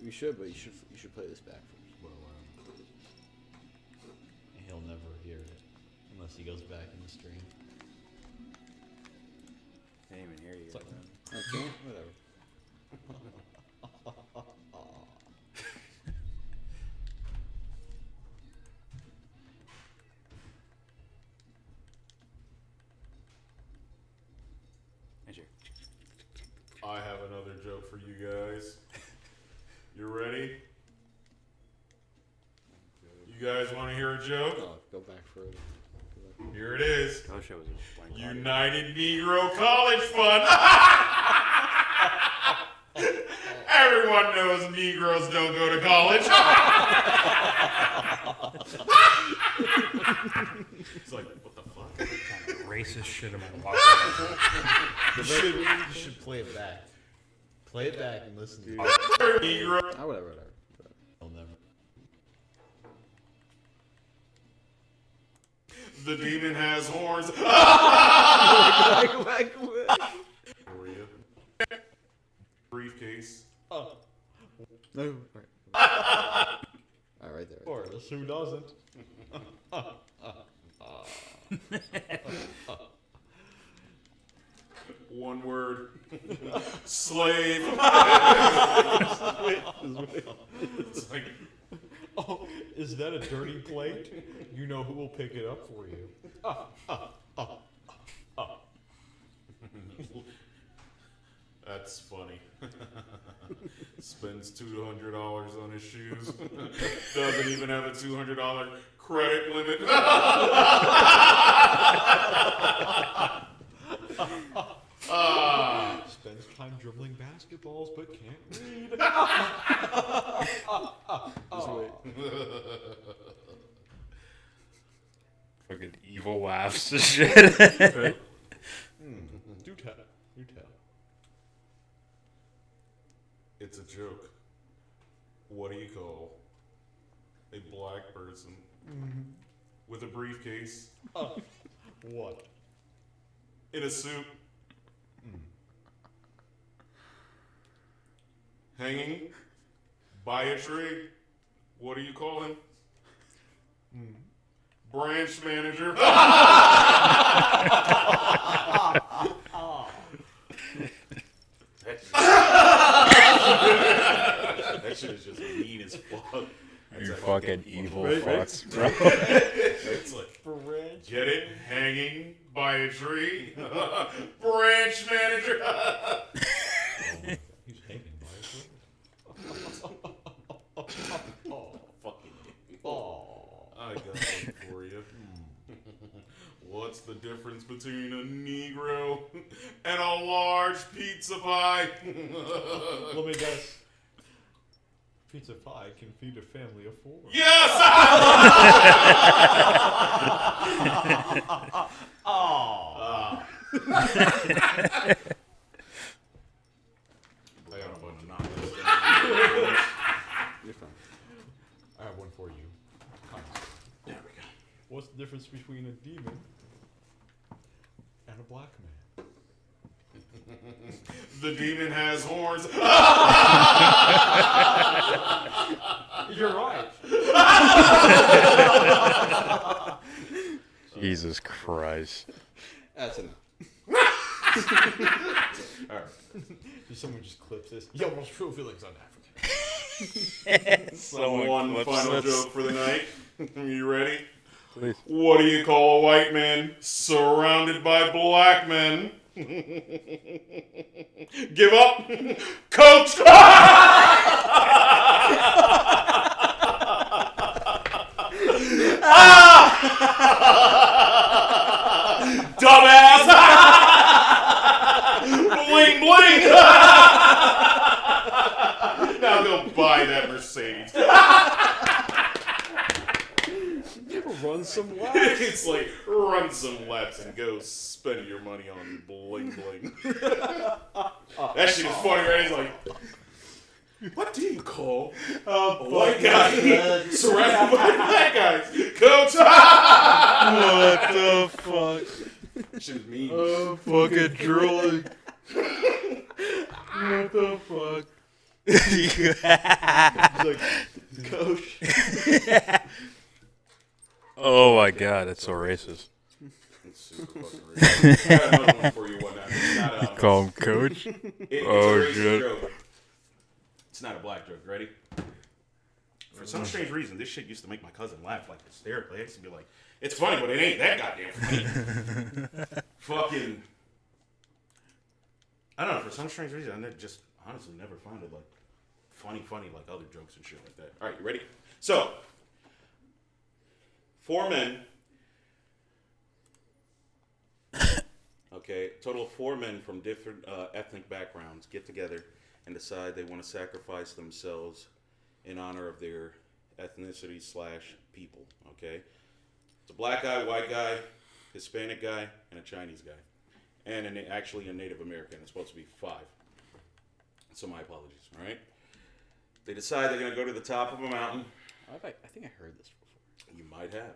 We should, but you should play this back first. He'll never hear it unless he goes back in the stream. Can't even hear you. Like, okay, whatever. I have another joke for you guys. You ready? You guys want to hear a joke? Oh, go back further. Here it is. Oh, shit was a blank party. United Negro College Fund. Everyone knows Negroes don't go to college. It's like, what the fuck? What kind of racist shit am I watching? You should play it back. Play it back and listen to it. Negro. Oh, whatever. He'll never. The demon has horns. For you. Briefcase. Oh. No. All right there. Of course, who doesn't? One word. Slave. It's like, oh, is that a dirty plate? You know who will pick it up for you. that's funny. Spends $200 on his shoes. Doesn't even have a $200 credit limit. Spends time dribbling basketballs but can't read. Fucking evil laughs and shit. Do tell. Do tell. It's a joke. What do you call a black person with a briefcase What? in a suit hanging by a tree? What do you call him? Branch manager. That shit is just mean as fuck. You fucking evil fucks, bro. It's like, get it? Hanging by a tree? Branch manager. He's hanging by a tree. Fucking I got one for you. What's the difference between a Negro and a large pizza pie? Let me guess. Pizza pie can feed a family of 4. Yes! I got a bunch of knockouts. You're fine. I have one for you. There we go. What's the difference between a demon and a black man? The demon has horns. You're right. Jesus Christ. That's enough. Alright. Someone just clips this. Yo, what's true feelings on African? One final joke for the night. You ready? Please. What do you call a white man surrounded by black men? Give up, coach. Dumbass. Bling bling. Now go buy that Mercedes. Run some laps. It's like, run some laps and go spend your money on bling bling. That shit is funny, right? It's like, what do you call a white guy surrounded by black guys? Coach! What the fuck? shit was mean. Oh, fucking drooling. What the fuck? He's like, Coach. Oh my god, that's so racist. It's super fucking racist. I got another one for you one night. It's not, Call him Coach? It's Oh, a racist shit. joke. It's not a black joke. Ready? For some strange reason, this shit used to make my cousin laugh like hysterically. I used to be like, it's funny, but it ain't that goddamn funny. Fucking. I don't know, for some strange reason, I just honestly never found it like funny like other jokes and shit like that. Alright, you ready? So, 4 men. Okay, total of 4 men from different ethnic backgrounds get together and decide they want to sacrifice themselves in honor of their ethnicity / people, okay? It's a black guy, white guy, Hispanic guy, and a Chinese guy. And actually a Native American. It's supposed to be 5. So my apologies, all right? They decide they're going to go to the top of a mountain. I think I heard this before. You might have.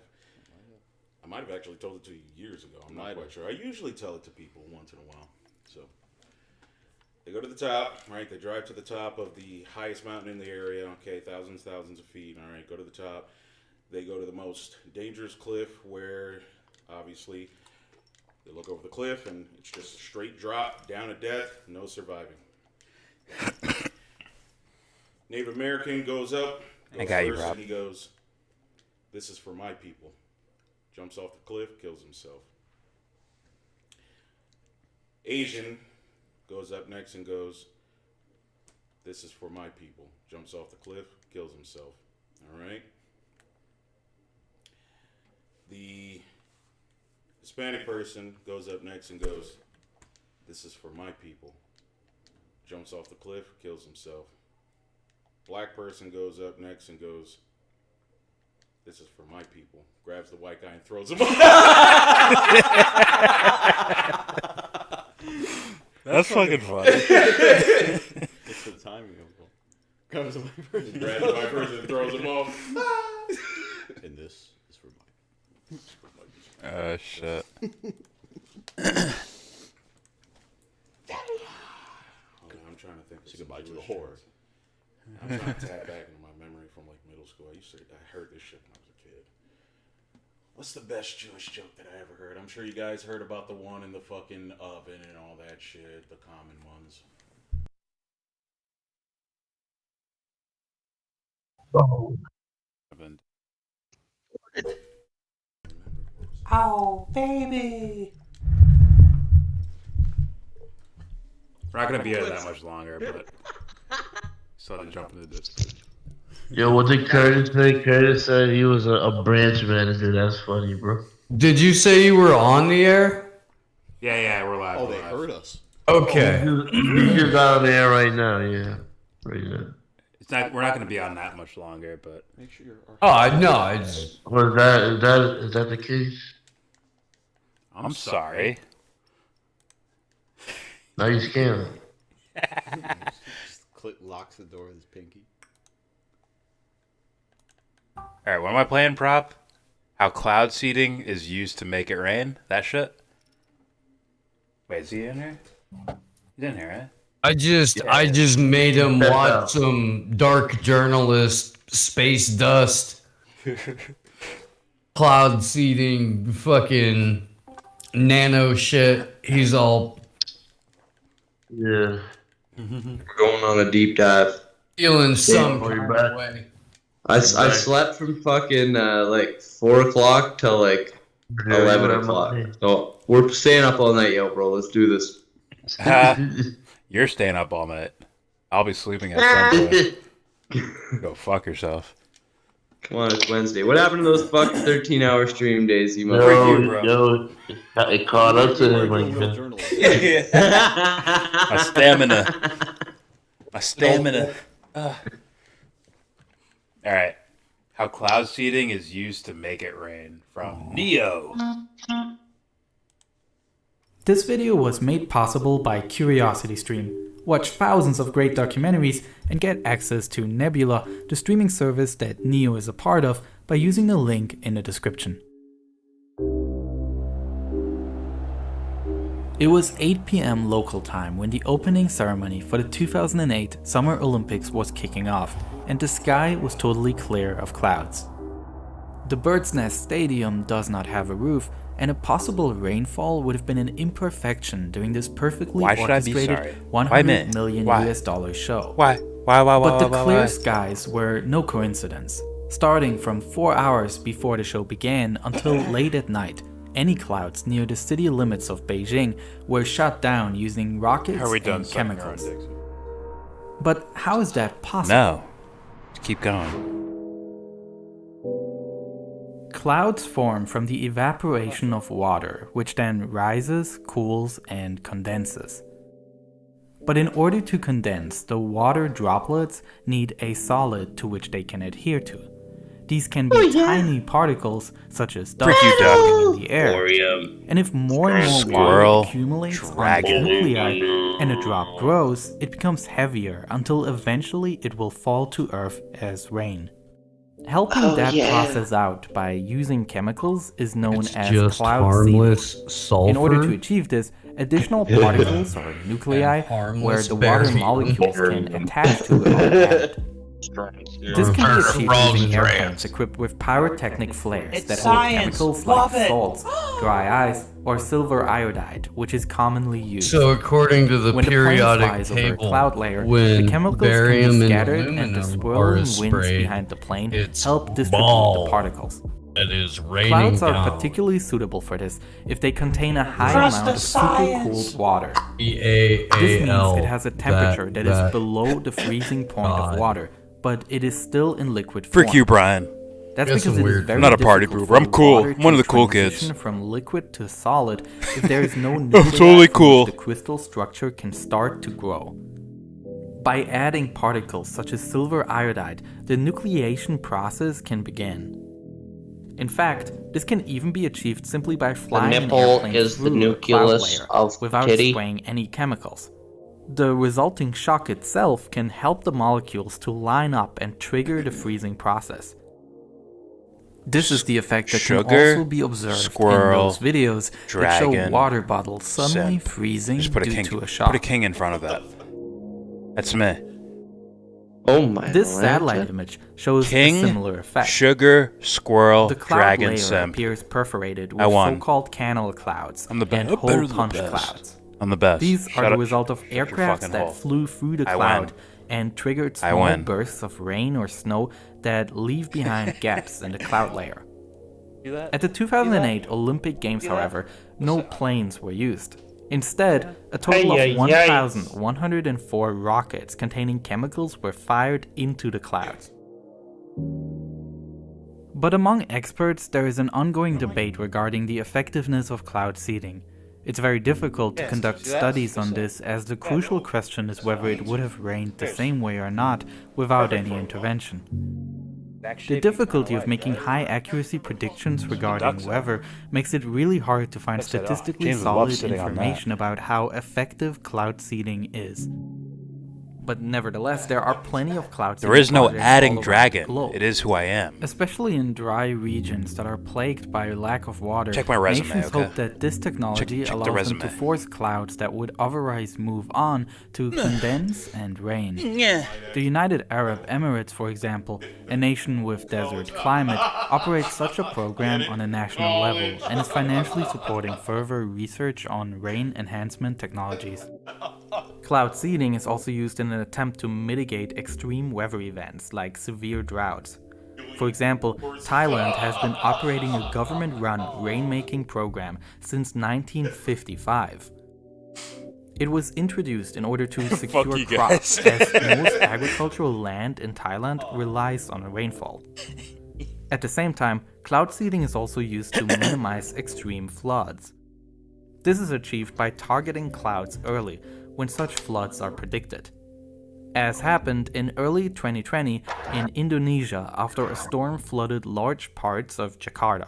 I might have actually told it to you years ago. I'm not quite sure. I usually tell it to people once in a while. So they go to the top, right? They drive to the top of the highest mountain in the area. Okay, thousands of feet. All right, go to the top. They go to the most dangerous cliff where, obviously, they look over the cliff and it's just a straight drop down to death, no surviving. Native American goes up, I got you, first, Rob. and he goes, "This is for my people." Jumps off the cliff, kills himself. Asian goes up next and goes, "This is for my people." Jumps off the cliff, kills himself. All right. The Hispanic person goes up next and goes, "This is for my people." Jumps off the cliff, kills himself. Black person goes up next and goes, "This is for my people." Grabs the white guy and throws him off. That's fucking funny. It's the timing of it. Grabs the white person. Grabs the white person and throws him off. And this is for my. Oh, shit. I'm trying to think. Say goodbye to the horror. I'm trying to tap back into my memory from like middle school. I heard this shit when I was a kid. What's the best Jewish joke that I ever heard? I'm sure you guys heard about the one in the fucking oven and all that shit, the common ones. Oh, baby. We're not going to be here that much longer, but still had to jump into this. Yo, what did Curtis say? Curtis said he was a branch manager. That's funny, bro. Did you say you were on the air? Yeah, we're live. Oh, they heard us. Okay. We just got on the air right now, yeah. Right now. We're not going to be on that much longer, but make sure you're. Oh no, it's. Well, is that the case? I'm sorry. Now you scam. Just locks the door with his pinky. All right, what am I playing, prop? How cloud seeding is used to make it rain? That shit? Wait, is he in here? He's in here, right? I just made him watch some dark journalist space dust, cloud seeding, fucking nano shit. He's all Yeah. We're going on a deep dive. feeling some Are you kind back? of way. I slept from fucking like 4 o'clock till like 11 o'clock. So we're staying up all night, yo, bro. Let's do this. You're staying up all night. I'll be sleeping at some point. Go fuck yourself. Come on, it's Wednesday. What happened to those fucking 13-hour stream days, you Yo, motherfucker? yo, it caught up to him like that. My stamina. My stamina. All right. How cloud seeding is used to make it rain from Neo. This video was made possible by CuriosityStream. Watch thousands of great documentaries and get access to Nebula, the streaming service that Neo is a part of, by using the link in the description. It was 8 p.m. local time when the opening ceremony for the 2008 Summer Olympics was kicking off, and the sky was totally clear of clouds. The Bird's Nest Stadium does not have a roof, and a possible rainfall would have been an imperfection during this perfectly orchestrated $100 million US show. Why? But the clear skies were no coincidence. Starting from 4 hours before the show began until late at night, any clouds near the city limits of Beijing were shot down using rockets and chemicals. But how is that possible? No. Keep going. Clouds form from the evaporation of water, which then rises, cools, and condenses. But in order to condense, the water droplets need a solid to which they can adhere to. These can be tiny particles, such as dust floating in the air. And if more and more water accumulates on the nuclei and a drop grows, it becomes heavier until eventually it will fall to Earth as rain. Helping that process out by using chemicals is known as cloud seeding. In order to achieve this, additional particles or nuclei where the water molecules can attach to are added. This can be achieved using airplanes equipped with pyrotechnic flares that hold chemicals like salts, dry ice, or silver iodide, which is commonly used. So according to the when periodic the plane flies over a table, cloud layer, when the chemicals barium can be and scattered and the aluminum swirling are winds sprayed, behind the plane it's help distribute ball. the particles. It is raining Clouds are down. particularly suitable for this if they contain a high Trust amount of the supercooled water. E-A-A-L, This means it has a temperature that that is below the freezing point of water, but it is still in liquid form. Frick you, Brian. That's That's because it is weird. very I'm not a party difficult pooper. I'm for cool. water I'm one of to the cool kids. transition from liquid to solid if there is no I'm nuclei totally from cool. which the crystal structure can start to grow. By adding particles such as silver iodide, the nucleation process can begin. In fact, this can even be achieved simply by flying an nipple airplane is the through a cloud nucleus layer of without titty. spraying any chemicals. The resulting shock itself can help the molecules to line up and trigger the freezing process. This is the effect that can also be observed in those videos that show water bottles suddenly freezing due to a shock. Put a king in front of that. That's me. Oh my This satellite image shows King, a similar effect. Sugar, squirrel, The cloud dragon, layer simp. appears perforated I with won. so-called cannel clouds I'm the best. and hole punch clouds. I'm the best. These Shut are the up. result of Shut your aircrafts fucking that hole. flew through the I cloud win. and triggered I small win. bursts of rain or snow that leave behind gaps in the cloud layer. At the 2008 Olympic Games, however, no planes were used. Instead, a total of 1,104 rockets containing chemicals were fired into the clouds. But among experts, there is an ongoing debate regarding the effectiveness of cloud seeding. It's very difficult to conduct studies on this, as the crucial question is whether it would have rained the same way or not without any intervention. The difficulty of making high accuracy predictions regarding weather makes it really hard to find statistically solid information about how effective cloud seeding is. But nevertheless, there are plenty of cloud seeding There is no projects adding all around the dragon. globe. It is who I am. Especially in dry regions that are plagued by lack of water, Check my resume, nations okay? hope that this technology Check the allows them to resume. force clouds that would otherwise move on to condense and rain. The United Arab Emirates, for example, a nation with desert climate, operates such a program on a national level and is financially supporting further research on rain enhancement technologies. Cloud seeding is also used in an attempt to mitigate extreme weather events like severe droughts. For example, Thailand has been operating a government-run rainmaking program since 1955. It was introduced in order to secure you crops, guys. as most agricultural land in Thailand relies on rainfall. At the same time, cloud seeding is also used to minimize extreme floods. This is achieved by targeting clouds early, when such floods are predicted. As happened in early 2020 in Indonesia after a storm flooded large parts of Jakarta.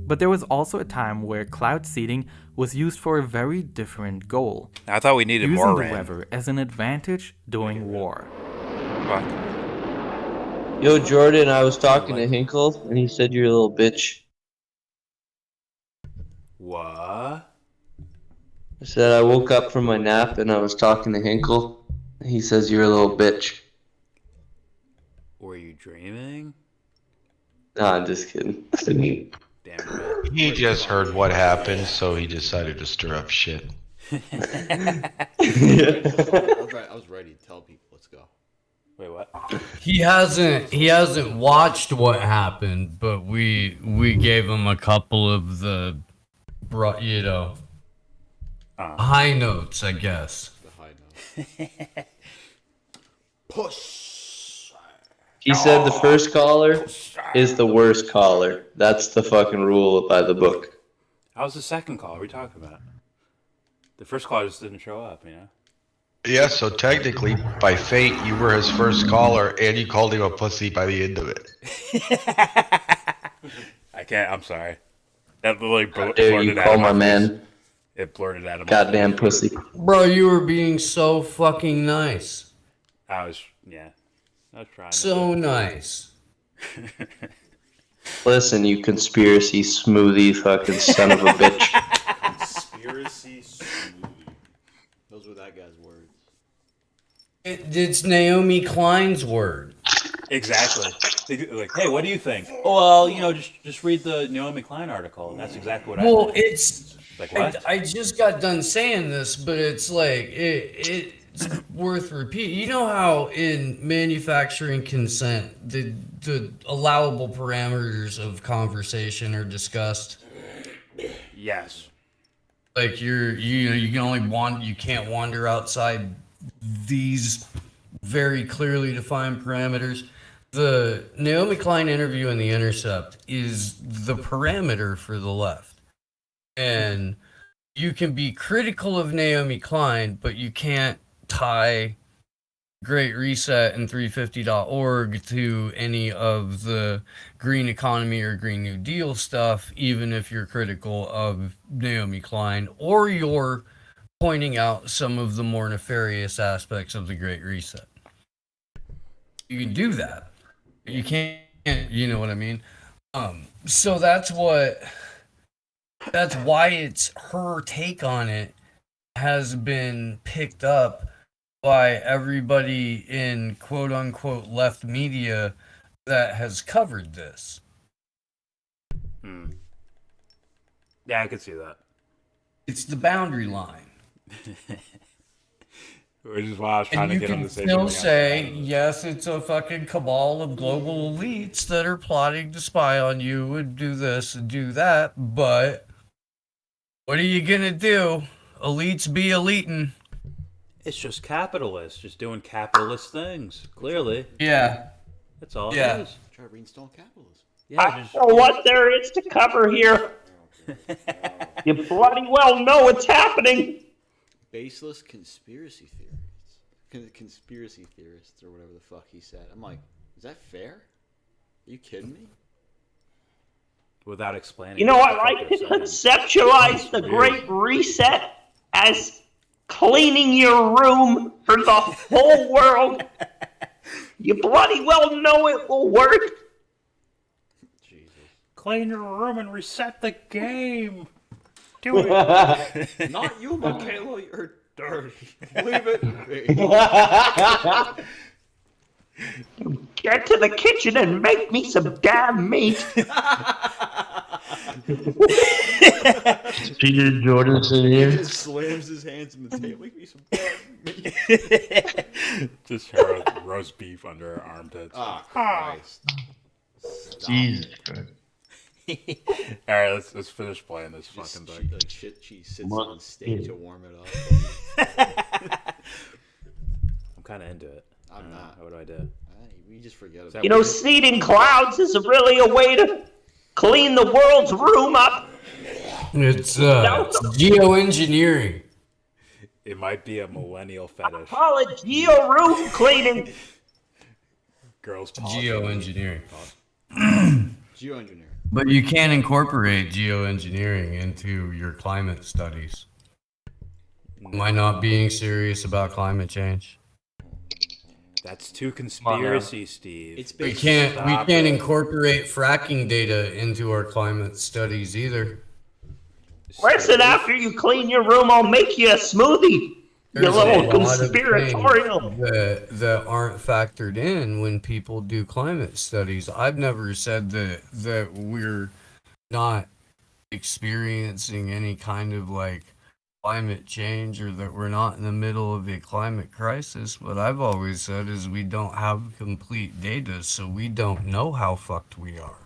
But there was also a time where cloud seeding was used for a very different goal. I thought we needed using more the rain. weather as an advantage during war. Fuck. Yo, Jordan, I was talking to Hinkle, and he said you're a little bitch. What? I said I woke up from my nap and I was talking to Hinkle. He says you're a little bitch. Were you dreaming? Nah, I'm just kidding. Damn right. He just heard what happened, so he decided to stir up shit. I was ready to tell people, let's go. Wait, what? He hasn't watched what happened, but we gave him a couple of the, high notes, I guess. The high notes. Push. He said the first caller is the worst caller. That's the fucking rule by the book. How's the second call? What are we talking about? The first call just didn't show up, you know? Yeah, so technically, by fate, you were his first caller, and you called him a pussy by the end of it. I can't. I'm sorry. That literally Dare you call my man? It blurted out of my Goddamn pussy. Bro, you were being so fucking nice. I was trying. So nice. Listen, you conspiracy smoothie fucking son of a bitch. Conspiracy smoothie. Those were that guy's words. It's Naomi Klein's word. Exactly. Like, hey, what do you think? Well, just read the Naomi Klein article, and that's exactly what I Well, think. it's like what? I just got done saying this, but it's like it's worth repeating. You know how in manufacturing consent, the allowable parameters of conversation are discussed. Yes. Like you can only you can't wander outside these very clearly defined parameters. The Naomi Klein interview in The Intercept is the parameter for the left. And you can be critical of Naomi Klein, but you can't tie Great Reset and 350.org to any of the green economy or Green New Deal stuff, even if you're critical of Naomi Klein or you're pointing out some of the more nefarious aspects of the Great Reset. You can do that. You can't, you know what I mean? So that's why it's her take on it has been picked up by everybody in quote unquote left media that has covered this. Yeah, I could see that. It's the boundary line. Which is why I was trying to get on the same. You can still say, yes, it's a fucking cabal of global elites that are plotting to spy on you and do this and do that, but what are you gonna do? Elites be eliting. It's just capitalists, just doing capitalist things, clearly. Yeah. That's all Yeah. it is. Try to reinstall capitalism. Yeah, I know what there is to cover here. You bloody well know what's happening. Baseless conspiracy theories. Conspiracy theorists, or whatever the fuck he said. I'm like, is that fair? Are you kidding me? Without explaining. You know, I like to conceptualize the Great Reset as cleaning your room for the whole world. You bloody well know it will work. Clean your room and reset the game. Do it. Not you, Michaela. You're dirty. Leave it be. Get to the kitchen and make me some damn meat. Peter Jordan's in here. He just slams his hands on the table. Make me some damn meat. Just her roast beef under her armpits. Oh, Christ. Jesus Christ. All right, let's finish playing this fucking thing. Like shit, she sits on stage to warm it up. I'm kind of into it. I'm not. What do I do? We just forget about You know, seeding clouds is really a way to clean the world's room up. It's geoengineering. It might be a millennial fetish. Call it geo-room cleaning. Girls' Geoengineering. Geoengineering. But you can't incorporate geoengineering into your climate studies. Am I not being serious about climate change? That's too conspiracy, Steve. We can't incorporate fracking data into our climate studies either. Listen, after you clean your room, I'll make you a smoothie. There's You little a lot of conspiratorial. things that aren't factored in when people do climate studies. I've never said that we're not experiencing any kind of like climate change or that we're not in the middle of a climate crisis. What I've always said is we don't have complete data, so we don't know how fucked we are.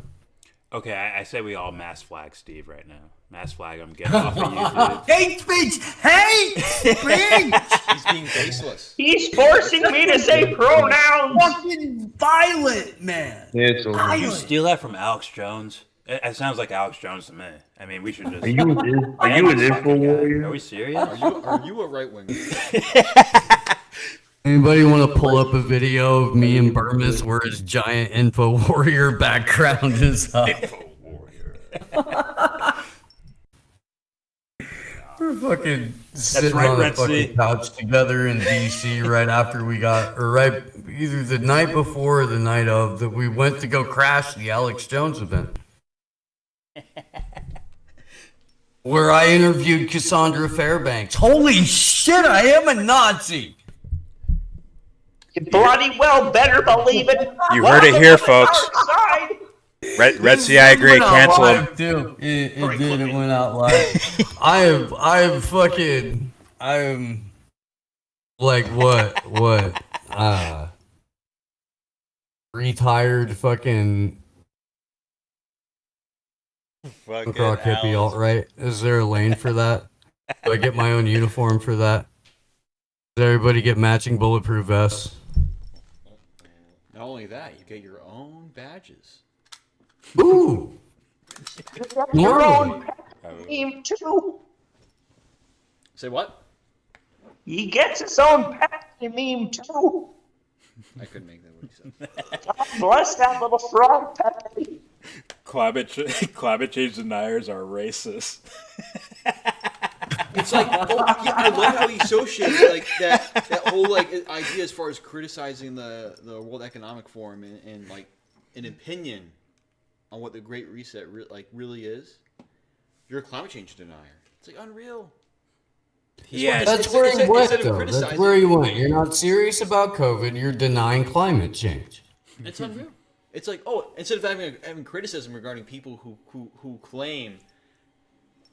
Okay, I say we all mass flag Steve right now. Mass flag him, get off of YouTube. Hate speech! Hate speech! He's being faceless. He's forcing me to say pronouns. Fucking violent, man. Did you steal that from Alex Jones? It sounds like Alex Jones to me. I mean, we should just. Are you an info warrior? Are we serious? Are you a right winger? Anybody want to pull up a video of me and Burmis where his giant info warrior background is up? Info warrior. We're fucking That's sitting right, on a Red Sea. fucking couch together in DC right after we got, or right either the night before or the night of, that we went to go crash the Alex Jones event. Where I interviewed Cassandra Fairbanks. Holy shit, I am a Nazi! You bloody well better believe it. You heard it here, folks. Red Sea, I agree. It went out Cancel him. live, too. It did. It went out live. I am like what? Retired fucking punk rock hippie alt-right. Is there a lane for that? Do I get my own uniform for that? Does everybody get matching bulletproof vests? Not only that, you get your own badges. Ooh! Your own team too. Say what? He gets his own Pepsi meme too. I couldn't make that what he said. God bless that little frog Pepsi. Climate change deniers are racist. It's like, I love how he associated like that whole like idea as far as criticizing the World Economic Forum and like an opinion on what the Great Reset really is. You're a climate change denier. It's like unreal. Yeah, that's where he went, though. That's where he went. You're not serious about COVID. You're denying climate change. It's unreal. It's like, oh, instead of having criticism regarding people who claim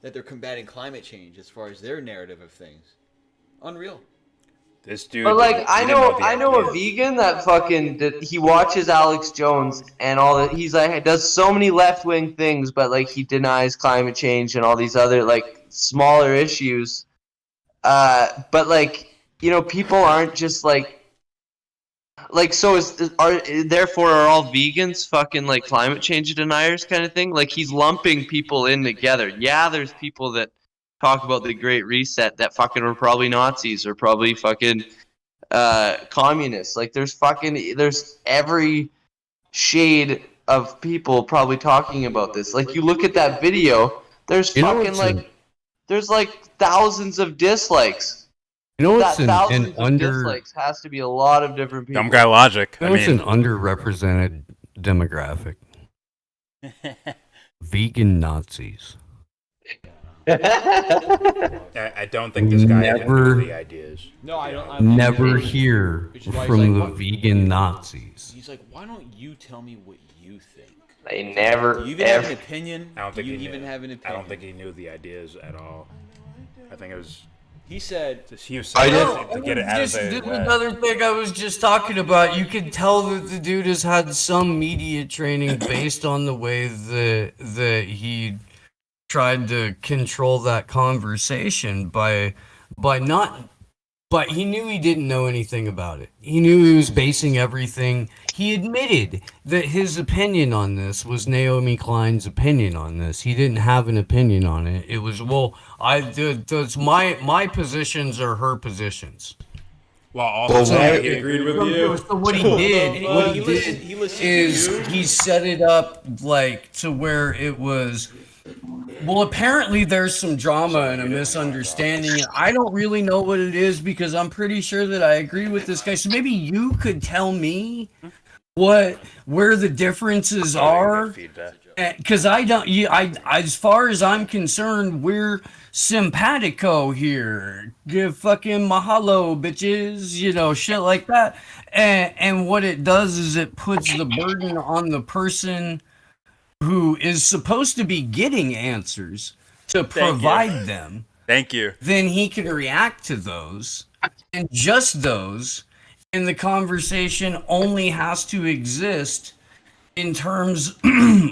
that they're combating climate change as far as their narrative of things, unreal. This dude. But like, I know a vegan that he watches Alex Jones and all that. He's like, does so many left wing things, but like he denies climate change and all these other like smaller issues. But like, you know, people aren't just like so therefore are all vegans fucking like climate change deniers kind of thing? Like he's lumping people in together. Yeah, there's people that talk about the Great Reset that fucking are probably Nazis or probably fucking communists. Like there's every shade of people probably talking about this. Like you look at that video, there's there's like thousands of dislikes. You know what's thousands of dislikes has to be a lot of different people. Dumb guy logic. You know what's an underrepresented demographic? Vegan Nazis. I don't think this guy never has the ideas. No, I don't. Never hear from the vegan Nazis. He's like, why don't you tell me what you think? They never. Do you even have an opinion? I don't think Do you he even knew. have an opinion? I don't think he knew the ideas at all. I think it was. He said. He was saying to get it out of This the is way. another thing I was just talking about. You can tell that the dude has had some media training based on the way that he tried to control that conversation by not. But he knew he didn't know anything about it. He knew he was basing everything. He admitted that his opinion on this was Naomi Klein's opinion on this. He didn't have an opinion on it. It was, well, my positions are her positions. Well, also he agreed with you. So what he did, is he set it up like to where it was. Well, apparently there's some drama and a misunderstanding, and I don't really know what it is because I'm pretty sure that I agree with this guy. So maybe you could tell me where the differences are, Because I don't, as far as I'm concerned, we're simpatico here. Give fucking mahalo, bitches, shit like that. And what it does is it puts the burden on the person who is supposed to be getting answers to provide them. Thank you. Then he can react to those, and just those, and the conversation only has to exist in terms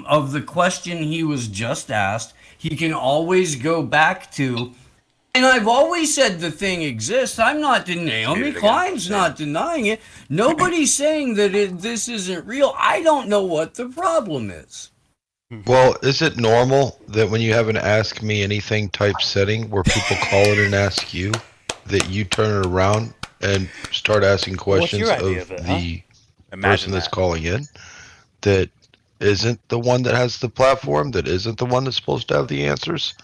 of the question he was just asked. He can always go back to, and I've always said the thing exists. I'm not denying. Naomi Klein's not denying it. Nobody's saying that this isn't real. I don't know what the problem is. Well, is it normal that when you have an Ask Me Anything type setting where people call in and ask you, that you turn it around and start asking questions of the person that's calling in? That isn't the one that has the platform, that isn't the one that's supposed to have the answers?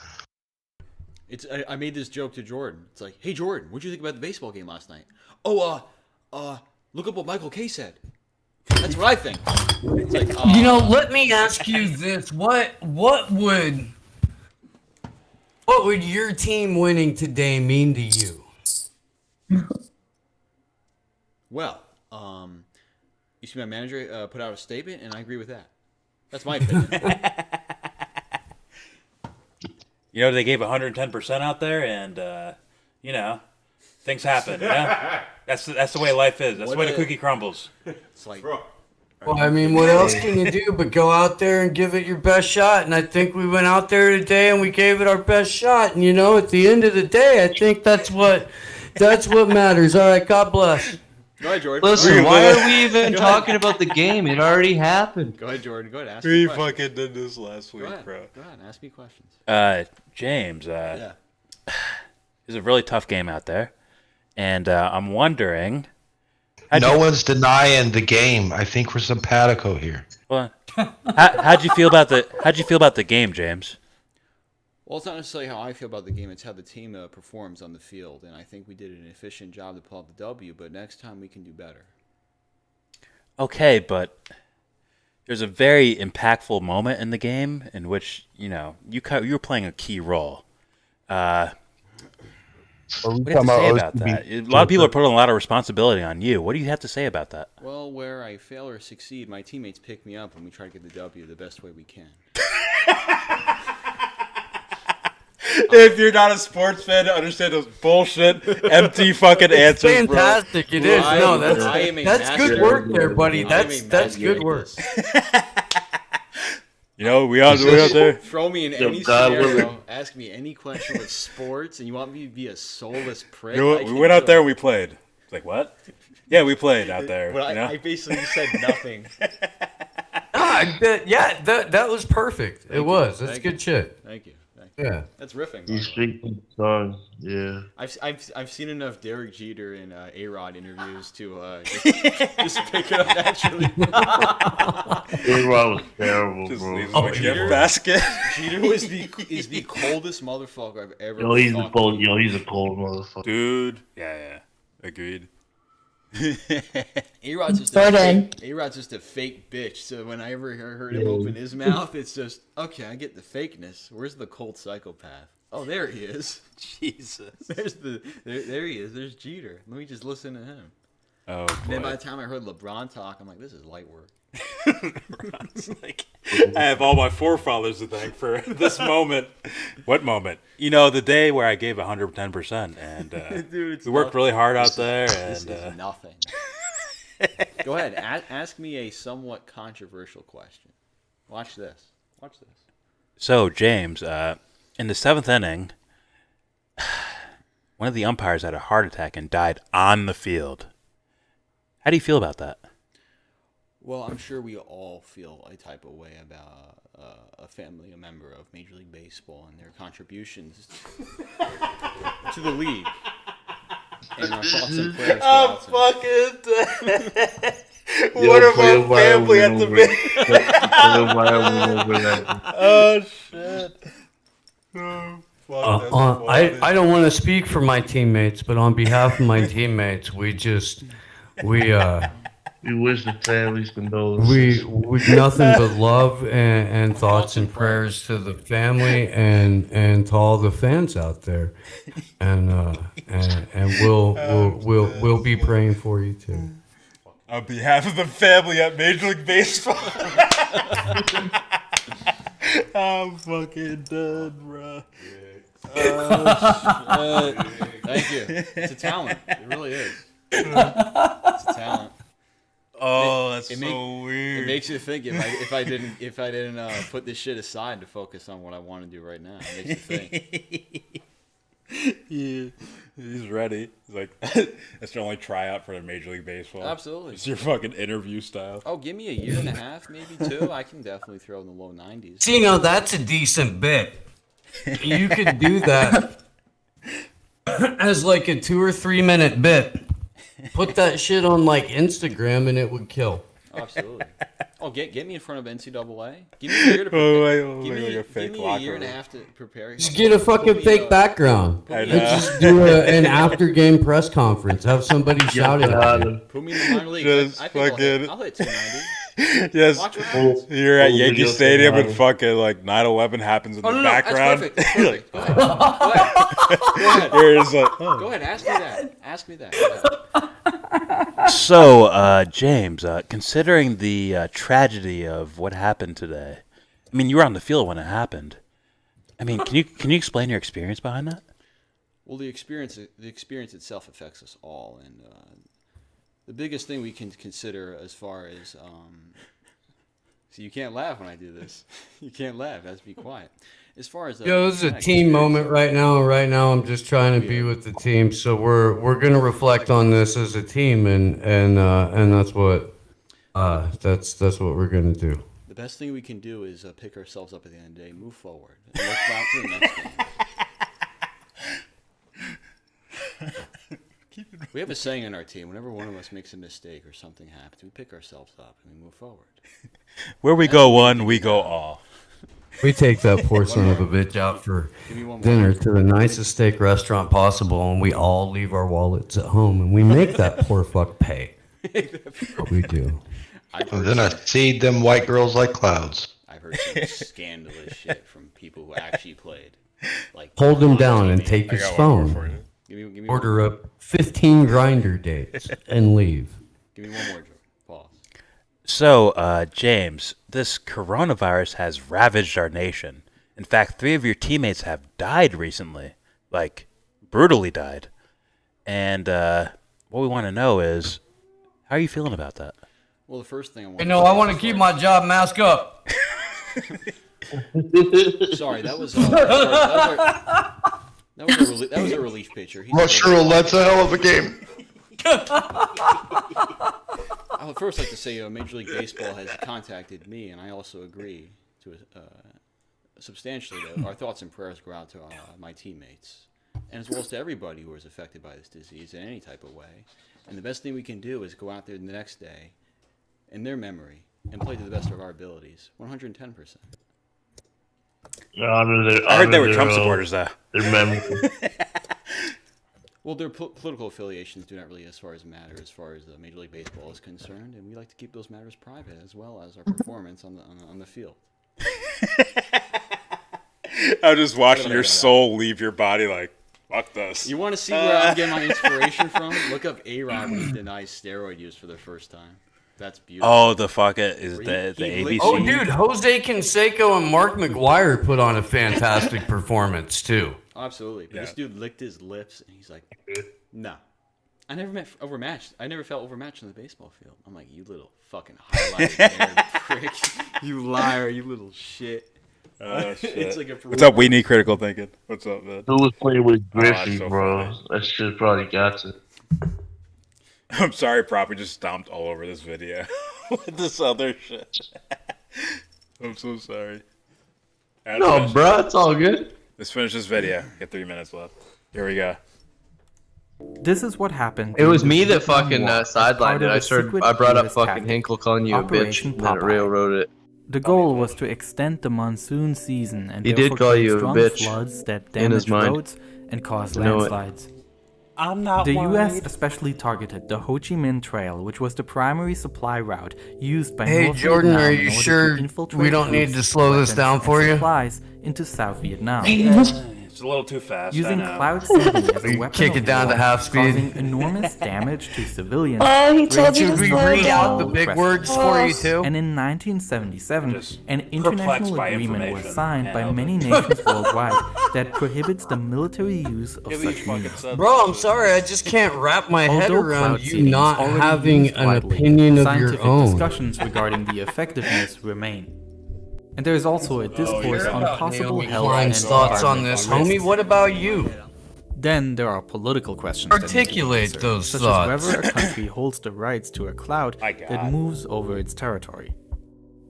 I made this joke to Jordan. It's like, hey Jordan, what'd you think about the baseball game last night? Oh, look up what Michael K said. That's what I think. It's like, let me ask you this: what would your team winning today mean to you? Well, you see my manager put out a statement, and I agree with that. That's my opinion. They gave 110% out there, and things happen. That's the way life is. That's the way the cookie crumbles. It's like, well, I mean, what else can you do but go out there and give it your best shot? And I think we went out there today and we gave it our best shot. And at the end of the day, I think that's what matters. All right, God bless. Go ahead, Jordan. Listen, why are we even talking about the game? It already happened. Go ahead, Jordan. Go ahead. Ask We me questions. fucking did this last week, bro. Go ahead. Ask me questions. James, it's a really tough game out there, and I'm wondering. No one's denying the game. I think we're simpatico here. Well, how'd you feel about the game, James? Well, it's not necessarily how I feel about the game. It's how the team performs on the field, and I think we did an efficient job to pull out the W. But next time we can do better. Okay, but there's a very impactful moment in the game in which you were playing a key role. What do you have to say about that? A lot of people are putting a lot of responsibility on you. What do you have to say about that? Well, where I fail or succeed, my teammates pick me up and we try to get the W the best way we can. If you're not a sports fan to understand those bullshit, empty fucking answers, bro. Fantastic, it is. No, that's good work there, buddy. That's good work. We out there. Throw me in any scenario, ask me any question with sports, and you want me to be a soulless prick? We went out there and we played. It's like, what? Yeah, we played out there. But I basically said nothing. That was perfect. It was. That's good shit. Thank you. Yeah. That's riffing. You speak songs, yeah. I've seen enough Derek Jeter and A-Rod interviews to just pick it up naturally. A-Rod was terrible, bro. Jeter is the coldest motherfucker I've ever. He's a cold motherfucker, dude. Yeah, agreed. A-Rod's just a fake bitch. So whenever I heard him open his mouth, it's just, okay, I get the fakeness. Where's the cold psychopath? Oh, there he is. Jesus. There he is. There's Jeter. Let me just listen to him. Oh, boy. Then by the time I heard LeBron talk, I'm like, this is light work. Like, I have all my forefathers to thank for this moment. What moment? The day where I gave 110%, and dude, we worked really hard out there. This and is nothing. Go ahead, ask me a somewhat controversial question. Watch this. So, James, in the 7th inning, one of the umpires had a heart attack and died on the field. How do you feel about that? Well, I'm sure we all feel a type of way about a member of Major League Baseball and their contributions to the league. And our thoughts and prayers go out to What about family at the beginning? Oh, shit. I don't want to speak for my teammates, but on behalf of my teammates, We wish the families condolences. We nothing but love and thoughts and prayers to the family and to all the fans out there, and we'll be praying for you too. On behalf of the family at Major League Baseball. I'm fucking dead, bro. Thank you. It's a talent. It really is. It's a talent. Oh, that's so weird. It makes you think if I didn't put this shit aside to focus on what I want to do right now. It makes you think. Yeah, he's ready. He's like, that's your only tryout for Major League Baseball. Absolutely. It's your fucking interview style. Oh, give me a year and a half, maybe 2. I can definitely throw in the low 90s. See, that's a decent bit. You could do that as like a 2 or 3 minute bit. Put that shit on like Instagram and it would kill. Oh, absolutely. Oh, get me in front of NCAA. Give me a year to prepare. Give me a year and a half to prepare. Just get a fucking fake background. And just do an after game press conference. Have somebody shout it at you. Put me in the minor league. Just I think fucking. I'll hit 290. Yes, Watch what happens. you're at Yankee Stadium and fucking like 9/11 happens in the background. That's perfect. Go ahead. Go ahead. You're just like, oh. Go ahead. Ask me that. Ask me that. So, James, considering the tragedy of what happened today, I mean, you were on the field when it happened. I mean, can you explain your experience behind that? Well, the experience itself affects us all, and the biggest thing we can consider as far as so you can't laugh when I do this. You can't laugh. That's be quiet. As far as Yo, this is a team moment right now. Right now, I'm just trying to be with the team. So we're gonna reflect on this as a team, and that's what that's what we're gonna do. The best thing we can do is pick ourselves up at the end of the day, move forward, and look back to the next game. We have a saying in our team: whenever one of us makes a mistake or something happens, we pick ourselves up and we move forward. Where we go one, we go all. We take that poor son of a bitch out for dinner to the nicest steak restaurant possible, and we all leave our wallets at home, and we make that poor fuck pay. What we do. And then I see them white girls like clouds. I've heard some scandalous shit from people who actually played. Like, hold him down and take his phone. Give me Order up 15 grinder dates and leave. Give me one more, Joe. Pause. So, James, this coronavirus has ravaged our nation. In fact, 3 of your teammates have died recently, like brutally died. And what we want to know is, how are you feeling about that? Well, the first thing I want. I want to keep my job mask up. Sorry, that was a relief pitcher. Rusher, that's a hell of a game. I would first like to say Major League Baseball has contacted me, and I also agree to substantially that our thoughts and prayers go out to my teammates, and as well as to everybody who is affected by this disease in any type of way. And the best thing we can do is go out there the next day, in their memory, and play to the best of our abilities, 110%. I heard they were Trump supporters, though. Their memory. Well, their political affiliations do not really as far as Major League Baseball is concerned, and we like to keep those matters private as well as our performance on the field. I'm just watching your soul leave your body like, fuck this. You want to see where I'm getting my inspiration from? Look up A-Rod when he denies steroid use for the first time. That's beautiful. Oh, the fuck it is the ABC. Oh, dude, Jose Canseco and Mark McGwire put on a fantastic performance too. Absolutely. But this dude licked his lips, and he's like, no. I never felt overmatched in the baseball field. I'm like, you little fucking highlighted prick. You liar, you little shit. Shit. It's like What's up, we need critical thinking? What's up, man? Who was playing with Griffey, so bro? funny. That shit probably got it. I'm sorry, Prop. We just stomped all over this video with this other shit. I'm so sorry. No, bro, it's all good. Let's finish this video. Get 3 minutes left. Here we go. This is what happened. It was me that fucking sidelined it. I brought up fucking Hinkle calling you a bitch, and then it railroaded it. The goal was to extend the monsoon season and he did call you a bitch floods that in his damaged mind. roads and caused landslides. I'm not The worried. US especially targeted the Ho Chi Minh Trail, which was the primary supply route used by Hey, North Jordan, Vietnam are in you order sure to infiltrate we don't need groups, to slow this weapons, down and for you? supplies into South Vietnam. It's a little too fast. Using I know. cloud seeding as a You weapon kick of it down to war, half speed. causing enormous damage to civilians. Oh, he told raised you to the slow number down. of The big press words releases. for you, too. And in 1977, an perplexed international by agreement was information. signed Can't by help many it. nations worldwide that prohibits the military use of such means. Bro, I'm sorry, I just can't wrap my head Although around cloud you seeding is not already having used an widely, opinion of your scientific own. discussions regarding the effectiveness remain. And there is also a discourse on possible Naomi health Klein's and thoughts on this, environmental homie. risks. What about you? Then there are political questions that need to be Articulate answered, those such thoughts. as whether a country holds the rights to a cloud that moves over its territory.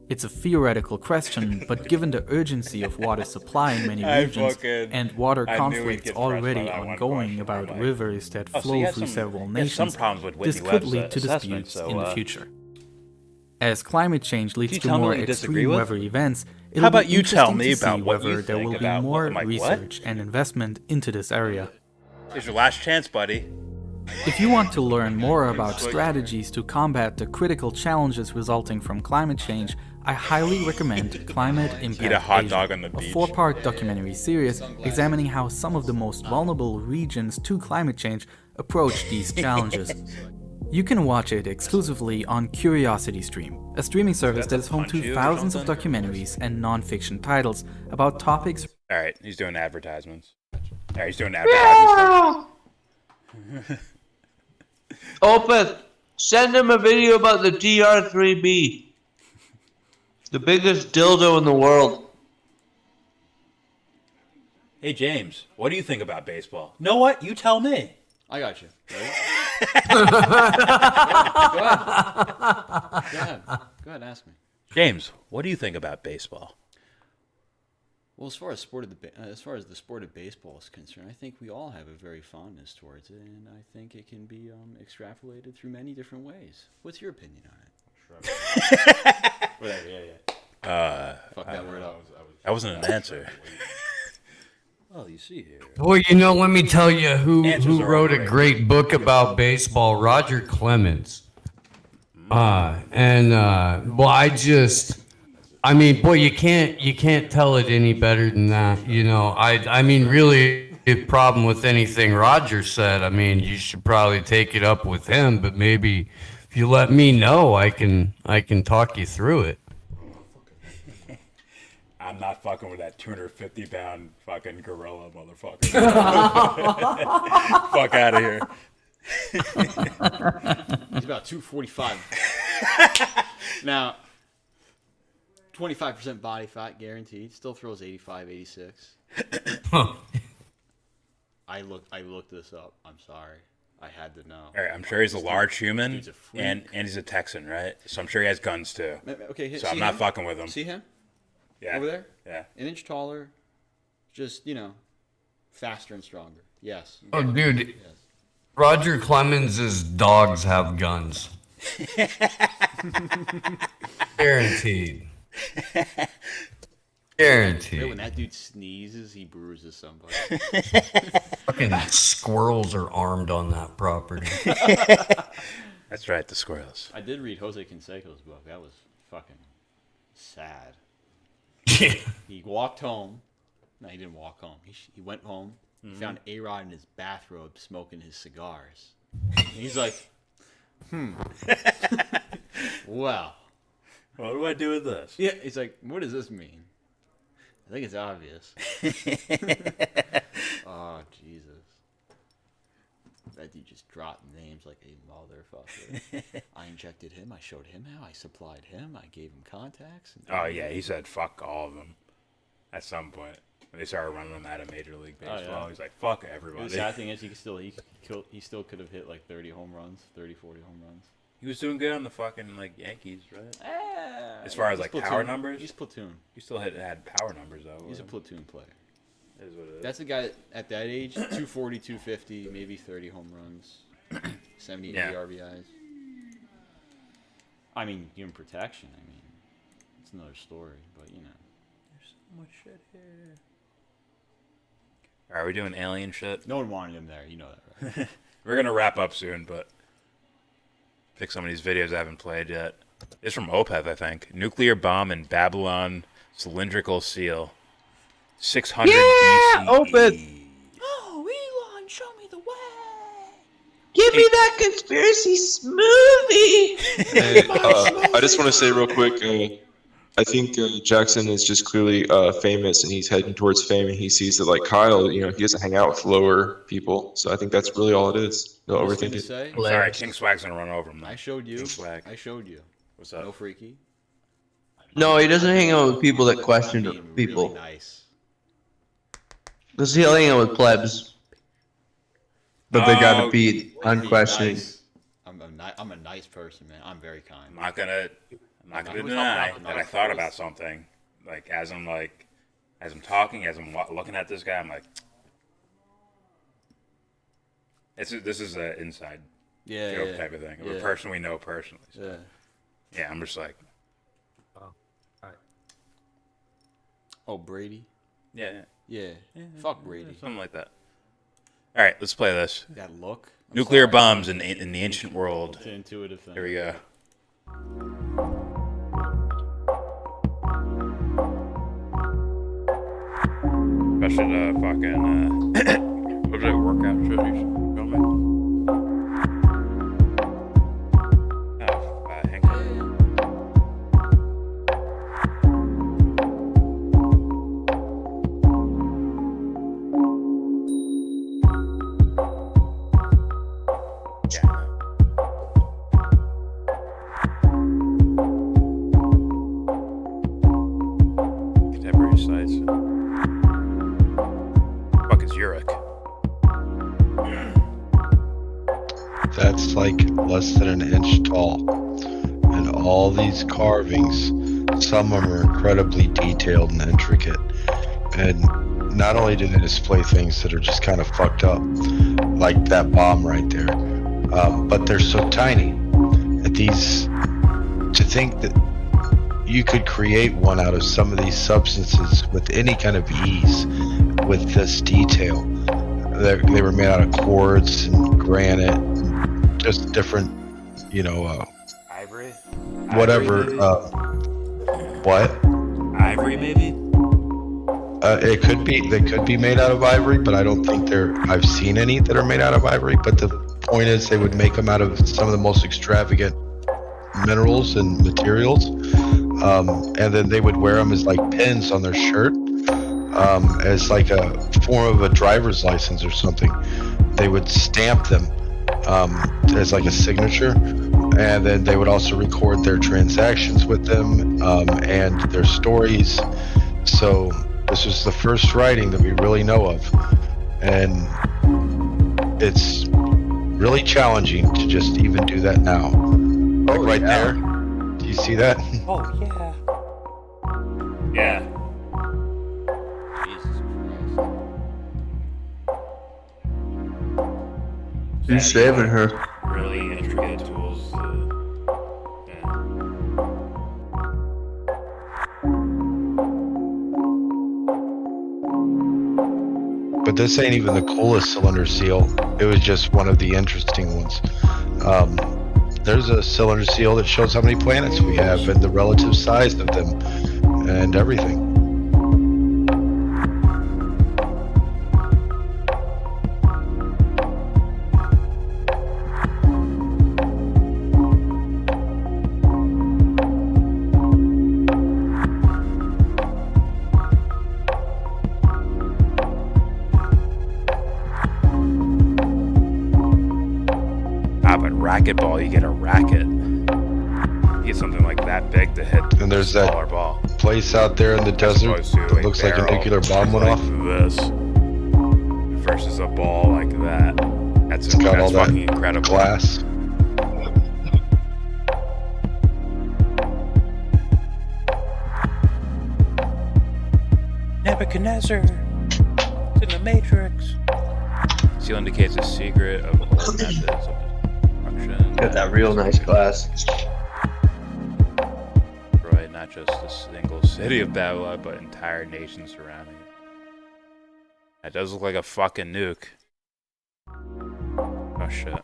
It's a theoretical question, but given the urgency of water supply in many regions and water I knew he'd conflicts get pressed by already that one ongoing question. about I'm like, rivers that oh, so flow you have through some- several you have some nations, problems with this Whitney could Webb's lead to assessment, disputes so, in the future. As climate change leads you to tell me more what you disagree extreme with? weather events, How it'll about be you tell interesting me to about see what you whether there think will be about more I'm like, what? research and investment into this area. Here's your last chance, buddy. If you want to learn more about strategies to combat the critical challenges resulting from climate change, I highly recommend Climate Impact Eat a hot Asia, dog on the a beach. 4-part documentary series examining how some of the most vulnerable regions to climate change approach these challenges. You can watch it exclusively on CuriosityStream, a streaming service that is home to thousands of documentaries and non-fiction titles about topics. Alright, he's doing advertisements. Alright, he's doing advertisements. Opeth, send him a video about the DR3B. The biggest dildo in the world. Hey, James, what do you think about baseball? Know what? You tell me. I got you. Ready? Go ahead, ask me. James, what do you think about baseball? Well, as far as the sport of baseball is concerned, I think we all have a very fondness towards it, and I think it can be extrapolated through many different ways. What's your opinion on it? Whatever, yeah. Fuck that word up. That wasn't an answer. Well, you see here. Boy, let me tell you who wrote a overrated. great book about baseball, Roger Clemens. Well, I mean, boy, you can't tell it any better than that. I mean, really, the problem with anything Roger said, I mean, you should probably take it up with him, but maybe if you let me know, I can talk you through it. I'm not fucking with that 250-pound fucking gorilla motherfucker. Fuck out of here. He's about 245. Now, 25% body fat guaranteed. Still throws 85, 86. I looked this up. I'm sorry. I had to know. All right, I'm sure he's a large human, dude's a freak. and he's a Texan, right? So I'm sure he has guns too. Okay, so see I'm not him? fucking with him. See him? Yeah. Over there? Yeah. An inch taller, just, faster and stronger. Yes. Oh, dude, Roger Clemens' dogs have guns. Guaranteed. Guaranteed. When that dude sneezes, he bruises somebody. Fucking squirrels are armed on that property. That's right, the squirrels. I did read Jose Canseco's book. That was fucking sad. He walked home. No, he didn't walk home. He went home. He found A-Rod in his bathrobe smoking his cigars. And he's like, well. What do I do with this? Yeah, he's like, what does this mean? I think it's obvious. Oh, Jesus. That dude just dropped names like a motherfucker. I injected him. I showed him how. I supplied him. I gave him contacts. Oh yeah, he said fuck all of them. At some point, when they started running him out of Major League Baseball, he's like fuck everybody. The sad thing is, he still could have hit like 30 home runs, 30, 40 home runs. He was doing good on the fucking like Yankees, right? As far as like power numbers, he's platoon. He still had power numbers though. He's a platoon player. Is what it is. That's a guy at that age, 240, 250, maybe 30 home runs, 70, 80 RBIs. I mean, human protection. I mean, it's another story, but There's so much shit here. Are we doing alien shit? No one wanted him there. You know that, right? We're gonna wrap up soon, but pick some of these videos I haven't played yet. It's from Opeth, I think. Nuclear bomb in Babylon cylindrical seal. 600 BCE. Opeth. Oh, Elon, show me the way. Give me that conspiracy smoothie. Hey, I just want to say real quick, I think Jackson is just clearly famous, and he's heading towards fame, and he sees that, like Kyle, he doesn't hang out with lower people, so I think that's really all it is. Don't overthink it. Sorry, King Swag's gonna run over him. I showed you. King Swag. I showed you. What's up? No freaky. No, he doesn't hang out with people that question people. Really nice. Because he'll hang out with plebs. But they gotta be unquestioning. Nice. I'm a nice person, man. I'm very kind. I'm not gonna deny that I thought about something. Like as I'm talking, as I'm looking at this guy, I'm like, this is an inside joke type of thing of a person we know personally. So. Yeah, I'm just like, oh, Brady. Yeah. Fuck Brady. Something like that. All right, let's play this. That look. Nuclear bombs in the ancient world. It's an intuitive thing. Here we go. Especially the fucking what was it, workout show you should film it? Hinkle. Contemporary sites. Fuck is Uruk? That's like less than an inch tall. And all these carvings, some of them are incredibly detailed and intricate. And not only do they display things that are just kind of fucked up, like that bomb right there, but they're so tiny. And to think that you could create one out of some of these substances with any kind of ease with this detail. They were made out of quartz and granite, and just different, Ivory? whatever. What? Ivory, maybe? It could be. They could be made out of ivory, but I don't think I've seen any that are made out of ivory. But the point is, they would make them out of some of the most extravagant minerals and materials, and then they would wear them as like pins on their shirt, as like a form of a driver's license or something. They would stamp them as like a signature, and then they would also record their transactions with them and their stories. So this was the first writing that we really know of, and it's really challenging to just even do that now. Like there. Do you see that? Oh, yeah. Yeah. Who's saving her? Really intricate tools. But this ain't even the coolest cylinder seal. It was just one of the interesting ones. There's a cylinder seal that shows how many planets we have and the relative size of them and everything. Racquetball, you get a racket. You get something like that big to hit. And there's that ball. Place out there in the desert that looks like a nuclear bomb went off. This versus a ball like that. That's got all that fucking incredible. Glass. Nebuchadnezzar. It's in the Matrix. Seal indicates a secret of old methods of got that real nice glass. Right, not just a single city of Babylon, but entire nations surrounding it. That does look like a fucking nuke. Oh shit.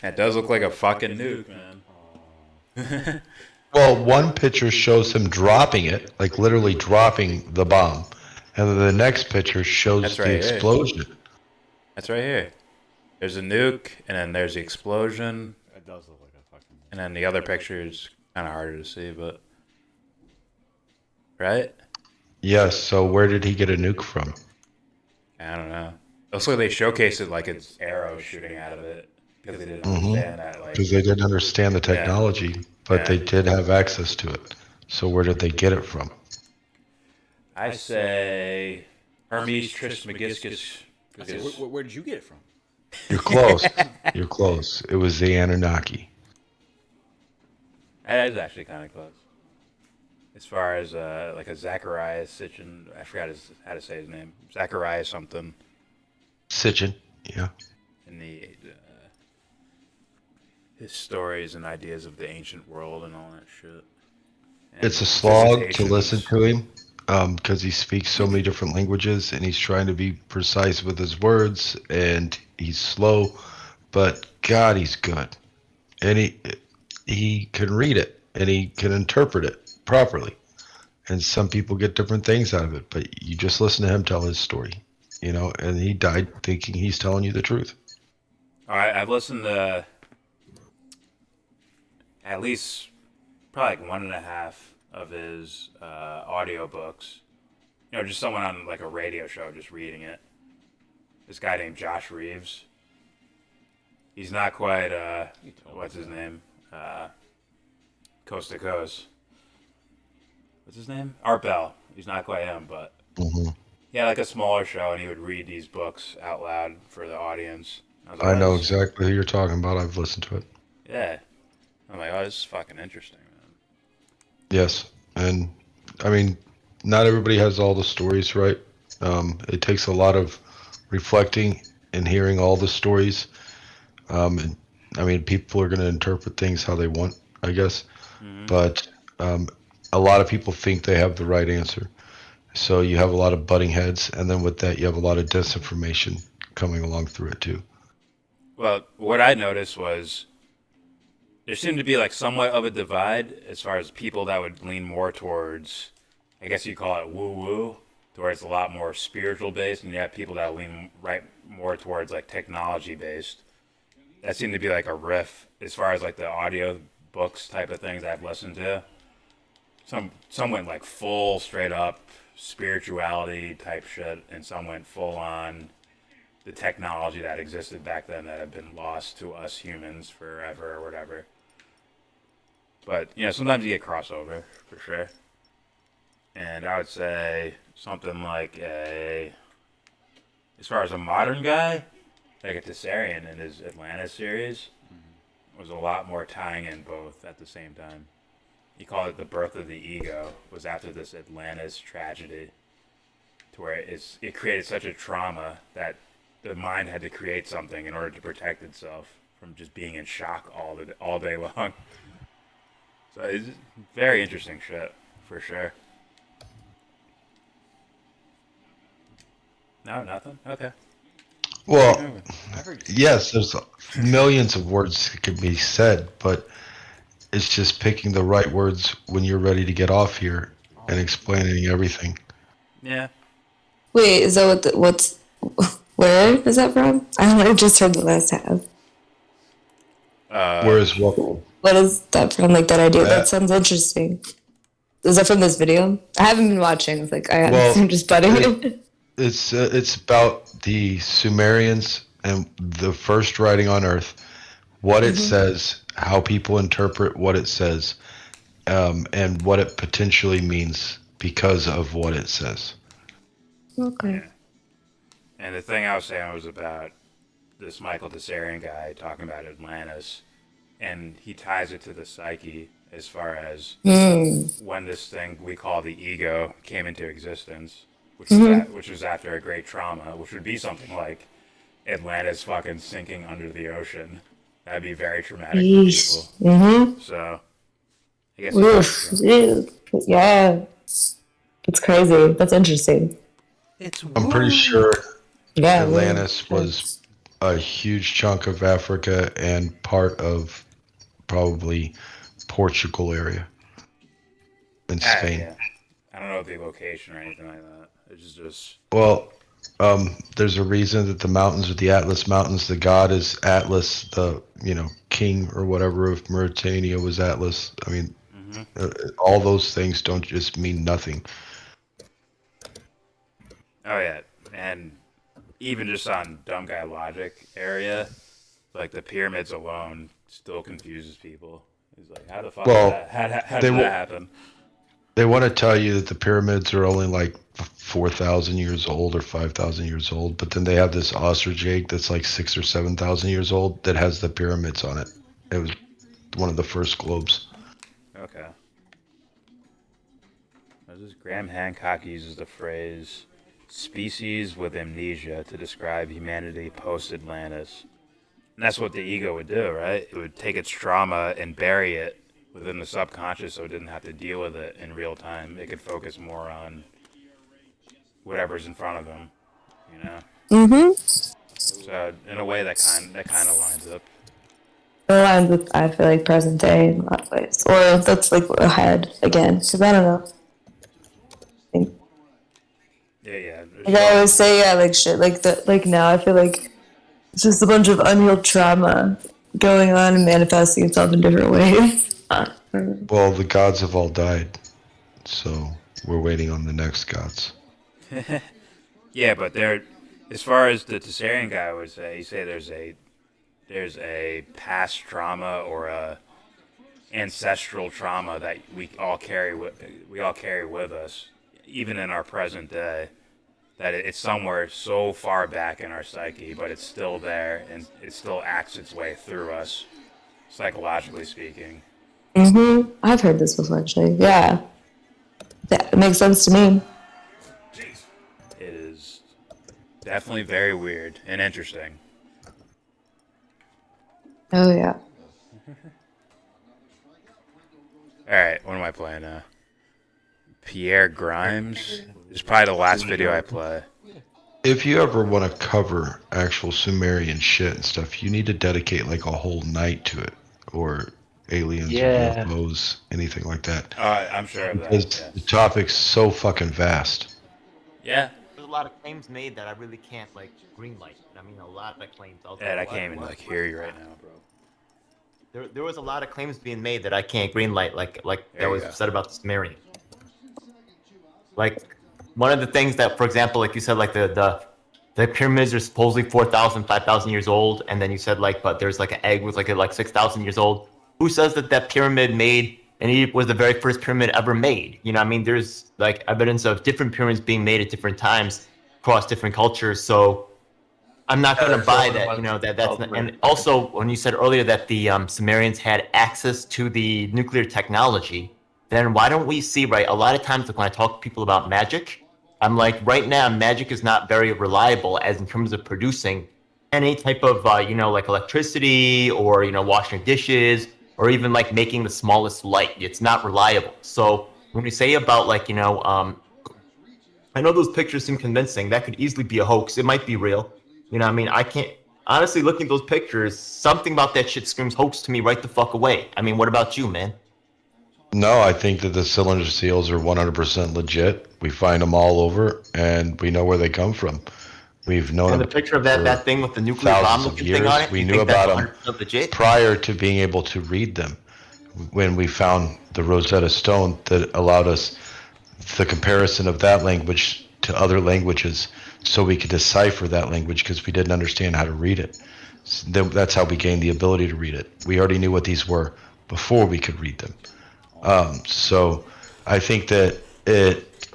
That does look like a fucking nuke, man. Well, one picture shows him dropping it, like literally dropping the bomb, and then the next picture shows That's the right here. explosion. That's right here. There's a nuke, and then there's the explosion. It does look like a fucking. And then the other picture is kind of harder to see, but right? Yes. So where did he get a nuke from? I don't know. It looks like they showcased it like it's arrows shooting out of it because they didn't understand that. Like, Because they didn't understand the technology, but Yeah. they did have access to it. So where did they get it from? I say Hermes Trismegistus. I say, where did you get it from? You're close. You're close. It was the Anunnaki. That is actually kind of close. As far as like a Zacharias Sitchin, I forgot how to say his name. Zacharias something. Sitchin, yeah. In the his stories and ideas of the ancient world and all that shit. And It's a slog to visitations. listen to him because he speaks so many different languages and he's trying to be precise with his words and he's slow, but God, he's good. And he can read it and he can interpret it properly. And some people get different things out of it, but you just listen to him tell his story, you know, and he died thinking he's telling you the truth. All right, I've listened to at least probably like 1.5 of his audiobooks. You know, just someone on like a radio show just reading it. This guy named Josh Reeves. He's not quite, what's his name? Coast to Coast. What's his name? Art Bell. He's not quite him, but he had like a smaller show and he would read these books out loud for the audience. Was like, I know "Oh, exactly who you're talking about. I've listened to it. Yeah. I'm like, oh, this is fucking interesting, man. Yes, and I mean, not everybody has all the stories right. It takes a lot of reflecting and hearing all the stories. And I mean, people are going to interpret things how they want, I guess. But a lot of people think they have the right answer. So you have a lot of butting heads, and then with that, you have a lot of disinformation coming along through it too. Well, what I noticed was there seemed to be like somewhat of a divide as far as people that would lean more towards, I guess you call it woo-woo, towards a lot more spiritual based, and you have people that lean right more towards like technology based. That seemed to be like a riff as far as like the audio books type of things I've listened to. Some went like full straight up spirituality type shit, and some went full on the technology that existed back then that had been lost to us humans forever or whatever. But, you know, sometimes you get crossover, for sure. And I would say something like as far as a modern guy, like a Tessarian in his Atlantis series, was a lot more tying in both at the same time. He called it the birth of the ego, was after this Atlantis tragedy, to where it created such a trauma that the mind had to create something in order to protect itself from just being in shock all day long. So it's very interesting shit, for sure. No, nothing? Okay. Well, yes, there's millions of words that can be said, but it's just picking the right words when you're ready to get off here and explaining everything. Yeah. Wait, is that where is that from? I only just heard the last half. Where is what? What is that from? Like that idea? That sounds interesting. Is that from this video? I haven't been watching. It's like I'm just butting it. It's about the Sumerians and the first writing on Earth, what it says, how people interpret what it says, and what it potentially means because of what it says. Okay. And the thing I was saying was about this Michael Tessarian guy talking about Atlantis, and he ties it to the psyche as far as when this thing we call the ego came into existence, which was after a great trauma, which would be something like Atlantis fucking sinking under the ocean. That'd be very traumatic for people. So, I guess. Yeah. It's crazy. That's interesting. I'm pretty sure Yeah, Atlantis was a huge chunk of Africa and part of probably Portugal area in Spain. Yeah. I don't know the location or anything like that. It's just Well, there's a reason that the mountains are the Atlas Mountains. The god is Atlas, the king or whatever of Mauritania was Atlas. I mean, all those things don't just mean nothing. Oh yeah, and even just on dumb guy logic area, like the pyramids alone still confuses people. It's like, how the fuck Well, did that, how did that happen? They want to tell you that the pyramids are only like 4,000 years old or 5,000 years old, but then they have this ostrich egg that's like 6,000 or 7,000 years old that has the pyramids on it. It was one of the first globes. Okay. This Graham Hancock uses the phrase "species with amnesia" to describe humanity post-Atlantis. And that's what the ego would do, right? It would take its trauma and bury it within the subconscious so it didn't have to deal with it in real time. It could focus more on whatever's in front of them, So in a way that kind of lines up. It aligns with, I feel like, present day in a lot of ways. Or that's like ahead again, because I don't know. Yeah. Like I always say, yeah, like shit, like now I feel like it's just a bunch of unhealed trauma going on and manifesting itself in different ways. Well, the gods have all died, so we're waiting on the next gods. Yeah, but as far as the Tessarian guy would say, he say there's a past trauma or a ancestral trauma that we all carry with us, even in our present day. That it's somewhere so far back in our psyche, but it's still there and it still acts its way through us, psychologically speaking. I've heard this before, actually. Yeah. That makes sense to me. It is definitely very weird and interesting. Oh, yeah. Alright, what am I playing now? Pierre Grimes? It's probably the last video I play. If you ever want to cover actual Sumerian shit and stuff, you need to dedicate like a whole night to it, or aliens, or UFOs, anything like that. I'm sure of that. Because the topic's so fucking vast. Yeah. There's a lot of claims made that I really can't greenlight. I mean, a lot of claims. Ed, I can't even hear you right now, bro. There was a lot of claims being made that I can't greenlight, like that was said about the Sumerian. Like one of the things that, for example, like you said, like the pyramids are supposedly 4,000, 5,000 years old, and then you said but there's like an egg was like 6,000 years old. Who says that pyramid made and it was the very first pyramid ever made? I mean, there's like evidence of different pyramids being made at different times across different cultures. So I'm not going to buy that. That's not, and also when you said earlier that the Sumerians had access to the nuclear technology, then why don't we see, right? A lot of times when I talk to people about magic, I'm like, right now, magic is not very reliable as in terms of producing any type of, like electricity or, washing dishes or even like making the smallest light. It's not reliable. So when we say about I know those pictures seem convincing. That could easily be a hoax. It might be real. I mean, I can't, honestly, looking at those pictures, something about that shit screams hoax to me right the fuck away. I mean, what about you, man? No, I think that the cylinder seals are 100% legit. We find them all over, and we know where they come from. We've known and the picture of that thing with the nuclear bomb looking thing on it. We knew about them prior to being able to read them. When we found the Rosetta Stone that allowed us the comparison of that language to other languages, so we could decipher that language because we didn't understand how to read it. So that's how we gained the ability to read it. We already knew what these were before we could read them. So I think that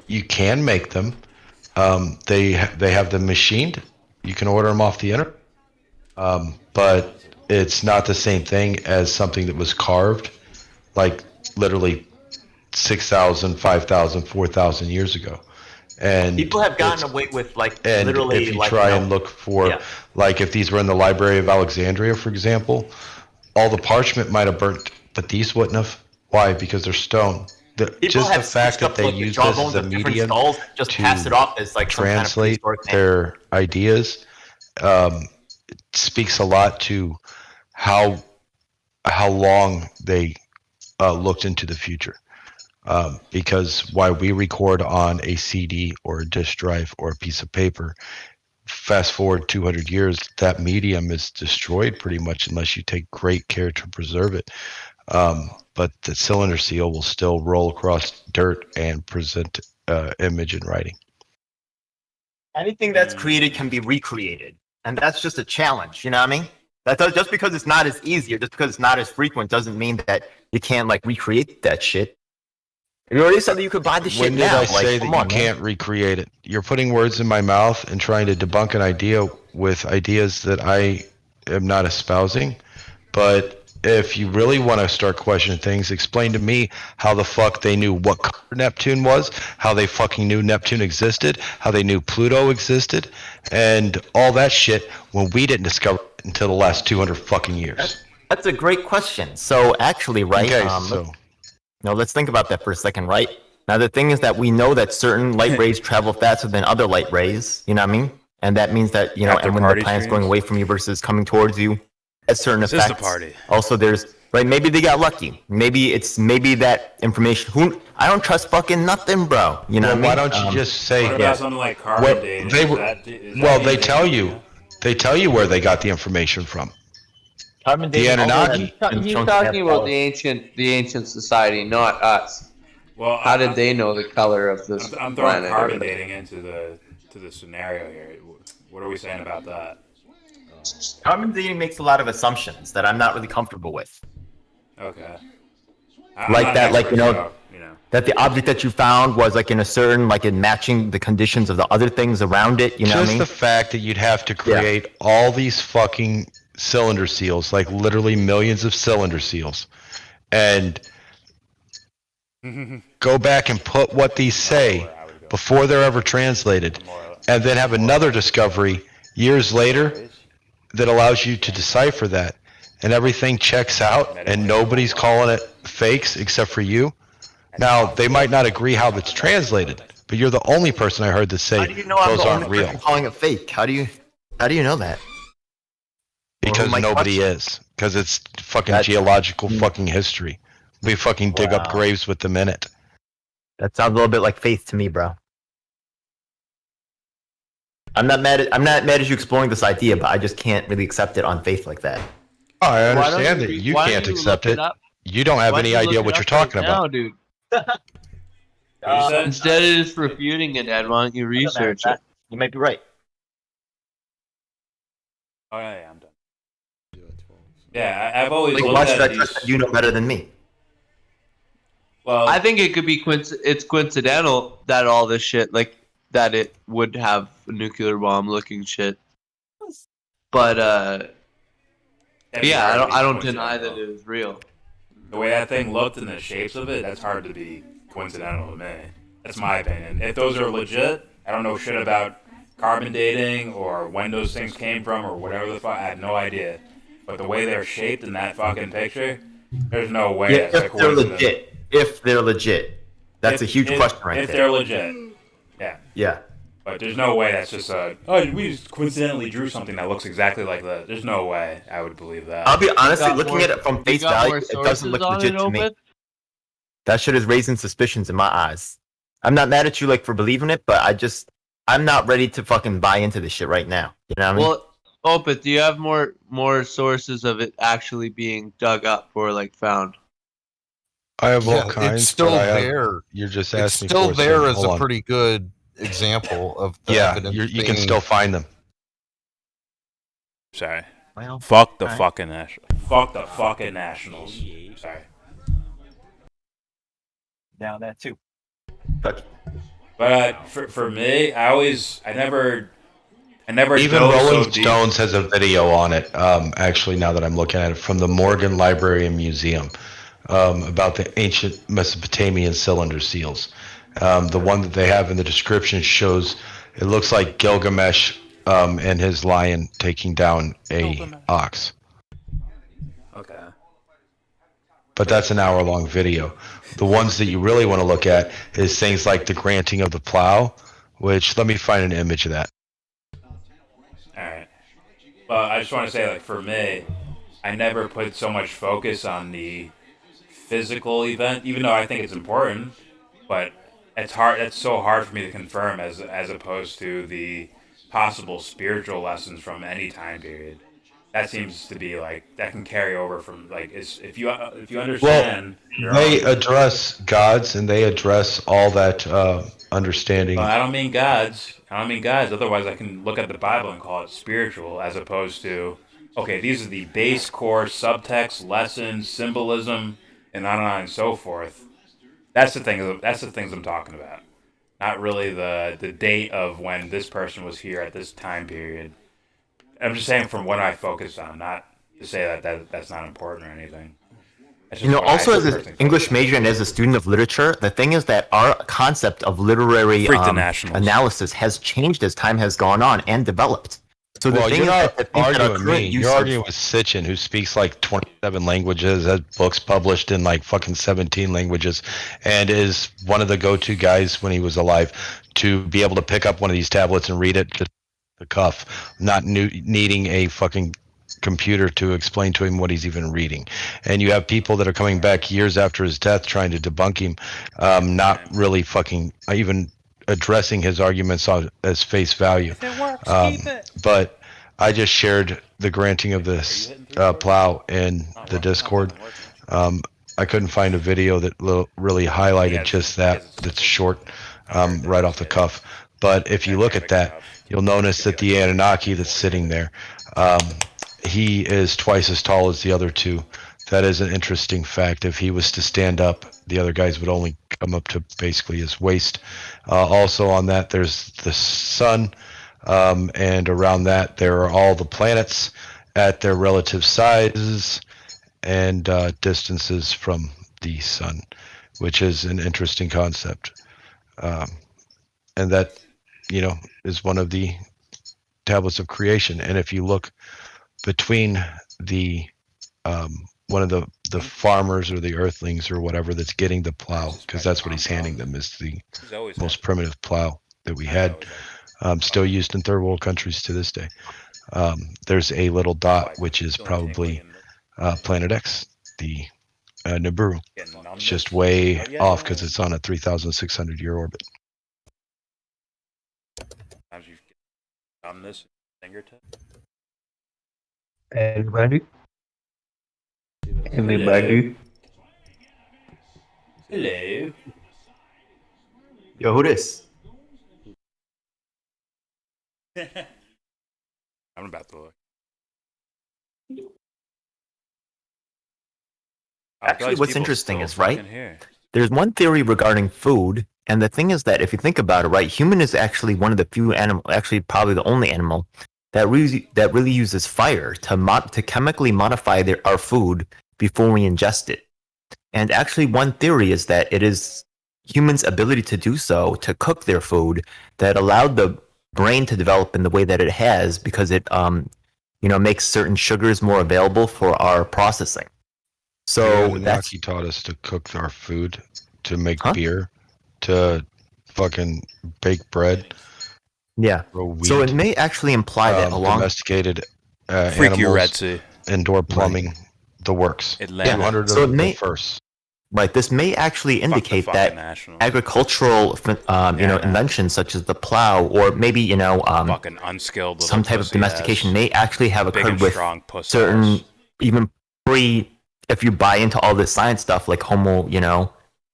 you can make them. They have them machined. You can order them off the internet. But it's not the same thing as something that was carved, like literally 6,000, 5,000, 4,000 years ago. And people have gotten away with and literally. If you try and look for, if these were in the Library of Alexandria, for example, all the parchment might have burnt, but these wouldn't have. Why? Because they're stone. People have fact that they like use the this as jawbones a of different medium skulls, just to pass it off as like some kind of translate prehistoric thing. their ideas speaks a lot to how long they looked into the future. Because while we record on a CD or a disk drive or a piece of paper, fast forward 200 years, that medium is destroyed pretty much unless you take great care to preserve it. But the cylinder seal will still roll across dirt and present image in writing. Anything that's created can be recreated, and that's just a challenge. You know what I mean? Just because it's not as easy, or just because it's not as frequent, doesn't mean that you can't like recreate that shit. You already said that you could buy the shit When did now. I say that you can't recreate it? You're putting words in my mouth and trying to debunk an idea with ideas that I am not espousing. But if you really want to start questioning things, explain to me how the fuck they knew what color Neptune was, how they fucking knew Neptune existed, how they knew Pluto existed, and all that shit when we didn't discover it until the last 200 fucking years. That's a great question. So actually, right? Okay, Let's think about that for a second, right? Now, the thing is that we know that certain light rays travel faster than other light rays, you know what I mean? And that means that, you know, After and when the party planet's streams? going away from you versus coming towards you, at certain This is the effects. party. Also, there's, right, maybe they got lucky. Maybe that information, I don't trust fucking nothing, bro. You know what I mean? Why don't you just say, What about something like carbon dating? they tell you. They tell you where they got the information from. Carbon The Anunnaki. He's talking about the ancient society, not us. Well, how did they know the color of this I'm throwing planet? carbon dating into the scenario here. What are we saying about that? Carbon dating makes a lot of assumptions that I'm not really comfortable with. Okay. Like that, like, you know, that the object that you found was like in a certain, like in matching the conditions of the other things around it, you know what I Just mean? the fact that you'd have to create all these fucking cylinder seals, like literally millions of cylinder seals, and go back and put what these say before they're ever translated, and then have another discovery years later that allows you to decipher that, and everything checks out, and nobody's calling it fakes except for you. Now, they might not agree how it's translated, but you're the only person I heard that say How do you know I'm those the aren't only real. person calling it fake? How do you know that? Because my nobody is. Because it's fucking geological fucking history. We fucking dig up Wow. graves with them in it. That sounds a little bit like faith to me, bro. I'm not mad at you exploring this idea, but I just can't really accept it on faith like that. Oh, I Why don't understand you that re- you why can't don't you accept look it. it up? You don't have Why any don't you idea look what it you're up talking right about. now, dude. Instead of just refuting it, Ed, why don't you research it? You might be right. Oh yeah, I'm done. Yeah, I've always Like, looked why should I at trust these. that you know better than me? Well, I think it could be it's coincidental that all this shit, like, that it would have a nuclear bomb looking shit. But yeah, I don't deny that it is real. The way that thing looked and the shapes of it, that's hard to be coincidental to me. That's my opinion. If those are legit, I don't know shit about carbon dating or when those things came from or whatever the fuck. I have no idea. But the way they're shaped in that fucking picture, there's no way Yeah, that's a if they're coincidence. legit. If they're legit. That's a huge question right if there. they're legit. Yeah. Yeah. But there's no way that's just we just coincidentally drew something that looks exactly like that. There's no way I would believe that. I'll be honestly looking at it from face value, it doesn't look legit to me. That shit is raising suspicions in my eyes. I'm not mad at you like for believing it, but I'm not ready to fucking buy into this shit right now. You know what I mean? Well, Opeth, do you have more sources of it actually being dug up or like found? I have all Yeah, kinds. it's still but I have- there. You're just It's asking still for there some- as hold a on. pretty good example of the Yeah, evidence you can being- still find them. Sorry. Well, fuck the alright. fucking national. Fuck the fucking nationals. Sorry. Now that too. But for me, I never Even dove so Rolling deep. Stones has a video on it. Actually, now that I'm looking at it, from the Morgan Library and Museum, about the ancient Mesopotamian cylinder seals. The one that they have in the description shows it looks like Gilgamesh and his lion taking down a ox. Okay. But that's an hour-long video. The ones that you really want to look at is things like the granting of the plow, which let me find an image of that. All right. Well, I just want to say, like, for me, I never put so much focus on the physical event, even though I think it's important. But it's hard. It's so hard for me to confirm as opposed to the possible spiritual lessons from any time period. That seems to be like that can carry over from like if you understand. Well, they address gods and they address all that understanding. Well, I don't mean gods. Otherwise, I can look at the Bible and call it spiritual, as opposed to okay, these are the base core subtext, lessons, symbolism, and on and so forth. That's the thing. That's the things I'm talking about. Not really the date of when this person was here at this time period. I'm just saying from what I focused on, not to say that's not important or anything. Also as an English major and as a student of literature, the thing is that our concept of literary analysis has changed as time has gone on and developed. So the thing you're not is arguing with me. You're arguing with Sitchin, who speaks like 27 languages, has books published in like fucking 17 languages, and is one of the go-to guys when he was alive to be able to pick up one of these tablets and read it just the cuff, not needing a fucking computer to explain to him what he's even reading. And you have people that are coming back years after his death trying to debunk him, not really fucking even addressing his arguments as face value. If it works, keep it. But I just shared the granting of this plow in the Discord. I couldn't find a video that really highlighted just that's short, right off the cuff. But if you look at that, you'll notice that the Anunnaki that's sitting there, he is twice as tall as the other two. That is an interesting fact. If he was to stand up, the other guys would only come up to basically his waist. Also on that, there's the sun, and around that there are all the planets at their relative sizes and distances from the sun, which is an interesting concept. And that, is one of the tablets of creation. And if you look between the one of the farmers or the earthlings or whatever that's getting the plow, because that's what he's handing them, is the most primitive plow that we had, still used in third world countries to this day. There's a little dot which is probably Planet X, the Nibiru. It's just way off because it's on a 3,600 year orbit. On this fingertip. Anybody? Hello. Yo, who this? I'm about to look. Actually, what's interesting is, there's one theory regarding food, and the thing is that if you think about it, right, human is actually one of the few animal, actually probably the only animal that really uses fire to chemically modify our food before we ingest it. And actually, one theory is that it is humans' ability to do so, to cook their food, that allowed the brain to develop in the way that it has, because it makes certain sugars more available for our processing. So that's he taught us to cook our food, to make beer, to fucking bake bread. Yeah. So it may actually imply that along domesticated animals, indoor plumbing, the works. So it may first. Right. This may actually indicate that agricultural, inventions such as the plow, or maybe fucking unskilled some type of domestication may actually have occurred with certain even if you buy into all this science stuff like Homo,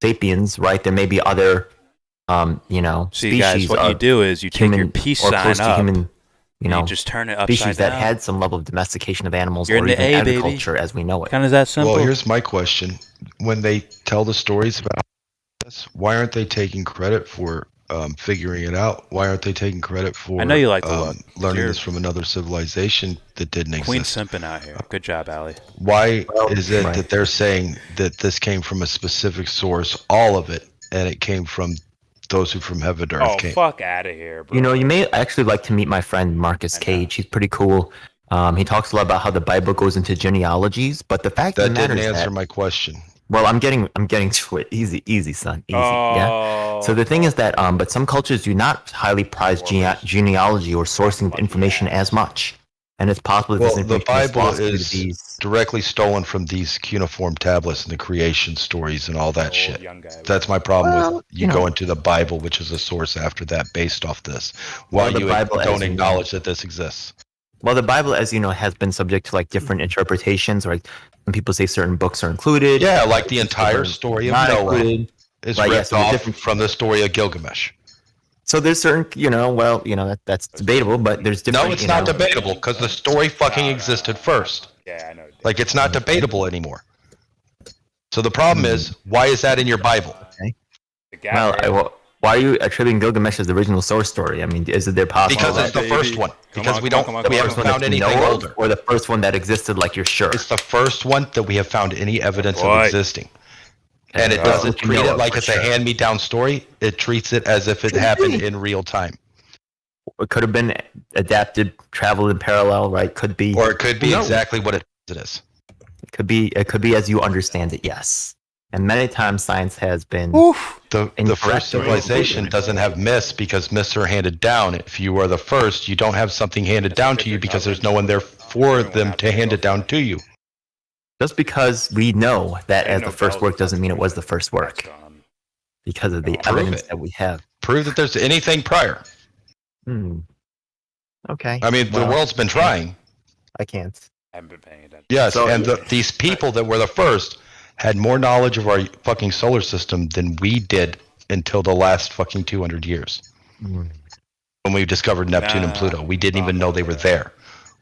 sapiens, right? There may be other, See, guys, what you do is you take your peace sign close up, to human, you just turn it upside species down. that had some level of domestication of animals, You're or in the even A, agriculture baby. as we know it. Kind of that simple. Well, here's my question: when they tell the stories about this, why aren't they taking credit for figuring it out? Why aren't they taking credit for? I know you like the look. Learning this from another civilization that didn't exist. Queen simping out here. Good job, Allie. Why is it that they're saying that this came from a specific source, all of it, and it came from those who from heaven to earth came? Fuck out of here, bro. You may actually like to meet my friend Marcus Cage. He's pretty cool. He talks a lot about how the Bible goes into genealogies, but the fact that of the matter didn't is answer my question. Well, I'm getting to it. Easy, son. Easy. Yeah. So the thing is that, but some cultures do not highly prize genealogy or sourcing of information as much, and it's possible that this Well, the information Bible lost due to is these. directly stolen from these cuneiform tablets and the creation stories and all that shit. That's my problem with you go into the Bible, which is a source after that based off this, while the you Bible, don't as you acknowledge that this exists. Well, the Bible, as you know, has been subject to like different interpretations. Or like, when people say certain books are included. Yeah, like the entire story of Noah is ripped off from the story of Gilgamesh. So there's certain, that's debatable, but there's different. No, it's not debatable because the story fucking existed first. Yeah, I know. Like it's not debatable anymore. So the problem is, why is that in your Bible? Okay. Well, why are you attributing Gilgamesh as the original source story? I mean, is it there possible? Because it's the first one. Because we haven't found anything older. Or the first one that existed, like you're sure. It's the first one that we have found any evidence of existing. And it doesn't treat it like it's a hand-me-down story. It treats it as if it happened in real time. It could have been adapted, traveled in parallel, right? Could be. Or it could be exactly what it is. It could be as you understand it, yes. And many times science has been. The first civilization doesn't have myths because myths are handed down. If you are the first, you don't have something handed down to you because there's no one there for them to hand it down to you. Just because we know that as the first work doesn't mean it was the first work. Because of the evidence that we have. Prove that there's anything prior. Okay. I mean, the world's been trying. I can't. I haven't been paying attention. Yes, and these people that were the first had more knowledge of our fucking solar system than we did until the last fucking 200 years. When we discovered Neptune and Pluto, we didn't even know they were there.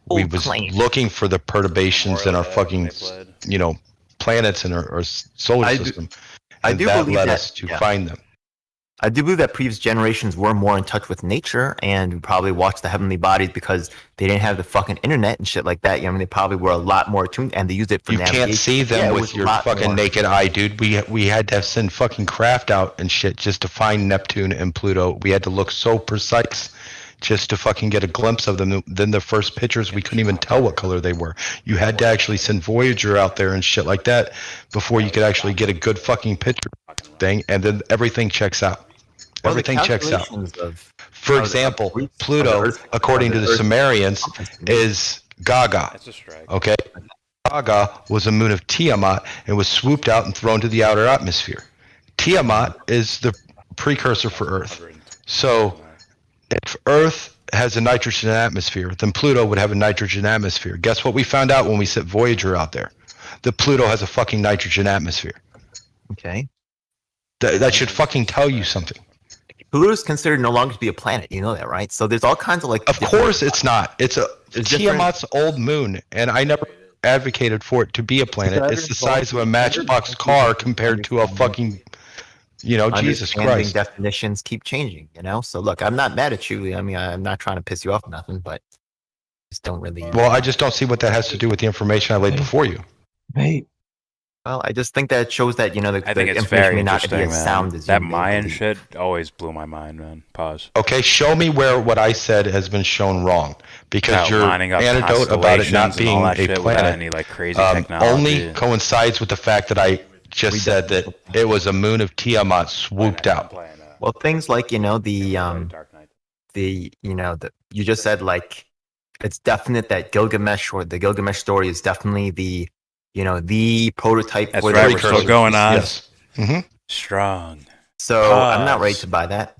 We was looking for the perturbations in our fucking, planets in our solar system. And that led us to find them. I do believe that previous generations were more in touch with nature and probably watched the heavenly bodies because they didn't have the fucking internet and shit like that. They probably were a lot more attuned and they used it for navigation. You can't see them with your fucking naked eye, dude. We had to send fucking craft out and shit just to find Neptune and Pluto. We had to look so precise just to fucking get a glimpse of them. Then the first pictures, we couldn't even tell what color they were. You had to actually send Voyager out there and shit like that before you could actually get a good fucking picture thing, and then everything checks out. Everything checks out. For example, Pluto, according to the Sumerians, is Gaga. Okay? Gaga was a moon of Tiamat and was swooped out and thrown to the outer atmosphere. Tiamat is the precursor for Earth. So, if Earth has a nitrogen atmosphere, then Pluto would have a nitrogen atmosphere. Guess what we found out when we sent Voyager out there? That Pluto has a fucking nitrogen atmosphere. Okay. That should fucking tell you something. Pluto is considered no longer to be a planet. You know that, right? So there's all kinds of like. Of course, it's not. It's Tiamat's old moon, and I never advocated for it to be a planet. It's the size of a matchbox car compared to a fucking, Jesus Christ. Definitions keep changing, So look, I'm not mad at you. I mean, I'm not trying to piss you off or nothing, but just don't really. Well, I just don't see what that has to do with the information I laid before you. Right. Well, I just think that it shows that, I think it's information very may not interesting, be as man. sound as that you Mayan believe. shit always blew my mind, man. Pause. Okay, show me where what I said has been shown wrong, because your lining up anecdote about it not constellations and being all that a shit without planet any, like, crazy technology. only coincides with the fact that I just said that it was a moon of Tiamat swooped out. Well, things like, you just said, like, it's definite that Gilgamesh or the Gilgamesh story is definitely the prototype. That's for right, the we're still going on. Yes. Mm-hmm. Strong. So I'm not ready to buy that.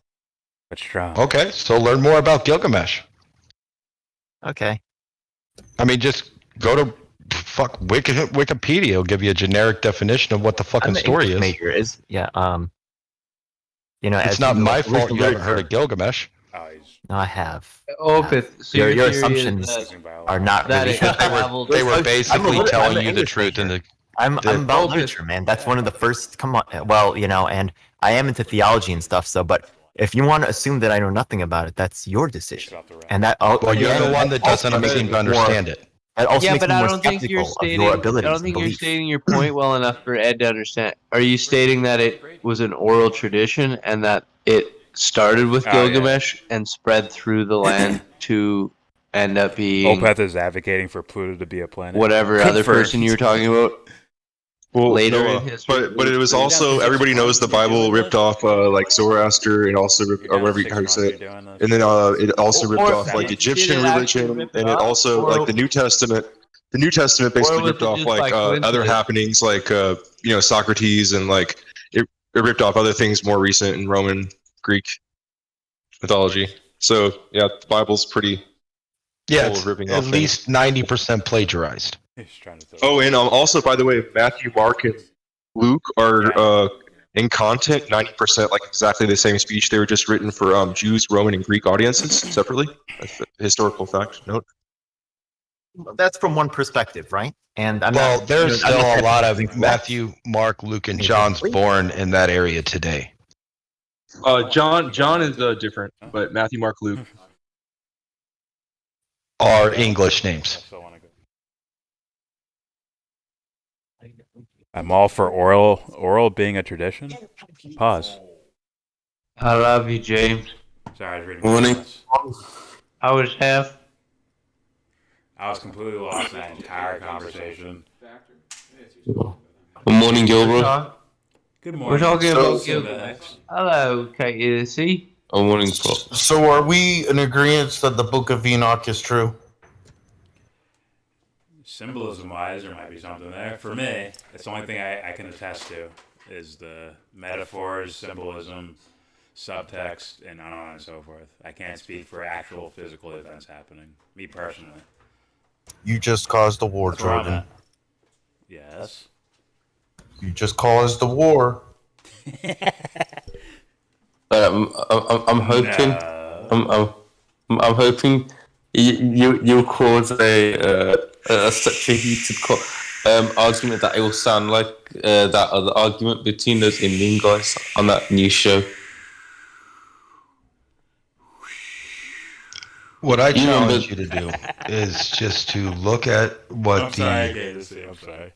But strong. Okay, so learn more about Gilgamesh. Okay. I mean, just go to Wikipedia. It'll give you a generic definition of what the fucking story is. Major is it's not my fault you haven't heard of Gilgamesh. No, I have. So your assumptions are not really. They were basically telling you the truth. I'm about literature, man. That's one of the first. Come on, well, and I am into theology and stuff. So, but if you want to assume that I know nothing about it, that's your decision. And that. Well, you're the one that doesn't seem to understand it. Yeah, but I don't think you're stating. I don't think you're stating your point well enough for Ed to understand. Are you stating that it was an oral tradition and that it started with Gilgamesh and spread through the land to end up being Opeth is advocating for Pluto to be a planet. Whatever other person you were talking about. Well, later Noah, in history. but it was also everybody knows the Bible ripped off like Zoroaster and also or whatever how you say it, and then it also ripped off like Egyptian religion, and it also like the New Testament. The New Testament basically ripped off like other happenings like Socrates, and like it ripped off other things more recent in Roman Greek mythology. So yeah, the Bible's pretty Yeah, full it's of ripping at off least 90% plagiarized. Oh, and also, by the way, Matthew, Mark, and Luke are in content 90% like exactly the same speech. They were just written for Jews, Roman, and Greek audiences separately. That's a historical fact. Note. That's from one perspective, right? And there's still a lot of Matthew, Mark, Luke, and John's born in that area today. John is different, but Matthew, Mark, Luke are English names. I'm all for oral being a tradition. Pause. I love you, James. Sorry, I was reading. Morning. I was half. I was completely lost in that entire conversation. Good morning, YellBRo. Good We're morning. talking about So- Gilgamesh. Hello, KTC. Good morning, Pop. So are we in agreement that the Book of Enoch is true? Symbolism-wise, there might be something there. For me, it's the only thing I can attest to is the metaphors, symbolism, subtext, and on and so forth. I can't speak for actual physical events happening. Me personally. You just caused the war, That's where I'm Jordan. at. Yes. You just caused the war. I'm hoping. I'm hoping you'll cause such a heated argument that it will sound like that other argument between those Indian guys on that news show. What I challenge you to do is just to look at what I'm sorry, KTC, I'm sorry.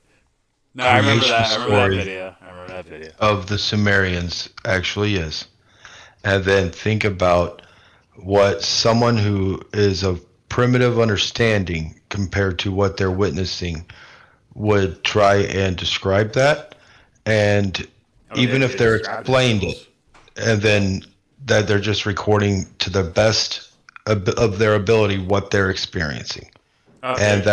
No, I remember that. I remember that video. Of the Sumerians actually is, and then think about what someone who is of primitive understanding compared to what they're witnessing would try and describe that, and even if they're explained it, and then that they're just recording to the best of their ability what they're experiencing, and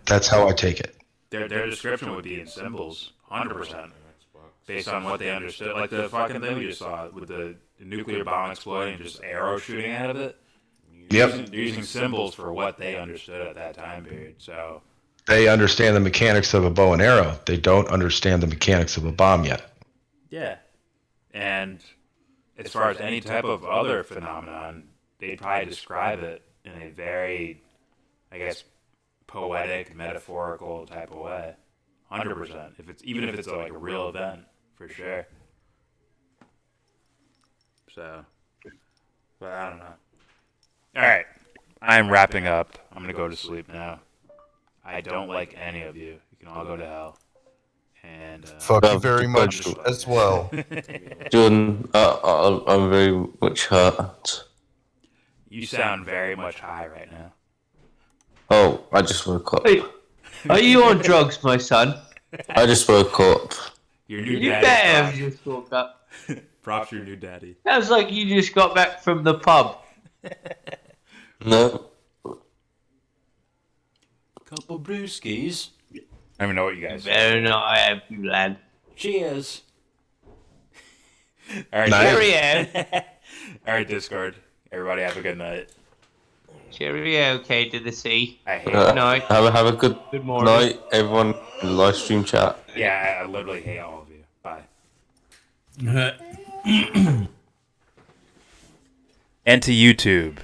that's how I take it. Their description would be in symbols, 100%, based on what they understood. Like the fucking thing we just saw with the nuclear bomb exploding and just arrows shooting out of it. They're using symbols for what they understood at that time period. So They understand the mechanics of a bow and arrow. They don't understand the mechanics of a bomb yet. yeah, and as far as any type of other phenomenon, they'd probably describe it in a very, I guess, poetic, metaphorical type of way. 100%. Even if it's like a real event, for sure. So, but I don't know. All right, I'm wrapping up. I'm gonna go to sleep now. I don't like any of you. You can all go to hell. And Fuck you very much as well. Jordan, I'm very much hurt. You sound very much high right now. Oh, I just woke up. Hey, are you on drugs, my son? I just woke up. Your new You daddy. better have just woke up. Props to your new daddy. Sounds like you just got back from the pub. No. Couple brewskis. I don't even know what you guys better not have you, lad. Cheers. All right, Cheerio. All right, Discord. Everybody have a good night. Cheerio, K to the C. I hate Good night. Have a good morning. night, everyone. In the live stream chat. Yeah, I literally hate all of you. Bye. And to YouTube.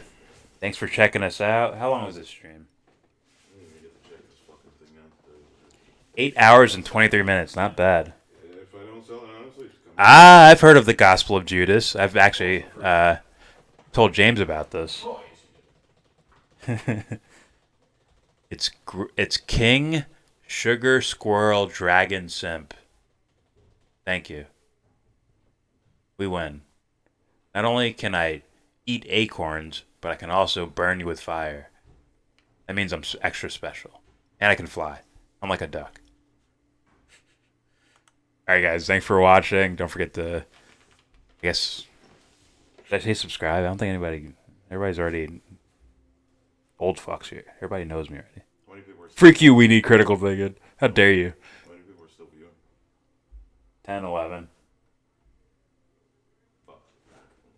Thanks for checking us out. How long was this stream? 8 hours and 23 minutes. Not bad. I've heard of the Gospel of Judas. I've actually told James about this. It's King Sugar Squirrel Dragon Simp. Thank you. We win. Not only can I eat acorns, but I can also burn you with fire. That means I'm extra special. And I can fly. I'm like a duck. All right, guys. Thanks for watching. Don't forget to, I guess, should I say subscribe? I don't think everybody's already old fucks here. Everybody knows me already. Freak you, we need critical thinking. How dare you? 10, 11.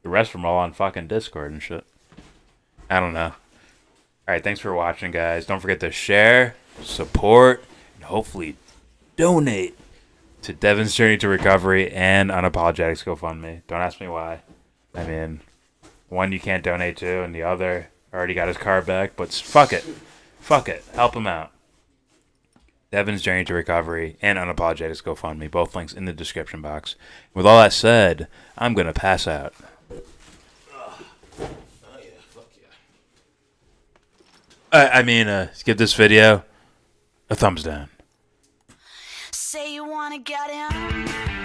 The rest of them are all on fucking Discord and shit. I don't know. Alright, thanks for watching, guys. Don't forget to share, support, and hopefully donate to Devon's Journey to Recovery and Unapologetic's GoFundMe. Don't ask me why. I mean, one you can't donate to, and the other already got his car back, but fuck it. Fuck it. Help him out. Devon's Journey to Recovery and Unapologetic's GoFundMe. Both links in the description box. With all that said, I'm going to pass out. Give this video a thumbs down. Say you wanna get in.